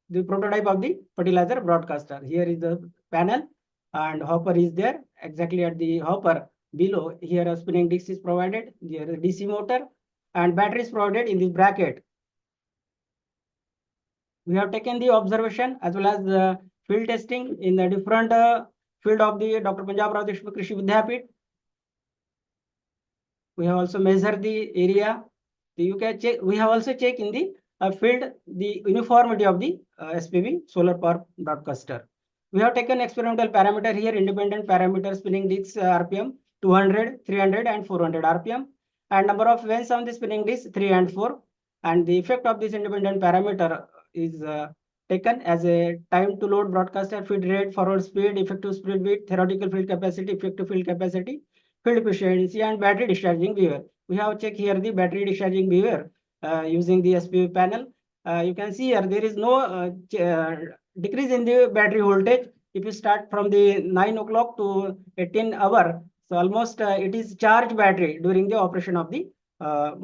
the prototype of the fertilizer broadcaster. Here is the panel and hopper is there exactly at the hopper below. Here a spinning disc is provided. Here a DC motor and battery is provided in this bracket. We have taken the observation as well as the field testing in the different field of the Dr. Punjab Rao Deshmukh Krishi Vidyapit. We have also measured the area. You can check. We have also checked in the field the uniformity of the SPV solar power broadcaster. We have taken experimental parameter here, independent parameter spinning disc RPM 200, 300 and 400 RPM, and number of vanes on the spinning disc 3 and 4, and the effect of this independent parameter is taken as a time to load broadcaster, feed rate, forward speed, effective speed width, theoretical field capacity, effective field capacity, field efficiency, and battery discharging behavior. We have checked here the battery discharging behavior using the SPV panel. You can see here there is no decrease in the battery voltage. If you start from the 9 o'clock to 18 hour, so almost it is charged battery during the operation of the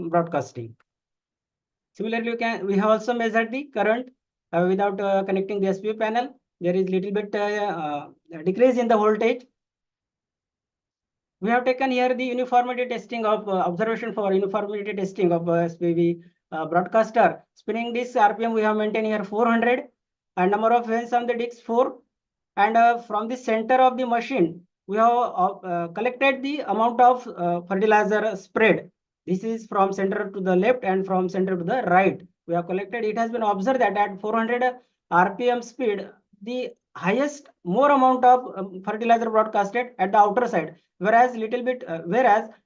broadcasting. Similarly, we have also measured the current without connecting the SPV panel. There is little bit decrease in the voltage. We have taken here the uniformity testing of observation for uniformity testing of SPV broadcaster. Spinning disc RPM we have maintained here 400, and number of vanes on the disc 4, and from the center of the machine we have collected the amount of fertilizer spread. This is from center to the left and from center to the right. We have collected. It has been observed that at 400 RPM speed, the highest more amount of fertilizer broadcasted at the outer side, whereas little bit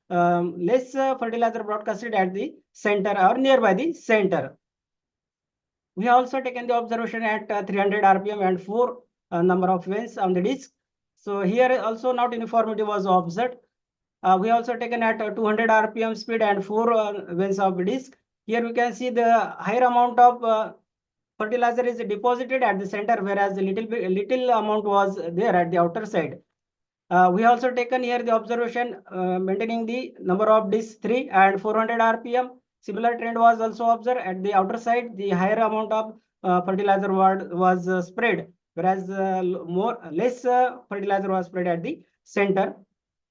less fertilizer broadcasted at the center or nearby the center. We have also taken the observation at 300 RPM and 4 number of vanes on the disc. So here also not uniformity was observed. We also taken at 200 RPM speed and 4 vanes of the disc. Here we can see the higher amount of fertilizer is deposited at the center, whereas the little amount was there at the outer side. We also taken here the observation maintaining the number of discs 3 and 400 RPM. Similar trend was also observed at the outer side. The higher amount of fertilizer was spread, whereas less fertilizer was spread at the center.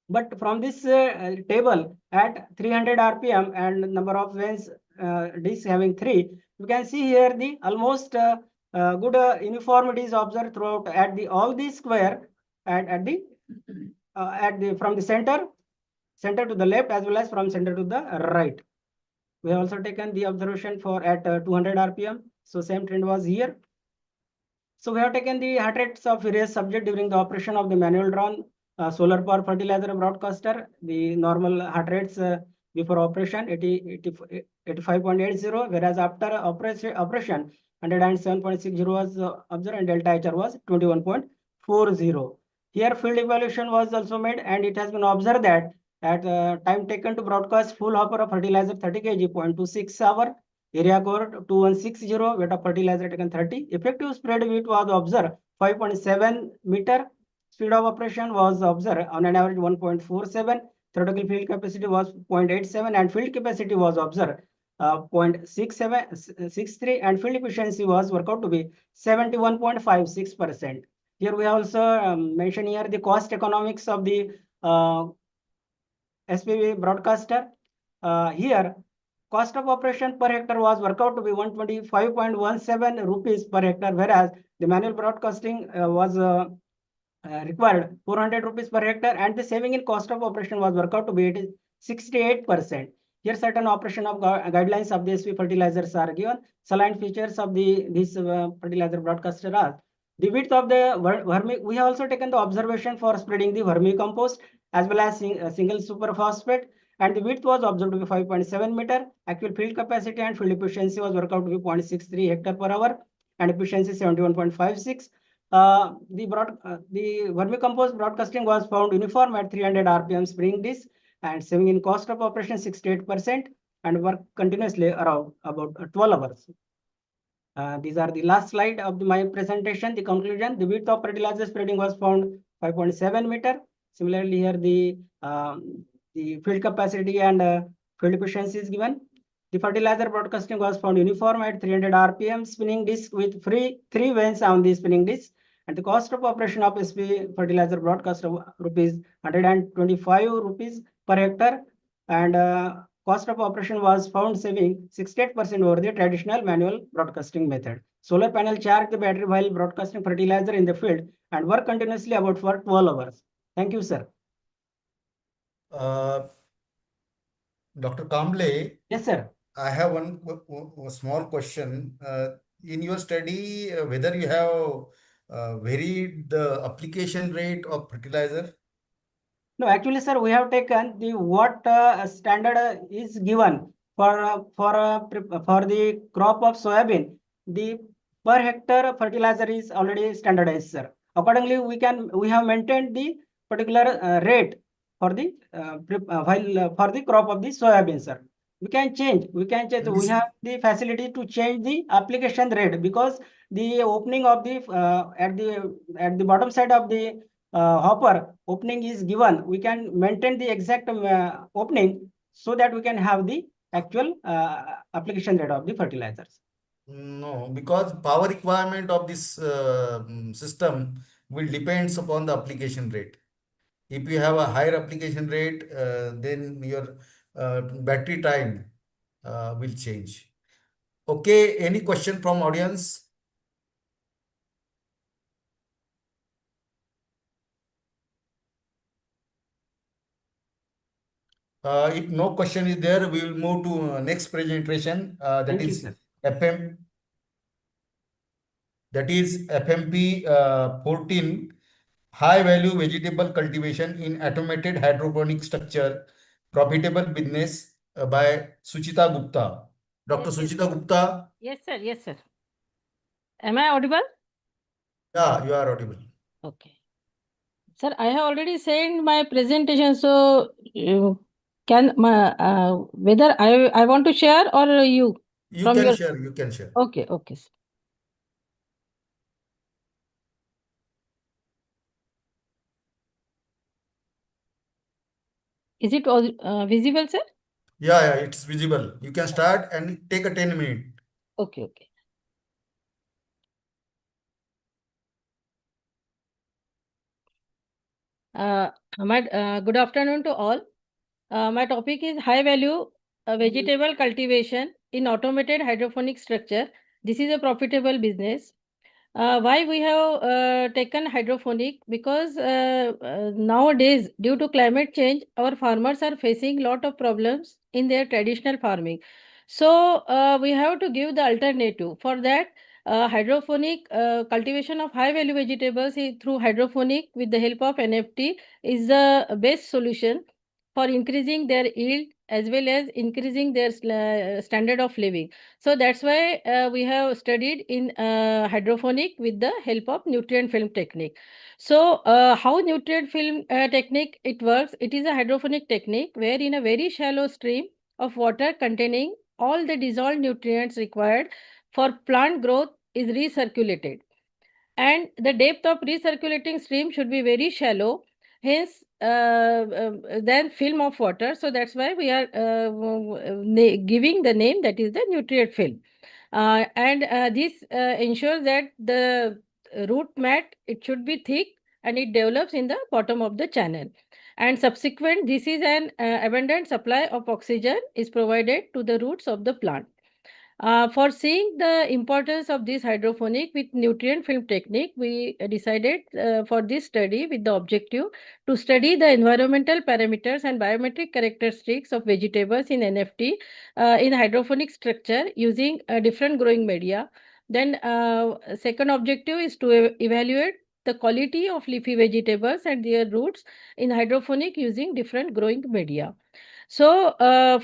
But from this table at 300 RPM and number of vanes discs having 3, you can see here the almost good uniformity is observed throughout at the all the square from the center to the left as well as from center to the right. We have also taken the observation for at 200 RPM. So same trend was here. So we have taken the heart rates of various subjects during the operation of the manual drawn solar power fertilizer broadcaster. The normal heart rates before operation 85.80, whereas after operation 107.60 was observed and delta HR was 21.40. Here field evaluation was also made, and it has been observed that at time taken to broadcast full hopper of fertilizer 30 kg, 0.26 hour, area core 2160, weight of fertilizer taken 30, effective spread width was observed 5.7 meter, speed of operation was observed on an average 1.47, theoretical field capacity was 0.87, and field capacity was observed 0.63, and field efficiency was worked out to be 71.56%. Here we also mention here the cost economics of the SPV broadcaster. Here cost of operation per hectare was worked out to be 125.17 rupees per hectare, whereas the manual broadcasting was required 400 rupees per hectare, and the saving in cost of operation was worked out to be 68%. Here certain operation of guidelines of the SP fertilizers are given. Saline features of this fertilizer broadcaster are the width of the vermi. We have also taken the observation for spreading the vermicompost as well as single superphosphate, and the width was observed to be 5.7 meter. Actual field capacity and field efficiency was worked out to be 0.63 hectare per hour, and efficiency 71.56. The vermicompost broadcasting was found uniform at 300 RPM spring disc, and saving in cost of operation 68%, and work continuously around about 12 hours. These are the last slide of my presentation. The conclusion: the width of fertilizer spreading was found 5.7 meter. Similarly, here the field capacity and field efficiency is given. The fertilizer broadcasting was found uniform at 300 RPM spinning disc with three vanes on the spinning disc, and the cost of operation of SP fertilizer broadcaster rupees 125 rupees per hectare, and cost of operation was found saving 68% over the traditional manual broadcasting method. Solar panel charged the battery while broadcasting fertilizer in the field and work continuously about for 12 hours. Thank you, sir. Dr. Kamble. Yes, sir. I have one small question. In your study, whether you have varied the application rate of fertilizer? No, actually, sir, we have taken the what standard is given for the crop of soybean. The per hectare fertilizer is already standardized, sir. Accordingly, we have maintained the particular rate for the for the crop of the soybean, sir. We can change. We have the facility to change the application rate, because the opening of the at the bottom side of the hopper opening is given. We can maintain the exact opening so that we can have the actual application rate of the fertilizers. No, because power requirement of this system will depends upon the application rate. If you have a higher application rate, then your battery time will change. Okay, any question from audience? If no question is there, we will move to next presentation. That is FMP 14, high value vegetable cultivation in automated hydroponic structure, profitable business by Suchita Gupta. Dr. Suchita Gupta. Yes, sir. Yes, sir. Am I audible? Yeah, you are audible. Okay. Sir, I have already sent my presentation, so can whether I want to share or you? You can share. You can share. Okay. Okay. Sir. Is it visible, sir? Yeah, it's visible. You can start and take a 10 minutes. Okay, okay. Good afternoon to all. My topic is high value vegetable cultivation in automated hydroponic structure. This is a profitable business. Why we have taken hydroponic? Because nowadays, due to climate change, our farmers are facing lot of problems in their traditional farming. So we have to give the alternative. For that, hydroponic cultivation of high value vegetables through hydroponic with the help of NFT is the best solution for increasing their yield as well as increasing their standard of living. So that's why we have studied in hydroponic with the help of nutrient film technique. So how nutrient film technique it works? It is a hydroponic technique where in a very shallow stream of water containing all the dissolved nutrients required for plant growth is recirculated. And the depth of recirculating stream should be very shallow, hence than film of water. So that's why we are giving the name that is the nutrient film. This ensures that the root mat, it should be thick and it develops in the bottom of the channel. And subsequent, this is an abundant supply of oxygen is provided to the roots of the plant. For seeing the importance of this hydroponic with nutrient film technique, we decided for this study with the objective to study the environmental parameters and biometric characteristics of vegetables in NFT in hydroponic structure using different growing media. Then second objective is to evaluate the quality of leafy vegetables and their roots in hydroponic using different growing media. So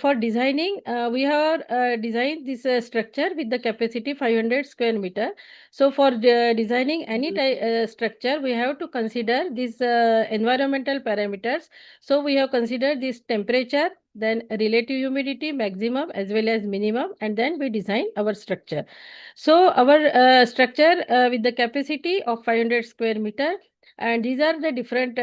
for designing, we have designed this structure with the capacity 500 square meter. So for designing any structure, we have to consider these environmental parameters. So we have considered this temperature, then relative humidity, maximum as well as minimum, and then we design our structure. So our structure with the capacity of 500 square meter, and these are the different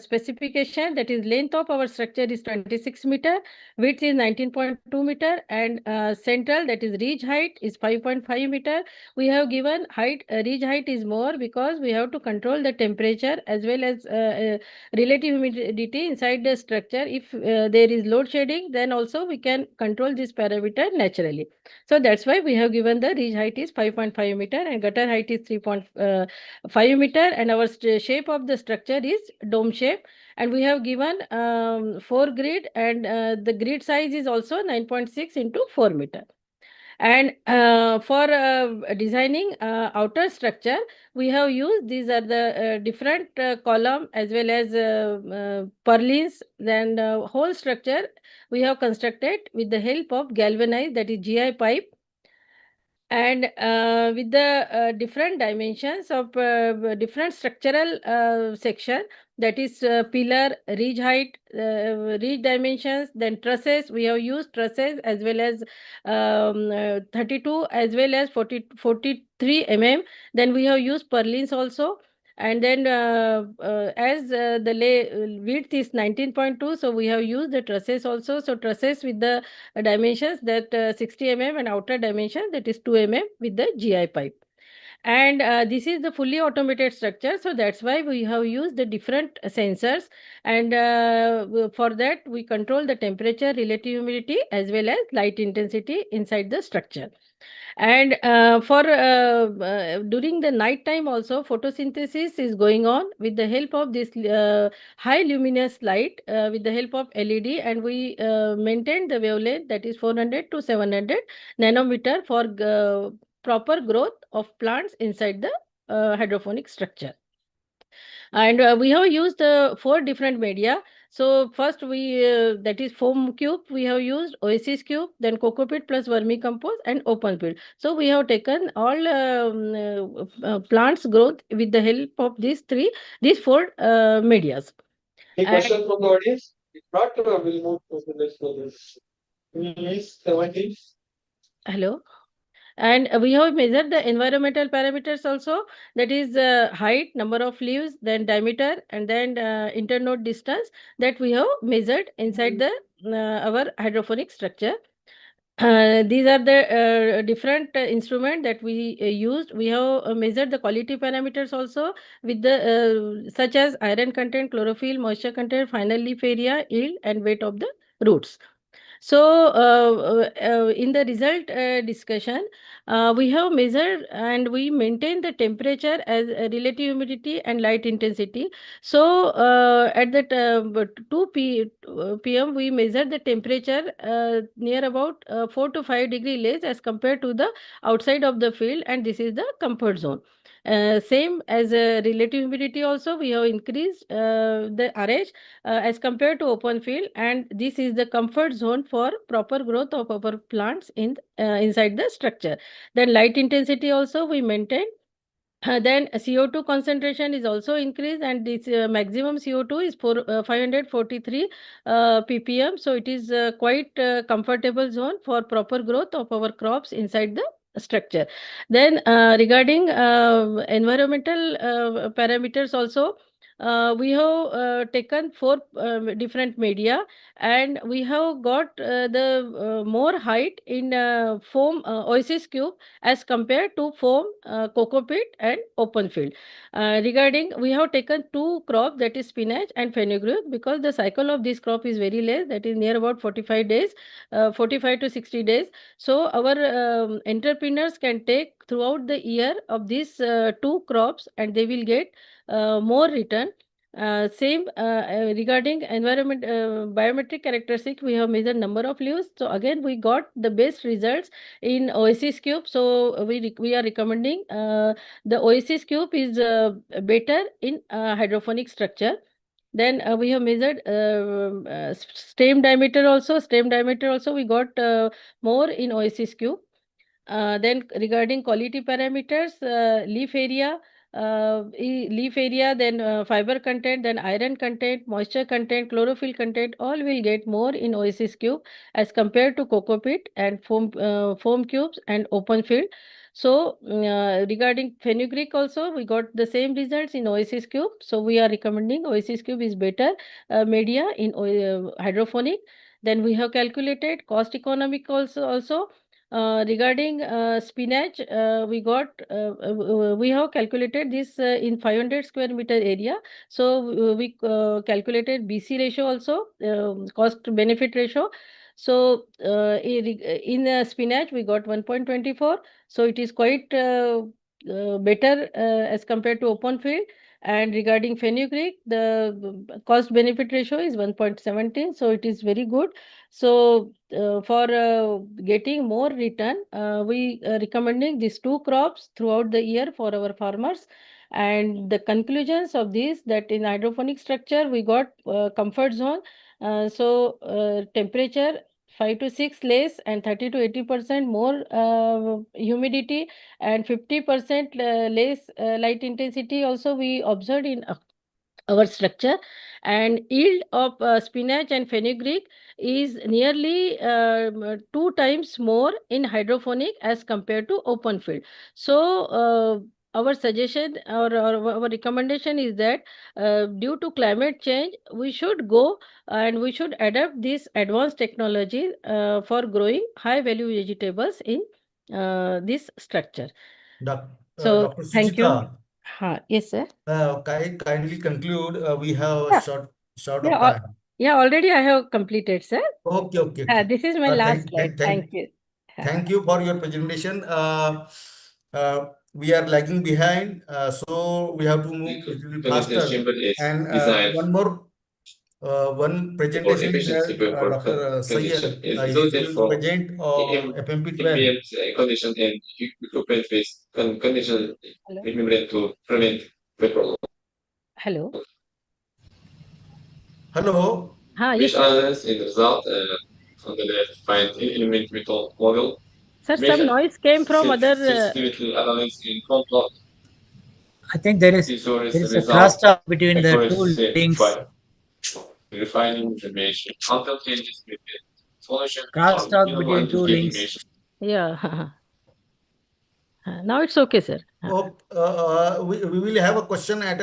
specification. That is, length of our structure is 26 meter, width is 19.2 meter, and central, that is ridge height, is 5.5 meter. We have given height, ridge height is more because we have to control the temperature as well as relative humidity inside the structure. If there is load shedding, then also we can control this parameter naturally. So that's why we have given the ridge height is 5.5 meter and gutter height is 3.5 meter, and our shape of the structure is dome shape, and we have given 4 grid, and the grid size is also 9.6 into 4 meter. And for designing outer structure, we have used, these are the different column as well as purlins. Then whole structure we have constructed with the help of galvanized, that is GI pipe, and with the different dimensions of different structural section, that is pillar, ridge height, ridge dimensions, then trusses. We have used trusses as well as 32 as well as 43 Then we have used purlins also. And then as the width is 19.2, so we have used the trusses also. So trusses with the dimensions that 60 and outer dimension, that is 2 with the GI pipe. And this is the fully automated structure, so that's why we have used the different sensors, and for that we control the temperature, relative humidity as well as light intensity inside the structure. And for during the night time also, photosynthesis is going on with the help of this high luminous light with the help of LED, and we maintain the wavelength, that is 400 to 700 nanometer for proper growth of plants inside the hydroponic structure. And we have used 4 different media. So first we that is foam cube, we have used oasis cube, then cocoa-peat plus vermicompost and open pit. So we have taken all plants growth with the help of these 4 medias. Any question from the audience? If not, we'll move to the next one. Please, Hello. And we have measured the environmental parameters also, that is height, number of leaves, then diameter, and then internode distance, that we have measured inside the our hydroponic structure. These are the different instrument that we used. We have measured the quality parameters also with the such as iron content, chlorophyll, moisture content, final leaf area, yield, and weight of the roots. So in the result discussion, we have measured and we maintain the temperature as relative humidity and light intensity. So at the 2 p.m. we measured the temperature near about 4 to 5 degree less as compared to the outside of the field, and this is the comfort zone. Same as relative humidity also, we have increased the RH as compared to open field, and this is the comfort zone for proper growth of our plants in inside the structure. Then light intensity also we maintain. Then CO2 concentration is also increased, and this maximum CO2 is 543 ppm. So it is quite comfortable zone for proper growth of our crops inside the structure. Then regarding environmental parameters also, we have taken 4 different media, and we have got the more height in foam oasis cube as compared to foam coco pit and open field. Regarding, we have taken 2 crop, that is spinach and fenugreek, because the cycle of this crop is very less, that is near about 45 days, 45 to 60 days. So our entrepreneurs can take throughout the year of these 2 crops, and they will get more return. Same regarding environment biometric characteristic, we have measured number of leaves. So again, we got the best results in Oasis cube. So we are recommending the Oasis cube is better in hydroponic structure. Then we have measured stem diameter also. Stem diameter also we got more in Oasis cube. Then regarding quality parameters, leaf area, then fiber content, then iron content, moisture content, chlorophyll content, all will get more in Oasis cube as compared to coco pit and foam cubes and open field. So regarding fenugreek also, we got the same results in Oasis cube. So we are recommending Oasis cube is better media in hydroponic. Then we have calculated cost economic also. Regarding spinach, we have calculated this in 500 square meter area. So we calculated BC ratio also, cost benefit ratio. So in spinach we got 1.24. So it is quite better as compared to open field. And regarding fenugreek, the cost benefit ratio is 1.17. So it is very good. So for getting more return, we recommending these 2 crops throughout the year for our farmers. And the conclusions of this, that in hydroponic structure we got comfort zone. Temperature 5 to 6 less, and 30 to 80% more humidity, and 50% less light intensity also we observed in our structure. And yield of spinach and fenugreek is nearly 2 times more in hydroponic as compared to open field. So our suggestion or our recommendation is that due to climate change, we should go and we should adapt this advanced technology for growing high value vegetables in this structure. So Dr. thank you. Sujita, Yes, sir. kindly conclude. We have a Yeah. short Yeah, of time. already I have completed, sir. Okay. This is my last slide. Thank you. Thank you for your presentation. We are lagging behind, so we have to move a little faster. And one presentation is there, Dr. Syed. He is going to present FMP12. Condition and equipment with condition to prevent vapor. Hello. Hello. Yes, sir. In the result on the left, find element method model. Sir, some noise came from other. I think there is a crosstalk between the 2 links. Refining information. Until changes with the solution. Crosstalk between 2 links. Yeah. Now it's okay, sir. We will have a question at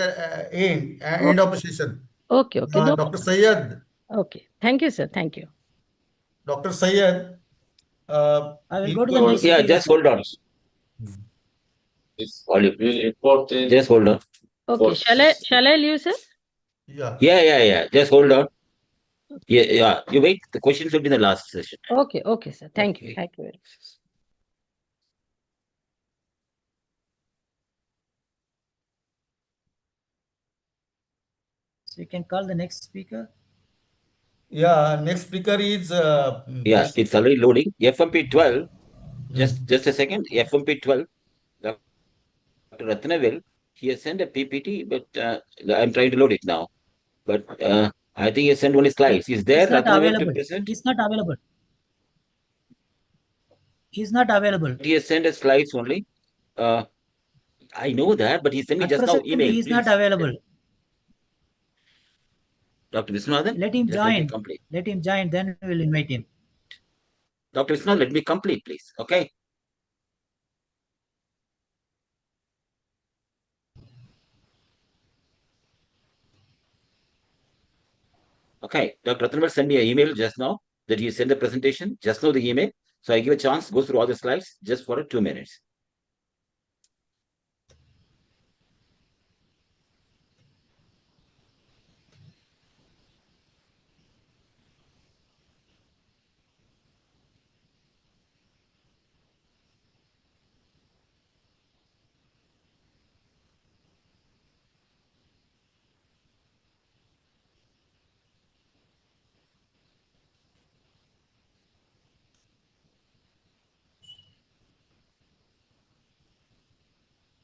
end of the session. Okay. No. Dr. Syed. Okay. Thank you, sir. Thank you. Dr. Syed. I will go to the next. Yeah, just hold on. It's really important. Just hold on. Okay. Shall I leave, sir? Yeah. Just hold on. Yeah. You wait. The questions will be in the last session. Okay, sir. Thank you. Thank you very much. So you can call the next speaker. Yeah, next speaker is. It's already loading. FMP12. Just a second. FMP12. Dr. Ratnavil, he has sent a PPT, but I'm trying to load it now. But I think he has sent only slides. Is there Ratnavil to present? He's not available. He's not available. He has sent us slides only. I know that, but he sent me just now email. He's not available. Dr. Viswanathan? Let him join. Let him join, then we will invite him. Dr. Viswanathan, let me complete, please. Okay. Okay, Dr. Rathanammal sent me an email just now that you send the presentation, just now the email. So I give a chance, go through all the slides just for 2 minutes.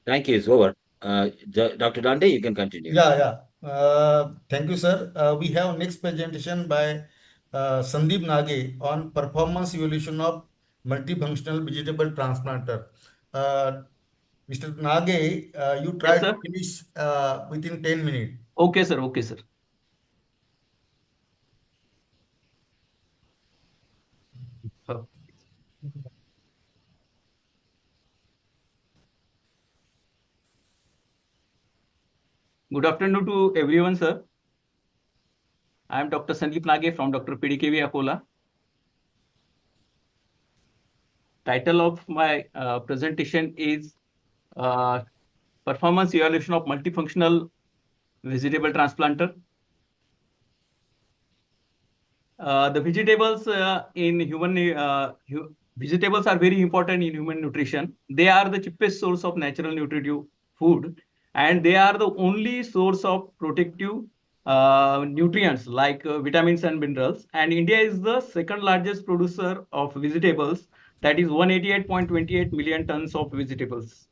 Thank you, it's over. Dr. Dande, you can continue. Yeah. Thank you, sir. We have next presentation by Sandeep Nage on performance evaluation of multifunctional vegetable transplanter. Mr. Nage, you try to sir. finish within 10 minutes. Okay, sir. Okay, sir. Good afternoon to everyone, sir. I am Dr. Sandeep Nage from Dr. PDKV Akola. Title of my presentation is Performance Evaluation of Multifunctional Vegetable Transplanter. The vegetables in human vegetables are very important in human nutrition. They are the cheapest source of natural nutritive food, and they are the only source of protective nutrients like vitamins and minerals. And India is the second largest producer of vegetables, that is 188.28 million tons of vegetables.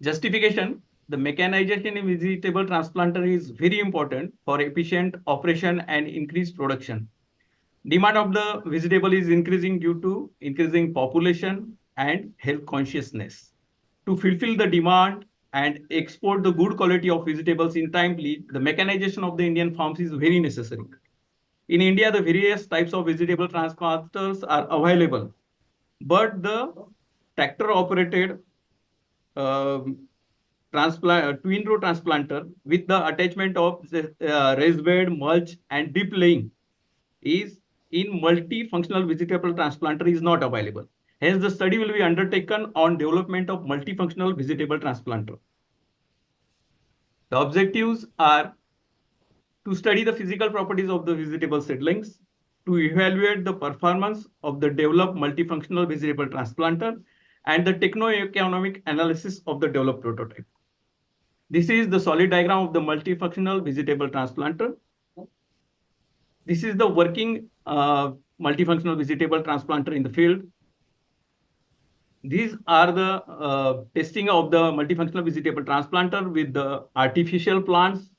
Justification: the mechanization in vegetable transplanter is very important for efficient operation and increased production. Demand of the vegetable is increasing due to increasing population and health consciousness. To fulfill the demand and export the good quality of vegetables in timely, the mechanization of the Indian farms is very necessary. In India, the various types of vegetable transplanters are available, but the tractor-operated twin row transplanter with the attachment of raised bed, mulch, and deep laying is in multifunctional vegetable transplanter is not available. Hence, the study will be undertaken on development of multifunctional vegetable transplanter. The objectives are to study the physical properties of the vegetable seedlings, to evaluate the performance of the developed multifunctional vegetable transplanter, and the techno-economic analysis of the developed prototype. This is the solid diagram of the multifunctional vegetable transplanter. This is the working multifunctional vegetable transplanter in the field. These are the testing of the multifunctional vegetable transplanter with the artificial plants.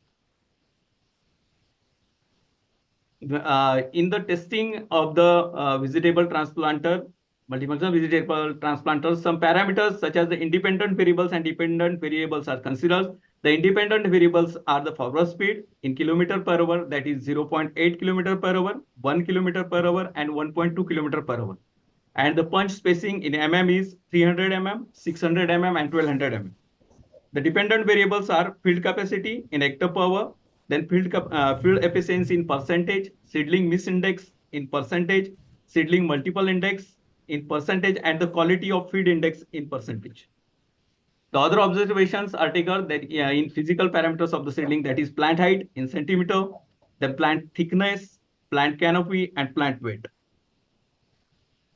In the testing of the vegetable transplanter, multifunctional vegetable transplanter, some parameters such as the independent variables and dependent variables are considered. The independent variables are the forward speed in kilometer per hour, that is 0.8 kilometer per hour, 1 kilometer per hour, and 1.2 kilometer per hour. And the punch spacing in mm is 300 mm, 600 mm, and 1200 mm. The dependent variables are field capacity in hectare per hour, then field efficiency in percentage, seedling miss index in percentage, seedling multiple index in percentage, and the quality of feed index in percentage. The other observations are taken that in physical parameters of the seedling, that is plant height in centimeter, then plant thickness, plant canopy, and plant weight.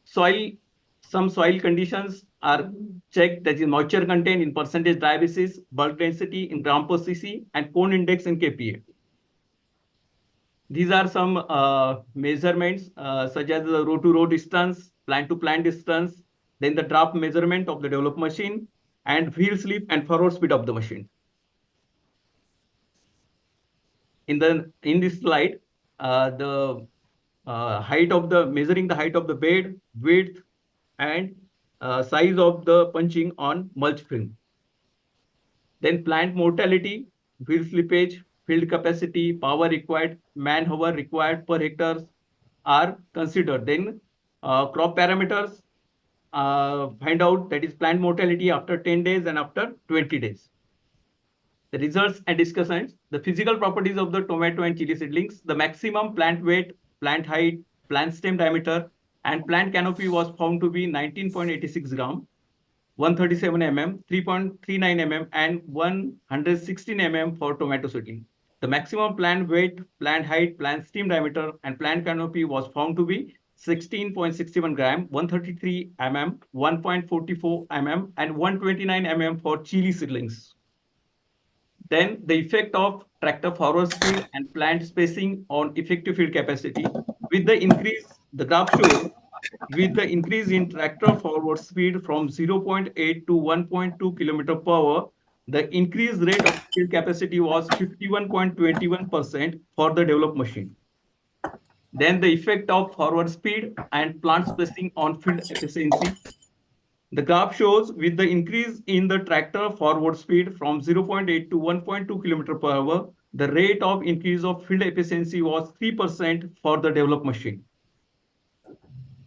Some soil conditions are checked, that is moisture content in percentage dry basis, bulk density in gram per cc, and cone index in kPa. These are some measurements such as the row to row distance, plant to plant distance, then the draft measurement of the developed machine, and wheel slip and forward speed of the machine. In this slide, the height of the measuring the height of the bed, width, and size of the punching on mulch film. Then plant mortality, field slippage, field capacity, power required, man-hour required per hectare are considered. Then crop parameters find out, that is plant mortality after 10 days and after 20 days. The results and discussions, the physical properties of the tomato and chili seedlings, the maximum plant weight, plant height, plant stem diameter, and plant canopy was found to be 19.86 gram, 137 mm, 3.39 mm, and 116 mm for tomato seedling. The maximum plant weight, plant height, plant stem diameter, and plant canopy was found to be 16.61 gram, 133 mm, 1.44 mm, and 129 mm for chili seedlings. Then the effect of tractor forward speed and plant spacing on effective field capacity. With the increase, the graph shows, with the increase in tractor forward speed from 0.8 to 1.2 km per hour, the increased rate of field capacity was 51.21% for the developed machine. Then the effect of forward speed and plant spacing on field efficiency. The graph shows with the increase in the tractor forward speed from 0.8 to 1.2 km per hour, the rate of increase of field efficiency was 3% for the developed machine.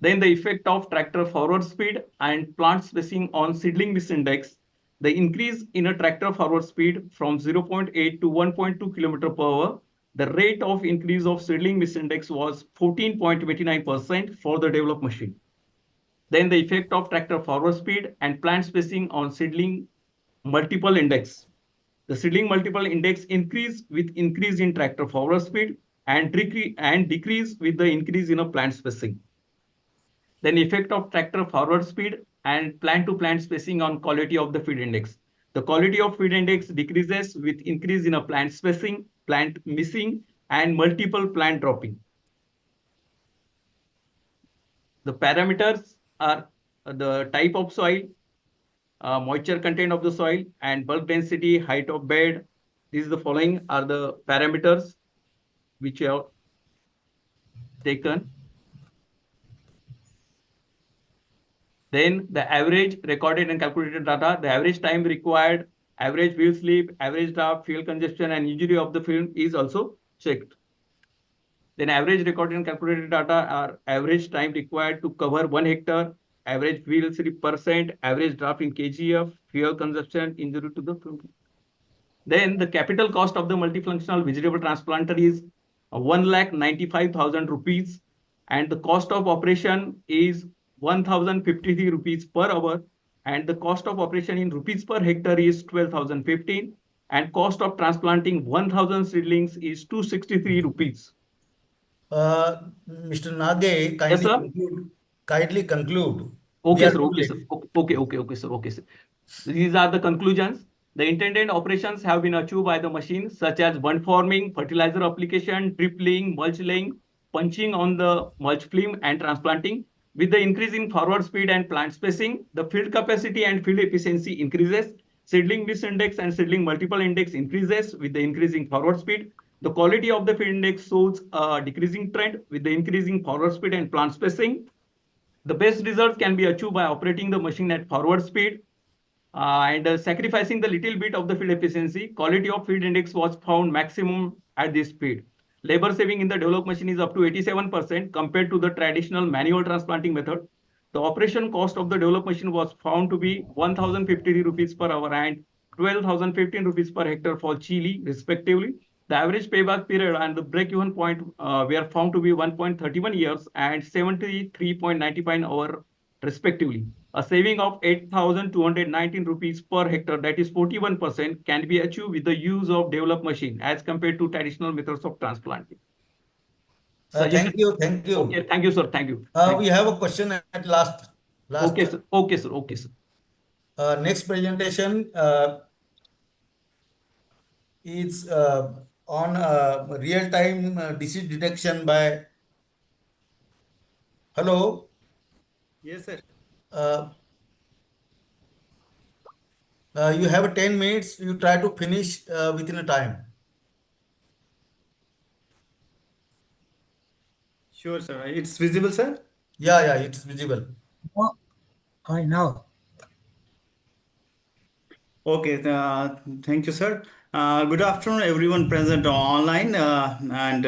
Then the effect of tractor forward speed and plant spacing on seedling miss index. The increase in a tractor forward speed from 0.8 to 1.2 km per hour, the rate of increase of seedling miss index was 14.29% for the developed machine. Then the effect of tractor forward speed and plant spacing on seedling multiple index. The seedling multiple index increase with increase in tractor forward speed and decrease with the increase in a plant spacing. Then effect of tractor forward speed and plant to plant spacing on quality of the feed index. The quality of feed index decreases with increase in a plant spacing, plant missing, and multiple plant dropping. The parameters are the type of soil, moisture content of the soil, and bulk density, height of bed. These the following are the parameters which you have taken. Then the average recorded and calculated data, the average time required, average wheel slip, average draft, fuel consumption, and injury of the film is also checked. Then average recorded and calculated data are average time required to cover 1 hectare, average wheel slip percent, average draft in kgf, fuel consumption, injury to the film. Then the capital cost of the multifunctional vegetable transplanter is 1,95,000 rupees, and the cost of operation is 1,053 rupees per hour, and the cost of operation in rupees per hectare is 12,015, and cost of transplanting 1,000 seedlings is 263 rupees. Mr. Nage, Yes, sir. kindly conclude. Okay, sir. Okay, sir. Okay, sir. Okay, sir. These are the conclusions. The intended operations have been achieved by the machine, such as bund forming, fertilizer application, drip laying, mulch laying, punching on the mulch film, and transplanting. With the increase in forward speed and plant spacing, the field capacity and field efficiency increases. Seedling miss index and seedling multiple index increases with the increasing forward speed. The quality of the field index shows a decreasing trend with the increasing forward speed and plant spacing. The best results can be achieved by operating the machine at forward speed and sacrificing the little bit of the field efficiency. Quality of field index was found maximum at this speed. Labor saving in the developed machine is up to 87% compared to the traditional manual transplanting method. The operation cost of the developed machine was found to be 1,053 rupees per hour and 12,015 rupees per hectare for chili, respectively. The average payback period and the break-even point were found to be 1.31 years and 73.95 hours, respectively. A saving of 8,219 rupees per hectare, that is 41%, can be achieved with the use of developed machine as compared to traditional methods of transplanting. Thank you. Okay, thank you, sir. Thank you. We have a question at last. Okay, sir. Okay, sir. Okay, sir. Next presentation is on real-time disease detection by. Hello. Yes, sir. You have 10 minutes. You try to finish within a time. Sure, sir. It's visible, sir? Yeah, it's visible. I know. Okay, thank you, sir. Good afternoon, everyone present online and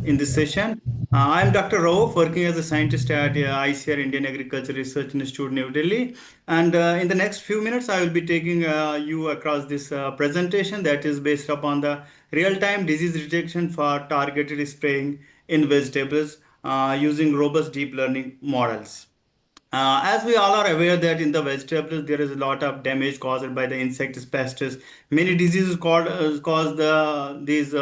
in this session. I'm Dr. Rauf, working as a scientist at ICR Indian Agriculture Research Institute, New Delhi. And in the next few minutes, I will be taking you across this presentation that is based upon the real-time disease detection for targeted spraying in vegetables using robust deep learning models. As we all are aware that in the vegetables there is a lot of damage caused by the insect pests. Many diseases cause these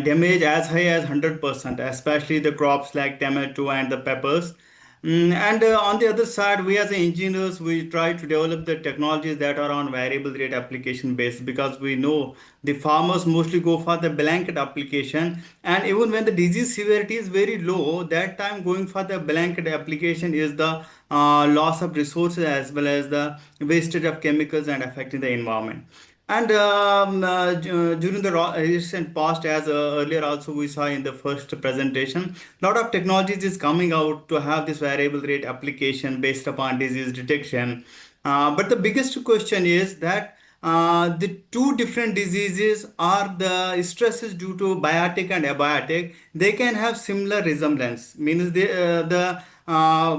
damage as high as 100%, especially the crops like tomato and the peppers. And on the other side, we as engineers, we try to develop the technologies that are on variable rate application based, because we know the farmers mostly go for the blanket application. And even when the disease severity is very low, that time going for the blanket application is the loss of resources as well as the wastage of chemicals and affecting the environment. And during the recent past, as earlier also we saw in the first presentation, lot of technologies is coming out to have this variable rate application based upon disease detection. But the biggest question is that the two different diseases are the stresses due to biotic and abiotic. They can have similar resemblance, means the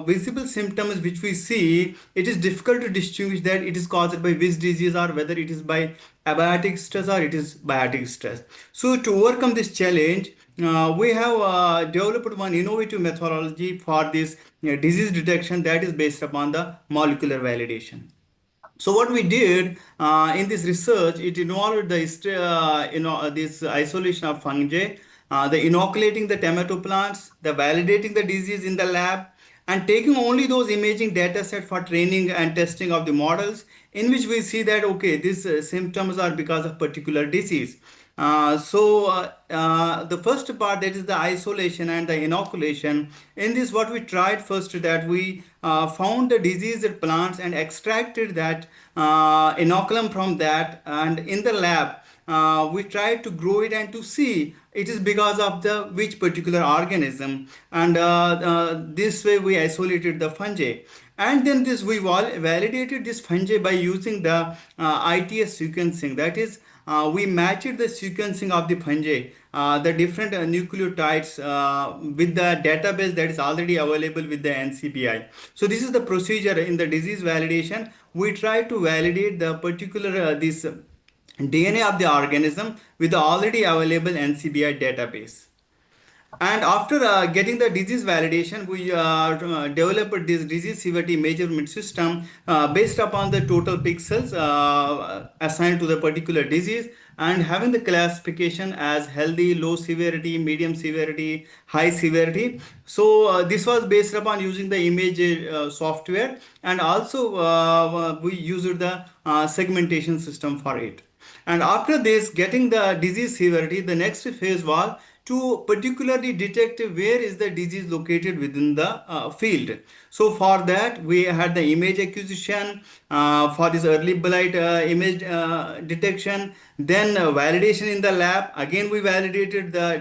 visible symptoms which we see, it is difficult to distinguish that it is caused by which disease or whether it is by abiotic stress or it is biotic stress. So to overcome this challenge, we have developed one innovative methodology for this disease detection that is based upon the molecular validation. So what we did in this research, it involved this isolation of fungi, the inoculating the tomato plants, the validating the disease in the lab, and taking only those imaging data set for training and testing of the models, in which we see that okay, these symptoms are because of particular disease. The first part, that is the isolation and the inoculation. In this, what we tried first, that we found the diseased plants and extracted that inoculum from that, and in the lab we tried to grow it and to see it is because of the which particular organism, and this way we isolated the fungi. And then this we validated this fungi by using the ITS sequencing. That is, we matched the sequencing of the fungi, the different nucleotides with the database that is already available with the NCBI. So this is the procedure in the disease validation. We try to validate the particular this DNA of the organism with the already available NCBI database. And after getting the disease validation, we developed this disease severity measurement system based upon the total pixels assigned to the particular disease, and having the classification as healthy, low severity, medium severity, high severity. So this was based upon using the image software, and also we used the segmentation system for it. And after this, getting the disease severity, the next phase was to particularly detect where is the disease located within the field. So for that, we had the image acquisition for this early blight image detection, then validation in the lab. Again, we validated the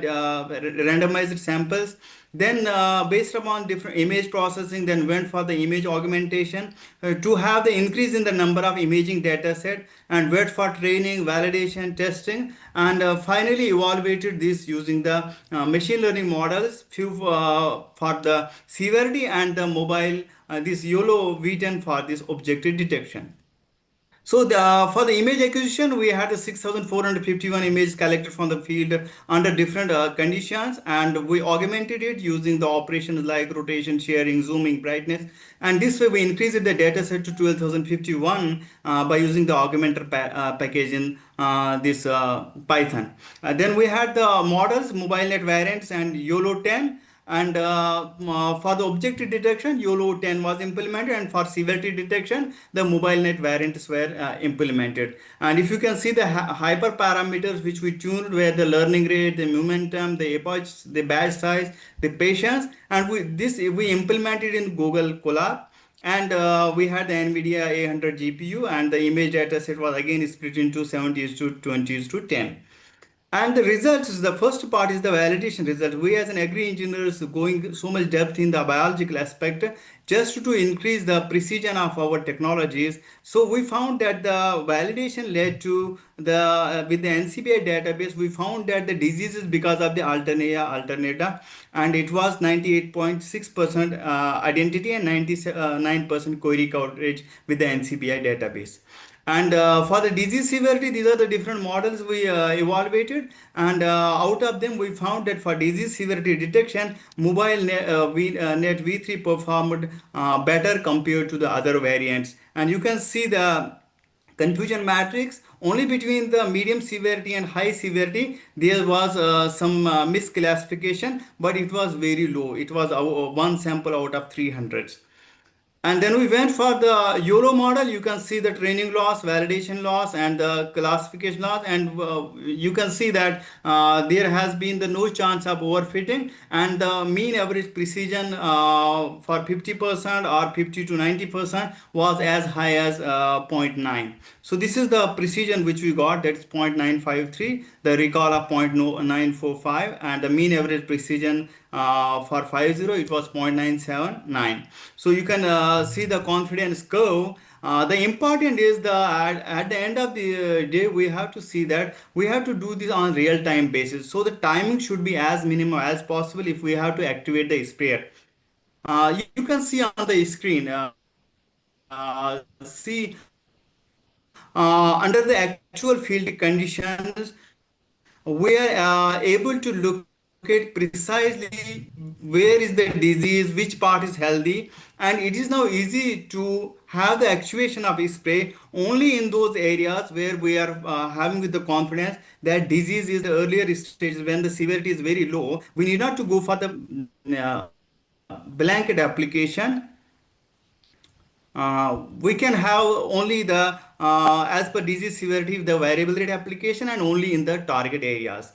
randomized samples. Then based upon different image processing, then went for the image augmentation to have the increase in the number of imaging data set, and wait for training, validation, testing, and finally evaluated this using the machine learning models, few for the severity and the mobile, this YOLO V10 for this objective detection. So for the image acquisition, we had 6,451 images collected from the field under different conditions, and we augmented it using the operations like rotation, sharing, zooming, brightness, and this way we increased the data set to 12,051 by using the augmenter package in this Python. Then we had the models, mobile net variants and YOLO 10. And for the objective detection, YOLO 10 was implemented, and for severity detection, the mobile net variants were implemented. And if you can see the hyper parameters which we tuned were the learning rate, the momentum, the epoch, the batch size, the patience, and we implemented in Google Colab. And we had the NVIDIA A100 GPU, and the image data set was again split into 70:20:10. And the results, the first part is the validation result. We as an agri-engineers going so much depth in the biological aspect just to increase the precision of our technologies. So we found that the validation led to the, with the NCBI database, we found that the diseases because of the alternata, and it was 98.6% identity and 99% query coverage with the NCBI database. And for the disease severity, these are the different models we evaluated, and out of them we found that for disease severity detection, mobile net V3 performed better compared to the other variants. And you can see the confusion matrix only between the medium severity and high severity. There was some misclassification, but it was very low. It was one sample out of 300. And then we went for the YOLO model. You can see the training loss, validation loss, and the classification loss. And you can see that there has been the no chance of overfitting, and the mean average precision for 50% or 50 to 90% was as high as 0.9. So this is the precision which we got, that's 0.953, the recall of 0.945, and the mean average precision for 50 it was 0.979. So you can see the confidence curve. The important is at the end of the day we have to see that we have to do this on real-time basis. So the timing should be as minimal as possible if we have to activate the sprayer. You can see on the screen. See under the actual field conditions, we are able to locate precisely where is the disease, which part is healthy, and it is now easy to have the actuation of spray only in those areas where we are having with the confidence that disease is the earlier stage when the severity is very low. We need not to go for the blanket application. We can have only the as per disease severity the variable rate application and only in the target areas.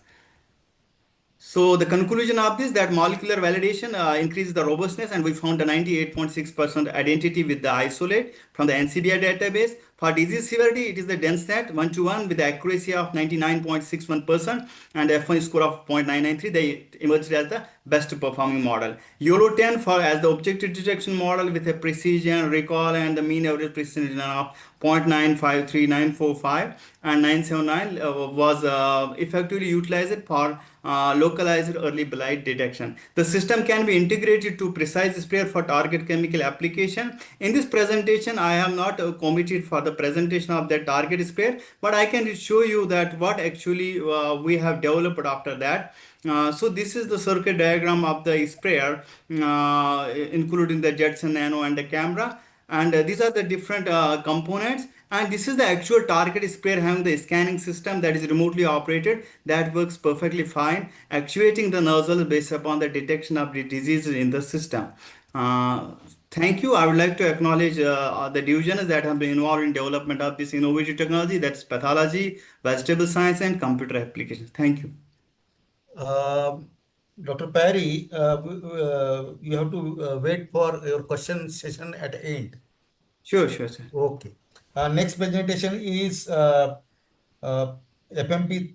So the conclusion of this, that molecular validation increases the robustness, and we found a 98.6% identity with the isolate from the NCBI database. For disease severity, it is the DenseNet 1-to-1 with the accuracy of 99.61% and F1 score of 0.993. They emerged as the best performing model. YOLO 10 for as the objective detection model with a precision, recall, and the mean average precision of 0.953945 and 979 was effectively utilized for localized early blight detection. The system can be integrated to precise sprayer for target chemical application. In this presentation, I have not committed for the presentation of that target sprayer, but I can show you that what actually we have developed after that. So this is the circuit diagram of the sprayer, including the Jetson Nano and the camera. And these are the different components, and this is the actual target sprayer having the scanning system that is remotely operated, that works perfectly fine, actuating the nozzle based upon the detection of the diseases in the system. Thank you. I would like to acknowledge the divisions that have been involved in development of this innovative technology, that's pathology, vegetable science, and computer applications. Thank you. Dr. Parry, you have to wait for your question session at the end. Sure, sir. Okay. Next presentation is FMP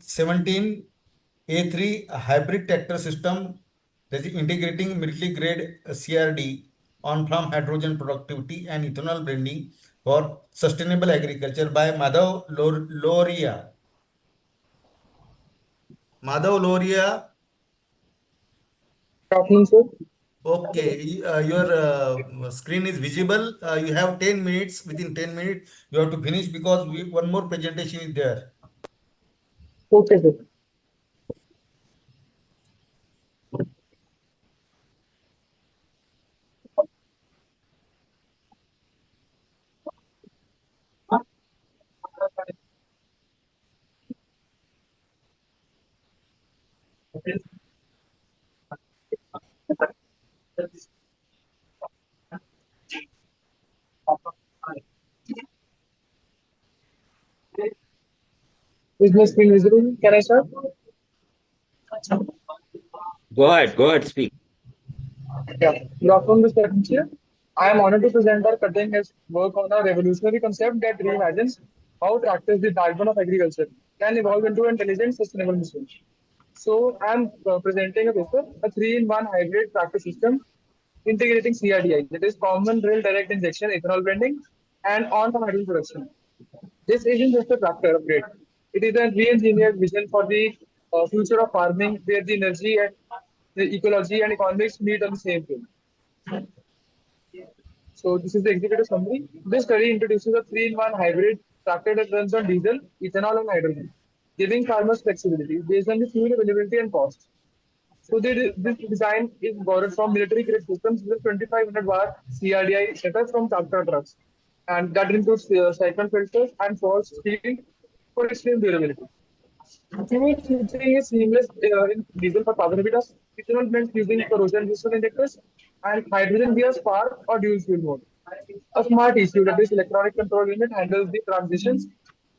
17A3, a hybrid tractor system that is integrating military grade CRD on-farm hydrogen productivity and ethanol blending for sustainable agriculture by Madhav Loria. Madhav Loria. Good afternoon, sir. Okay, your screen is visible. You have 10 minutes. Within 10 minutes, you have to finish because one more presentation is there. Okay, sir. Is my screen visible? Can I start? Go ahead, speak. Yeah. Good afternoon, Mr. Teacher. I am honored to present our cutting edge work on a revolutionary concept that reimagines how tractors the backbone of agriculture can evolve into intelligent, sustainable machine. So I'm presenting a paper, a 3-in-1 hybrid tractor system integrating CRDI, that is common rail direct injection, ethanol blending, and on-farm hydrogen production. This isn't just a tractor upgrade. It is a re-engineered vision for the future of farming, where the energy and the ecology and economics meet on the same field. So this is the executive summary. This study introduces a 3-in-1 hybrid tractor that runs on diesel, ethanol, and hydrogen, giving farmers flexibility based on the fuel availability and cost. So this design is borrowed from military grade systems with 2500 bar CRDI setup from tractor trucks, and that includes cyclone filters and false steel for extreme durability. Fuel switching is seamless in diesel for power heavy tasks, ethanol blends using corrosion resistant injectors, and hydrogen via spark or dual fuel mode. A smart ECU, that is electronic control unit, handles the transitions,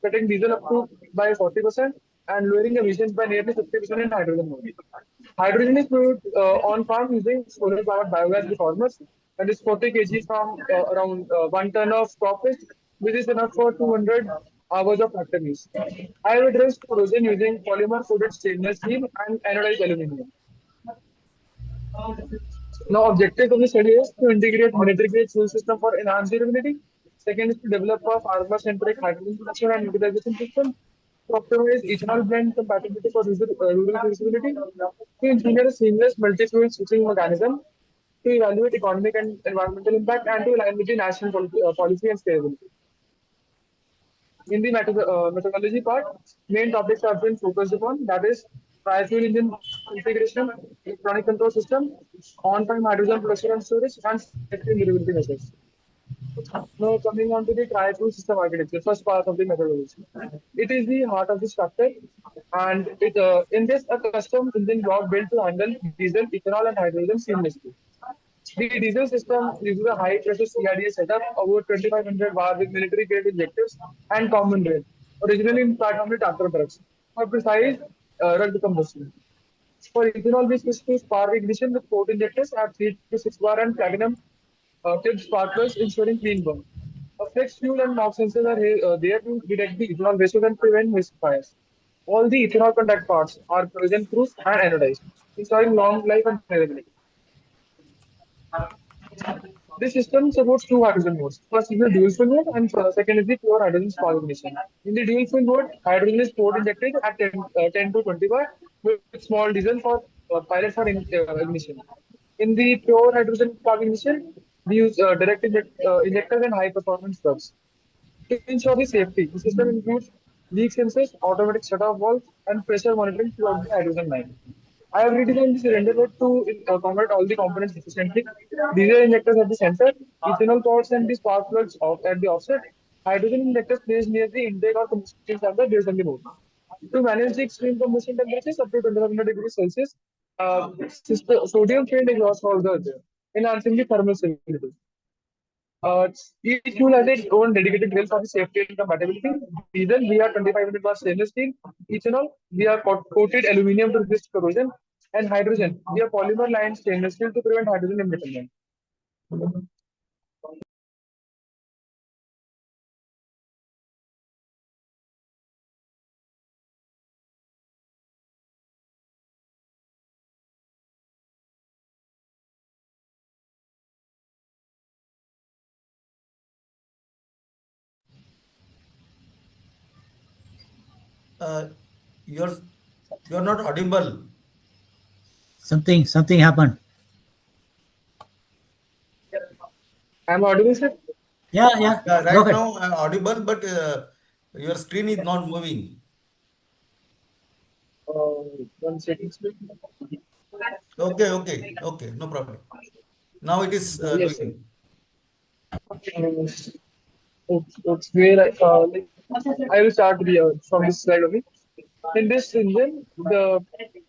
cutting diesel up to by 40% and lowering emissions by nearly 50% in hydrogen mode. Hydrogen is produced on farm using solar powered biogas reformers, and is 40 kg from around 1 ton of crop waste, which is enough for 200 hours of tractor use. I have addressed corrosion using polymer coated stainless steel and anodized aluminum. Now, objective of the study is to integrate military grade fuel system for enhanced durability. Second is to develop a farmer centric hydrogen production and utilization system. To optimize ethanol blend compatibility for rural feasibility. To engineer a seamless multi-fuel switching mechanism. To evaluate economic and environmental impact, and to align with the national policy and scalability. In the methodology part, main topics have been focused upon, that is tri-fuel engine configuration, electronic control system, on-time hydrogen production and storage, and safety and durability measures. Now coming on to the tri-fuel system architecture, first part of the methodology. It is the heart of the structure, and in this a custom engine block built to handle diesel, ethanol, and hydrogen seamlessly. The diesel system uses a high pressure CRDA setup, over 2500 bar with military grade injectors and common rail, originally in platform tractor trucks, for precise rugged combustion. For ethanol, we switch to spark ignition with port injectors at 3 to 6 bar and platinum tipped sparklers, ensuring clean burn. A flex fuel and knock sensors are there to detect the ethanol ratios and prevent misfires. All the ethanol contact parts are corrosion proof and anodized, ensuring long life and reliability. This system supports two hydrogen modes. First is the dual fuel mode, and second is the pure hydrogen spark ignition. In the dual fuel mode, hydrogen is poured injected at 10 to 20 bar with small diesel for pilot for ignition. In the pure hydrogen spark ignition, we use direct injectors and high performance plugs. To ensure the safety, the system includes leak sensors, automatic shut-off valves, and pressure monitoring throughout the hydrogen line. I have redesigned the cylinder head to accommodate all the components efficiently. Diesel injectors at the center, ethanol ports and the spark plugs at the offset, hydrogen injectors placed near the intake or combustion chamber based on the mode. To manage the extreme combustion temperatures up to 2500 degrees Celsius, sodium-filled exhaust valves are there, enhancing the thermal stability. Each fuel has its own dedicated grill for the safety and compatibility. Diesel, we are 2500 bar stainless steel. Ethanol, we are coated aluminum to resist corrosion. And hydrogen, we are polymer lined stainless steel to prevent hydrogen embrittlement. Uh, you're not audible. Something happened. I'm audible, sir? Yeah. Right now I'm audible, but your screen is not moving. 1 second. Okay, no problem. Now it is Yes, sir. doing. It's where I will start from this slide only. In this engine,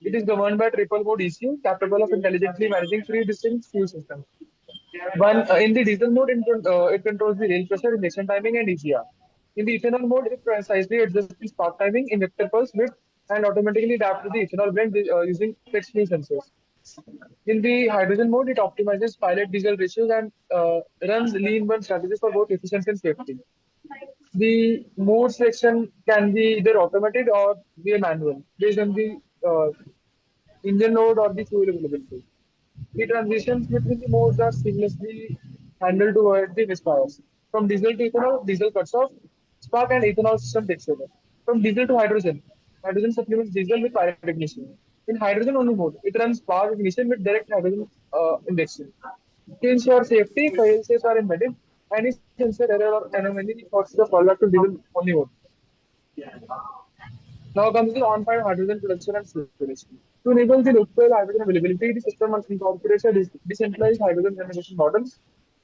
it is governed by triple mode ECU, capable of intelligently managing three distinct fuel systems. One in the diesel mode, it controls the rail pressure, injection timing, and EGR. In the ethanol mode, it precisely adjusts the spark timing, injector pulse width, and automatically adapts to the ethanol blend using fixed fuel sensors. In the hydrogen mode, it optimizes pilot diesel ratios and runs lean burn strategies for both efficiency and safety. The mode selection can be either automated or be a manual based on the engine load or the fuel availability. The transitions between the modes are seamlessly handled to avoid the misfires. From diesel to ethanol, diesel cuts off, spark and ethanol system takes over. From diesel to hydrogen, hydrogen supplements diesel with pilot ignition. In hydrogen only mode, it runs spark ignition with direct hydrogen injection. To ensure safety, fail-safes are embedded. Any sensor error or anomaly causes the fallback to diesel only mode. Now comes the on-fire hydrogen production and storage. To enable the local hydrogen availability, the system must incorporate a decentralized hydrogen generation model.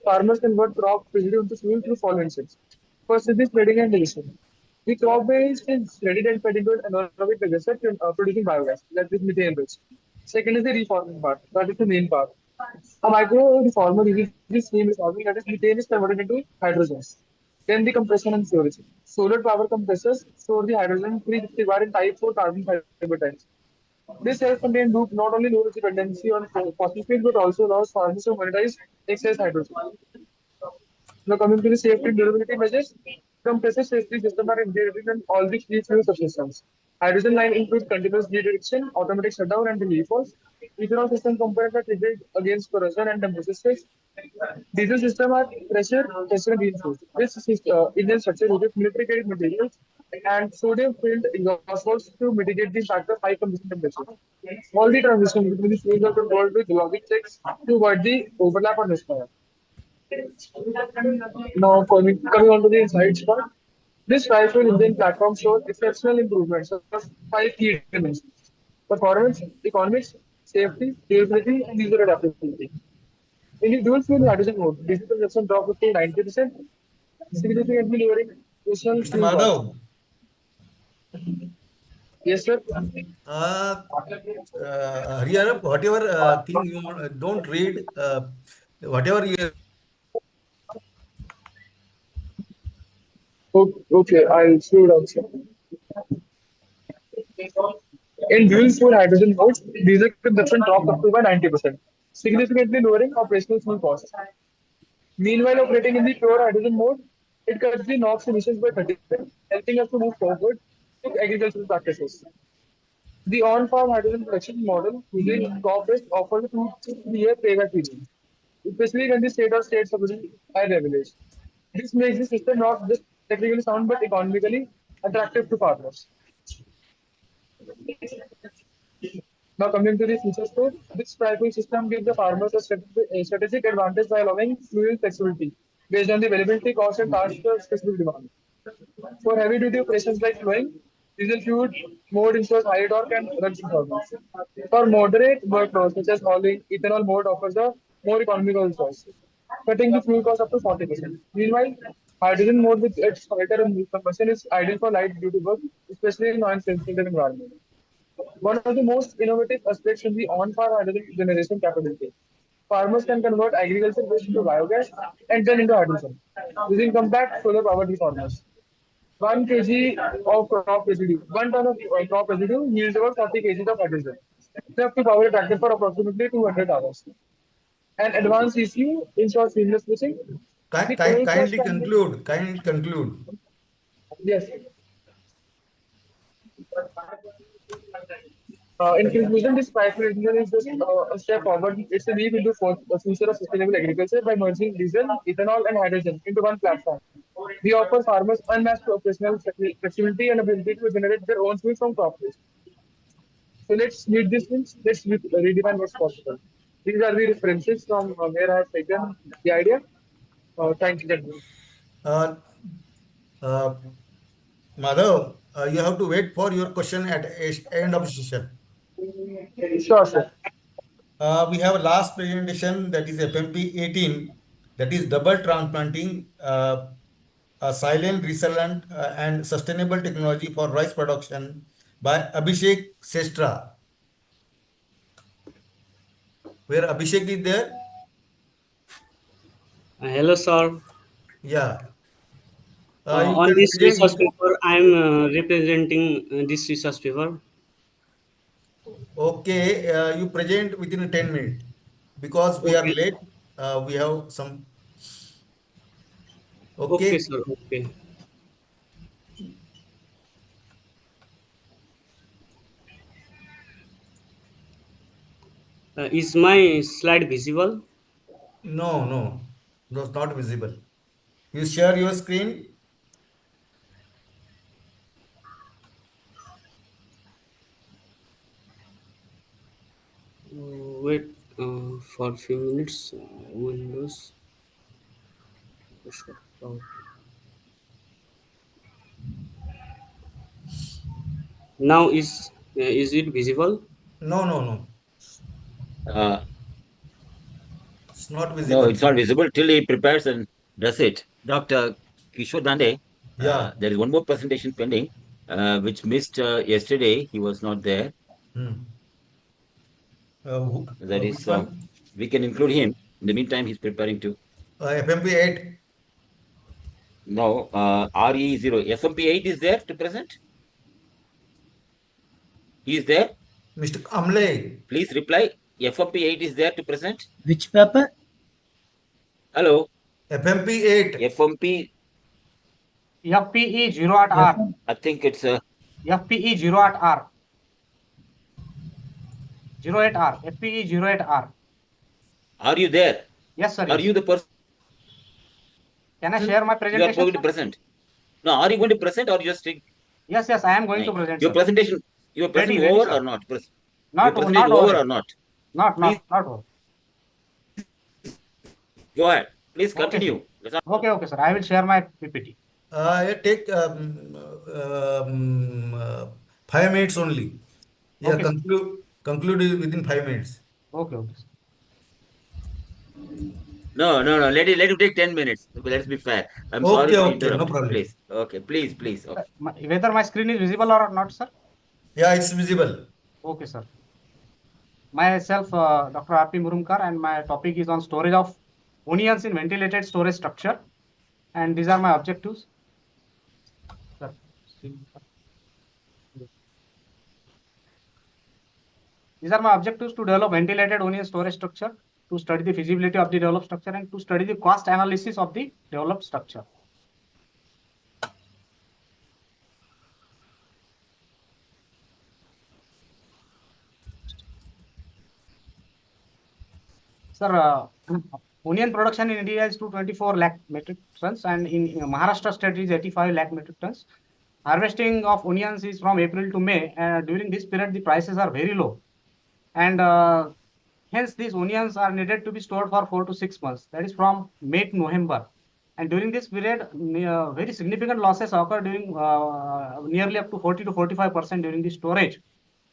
Farmers convert crop residue into fuel through following steps. First is the spreading and digestion. The crop waste is shredded and fed into an anaerobic digester producing biogas, that is methane waste. Second is the reforming part, that is the main part. A micro reformer uses the steam reforming, that is methane is converted into hydrogen. Then the compression and storage. Solar power compressors store the hydrogen 350 bar in type 4 carbon fiber tanks. This self-contained loop not only lowers dependency on fossil fuels but also allows farmers to monetize excess hydrogen. Now coming to the safety and durability measures, compressor safety systems are integrated in all the key fuel subsystems. Hydrogen line includes continuous redirection, automatic shutdown, and relief valves. Ethanol system components are treated against corrosion and temperature stress. Diesel system are pressure, pressure reinforced. This engine structure uses military grade materials and sodium filled exhaust valves to mitigate the impact of high combustion temperature. All the transitions between the fuels are controlled with logic checks to avoid the overlap or misfire. Now, coming on to the insights part, this tri-fuel engine platform shows exceptional improvements across 5 key dimensions: performance, economics, safety, durability, and user adaptability. In the dual fuel hydrogen mode, diesel consumption dropped up to 90%, significantly lowering additional Mr. fuel costs. Madhav, Yes, sir. Hurry up, whatever thing you want, don't read, whatever you Okay, I'll slow down, sir. In dual fuel hydrogen modes, diesel consumption dropped up to by 90%, significantly lowering operational fuel costs. Meanwhile, operating in the pure hydrogen mode, it cuts the NOx emissions by 30%, helping us to move forward with agricultural practices. The on-farm hydrogen production model using crop-based offers a 2 to 3 year payback period, especially when the state or states subsidy high revenues. This makes the system not just technically sound but economically attractive to farmers. Now coming to the future scope, this pricing system gives the farmers a strategic advantage by allowing fuel flexibility based on the availability, cost, and task specific demand. For heavy duty operations like flowing, diesel fuel mode ensures high torque and runs performance. For moderate workloads such as hauling, ethanol mode offers a more economical choice, cutting the fuel cost up to 40%. Meanwhile, hydrogen mode with its quieter combustion is ideal for light duty work, especially in noise-sensitive environments. One of the most innovative aspects is the on-farm hydrogen generation capability. Farmers can convert agriculture waste into biogas and turn into hydrogen using compact solar powered reformers. 1 kg of crop residue, 1 ton of crop residue yields about 40 kg of hydrogen, enough to power a tractor for approximately 200 hours. An advanced ECU ensures seamless switching. The old kindly can be, conclude. Kindly conclude. yes. In conclusion, this pricing engine is just a step forward. It's a leap into the future of sustainable agriculture by merging diesel, ethanol, and hydrogen into one platform. We offer farmers unmatched operational flexibility and ability to generate their own fuel from crop waste. So let's meet these things. Let's redefine what's possible. These are the references from where I have taken the idea. Thank you, gentlemen. Uh, uh, Madhav, you have to wait for your question at end of the session. Sure, sir. We have a last presentation, that is FMP 18, that is double transplanting, a silent, resilient, and sustainable technology for rice production by Abhishek Sestra. Where Abhishek is there? Hello, sir. Yeah. You On can this present research with. paper, I am representing this research paper. Okay, you present within 10 minutes because we are Okay. late. We have some. Okay, Okay. sir. Okay. Is my slide visible? No, that's not visible. You share your screen. Wait for a few minutes. Windows. Now is it visible? No. Uh, It's not no, visible. it's not visible till he prepares and does it. Dr. Kishore Dande, Yeah. there is one more presentation pending, which missed yesterday. He was not there. That Which is, one? we can include him. In the meantime, he's preparing to. FMP8. No, RE0. FMP8 is there to present? He is there? Mr. Amle. Please reply. FMP8 is there to present? Which paper? Hello? FMP8. FMP. FPE 0 at R. I think it's a. FPE 0 at R. 08 R. FPE 08 R. Are you there? Yes, sir. Are Yes. you the person? Can I share my You are presentation? going to present. No, are you going to present or just? Yes, I am going to present. Your Sir. presentation. Your presentation Ready, over sir. or not? Your Not presentation over over it. or not? Not Please over. go ahead. Please Okay, continue. Okay, sir. I will share my PPT. Take 5 minutes only. Yeah, Okay, conclude it within 5 minutes. Okay. No. Let it take 10 minutes. Let's be fair. I'm sorry to Okay, no interrupt. problem. Please. Okay, please. Okay. Whether my screen is visible or not, sir? Yeah, it's visible. Okay, sir. Myself, Dr. R.P. Murumkar, and my topic is on storage of onions in ventilated storage structure. And these are my objectives. Sir. These are my objectives: to develop ventilated onion storage structure, to study the feasibility of the developed structure, and to study the cost analysis of the developed structure. Sir, onion production in India is 224 lakh metric tons, and in Maharashtra state is 85 lakh metric tons. Harvesting of onions is from April to May. During this period, the prices are very low, and hence these onions are needed to be stored for 4 to 6 months. That is from May to November. And during this period, very significant losses occur during nearly up to 40 to 45% during the storage,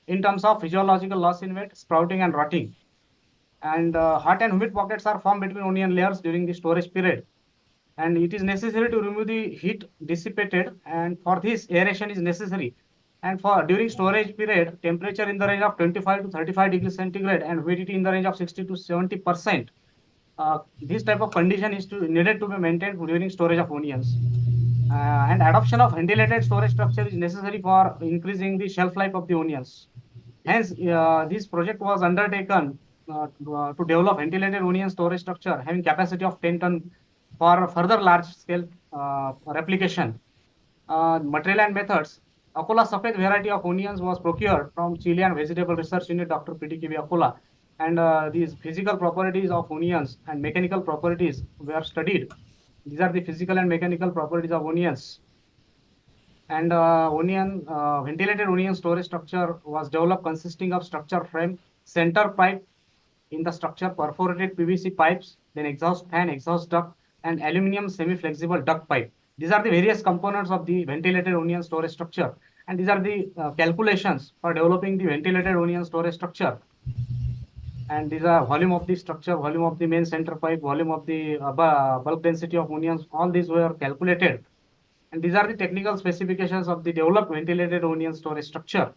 in terms of physiological loss in weight, sprouting, and rotting. And hot and humid pockets are formed between onion layers during the storage period. And it is necessary to remove the heat dissipated, and for this aeration is necessary. And for during storage period, temperature in the range of 25 to 35 degrees centigrade and humidity in the range of 60 to 70%. This type of condition is needed to be maintained during storage of onions. And adoption of ventilated storage structure is necessary for increasing the shelf life of the onions. Hence, this project was undertaken to develop ventilated onion storage structure having capacity of 10 ton for further large scale replication. Material and methods. Akola Safed variety of onions was procured from Chilean Vegetable Research Unit, Dr. PDKB Akola. And these physical properties of onions and mechanical properties were studied. These are the physical and mechanical properties of onions. And ventilated onion storage structure was developed consisting of structure frame, center pipe in the structure, perforated PVC pipes, then exhaust fan, exhaust duct, and aluminum semi-flexible duct pipe. These are the various components of the ventilated onion storage structure. And these are the calculations for developing the ventilated onion storage structure. And these are volume of the structure, volume of the main center pipe, volume of the bulk density of onions. All these were calculated. And these are the technical specifications of the developed ventilated onion storage structure.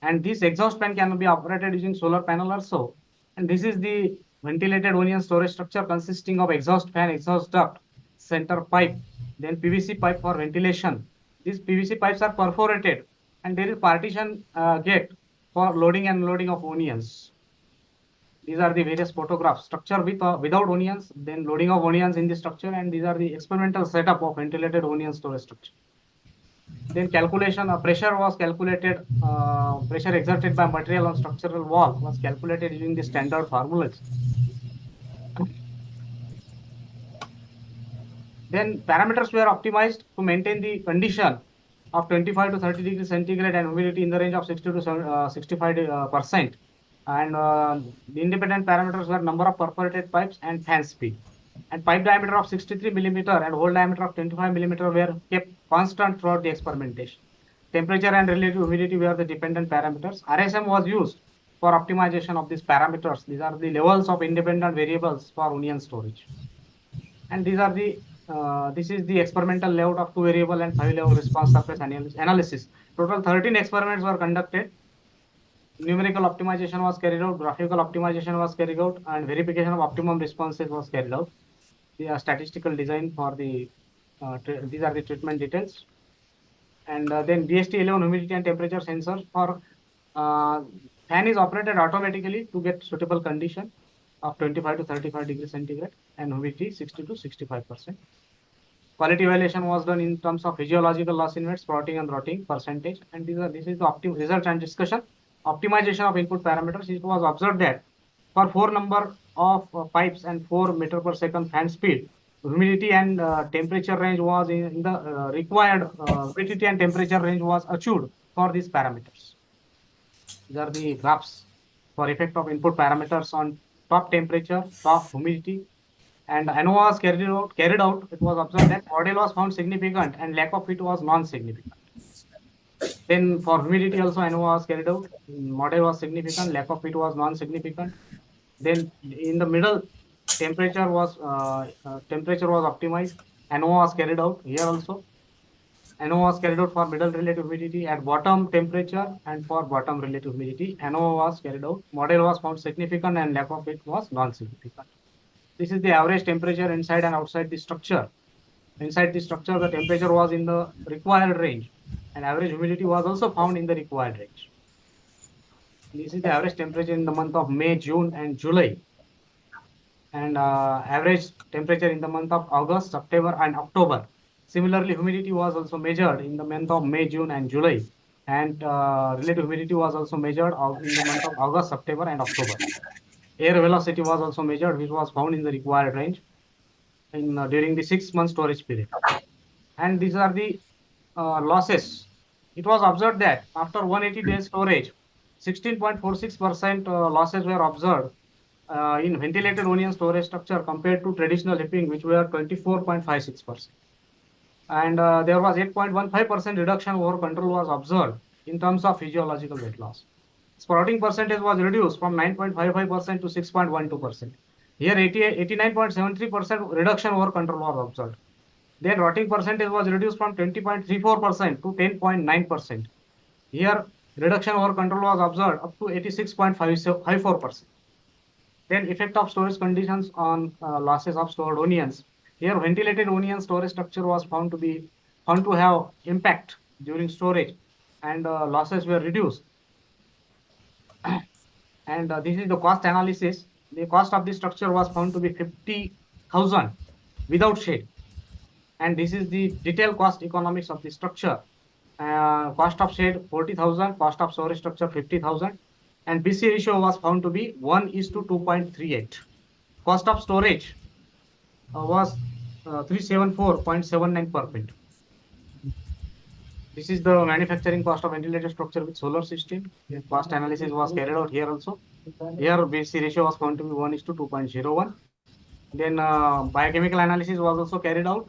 And this exhaust fan can be operated using solar panel also. And this is the ventilated onion storage structure consisting of exhaust fan, exhaust duct, center pipe, then PVC pipe for ventilation. These PVC pipes are perforated, and there is partition gate for loading and unloading of onions. These are the various photographs: structure with without onions, then loading of onions in the structure, and these are the experimental setup of ventilated onion storage structure. Then calculation of pressure was calculated, pressure exerted by material on structural wall was calculated using the standard formulas. Then parameters were optimized to maintain the condition of 25 to 30 degrees centigrade and humidity in the range of 60 to 65%. And the independent parameters were number of perforated pipes and fan speed. And pipe diameter of 63 millimeter and hole diameter of 25 millimeter were kept constant throughout the experimentation. Temperature and relative humidity were the dependent parameters. RSM was used for optimization of these parameters. These are the levels of independent variables for onion storage. And these are the this is the experimental layout of 2 variable and 5 level response surface analysis. Total 13 experiments were conducted. Numerical optimization was carried out, graphical optimization was carried out, and verification of optimum responses was carried out. The statistical design for the these are the treatment details. And then DST11 humidity and temperature sensor for fan is operated automatically to get suitable condition of 25 to 35 degrees centigrade and humidity 60 to 65%. Quality evaluation was done in terms of physiological loss index, sprouting and rotting percentage, and this is the result and discussion. Optimization of input parameters. It was observed that for 4 number of pipes and 4 meter per second fan speed, humidity and temperature range was in the required humidity and temperature range was achieved for these parameters. These are the graphs for effect of input parameters on top temperature, top humidity, and ANOVA was carried out. It was observed that model was found significant and lack of it was non-significant. Then for humidity also ANOVA was carried out. Model was significant, lack of it was non-significant. Then in the middle, temperature was optimized. ANOVA was carried out here also. ANOVA was carried out for middle relative humidity at bottom temperature and for bottom relative humidity. ANOVA was carried out. Model was found significant and lack of it was non-significant. This is the average temperature inside and outside the structure. Inside the structure, the temperature was in the required range, and average humidity was also found in the required range. This is the average temperature in the month of May, June, and July. And average temperature in the month of August, September, and October. Similarly, humidity was also measured in the month of May, June, and July. And relative humidity was also measured in the month of August, September, and October. Air velocity was also measured, which was found in the required range in during the 6-month storage period. And these are the losses. It was observed that after 180 days storage, 16.46% losses were observed in ventilated onion storage structure compared to traditional heaping, which were 24.56%. And there was 8.15% reduction over control was observed in terms of physiological weight loss. Sprouting percentage was reduced from 9.55% to 6.12%. Here 89.73% reduction over control was observed. Then rotting percentage was reduced from 20.34% to 10.9%. Here reduction over control was observed up to 86.54%. Then effect of storage conditions on losses of stored onions. Here ventilated onion storage structure was found to have impact during storage, and losses were reduced. And this is the cost analysis. The cost of the structure was found to be 50,000 without shade. And this is the detailed cost economics of the structure. Cost of shade 40,000, cost of storage structure 50,000, and BC ratio was found to be 1:2.38. Cost of storage was 374.79 per feet. This is the manufacturing cost of ventilated structure with solar system. The cost analysis was carried out here also. Here BC ratio was found to be 1:2.01. Then biochemical analysis was also carried out.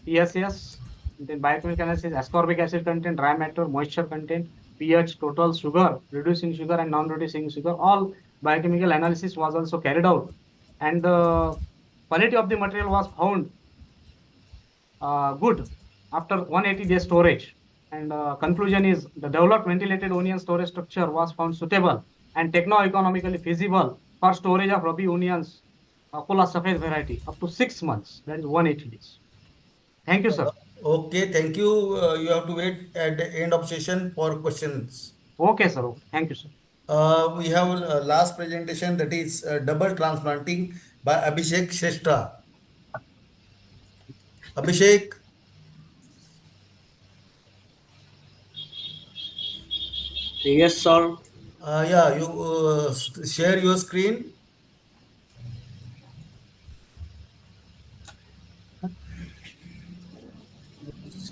TSAE, then biochemical analysis, ascorbic acid content, dry matter, moisture content, pH, total sugar, reducing sugar and non-reducing sugar. All biochemical analysis was also carried out. And the quality of the material was found good after 180 days storage. And conclusion is the developed ventilated onion storage structure was found suitable and techno-economically feasible for storage of Rabi onions, Akola Safed variety up to 6 months, that is 180 days. Thank you, sir. Okay, thank you. You have to wait at the end of session for questions. Okay, sir. Okay. Thank you, sir. We have a last presentation, that is double transplanting by Abhishek Shrestha. Abhishek. Yes, sir. Yeah, you share your screen.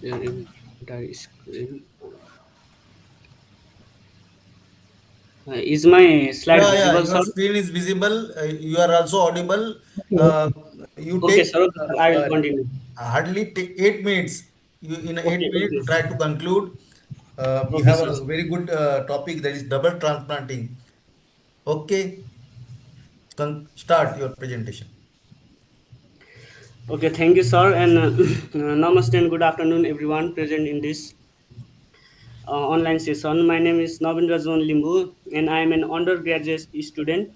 Share entire screen. Is my slide Yeah, yeah, visible, your sir? screen is visible. You are also audible. Okay. Uh, you Okay, take sir. Okay, sir. I will continue. hardly take 8 minutes. You in Okay, 8 minutes okay. try to conclude. We Okay, have sir. a very good topic, that is double transplanting. Okay, start your presentation. Okay, thank you, sir. And namaste and good afternoon, everyone present in this online session. My name is Navindra Zon Limbu, and I am an undergraduate student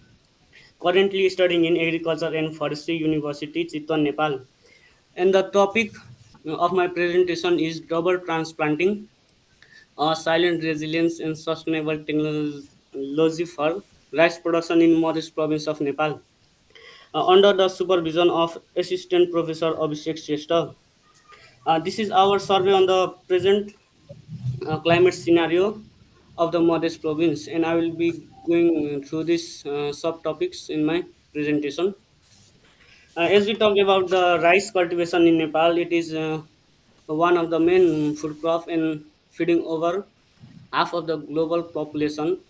currently studying in Agriculture and Forestry University, Chitwan, Nepal. And the topic of my presentation is double transplanting, silent resilience and sustainable technology for rice production in Modest province of Nepal. Under the supervision of Assistant Professor Abhishek Shrestha. This is our survey on the present climate scenario of the Modest province, and I will be going through these subtopics in my presentation. As we talk about the rice cultivation in Nepal, it is one of the main food crop and feeding over half of the global population.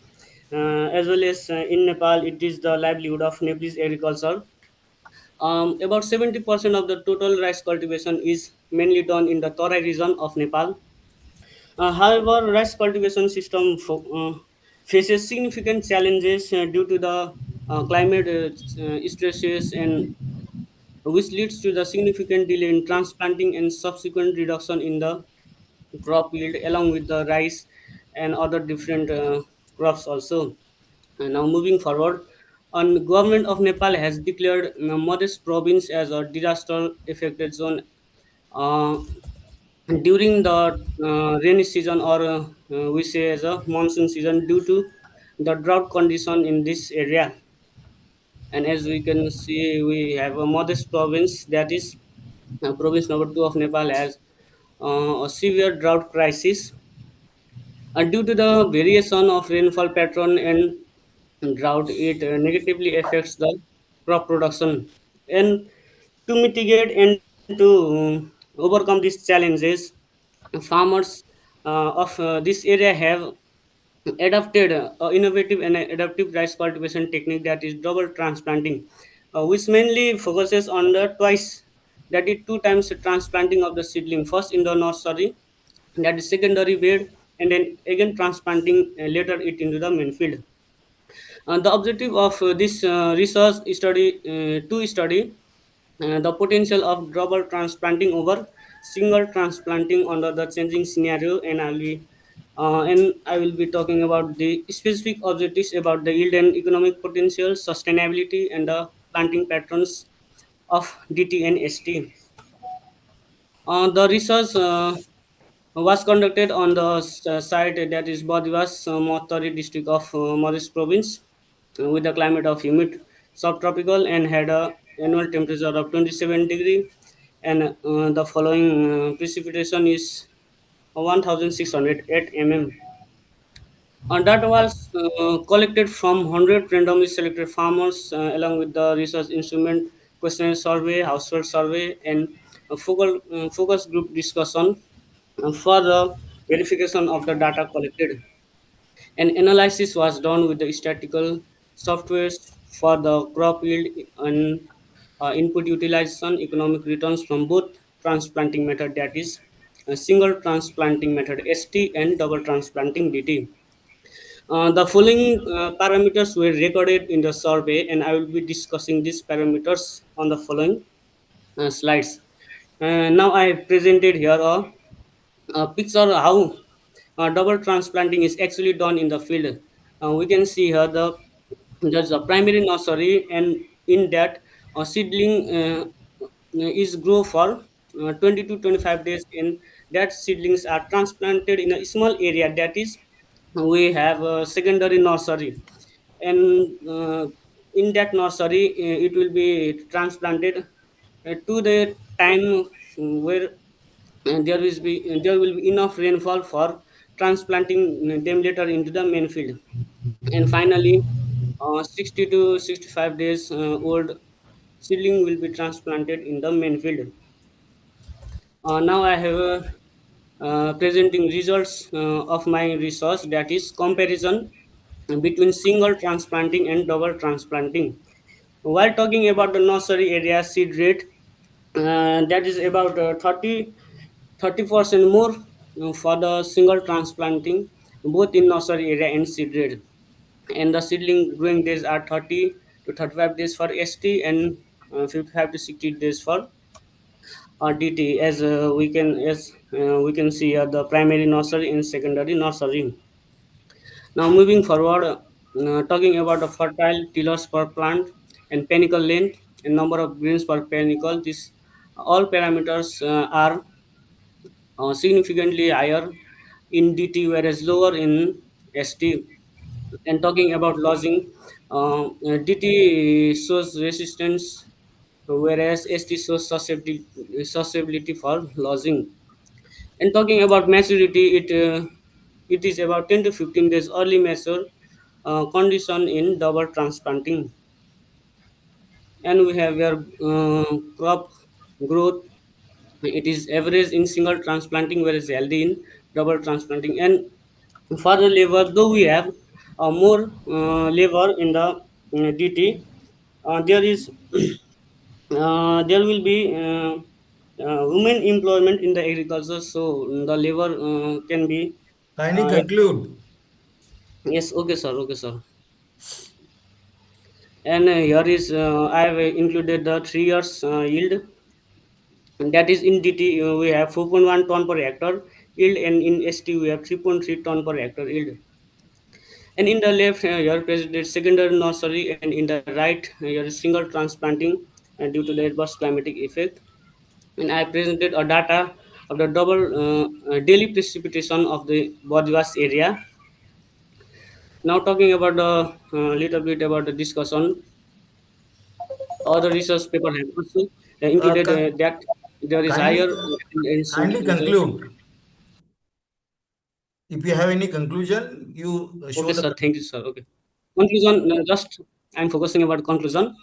As well as in Nepal, it is the livelihood of Nepalese agriculture. About 70% of the total rice cultivation is mainly done in the Tarai region of Nepal. However, rice cultivation system faces significant challenges due to the climate stresses and which leads to the significant delay in transplanting and subsequent reduction in the crop yield along with the rice and other different crops also. And now moving forward, government of Nepal has declared Modest province as a disaster affected zone uh, during the rainy season, or we say as a monsoon season, due to the drought condition in this area. And as we can see, we have a Modest province, that is province number 2 of Nepal, has a severe drought crisis due to the variation of rainfall pattern and drought. It negatively affects the crop production. And to mitigate and to overcome these challenges, farmers of this area have adopted innovative and adaptive rice cultivation technique, that is double transplanting, which mainly focuses on the twice, that is two times transplanting of the seedling, first in the nursery, that is secondary bed, and then again transplanting later it into the main field. The objective of this research study to study the potential of double transplanting over single transplanting under the changing scenario, and I will be talking about the specific objectives about the yield and economic potential, sustainability, and the planting patterns of DT and ST. The research was conducted on the site, that is Badivas, Mottari district of Maurice province, with a climate of humid subtropical and had a annual temperature of 27 degree, and the following precipitation is 1608 mm. Data was collected from 100 randomly selected farmers along with the research instrument, questionnaire survey, household survey, and focus group discussion for the verification of the data collected. An analysis was done with the statistical softwares for the crop yield and input utilization, economic returns from both transplanting method, that is single transplanting method ST and double transplanting DT. The following parameters were recorded in the survey, and I will be discussing these parameters on the following slides. Now I have presented here a picture how double transplanting is actually done in the field. We can see here there's a primary nursery, and in that a seedling is grow for 20 to 25 days, and that seedlings are transplanted in a small area, that is we have a secondary nursery, and in that nursery it will be transplanted to the time where there will be enough rainfall for transplanting them later into the main field. And finally, 60 to 65 days old seedling will be transplanted in the main field. Now I have presenting results of my research, that is comparison between single transplanting and double transplanting. While talking about the nursery area seed rate, that is about 30% more for the single transplanting, both in nursery area and seed rate. And the seedling growing days are 30 to 35 days for ST and 55 to 60 days for DT, as we can see the primary nursery and secondary nursery. Now moving forward, talking about the fertile tillers per plant and panicle length and number of grains per panicle, this all parameters are significantly higher in DT, whereas lower in ST. And talking about lodging, DT shows resistance, whereas ST shows susceptibility for lodging. And talking about maturity, it is about 10 to 15 days early mature condition in double transplanting. And we have your crop growth. It is average in single transplanting, whereas healthy in double transplanting. And for the labor, though we have more labor in the DT, there is there will be women employment in the agriculture, so the labor can be Kindly conclude. yes, okay sir, okay sir. And here is I have included the 3 years yield, and that is in DT we have 4.1 ton per hectare yield, and in ST we have 3.3 ton per hectare yield. And in the left here presented secondary nursery, and in the right here is single transplanting due to the adverse climatic effect. And I presented a data of the double daily precipitation of the Bodwas area. Now talking about the little bit about the discussion, other research paper have also included that there is higher Kindly, kindly conclude. If you have any conclusion, you show Okay, the. sir. Thank you, sir. Okay. Conclusion. Just I'm focusing about conclusion.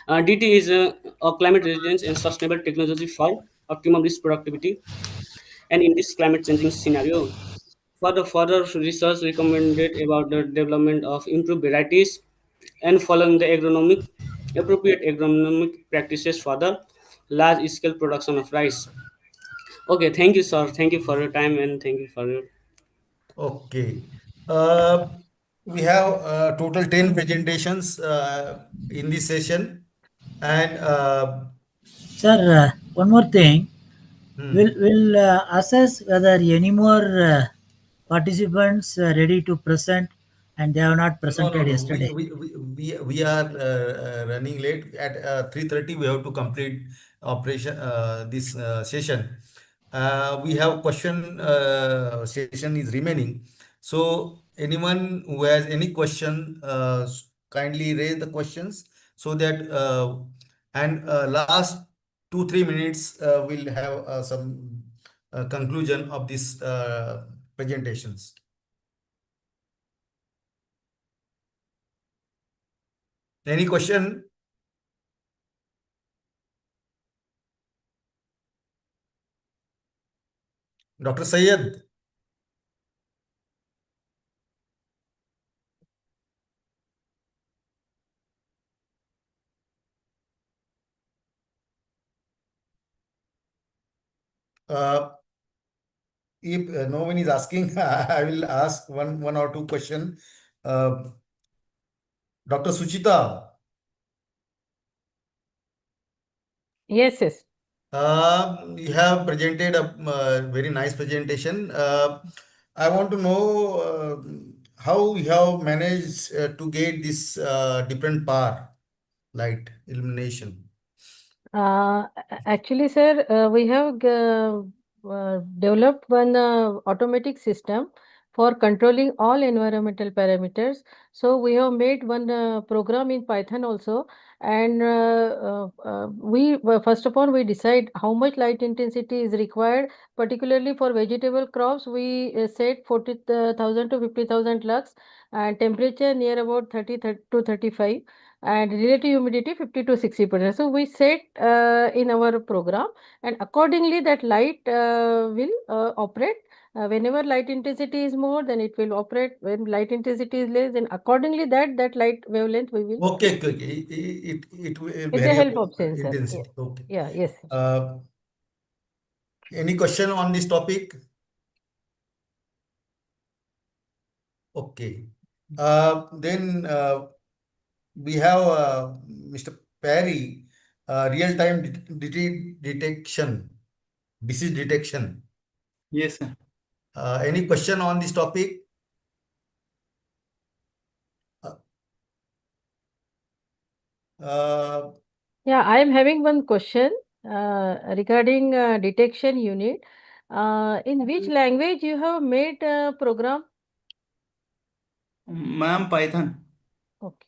DT is a climate resilience and sustainable technology for optimum risk productivity, and in this climate changing scenario, further research recommended about the development of improved varieties and following the appropriate agronomic practices for the large scale production of rice. Okay, thank you, sir. Thank you for your time, and thank you for your. Okay. Uh, we have total 10 presentations in this session. And Sir, one more thing. Hmm. We'll assess whether any more participants ready to present and they have not presented yesterday. We are running late. At 3:30, we have to complete operation this session. We have question session is remaining. So anyone who has any question, kindly raise the questions so that and last 2-3 minutes we'll have some conclusion of this presentations. Any question? Dr. Sayed? If no one is asking, I will ask one or two question. Dr. Suchita? Yes, yes. You have presented a very nice presentation. I want to know how you have managed to get this different power, light illumination. Actually, sir, we have developed one automatic system for controlling all environmental parameters. So we have made one program in Python also, and first of all we decide how much light intensity is required, particularly for vegetable crops. We set 40,000 to 50,000 lux, and temperature near about 30 to 35, and relative humidity 50 to 60%. So we set in our program, and accordingly that light will operate. Whenever light intensity is more, then it will operate. When light intensity is less, then accordingly that light wavelength we will. Okay. It will With the vary help about of sensor. intensity. Yeah. Okay. Yeah. Yes. Any question on this topic? Okay. Then we have Mr. Perry, real-time detection, disease detection. Yes, sir. Any question on this topic? Yeah, I am having one question regarding detection unit. In which language you have made a program? Ma'am, Python. Okay.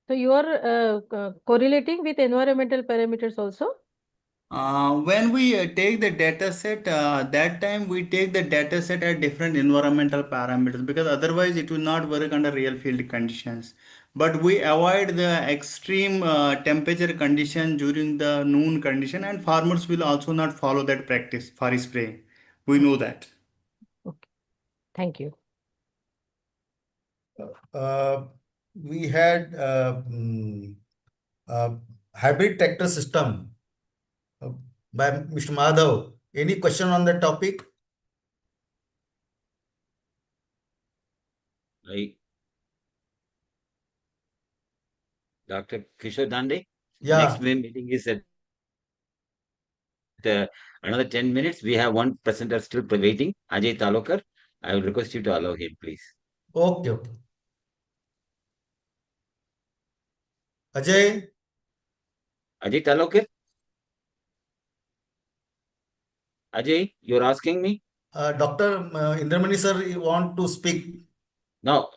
So you are correlating with environmental parameters also? When we take the data set, that time we take the data set at different environmental parameters, because otherwise it will not work under real field conditions. But we avoid the extreme temperature condition during the noon condition, and farmers will also not follow that practice for spraying. We know that. Okay. Thank you. We had hybrid tractor system by Mr. Madhav. Any question on that topic? Dr. Kishore Dande? Yeah. Next meeting is at another 10 minutes. We have one presenter still waiting, Ajay Talokar. I will request you to allow him, please. Okay. Ajay Talokar? Ajay, you're asking me? Dr. Indramani sir, you want to speak? No.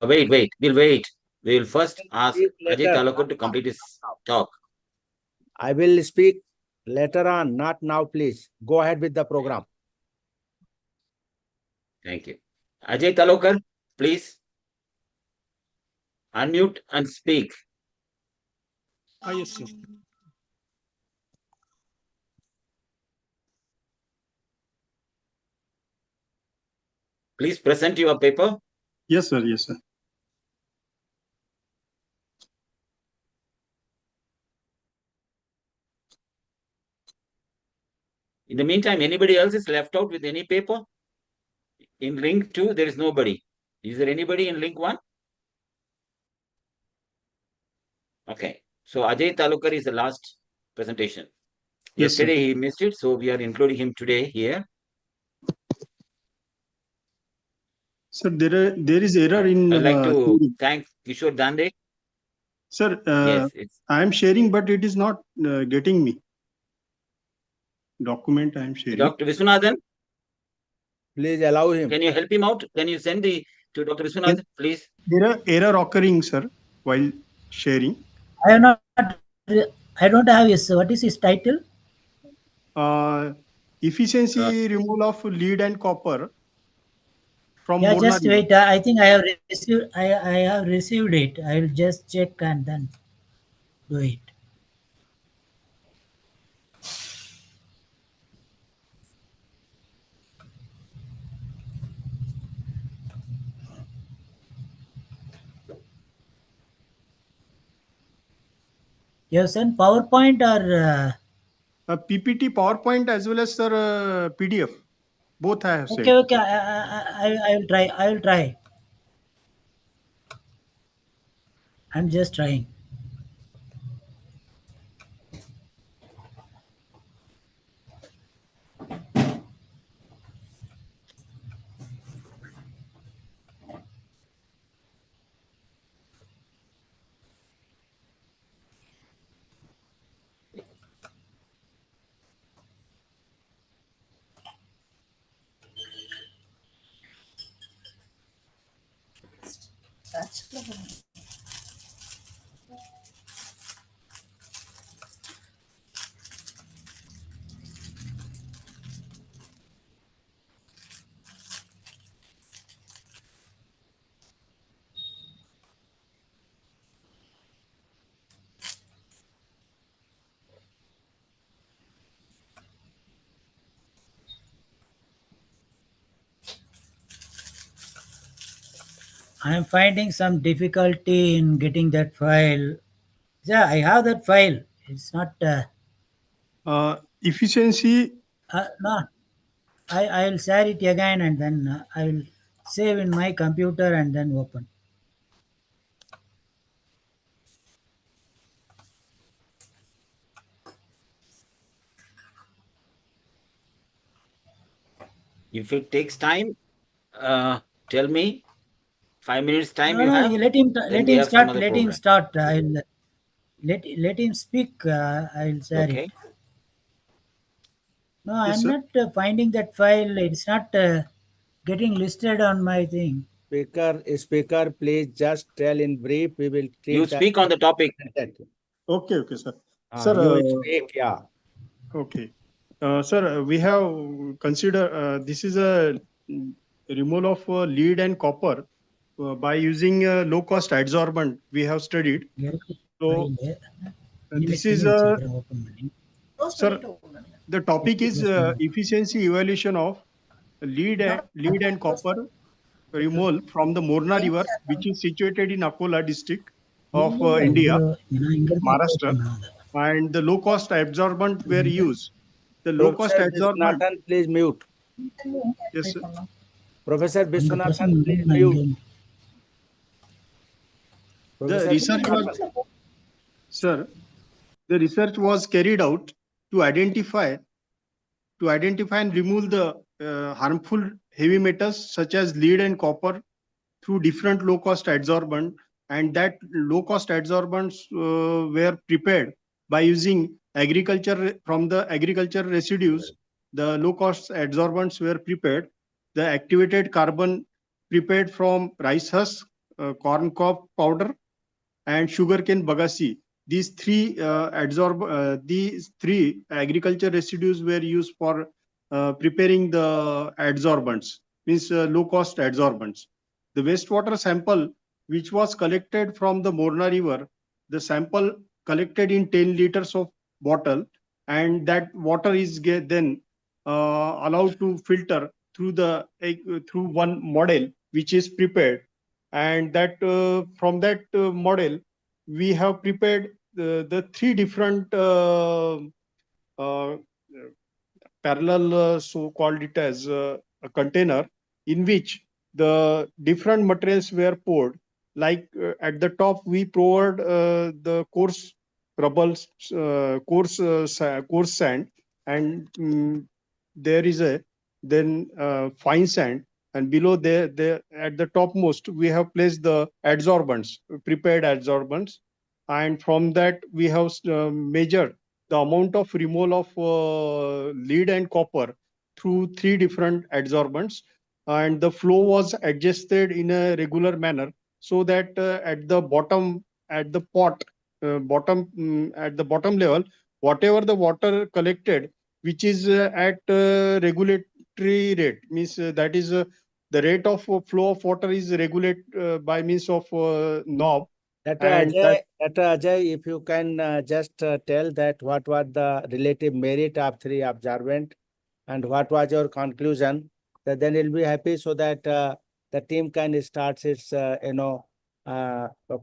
Wait. We'll wait. We will first ask Ajay Talokar to complete his talk. I will speak later on, not now, please. Go ahead with the program. Thank you. Ajay Talokar, please unmute and speak. Yes, sir. Please present your paper. Yes, sir. Yes, sir. In the meantime, anybody else is left out with any paper? In link 2, there is nobody. Is there anybody in link 1? Okay. So Ajay Talukar is the last presentation. Yes, sir. Yesterday he missed it, so we are including him today here. Sir, there is error in. I'd like to thank Kishore Dande. Sir, Yes, I am sharing, but it is not getting me. Document I am sharing. Dr. Viswanathan? Please allow him. Can you help him out? Can you send to Dr. Viswanathan, please? Error occurring, sir, while sharing. I don't have his. What is his title? Efficiency removal of lead and copper from Yeah, Morna just River. wait. I think I have received. I have received it. I will just check and then do it. You have sent PowerPoint or PPT, PowerPoint, as well as sir PDF. Both I have sent. Okay. I will try. I will try. I'm just trying. I am finding some difficulty in getting that file. Yeah, I have that file. It's not. Efficiency. No, I'll share it again and then I will save in my computer and then open. If it takes time, tell me. 5 minutes time No, you no, have. let him Then we have some other Let him program. start. I'll let him speak. I'll share Okay. it. No, Yes, I'm sir. not finding that file. It's not getting listed on my thing. Speaker, please just tell in brief. We will treat. You speak on the topic. Okay, sir. Sir, you speak, yeah. Okay. Sir, we have considered this is a removal of lead and copper by using a low-cost adsorbent. We have studied. So this is sir. The topic is efficiency evaluation of lead and copper removal from the Morna River, which is situated in Akola district of India, Maharashtra, and the low-cost adsorbent were used. The low-cost Professor adsorbent. Viswanathan, please mute. Yes, sir. Professor Viswanathan, please mute. The research was, sir, the research was carried out to identify and remove the harmful heavy metals such as lead and copper through different low-cost adsorbent, and that low-cost adsorbents were prepared by using agriculture from the agriculture residues. The low-cost adsorbents were prepared. The activated carbon prepared from rice husk, corn cob powder, and sugarcane bagasse. These three agriculture residues were used for preparing the adsorbents, means low-cost adsorbents. The wastewater sample, which was collected from the Morna River, the sample collected in 10 liters of bottle, and that water is then allowed to filter through through one model which is prepared, and that from that model we have prepared the three different parallel, so called it as a container in which the different materials were poured. Like at the top we poured the coarse rubbles, coarse sand, and there is a then fine sand, and below there at the topmost we have placed the adsorbents, prepared adsorbents, and from that we have measured the amount of removal of lead and copper through three different adsorbents, and the flow was adjusted in a regular manner so that at the bottom, at the pot at the bottom level, whatever the water collected, which is at regulatory rate, means that is the rate of flow of water is regulated by means of knob. Dr. Ajay, if you can just tell that what was the relative merit of three absorbent and what was your conclusion, then you'll be happy so that the team can start its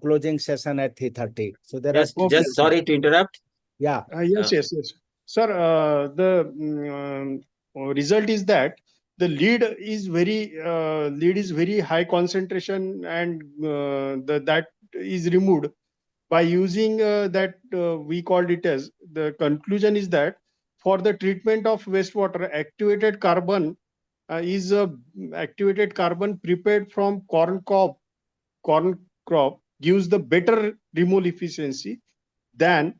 closing session at 3:30. So there are Sorry to interrupt. Yeah. Yes. Sir, the result is that the lead is very high concentration, and that is removed by using that we called it as, the conclusion is that for the treatment of wastewater, activated carbon is activated carbon prepared from corn crop gives the better removal efficiency than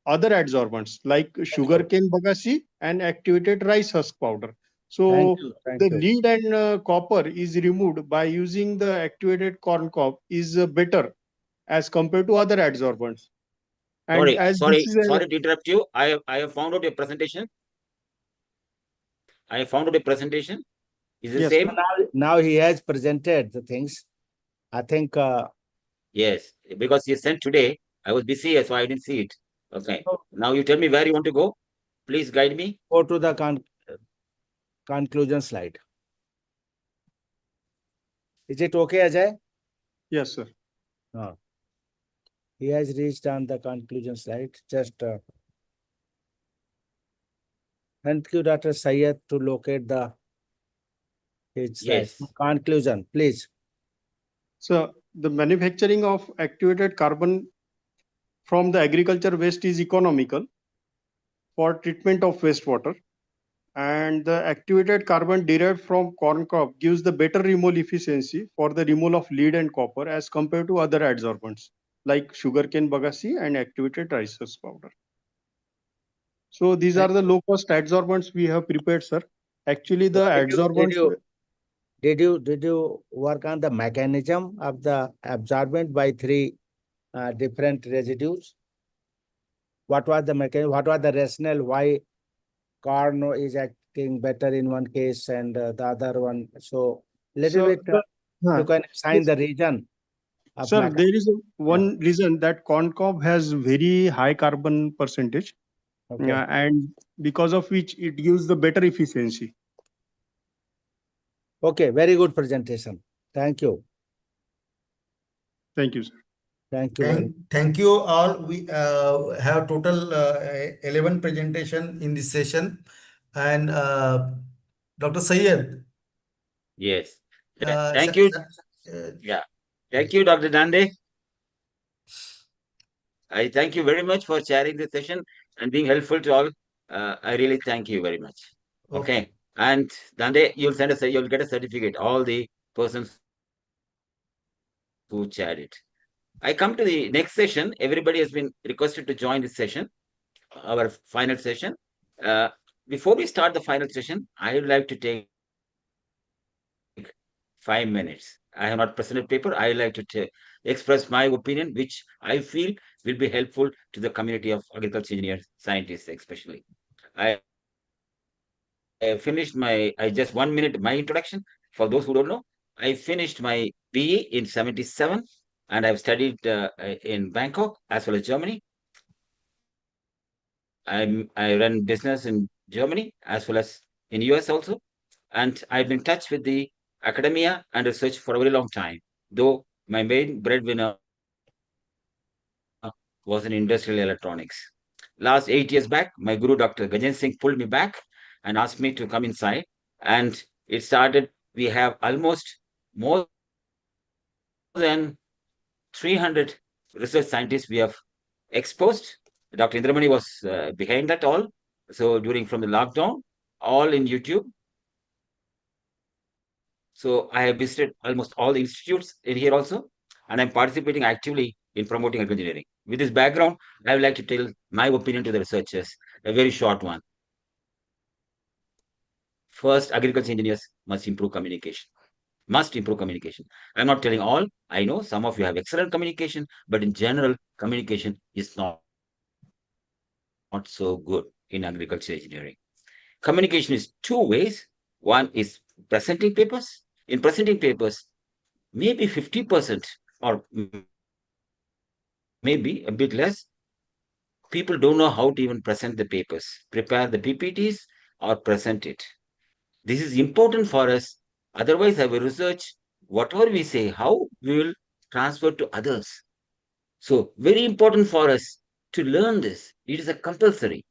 other adsorbents like sugarcane bagasse and activated rice husk powder. So Thank the you. lead and copper is removed by using the activated corn cob is better as compared to other adsorbents. And Sorry to interrupt you. I have found out your presentation. I found out a presentation. Is the Yes. same? Now he has presented the things. I think. Yes, because he sent today. I was busy, so I didn't see it. Okay. Now you tell me where you want to go. Please guide me. Go to the conclusion slide. Is it okay, Ajay? Yes, sir. No. He has reached on the conclusion slide. Just thank you, Dr. Syed, to locate his slide. Yes. Conclusion, please. So the manufacturing of activated carbon from the agriculture waste is economical for treatment of wastewater. And the activated carbon derived from corn cob gives the better removal efficiency for the removal of lead and copper as compared to other adsorbents like sugarcane bagasse and activated rice husk powder. So these are the low cost adsorbents we have prepared, sir. Actually, the adsorbents. Did you work on the mechanism of the absorbent by three different residues? What was the mechanism? What was the rationale why corn is acting better in one case and the other one? So little bit you can explain the reason. Sir, there is one reason that corn cob has very high carbon percentage, and because of which it gives the better efficiency. Okay, very good presentation. Thank you. Thank you, sir. Thank you. Thank you all. We have total 11 presentation in this session, and Dr. Syed. Yes. Thank you. Yeah. Thank you, Dr. Dande. I thank you very much for sharing this session and being helpful to all. I really thank you very much. Okay. And Dande, you'll get a certificate, all the persons who shared it. I come to the next session. Everybody has been requested to join this session, our final session. Before we start the final session, I would like to take 5 minutes. I have not presented paper. I like to express my opinion, which I feel will be helpful to the community of agriculture engineers, scientists, especially. I finished just 1 minute, my introduction. For those who don't know, I finished my BE in 77, and I've studied in Bangkok as well as Germany. I run business in Germany as well as in US also. And I've been in touch with the academia and research for a very long time, though my main breadwinner was in industrial electronics. Last 8 years back, my guru, Dr. Gajen Singh, pulled me back and asked me to come inside. And it started, we have almost more than 300 research scientists we have exposed. Dr. Indramani was behind that all. So from the lockdown, all in YouTube. So I have visited almost all the institutes in here also, and I'm participating actively in promoting agricultural engineering. With this background, I would like to tell my opinion to the researchers, a very short one. First, agriculture engineers must improve communication. I'm not telling all. I know some of you have excellent communication, but in general, communication is not so good in agriculture engineering. Communication is two ways. One is presenting papers. In presenting papers, maybe 50% or maybe a bit less, people don't know how to even present the papers, prepare the PPTs or present it. This is important for us. Otherwise, our research, whatever we say, how we will transfer to others. So very important for us to learn this. It is a compulsory.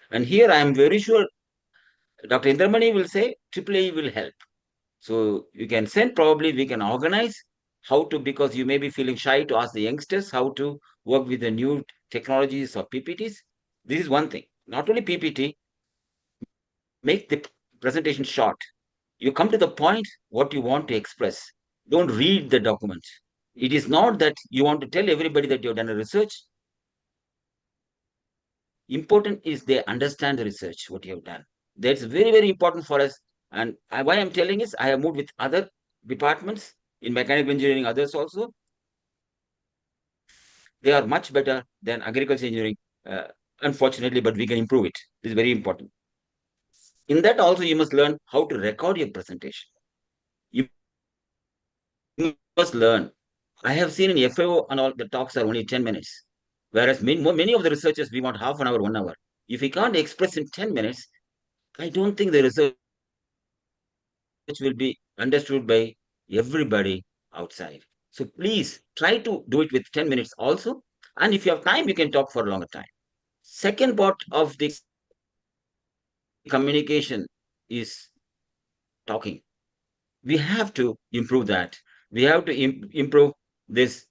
And here I am very sure Dr. Indramani will say AAAE will help. So you can send, probably we can organize how to, because you may be feeling shy to ask the youngsters how to work with the new technologies or PPTs. This is one thing. Not only PPT, make the presentation short. You come to the point, what you want to express. Don't read the document. It is not that you want to tell everybody that you've done a research. Important is they understand the research, what you have done. That's very, very important for us And why I'm telling is I have moved with other departments in mechanical engineering, others also. They are much better than agriculture engineering, unfortunately, but we can improve it. This is very important. In that also, you must learn how to record your presentation. You must learn. I have seen in FAO and all, the talks are only 10 minutes. Whereas many of the researchers, we want half an hour, 1 hour. If we can't express in 10 minutes, I don't think the research will be understood by everybody outside. So please try to do it with 10 minutes also. And if you have time, you can talk for a longer time. Second part of the communication is talking. We have to improve that. We have to improve this.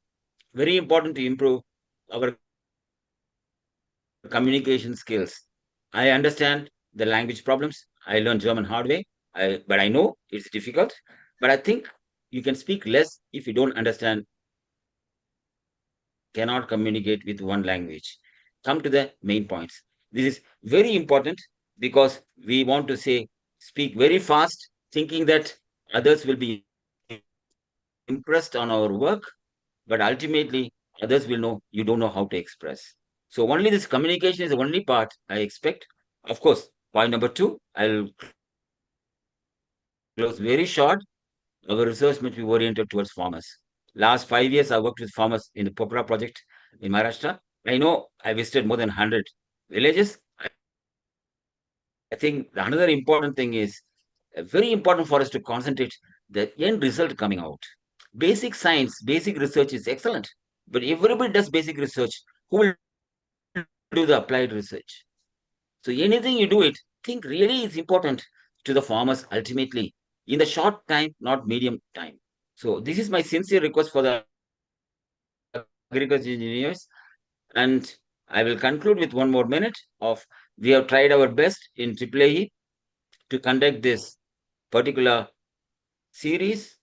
Very important to improve our communication skills. I understand the language problems. I learned German hard way, but I know it's difficult. But I think you can speak less if you don't understand, cannot communicate with one language. Come to the main points. This is very important because we want to speak very fast, thinking that others will be impressed on our work, but ultimately others will know you don't know how to express. So only this communication is the only part I expect. Of course, point number 2, I'll close very short. Our research must be oriented towards farmers. Last 5 years, I worked with farmers in the Popra project in Maharashtra. I know I visited more than 100 villages. I think another important thing is very important for us to concentrate the end result coming out. Basic science, basic research is excellent, but everybody does basic research. Who will do the applied research? So anything you do it, think really is important to the farmers ultimately in the short time, not medium time. So this is my sincere request for the agriculture engineers. And I will conclude with 1 more minute of we have tried our best in AAAE to conduct this particular series,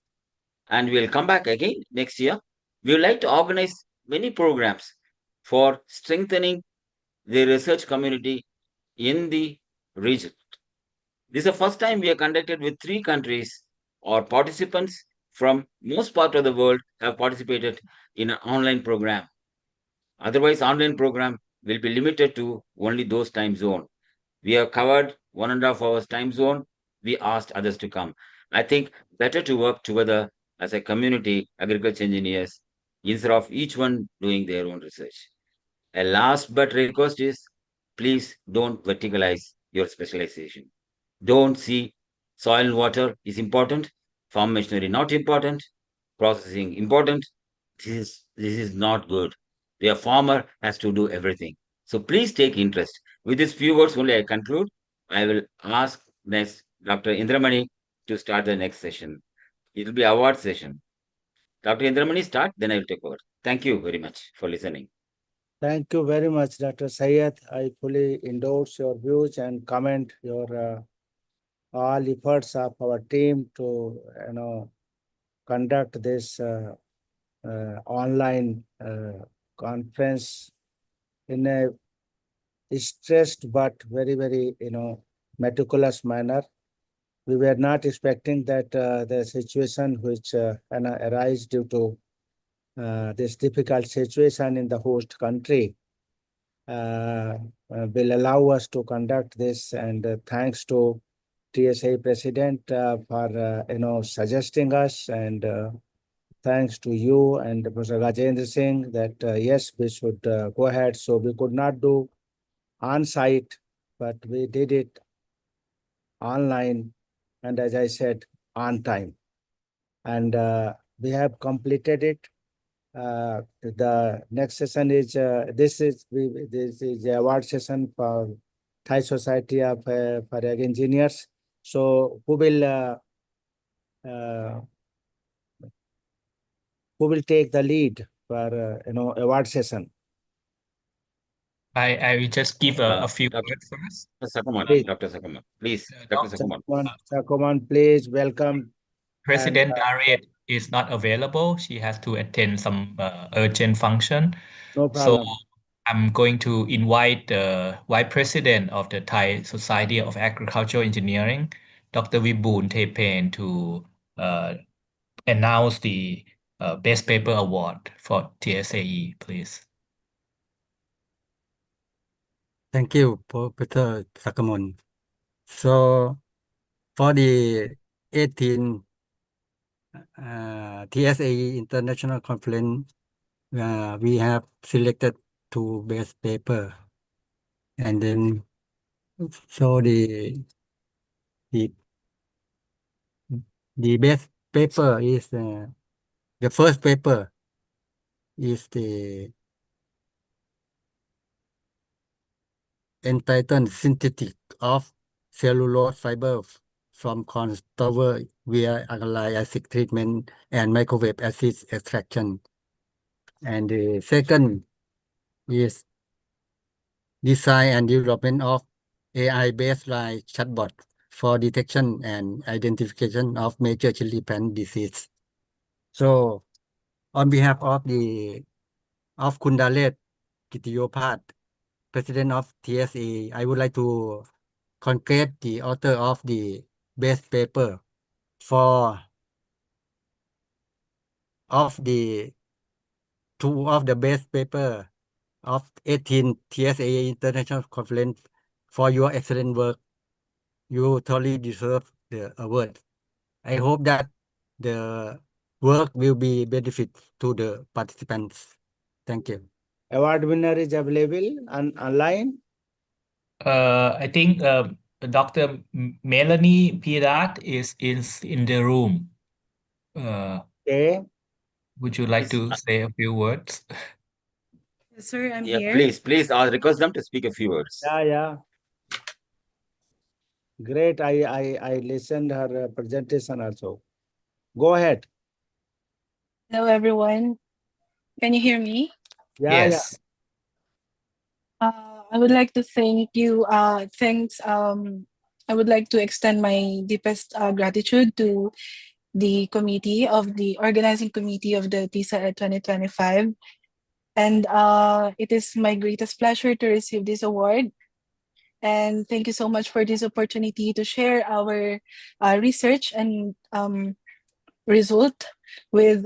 and we'll come back again next year. We would like to organize many programs for strengthening the research community in the region. This is the first time we are conducted with 3 countries or participants from most part of the world have participated in an online program. Otherwise, online program will be limited to only those time zone. We have covered 1.5 hours time zone. We asked others to come. I think better to work together as a community, agriculture engineers, instead of each one doing their own research. A last but request is, please don't verticalize your specialization. Don't see soil and water is important, farm machinery not important, processing important. This is not good. The farmer has to do everything. So please take interest. With these few words only I conclude. I will ask next Dr. Indramani to start the next session. It will be award session. Dr. Indramani start, then I will take over. Thank you very much for listening. Thank you very much, Dr. Syed. I fully endorse your views and comment your all efforts of our team to conduct this online conference in a stressed but very meticulous manner. We were not expecting that the situation which arise due to this difficult situation in the host country will allow us to conduct this, and thanks to TSAE president for suggesting us, and thanks to you and Professor Rajendra Singh that yes, we should go ahead. So we could not do on-site, but we did it online, and as I said, on time. And we have completed it. The next session is this is the award session for Thai Society of for Ag Engineers. So who will take the lead for award session? I will just give a few words first. Dr. Sakuman, please. Dr. Sakuman, please welcome. President Dariet is not available. She has to attend some urgent function. No problem. So I'm going to invite the Vice President of the Thai Society of Agricultural Engineering, Dr. Vibun Tepen to announce the Best Paper Award for TSAE, please. Thank you, Professor Sakamon. So for the 18 TSAE International Conference, we have selected 2 best paper, and then so the best paper is the first paper is the entitled Synthetic of Cellulose Fiber from Corn Stover via alkaline acid treatment and microwave acid extraction. And the second is design and development of AI-based live chatbot for detection and identification of major chili plant disease. So, on behalf of Kundalet Kitiyopat, President of TSA, I would like to congratulate the author of the best paper for of the 2 of the best paper of 18 TSA International Conference for your excellent work. You totally deserve the award. I hope that the work will be benefit to the participants. Thank you. Award winner is available online. I think Dr. Melanie Pirat is in the room. Okay. Would you like to say a few words? Yes, sir, I'm Yeah, here. please, I'll request them to speak a few words. Yeah. Great. I listened her presentation also. Go ahead. Hello, everyone. Can you hear me? Yes. I would like to thank you. Thanks. I would like to extend my deepest gratitude to the organizing committee of the TSAE 2025. And it is my greatest pleasure to receive this award. And thank you so much for this opportunity to share our research and result with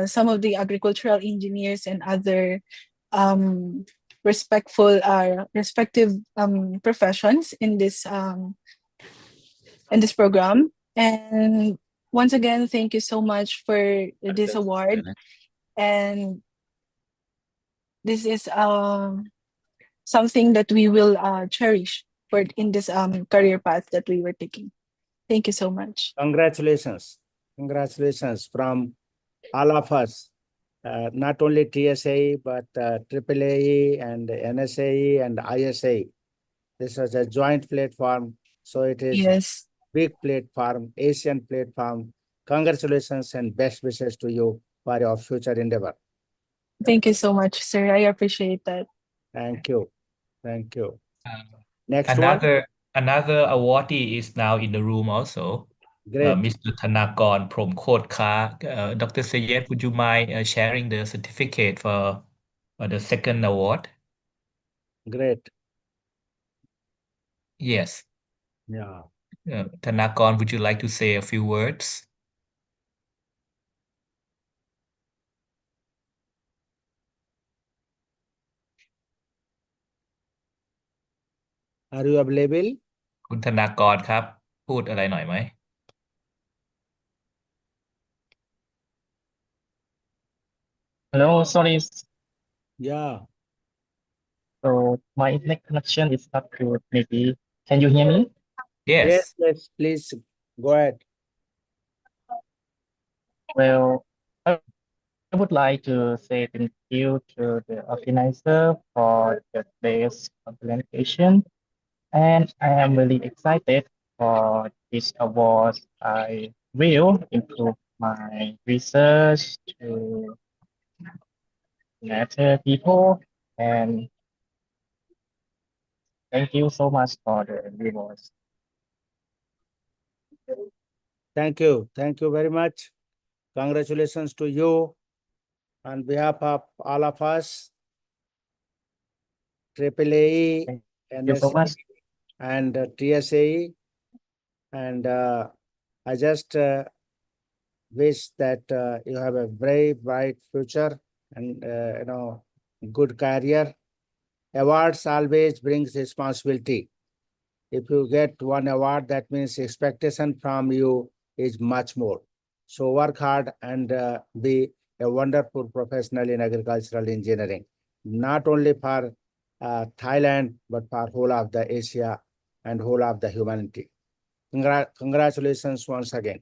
some of the agricultural engineers and other respective professions in this program. And once again, thank you so much for this award. And this is something that we will cherish in this career path that we were taking. Thank you so much. Congratulations. Congratulations from all of us. Not only TSAE, but AAAE and NSAE and ISA. This is a joint platform. So it is big platform, Asian platform. Congratulations and best wishes to you for your future endeavor. Thank you so much, sir. I appreciate that. Thank you. Thank you. Next one. Another awardee is now in the room also. Great. Mr. Thanakon Promkotka. Dr. Sayed, would you mind sharing the certificate for the second award? Great. Yes. Yeah. Thanakon, would you like to say a few words? Are you available? คุณธนากรครับ พูดอะไรหน่อยไหม Hello, sorry. Yeah. So my internet connection is not good. Maybe can you hear me? Yes. Yes, please go ahead. Well, I would like to say thank you to the organizer for the best presentation, and I am really excited for this award. I will improve my research to better people, and thank you so much for the rewards. Thank you. Thank you very much. Congratulations to you on behalf of all of us, AAAE, you so much. and TSAE. And I just wish that you have a very bright future and good career. Awards always brings responsibility. If you get one award, that means expectation from you is much more. So work hard and be a wonderful professional in agricultural engineering, not only for Thailand, but for whole of the Asia and whole of the humanity. Congratulations once again.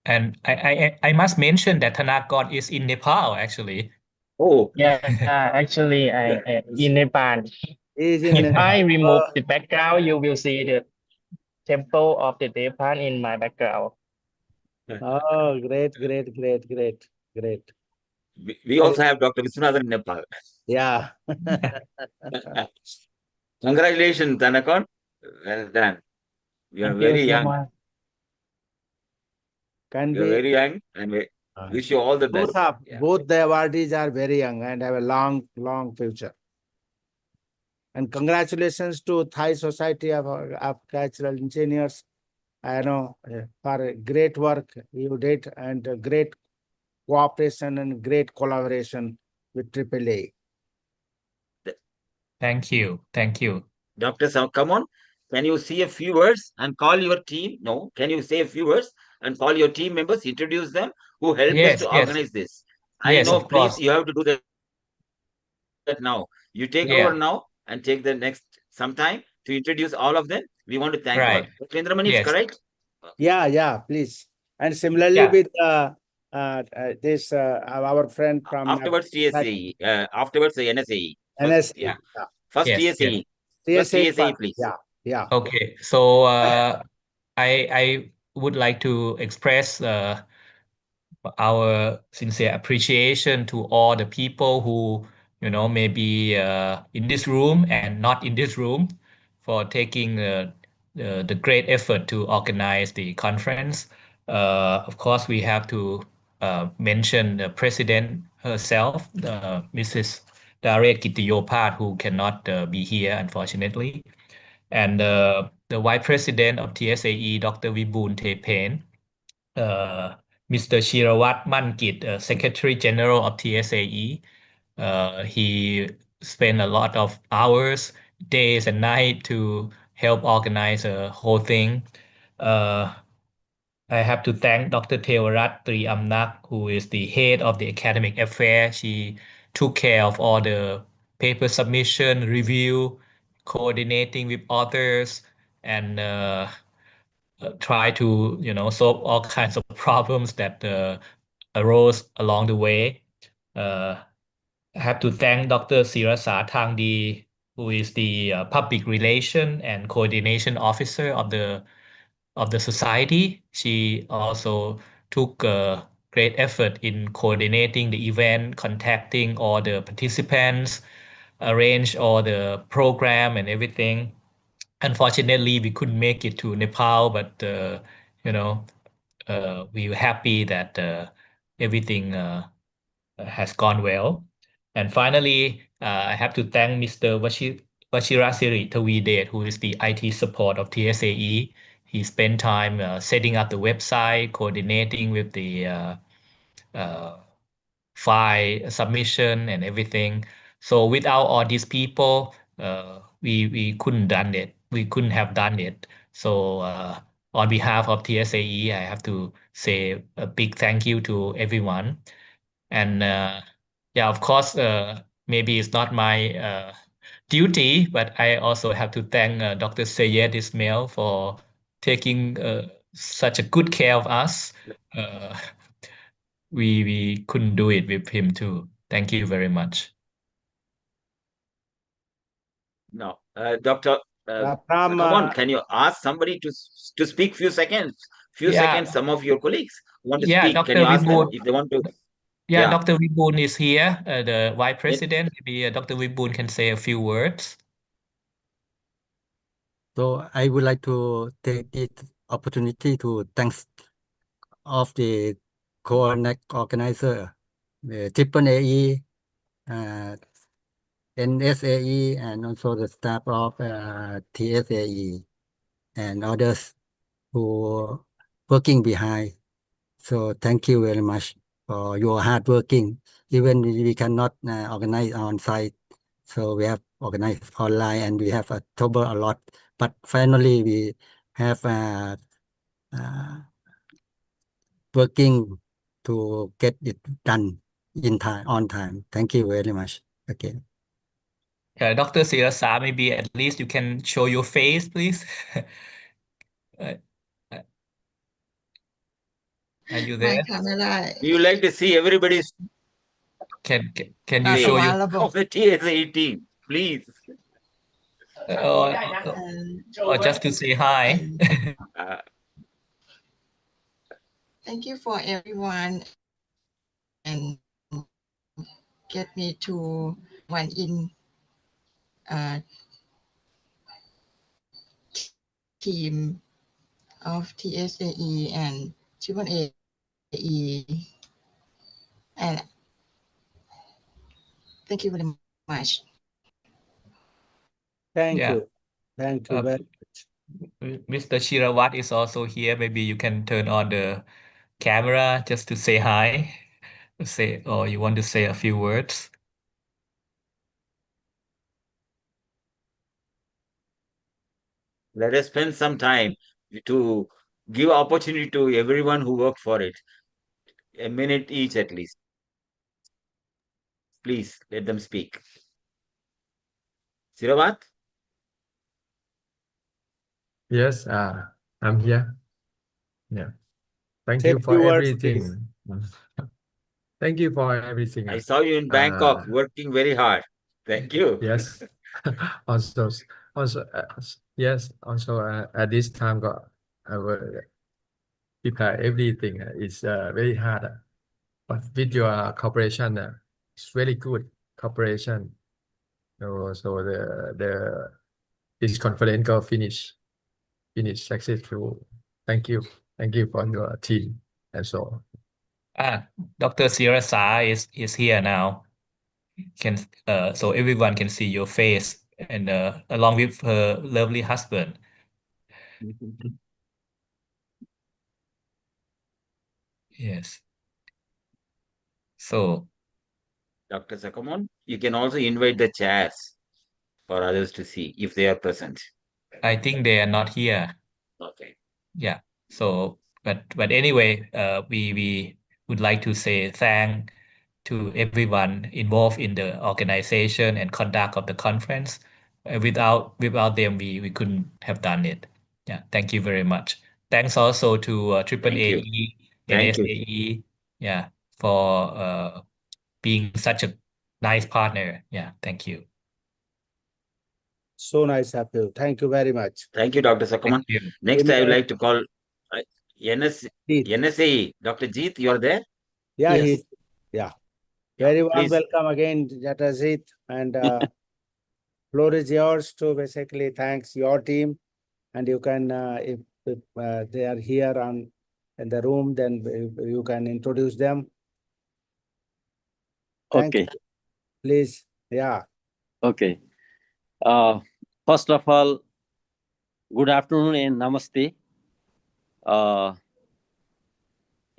And I must mention that Thanakon is in Nepal, actually. Oh, Yeah, actually, I in Nepal. Is in If I remove the background, you will see the temple of the Nepal in my background. Oh, great. We also have Dr. Viswanathan in Nepal. Yeah. Congratulations, Thanakon. Well done. You are Thank you very so young. much. Can You are be very young, and we wish you all the best. both the awardees are very young and have a long future. And congratulations to Thai Society of Agricultural Engineers. I know for great work you did and great cooperation and great collaboration with AAA. Thank you. Dr. Sam, come on. Can you say a few words and call your team? No. Can you say a few words and call your team members, introduce them who helped us to organize this? I know, of please, course. you have to do that now. You take over now and take the next some time to introduce all of them. We want to thank all. Kendramani is correct? Yeah, please. And similarly with this our friend from afterwards TSAE, afterwards the NSAE. NSAE. Yeah. First TSAE. First TSAE, TSAE, please. Yeah. Okay, so I would like to express our sincere appreciation to all the people who may be in this room and not in this room for taking the great effort to organize the conference. Of course, we have to mention the president herself, Mrs. Daria Kittiyopat, who cannot be here, unfortunately, and the Vice President of TSAE, Dr. Vibun Tepen, Mr. Shirawat Mankit, Secretary General of TSAE. He spent a lot of hours, days and nights to help organize the whole thing. I have to thank Dr. Thewarat Triamnak, who is the head of the academic affairs. She took care of all the paper submission, review, coordinating with others, and try to solve all kinds of problems that arose along the way. I have to thank Dr. Sirasa Thangdi, who is the public relation and coordination officer of the society. She also took great effort in coordinating the event, contacting all the participants, arrange all the program and everything. Unfortunately, we couldn't make it to Nepal, but we were happy that everything has gone well. And finally, I have to thank Mr. Vashirasiri Tawidet, who is the IT support of TSAE. He spent time setting up the website, coordinating with the file submission and everything. So without all these people, we couldn't done it. We couldn't have done it. So on behalf of TSAE, I have to say a big thank you to everyone. And of course, maybe it's not my duty, but I also have to thank Dr. Sayed Ismail for taking such a good care of us. We couldn't do it with him too. Thank you very much. No, Doctor, come on, can you ask somebody to speak few seconds? Seconds, some of your colleagues want to speak. Dr. Can you ask them Vibun. if they want to? Dr. Vibun is here, the Vice President. Maybe Dr. Vibun can say a few words. So I would like to take this opportunity to thanks of the co-organizer, the AAAE, NSAE and also the staff of TSAE and others who working behind. So thank you very much for your hard working. Even we cannot organize on site, so we have organized online and we have trouble a lot. But finally we have working to get it done in time, on time. Thank you very much again. Dr. Sirasa, maybe at least you can show your face, please. Are you there? Do you like to see everybody's Can you show your of the TSAE team, please? or just to say hi? Thank you for everyone and get me to one in team of TSAE and AAAE. And thank you very much. Thank Yeah. you. Thank you very much. Mr. Shirawat is also here. Maybe you can turn on the camera just to say hi. Or you want to say a few words? Let us spend some time to give opportunity to everyone who worked for it. A minute each at least. Please let them speak. Siravat? Yes, I'm here. Yeah. Thank Say you a for few words, please. everything. Thank you for everything. I saw you in Bangkok working very hard. Thank you. Yes. also, yes. Also, at this time, I will prepare everything. It's very hard, but with your cooperation, it's very good cooperation. So this conference go finish successful. Thank you for your team and so. Dr. Sirasa is here now. So everyone can see your face and along with her lovely husband. Yes. So, Dr. Sakamon, you can also invite the chairs for others to see if they are present. I think they are not here. Okay. Yeah. So, but anyway, we would like to say thank to everyone involved in the organization and conduct of the conference. Without them, we couldn't have done it. Yeah. Thank you very much. Thanks also to AAAE, NSAE, yeah, for being such a nice partner. Yeah. Thank you. So nice of you. Thank you very much. Thank you, Dr. Sakaman. Next, I would like to call NSAE. Dr. Jeet, you are there? Yeah, Yes. Very warm please. welcome again, Jatazit. And floor is yours to basically thanks your team. And you can, if they are here in the room, then you can introduce them. Thank Okay. you. Please, yeah. Okay. First of all, good afternoon and namaste.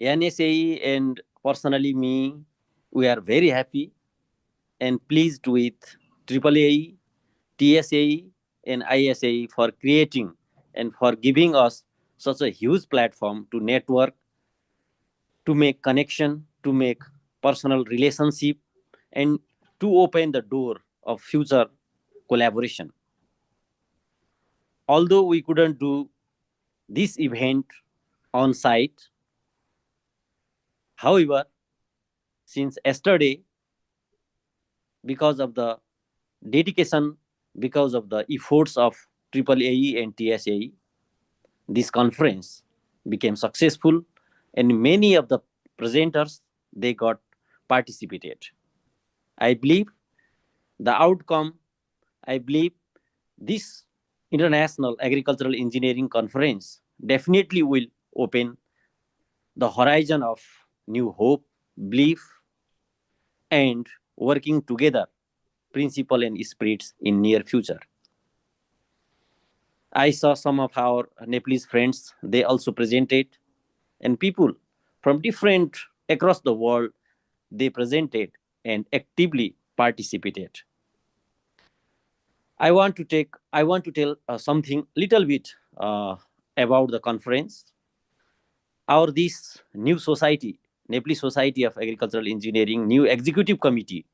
NSAE and personally me, we are very happy and pleased with AAAE, TSAE, and ISAE for creating and for giving us such a huge platform to network, to make connection, to make personal relationship, and to open the door of future collaboration. Although we couldn't do this event on site, however, since yesterday, because of the dedication, because of the efforts of AAAE and TSAE, this conference became successful, and many of the presenters, they got participated. I believe the outcome, I believe this International Agricultural Engineering Conference definitely will open the horizon of new hope, belief, and working together principle and spirits in near future. I saw some of our Nepalese friends, they also presented, and people from different across the world, they presented and actively participated. I want to tell something little bit about the conference. This new society, Nepalese Society of Agricultural Engineering, new executive committee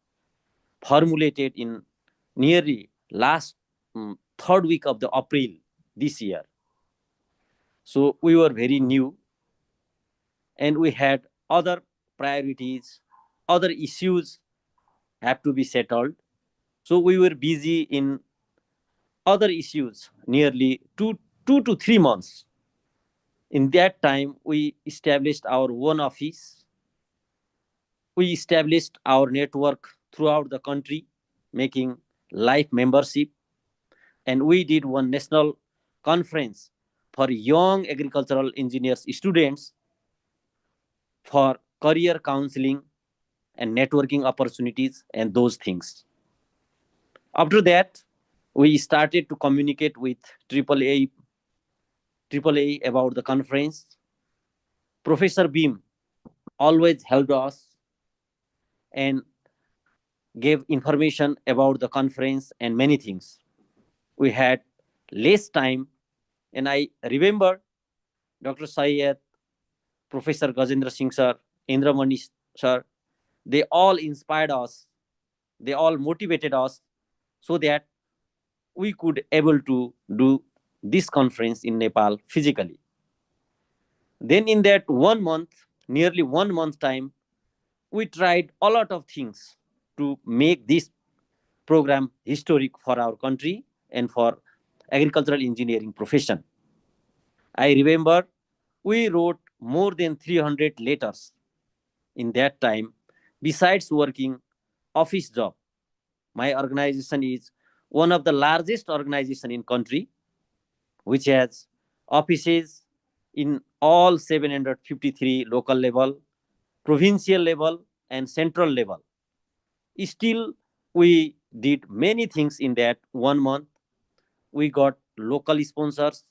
formulated in nearly last third week of the April this year. So we were very new, and we had other priorities, other issues have to be settled. So we were busy in other issues nearly two to 3 months. In that time, we established our own office. We established our network throughout the country, making life membership. And we did one national conference for young agricultural engineers students for career counseling and networking opportunities and those things. After that, we started to communicate with AAAE about the conference. Professor Beam always helped us and gave information about the conference and many things. We had less time, and I remember Dr. Syed, Professor Gajendra Singh sir, Indra Mani sir, they all inspired us, they all motivated us so that we could able to do this conference in Nepal physically. Then in that 1 month, nearly 1 month time, we tried a lot of things to make this program historic for our country and for agricultural engineering profession. I remember we wrote more than 300 letters in that time. Besides working office job, my organization is one of the largest organization in country, which has offices in all 753 local level, provincial level, and central level. Still, we did many things in that 1 month. We got local sponsors,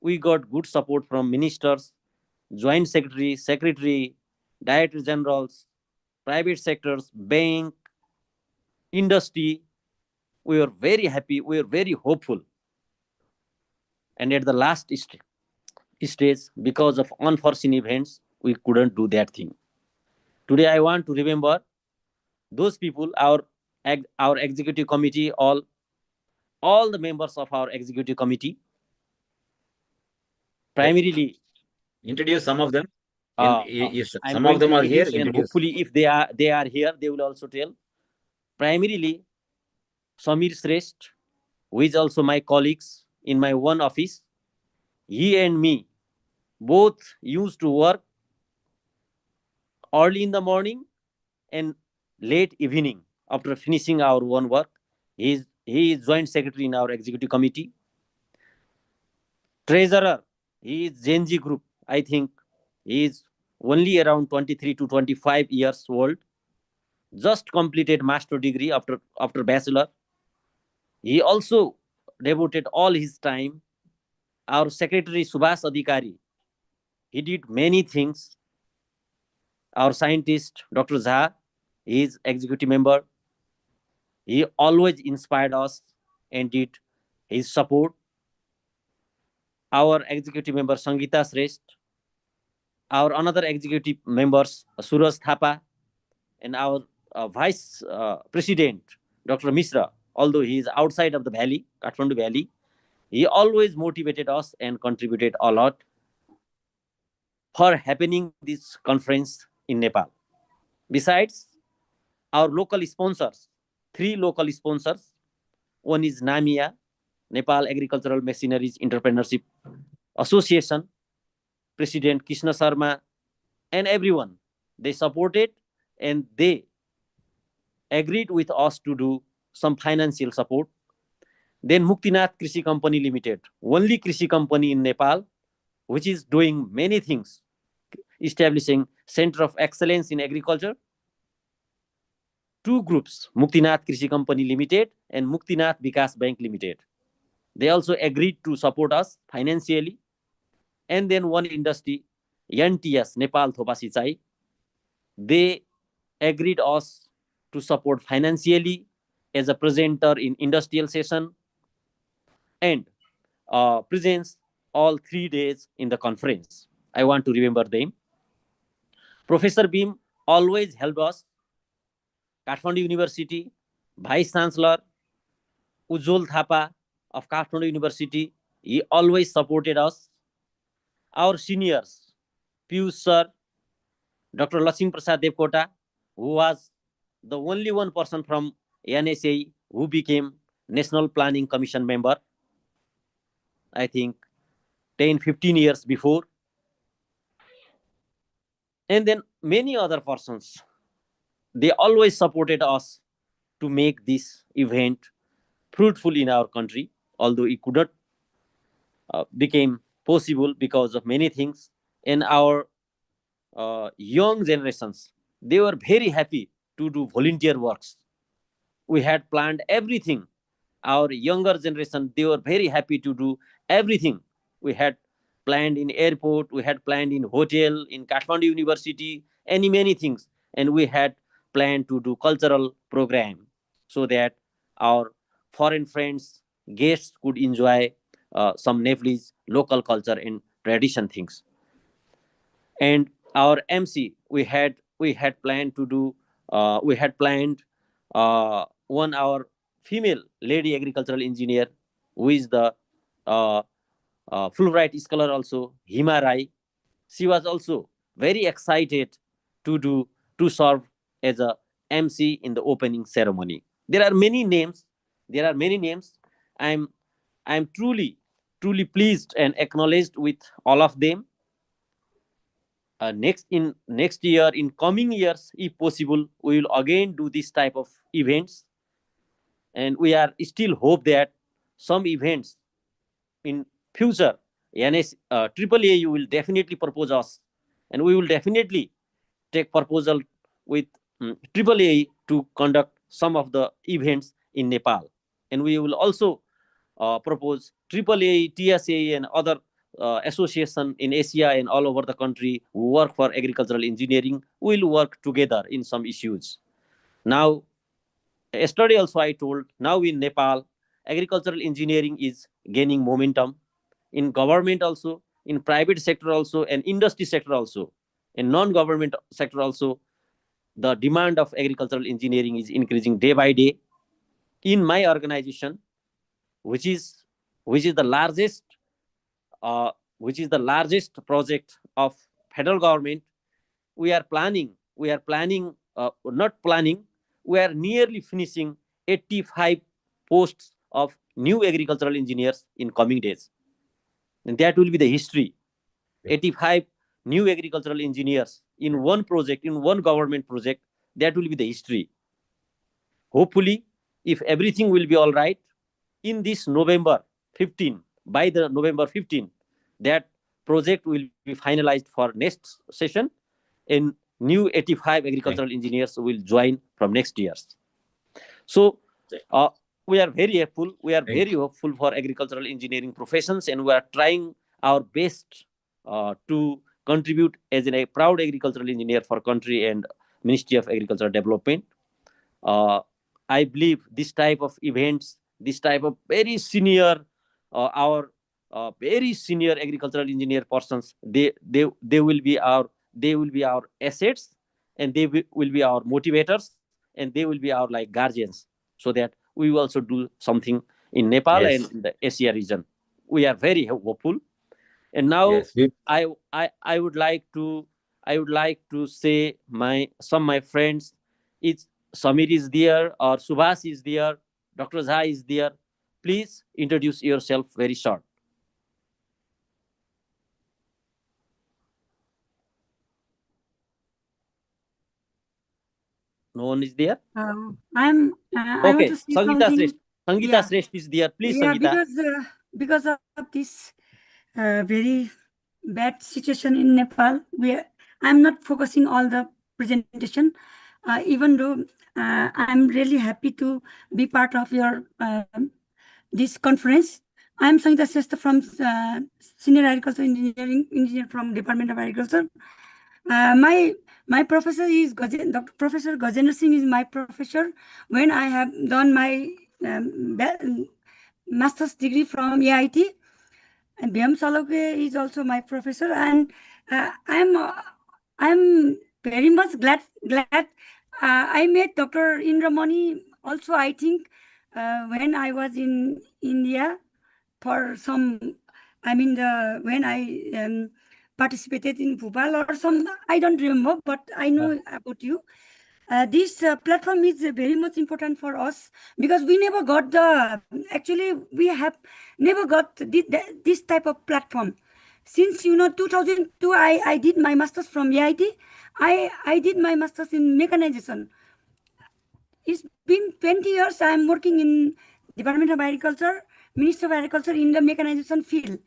we got good support from ministers, joint secretary, director generals, private sectors, bank, industry. We were very happy, we were very hopeful. And at the last stage, because of unforeseen events, we couldn't do that thing. Today, I want to remember those people, our executive committee, all the members of our executive committee. Primarily, introduce some of them. Some of them are here. And hopefully, if they are here, they will also tell. Primarily, Samir Sresht, who is also my colleagues in my one office. He and me both used to work early in the morning and late evening after finishing our own work. He is joint secretary in our executive committee. Treasurer, he is Gen Z group. I think he is only around 23 to 25 years old. Just completed master degree after bachelor. He also devoted all his time. Our secretary Subhas Adhikari, he did many things. Our scientist Dr. Jha, he is executive member. He always inspired us and did his support. Our executive member Sangeeta Sresht, our another executive members Suraj Thapa, and our vice president Dr. Mishra, although he is outside of the valley, Kathmandu Valley, he always motivated us and contributed a lot for happening this conference in Nepal. Besides, our local sponsors, 3 local sponsors. One is NAMIA, Nepal Agricultural Machineries Entrepreneurship Association, President Krishna Sharma, and everyone. They supported and they agreed with us to do some financial support. Then Muktinath Krishi Company Limited, only Krishi company in Nepal, which is doing many things, establishing Center of Excellence in Agriculture, two groups, Muktinath Krishi Company Limited and Muktinath Vikas Bank Limited. They also agreed to support us financially. And then one industry, NTS, Nepal Thopa Sichai, they agreed us to support financially as a presenter in industrial session and presents all 3 days in the conference. I want to remember them. Professor Beam always helped us. Kathmandu University, Vice Chancellor Ujjwal Thapa of Kathmandu University, he always supported us. Our seniors, Piyush Sir, Dr. Lakshmi Prasad Devkota, who was the only one person from NSAE who became National Planning Commission member, I think 10, 15 years before. And then many other persons, they always supported us to make this event fruitful in our country, although it could not become possible because of many things. And our young generations, they were very happy to do volunteer works. We had planned everything. Our younger generation, they were very happy to do everything. We had planned in airport, we had planned in hotel, in Kathmandu University, many things. And we had planned to do cultural program so that our foreign friends, guests could enjoy some Nepalese local culture and tradition things. And our MC, we had planned to do, one our female lady agricultural engineer, who is the Fulbright scholar also, Hima Rai. She was also very excited to serve as a MC in the opening ceremony. There are many names. I'm truly pleased and acknowledged with all of them. Next year, in coming years, if possible, we will again do this type of events. And we are still hope that some events in future, AAAE will definitely propose us, and we will definitely take proposal with AAAE to conduct some of the events in Nepal. And we will also propose AAAE, TSAE, and other association in Asia and all over the country who work for agricultural engineering will work together in some issues. Now, yesterday also I told, now in Nepal, agricultural engineering is gaining momentum in government also, in private sector also, and industry sector also, in non-government sector also. The demand of agricultural engineering is increasing day by day. In my organization, which is the largest project of federal government, we are nearly finishing 85 posts of new agricultural engineers in coming days. And that will be the history. 85 new agricultural engineers in one project, in one government project, that will be the history. Hopefully, if everything will be all right, in this November 15, by the November 15, that project will be finalized for next session, and new 85 agricultural engineers will join from next year. So we are very hopeful. We are very hopeful for agricultural engineering professions, and we are trying our best to contribute as a proud agricultural engineer for country and Ministry of Agricultural Development. I believe this type of events, this type of very senior, very senior agricultural engineer persons, they will be our assets, and they will be our motivators, and they will be our like guardians, so that we will also do something in Nepal and in the Asia region. We are very hopeful. And now I would like to say some of my friends. It's Samir is there, or Subhas is there, Dr. Jha is there. Please introduce yourself very short. No one is there? I want Okay, to say Sangeeta something. Sresht. Sangeeta Sresht is there. Please, Yeah, Sangeeta. because of this very bad situation in Nepal, I'm not focusing all the presentation, even though I'm really happy to be part of your this conference. I'm Sangeeta Shrestha from Senior Agriculture Engineer from Department of Agriculture. My professor is Dr. Professor Gajendra Singh is my professor when I have done my master's degree from AIT. And Bhyam Saloke is also my professor, and I'm very much glad. I met Dr. Indramani also, I think, when I was in India for some. I mean, when I participated in Bhopal or some, I don't remember, but I know about you. This platform is very much important for us because we never got actually we have never got this type of platform. Since 2002, I did my master's from AIT. I did my master's in mechanization. It's been 20 years I am working in Department of Agriculture, Ministry of Agriculture in the mechanization field.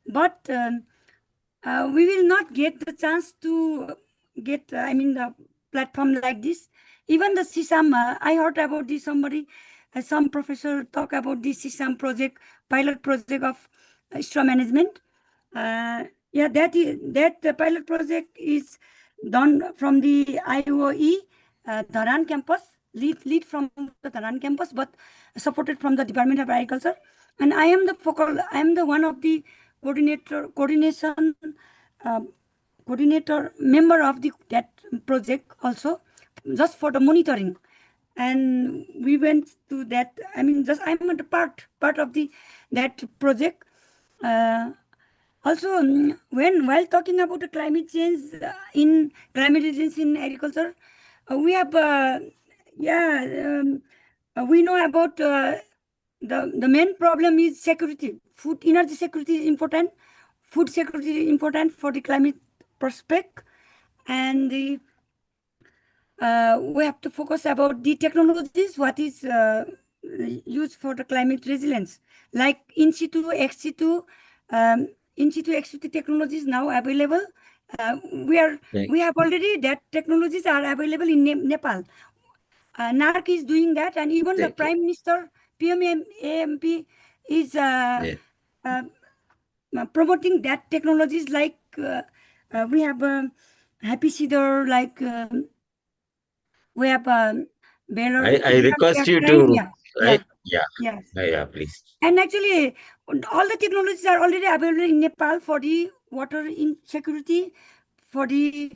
But we will not get the chance to get, the platform like this. Even the CSAM, I heard about this, some professor talk about this CSAM project, pilot project of straw management. Yeah, that pilot project is done from the IOE Dharan campus, lead from the Dharan campus, but supported from the Department of Agriculture. And I am the one of the coordinator member of that project also, just for the monitoring. And we went to that. I'm a part of that project. Also, while talking about the climate change in climate resilience in agriculture, we have we know about the main problem is security. Food energy security is important. Food security is important for the climate prospect, and we have to focus about the technologies what is used for the climate resilience, like in situ, ex situ, in situ, ex situ technologies now available. We have already that technologies are available in Nepal. NARC is doing that, and even the Prime Minister, PMAMP, is promoting that technologies, like we have Happy Seeder, like we have Baylor. I request you to, Yeah, please. And actually, all the technologies are already available in Nepal for the water insecurity, for the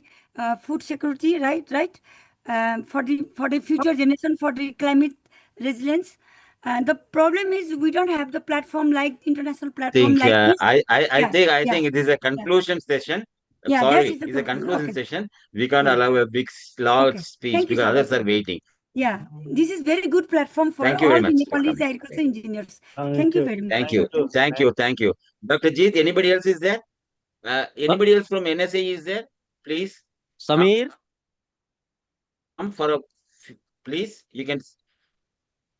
food security, right? For the future generation, for the climate resilience. The problem is we don't have the platform like international platform like this. I think it is a conclusion session. Yeah, Sorry, is it's a conclusion okay. session. We can't allow a big large speech Thank you because so others much. are waiting. Yeah, this is very good platform for Thank you all very the much for Nepalese coming. agriculture engineers. Thank you very much. Thank you. Dr. Jeet, anybody else is there? Anybody else from NSAE is there? Please. Samir? Come for a, please, you can.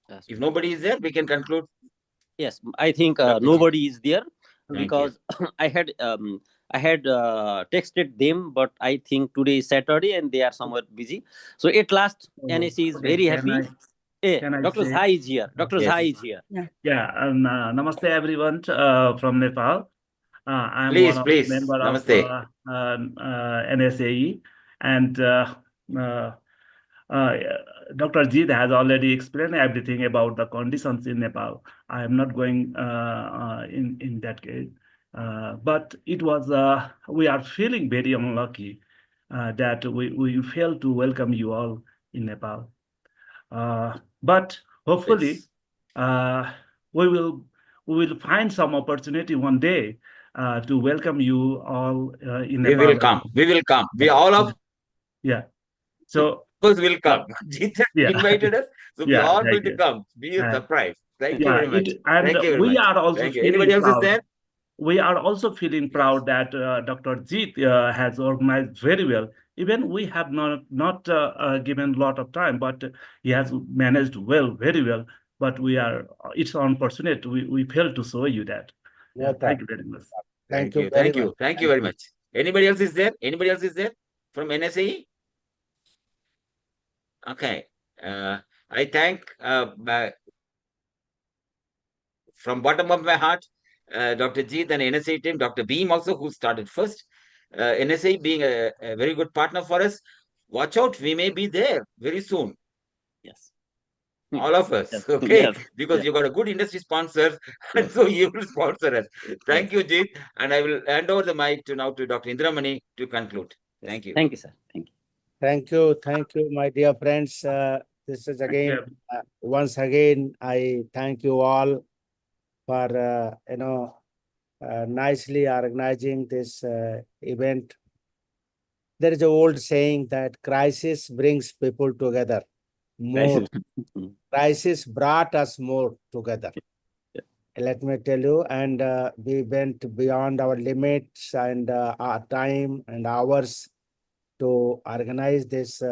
Yes. If nobody is there, we can conclude. Yes, I think nobody is there because I had texted them, but I think today is Saturday and they are somewhere busy. So at last, NSAE is very happy. Dr. Zhai is here. Dr. Zhai is here. Namaste everyone from Nepal. I'm Please, one of please. member Namaste. of NSAE, and Dr. Jeet has already explained everything about the conditions in Nepal. I am not going in that case, but it was we are feeling very unlucky that we failed to welcome you all in Nepal. But hopefully, we will find some opportunity one day to welcome you all in We Nepal. will come. We will come. We all of so will come. Jeet invited us, so we all going to come. Be a surprise. Thank you very much. Thank you very much. We are also Thank you. feeling Anybody else proud. is there? We are also feeling proud that Dr. Jeet has organized very well. Even we have not given a lot of time, but he has managed very well. But it's unfortunate we failed to show you that. Thank you very much. Thank you very much. Anybody else is there? Anybody else is there from NSAE? Okay. I thank from bottom of my heart, Dr. Jeet and NSAE team, Dr. Beam also, who started first. NSAE being a very good partner for us. Watch out, we may be there very soon. Yes. All of us, Yes. okay? Yes. Because Yes. you got a good industry sponsor, and Yes. so you will sponsor us. Thank Yes. you, Jeet. And I will hand over the mic to now to Dr. Indramani to conclude. Yes. Thank you. Thank you, sir. Thank you. Thank you, my dear friends. This is again, once again, I thank you all for, nicely organizing this event. There is an old saying that crisis brings people together more. Crisis brought us more together. Let me tell you, and we went beyond our limits and our time and hours to organize this,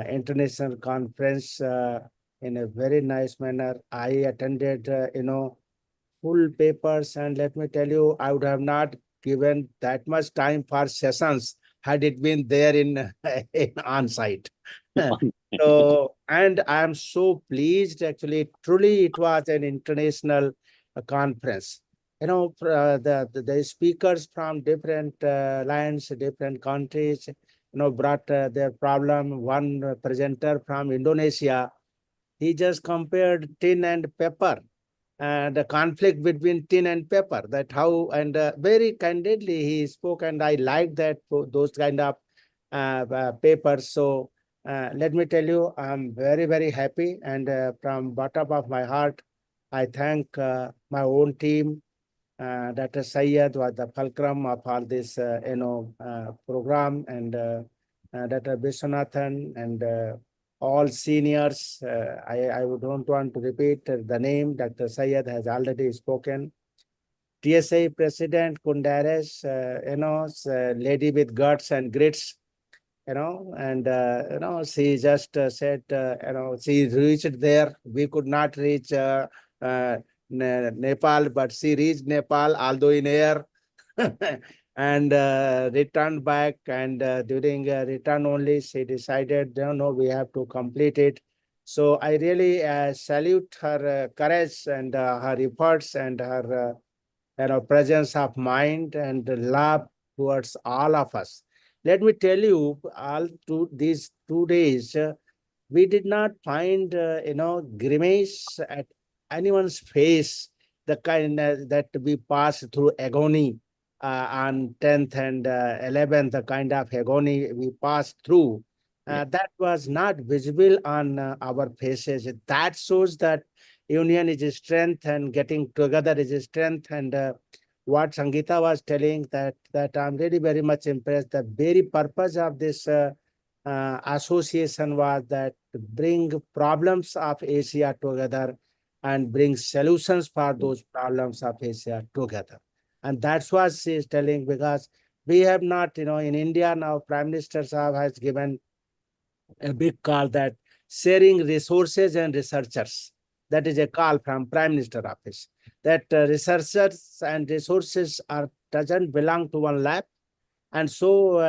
international conference in a very nice manner. I attended, full papers, and let me tell you, I would have not given that much time for sessions had it been there in on site. So, and I am so pleased. Actually, truly, it was an international conference. The speakers from different lands, different countries, brought their problem. One presenter from Indonesia, he just compared tin and pepper, and the conflict between tin and pepper. That how, and very candidly he spoke, and I liked that those kind of papers. So let me tell you, I'm very, very happy, and from bottom of my heart, I thank my own team. Dr. Syed was the fulcrum of all this, program, and Dr. Viswanathan, and all seniors. I don't want to repeat the name. Dr. Syed has already spoken. TSAE President Kundares, lady with guts and grits, and she just said, she reached there. We could not reach Nepal, but she reached Nepal, although in air, and returned back. And during return only, she decided, no, we have to complete it. So I really salute her courage and her efforts and her presence of mind and love towards all of us. Let me tell you, all these 2 days, we did not find, grimace at anyone's face, the kind that we passed through agony on 10th and 11th, the kind of agony we passed through. That was not visible on our faces. That shows that union is a strength and getting together is a strength. And what Sangeeta was telling, that I'm really very much impressed. The very purpose of this association was that to bring problems of Asia together and bring solutions for those problems of Asia together. And that's what she is telling, because we have not, in India now, Prime Minister Saab has given a big call that sharing resources and researchers. That is a call from Prime Minister Office, that researchers and resources doesn't belong to one lab. And so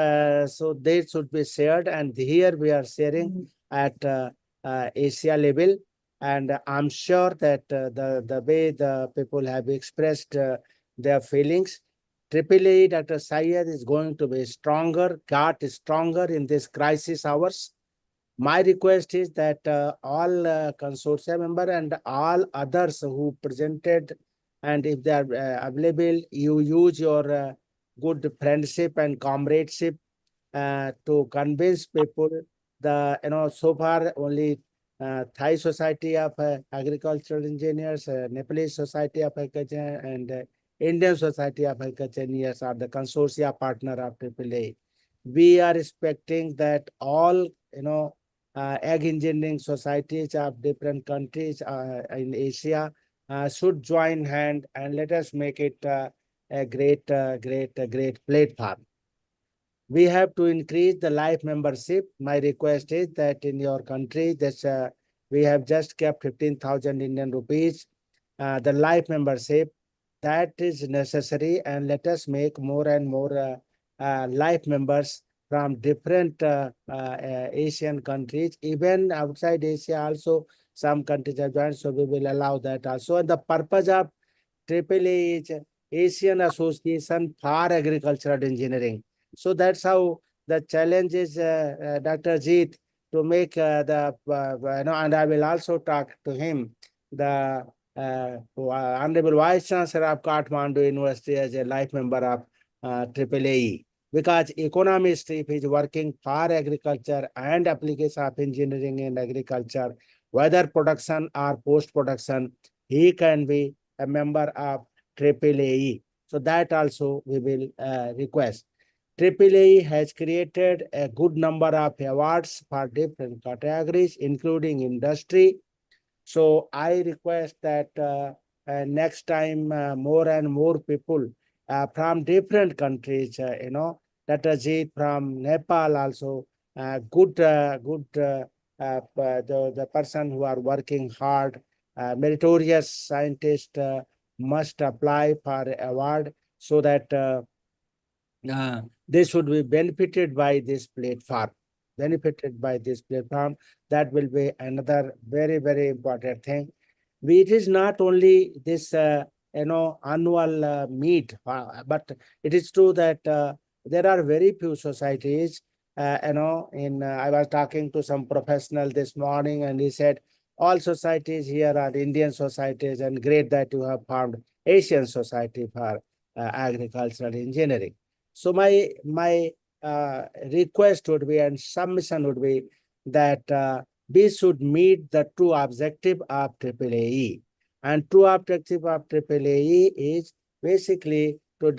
they should be shared. And here we are sharing at Asia level. And I'm sure that the way the people have expressed their feelings, AAAE, Dr. Syed is going to be stronger, got stronger in this crisis hours. My request is that all consortia member and all others who presented, and if they are available, you use your good friendship and comradeship to convince people. So far only Thai Society of Agricultural Engineers, Nepalese Society of Agriculture, and Indian Society of Agricultural Engineers are the consortia partner of AAA. We are expecting that all, ag engineering societies of different countries in Asia should join hand, and let us make it a great platform. We have to increase the life membership. My request is that in your country, we have just kept 15,000 Indian rupees. The life membership, that is necessary, and let us make more and more life members from different Asian countries, even outside Asia also some countries have joined, so we will allow that also. And the purpose of AAA is Asian Association for Agricultural Engineering. So that's how the challenge is, Dr. Jeet, to make and I will also talk to him, the Honorable Vice Chancellor of Kathmandu University, as a life member of AAAE. Because economist, if he's working for agriculture and application of engineering in agriculture, whether production or post-production, he can be a member of AAAE. So that also we will request. AAAE has created a good number of awards for different categories, including industry. So I request that next time more and more people from different countries, Dr. Jeet from Nepal also, the person who are working hard, meritorious scientist must apply for award, so that they should be benefited by this platform. That will be another very, very important thing. It is not only this annual meet, but it is true that there are very few societies. I was talking to some professional this morning, and he said all societies here are Indian societies, and great that you have found Asian Society for Agricultural Engineering. So my request would be, and submission would be, that we should meet the true objective of AAAE. And true objective of AAAE is basically to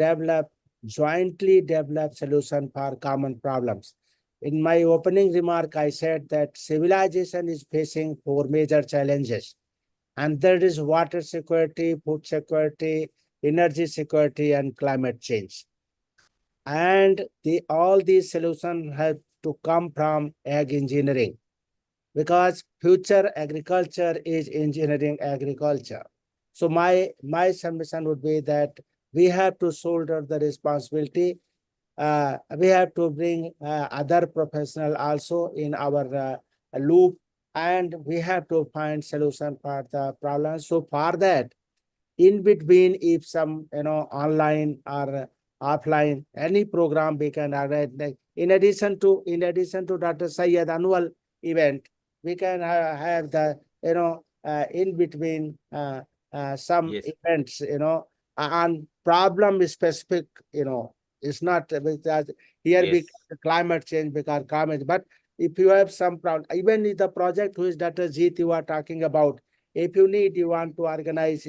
jointly develop solution for common problems. In my opening remark, I said that civilization is facing 4 major challenges. And that is water security, food security, energy security, and climate change. And all these solutions have to come from ag engineering, because future agriculture is engineering agriculture. So my submission would be that we have to shoulder the responsibility. We have to bring other professionals also in our loop, and we have to find solution for the problem. So for that, in between, if some online or offline any program we can organize, like in addition to Dr. Syed annual event, we can have the in between some events on problem specific. It's not because here because climate change, because climate, but if you have some problem, even if the project who is Dr. Jeet you are talking about, if you want to organize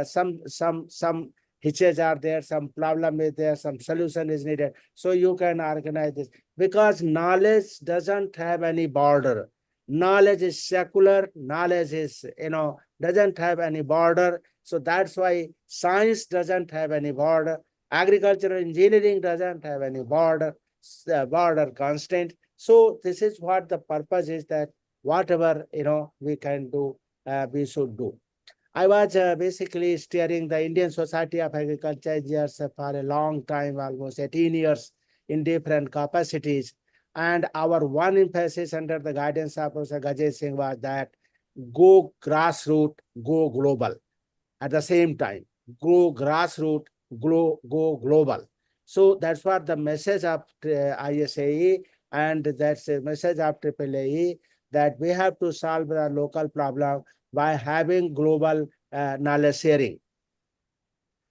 some hitches are there, some problem is there, some solution is needed, so you can organize this, because knowledge doesn't have any border. Knowledge is secular, knowledge is doesn't have any border. So that's why science doesn't have any border, agricultural engineering doesn't have any border constraint. So this is what the purpose is, that whatever we can do, we should do. I was basically steering the Indian Society of Agriculture Engineers for a long time, almost 18 years, in different capacities. And our one emphasis under the guidance of Professor Gajay Singh was that go grassroots, go global. At the same time, go grassroots, go global. So that's what the message of ISAE, and that's the message of AAAE, that we have to solve the local problem by having global knowledge sharing.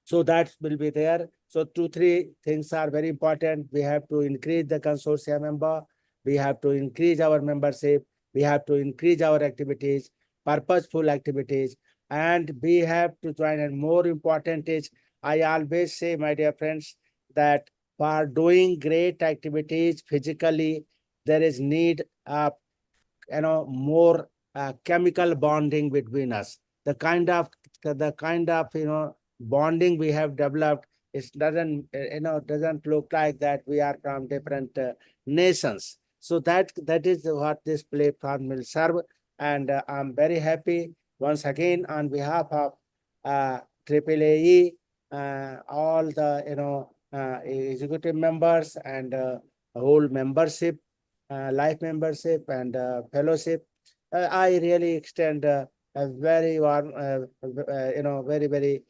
So that will be there. So 2-3 things are very important. We have to increase the consortium member. We have to increase our membership. We have to increase our activities, purposeful activities, and we have to join. And more important is, I always say, my dear friends, that for doing great activities physically, there is need of more chemical bonding between us. The kind of bonding we have developed, it doesn't look like that we are from different nations. So that is what this platform will serve. And I'm very happy once again on behalf of AAAE, all the executive members and whole membership, life membership and fellowship. I really extend a very warm, very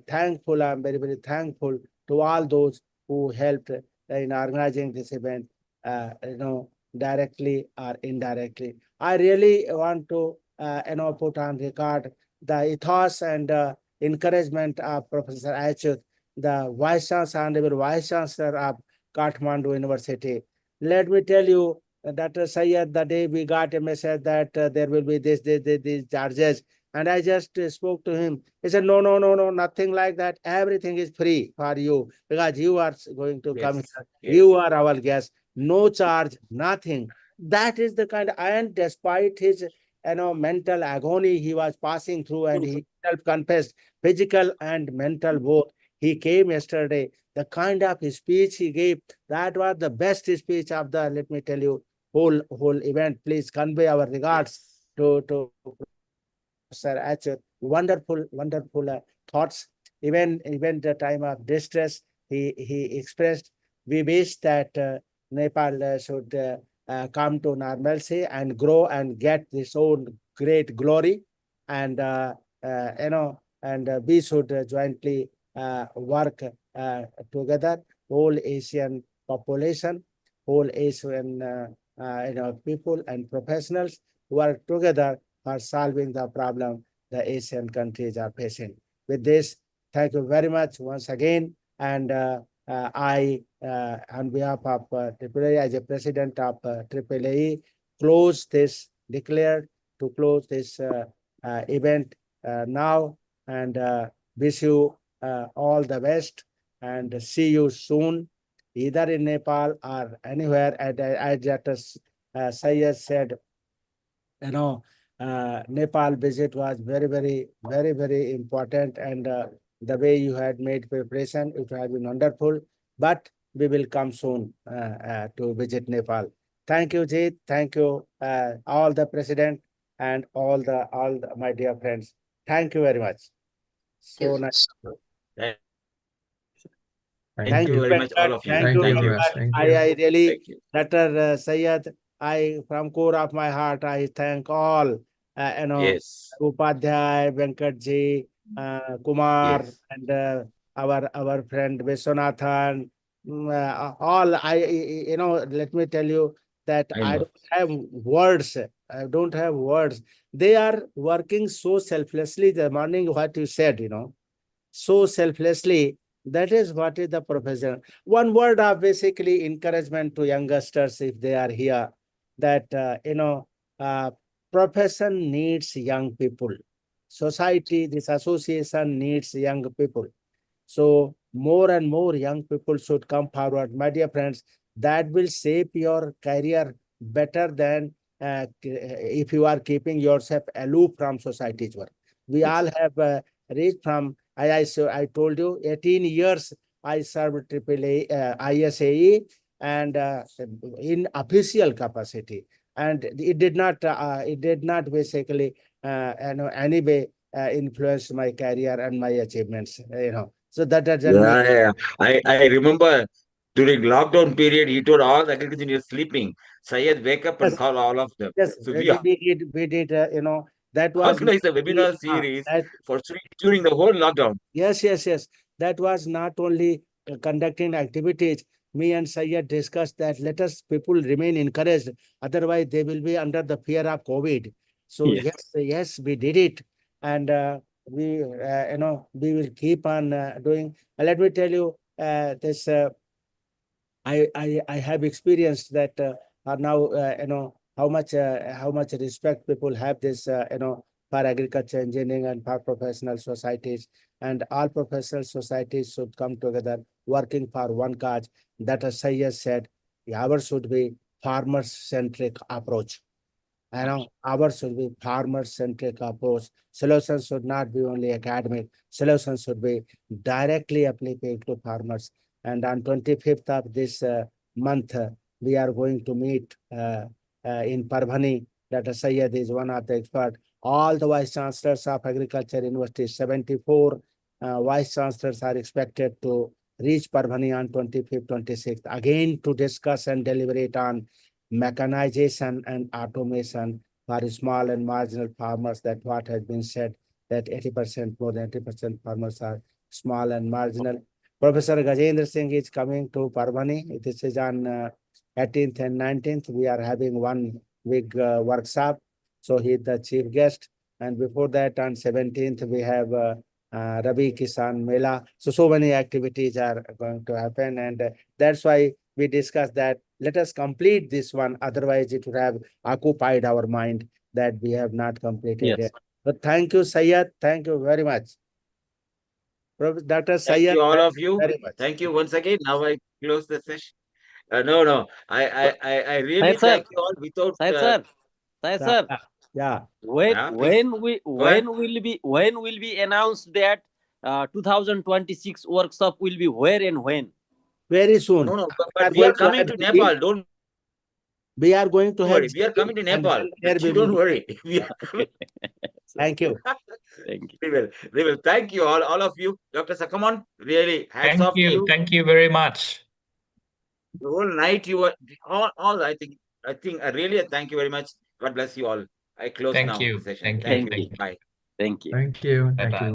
thankful. I'm very thankful to all those who helped in organizing this event, directly or indirectly. I really want to, put on record the ethos and encouragement of Professor Achut, the Honorable Vice Chancellor of Kathmandu University. Let me tell you, Dr. Syed, the day we got a message that there will be these charges, and I just spoke to him. He said, no, nothing like that. Everything is free for you because you are going to come here. Yes. You are our guest. No charge, nothing. That is the kind of, and despite his mental agony he was passing through, and he self-confessed physical and mental both. He came yesterday. The kind of speech he gave, that was the best speech of the, let me tell you, whole event. Please convey our regards to Sir Achut. Wonderful thoughts. Even the time of distress, he expressed, we wish that Nepal should come to normalcy and grow and get its own great glory, and we should jointly work together, whole Asian population, whole Asian people and professionals work together for solving the problem the Asian countries are facing. With this, thank you very much once again, and I, on behalf of AAA, as a president of AAAE, declared to close this event now, and wish you all the best, and see you soon, either in Nepal or anywhere. As Dr. Syed said, Nepal visit was very important, and the way you had made preparation, it has been wonderful. But we will come soon to visit Nepal. Thank you, Jeet. Thank you, all the president and all the my dear friends. Thank you very much. So nice. Thank you very much, all of you. Thank you very very much. much. Thank I really, Thank you. Dr. Syed, from core of my heart, I thank all, Yes. Upadhyay, Venkatji, Kumar, Yes. and our friend Vishwanathan, all. Let me tell you that I know. don't have words. I don't have words. They are working so selflessly. The morning, what you said, so selflessly. That is what is the profession. One word of basically encouragement to youngsters if they are here, that profession needs young people. Society, this association needs young people. So more and more young people should come forward. My dear friends, that will shape your career better than if you are keeping yourself aloof from society's work. We all have reached from, I told you, 18 years I served AAA, ISAE, and in official capacity. And it did not basically, any way influence my career and my achievements, So that doesn't mean. Yeah. I remember during lockdown period, he told all the agriculture engineers sleeping, Syed, wake up and Yes, call all of them. yes, So we did, that was organized a only, webinar series that, for free during the whole lockdown. yes. That was not only conducting activities. Me and Syed discussed that let us people remain encouraged. Otherwise, they will be under the fear of COVID. So yes, we did it, and we will keep on doing. Let me tell you this. I have experienced that now how much respect people have this for agriculture, engineering, and for professional societies, and all professional societies should come together working for one cause. That, as Syed said, ours should be farmer-centric approach. Ours should be farmer-centric approach. Solutions should not be only academic. Solutions should be directly applicable to farmers. And on 25th of this month, we are going to meet in Parbhani. Dr. Syed is one of the experts. All the vice chancellors of agriculture universities, 74 vice chancellors are expected to reach Parbhani on 25th, 26th, again to discuss and deliberate on mechanization and automation for small and marginal farmers. That what has been said, that 80%, more than 80% farmers are small and marginal. Professor Gajendra Singh is coming to Parbhani. This is on 18th and 19th. We are having one big workshop. So he is the chief guest. And before that, on 17th, we have Rabi Kisan Mela. So many activities are going to happen. And that's why we discussed that let us complete this one. Otherwise, it would have occupied our mind that we have not completed it. But thank you, Syed. Thank you very much. Dr. Syed. Thank you, all of you. Very much. Thank you once again. Now I close the session. No. I really Syed sir. thank you all. Without Syed sir. Syed sir. Yeah. When will be announced that 2026 workshop will be where and when? Very soon. No, but we are coming to Nepal. Don't we are going to have. We are coming to Nepal. Don't worry. We are coming. Thank you. Thank you. We will. Thank you all of you. Dr. Sakamon, really hats off to you. Thank you very much. The whole night you were all I think really thank you very much. God bless you all. I close now the session. Thank you. Bye. Thank you. Thank you. Bye-bye.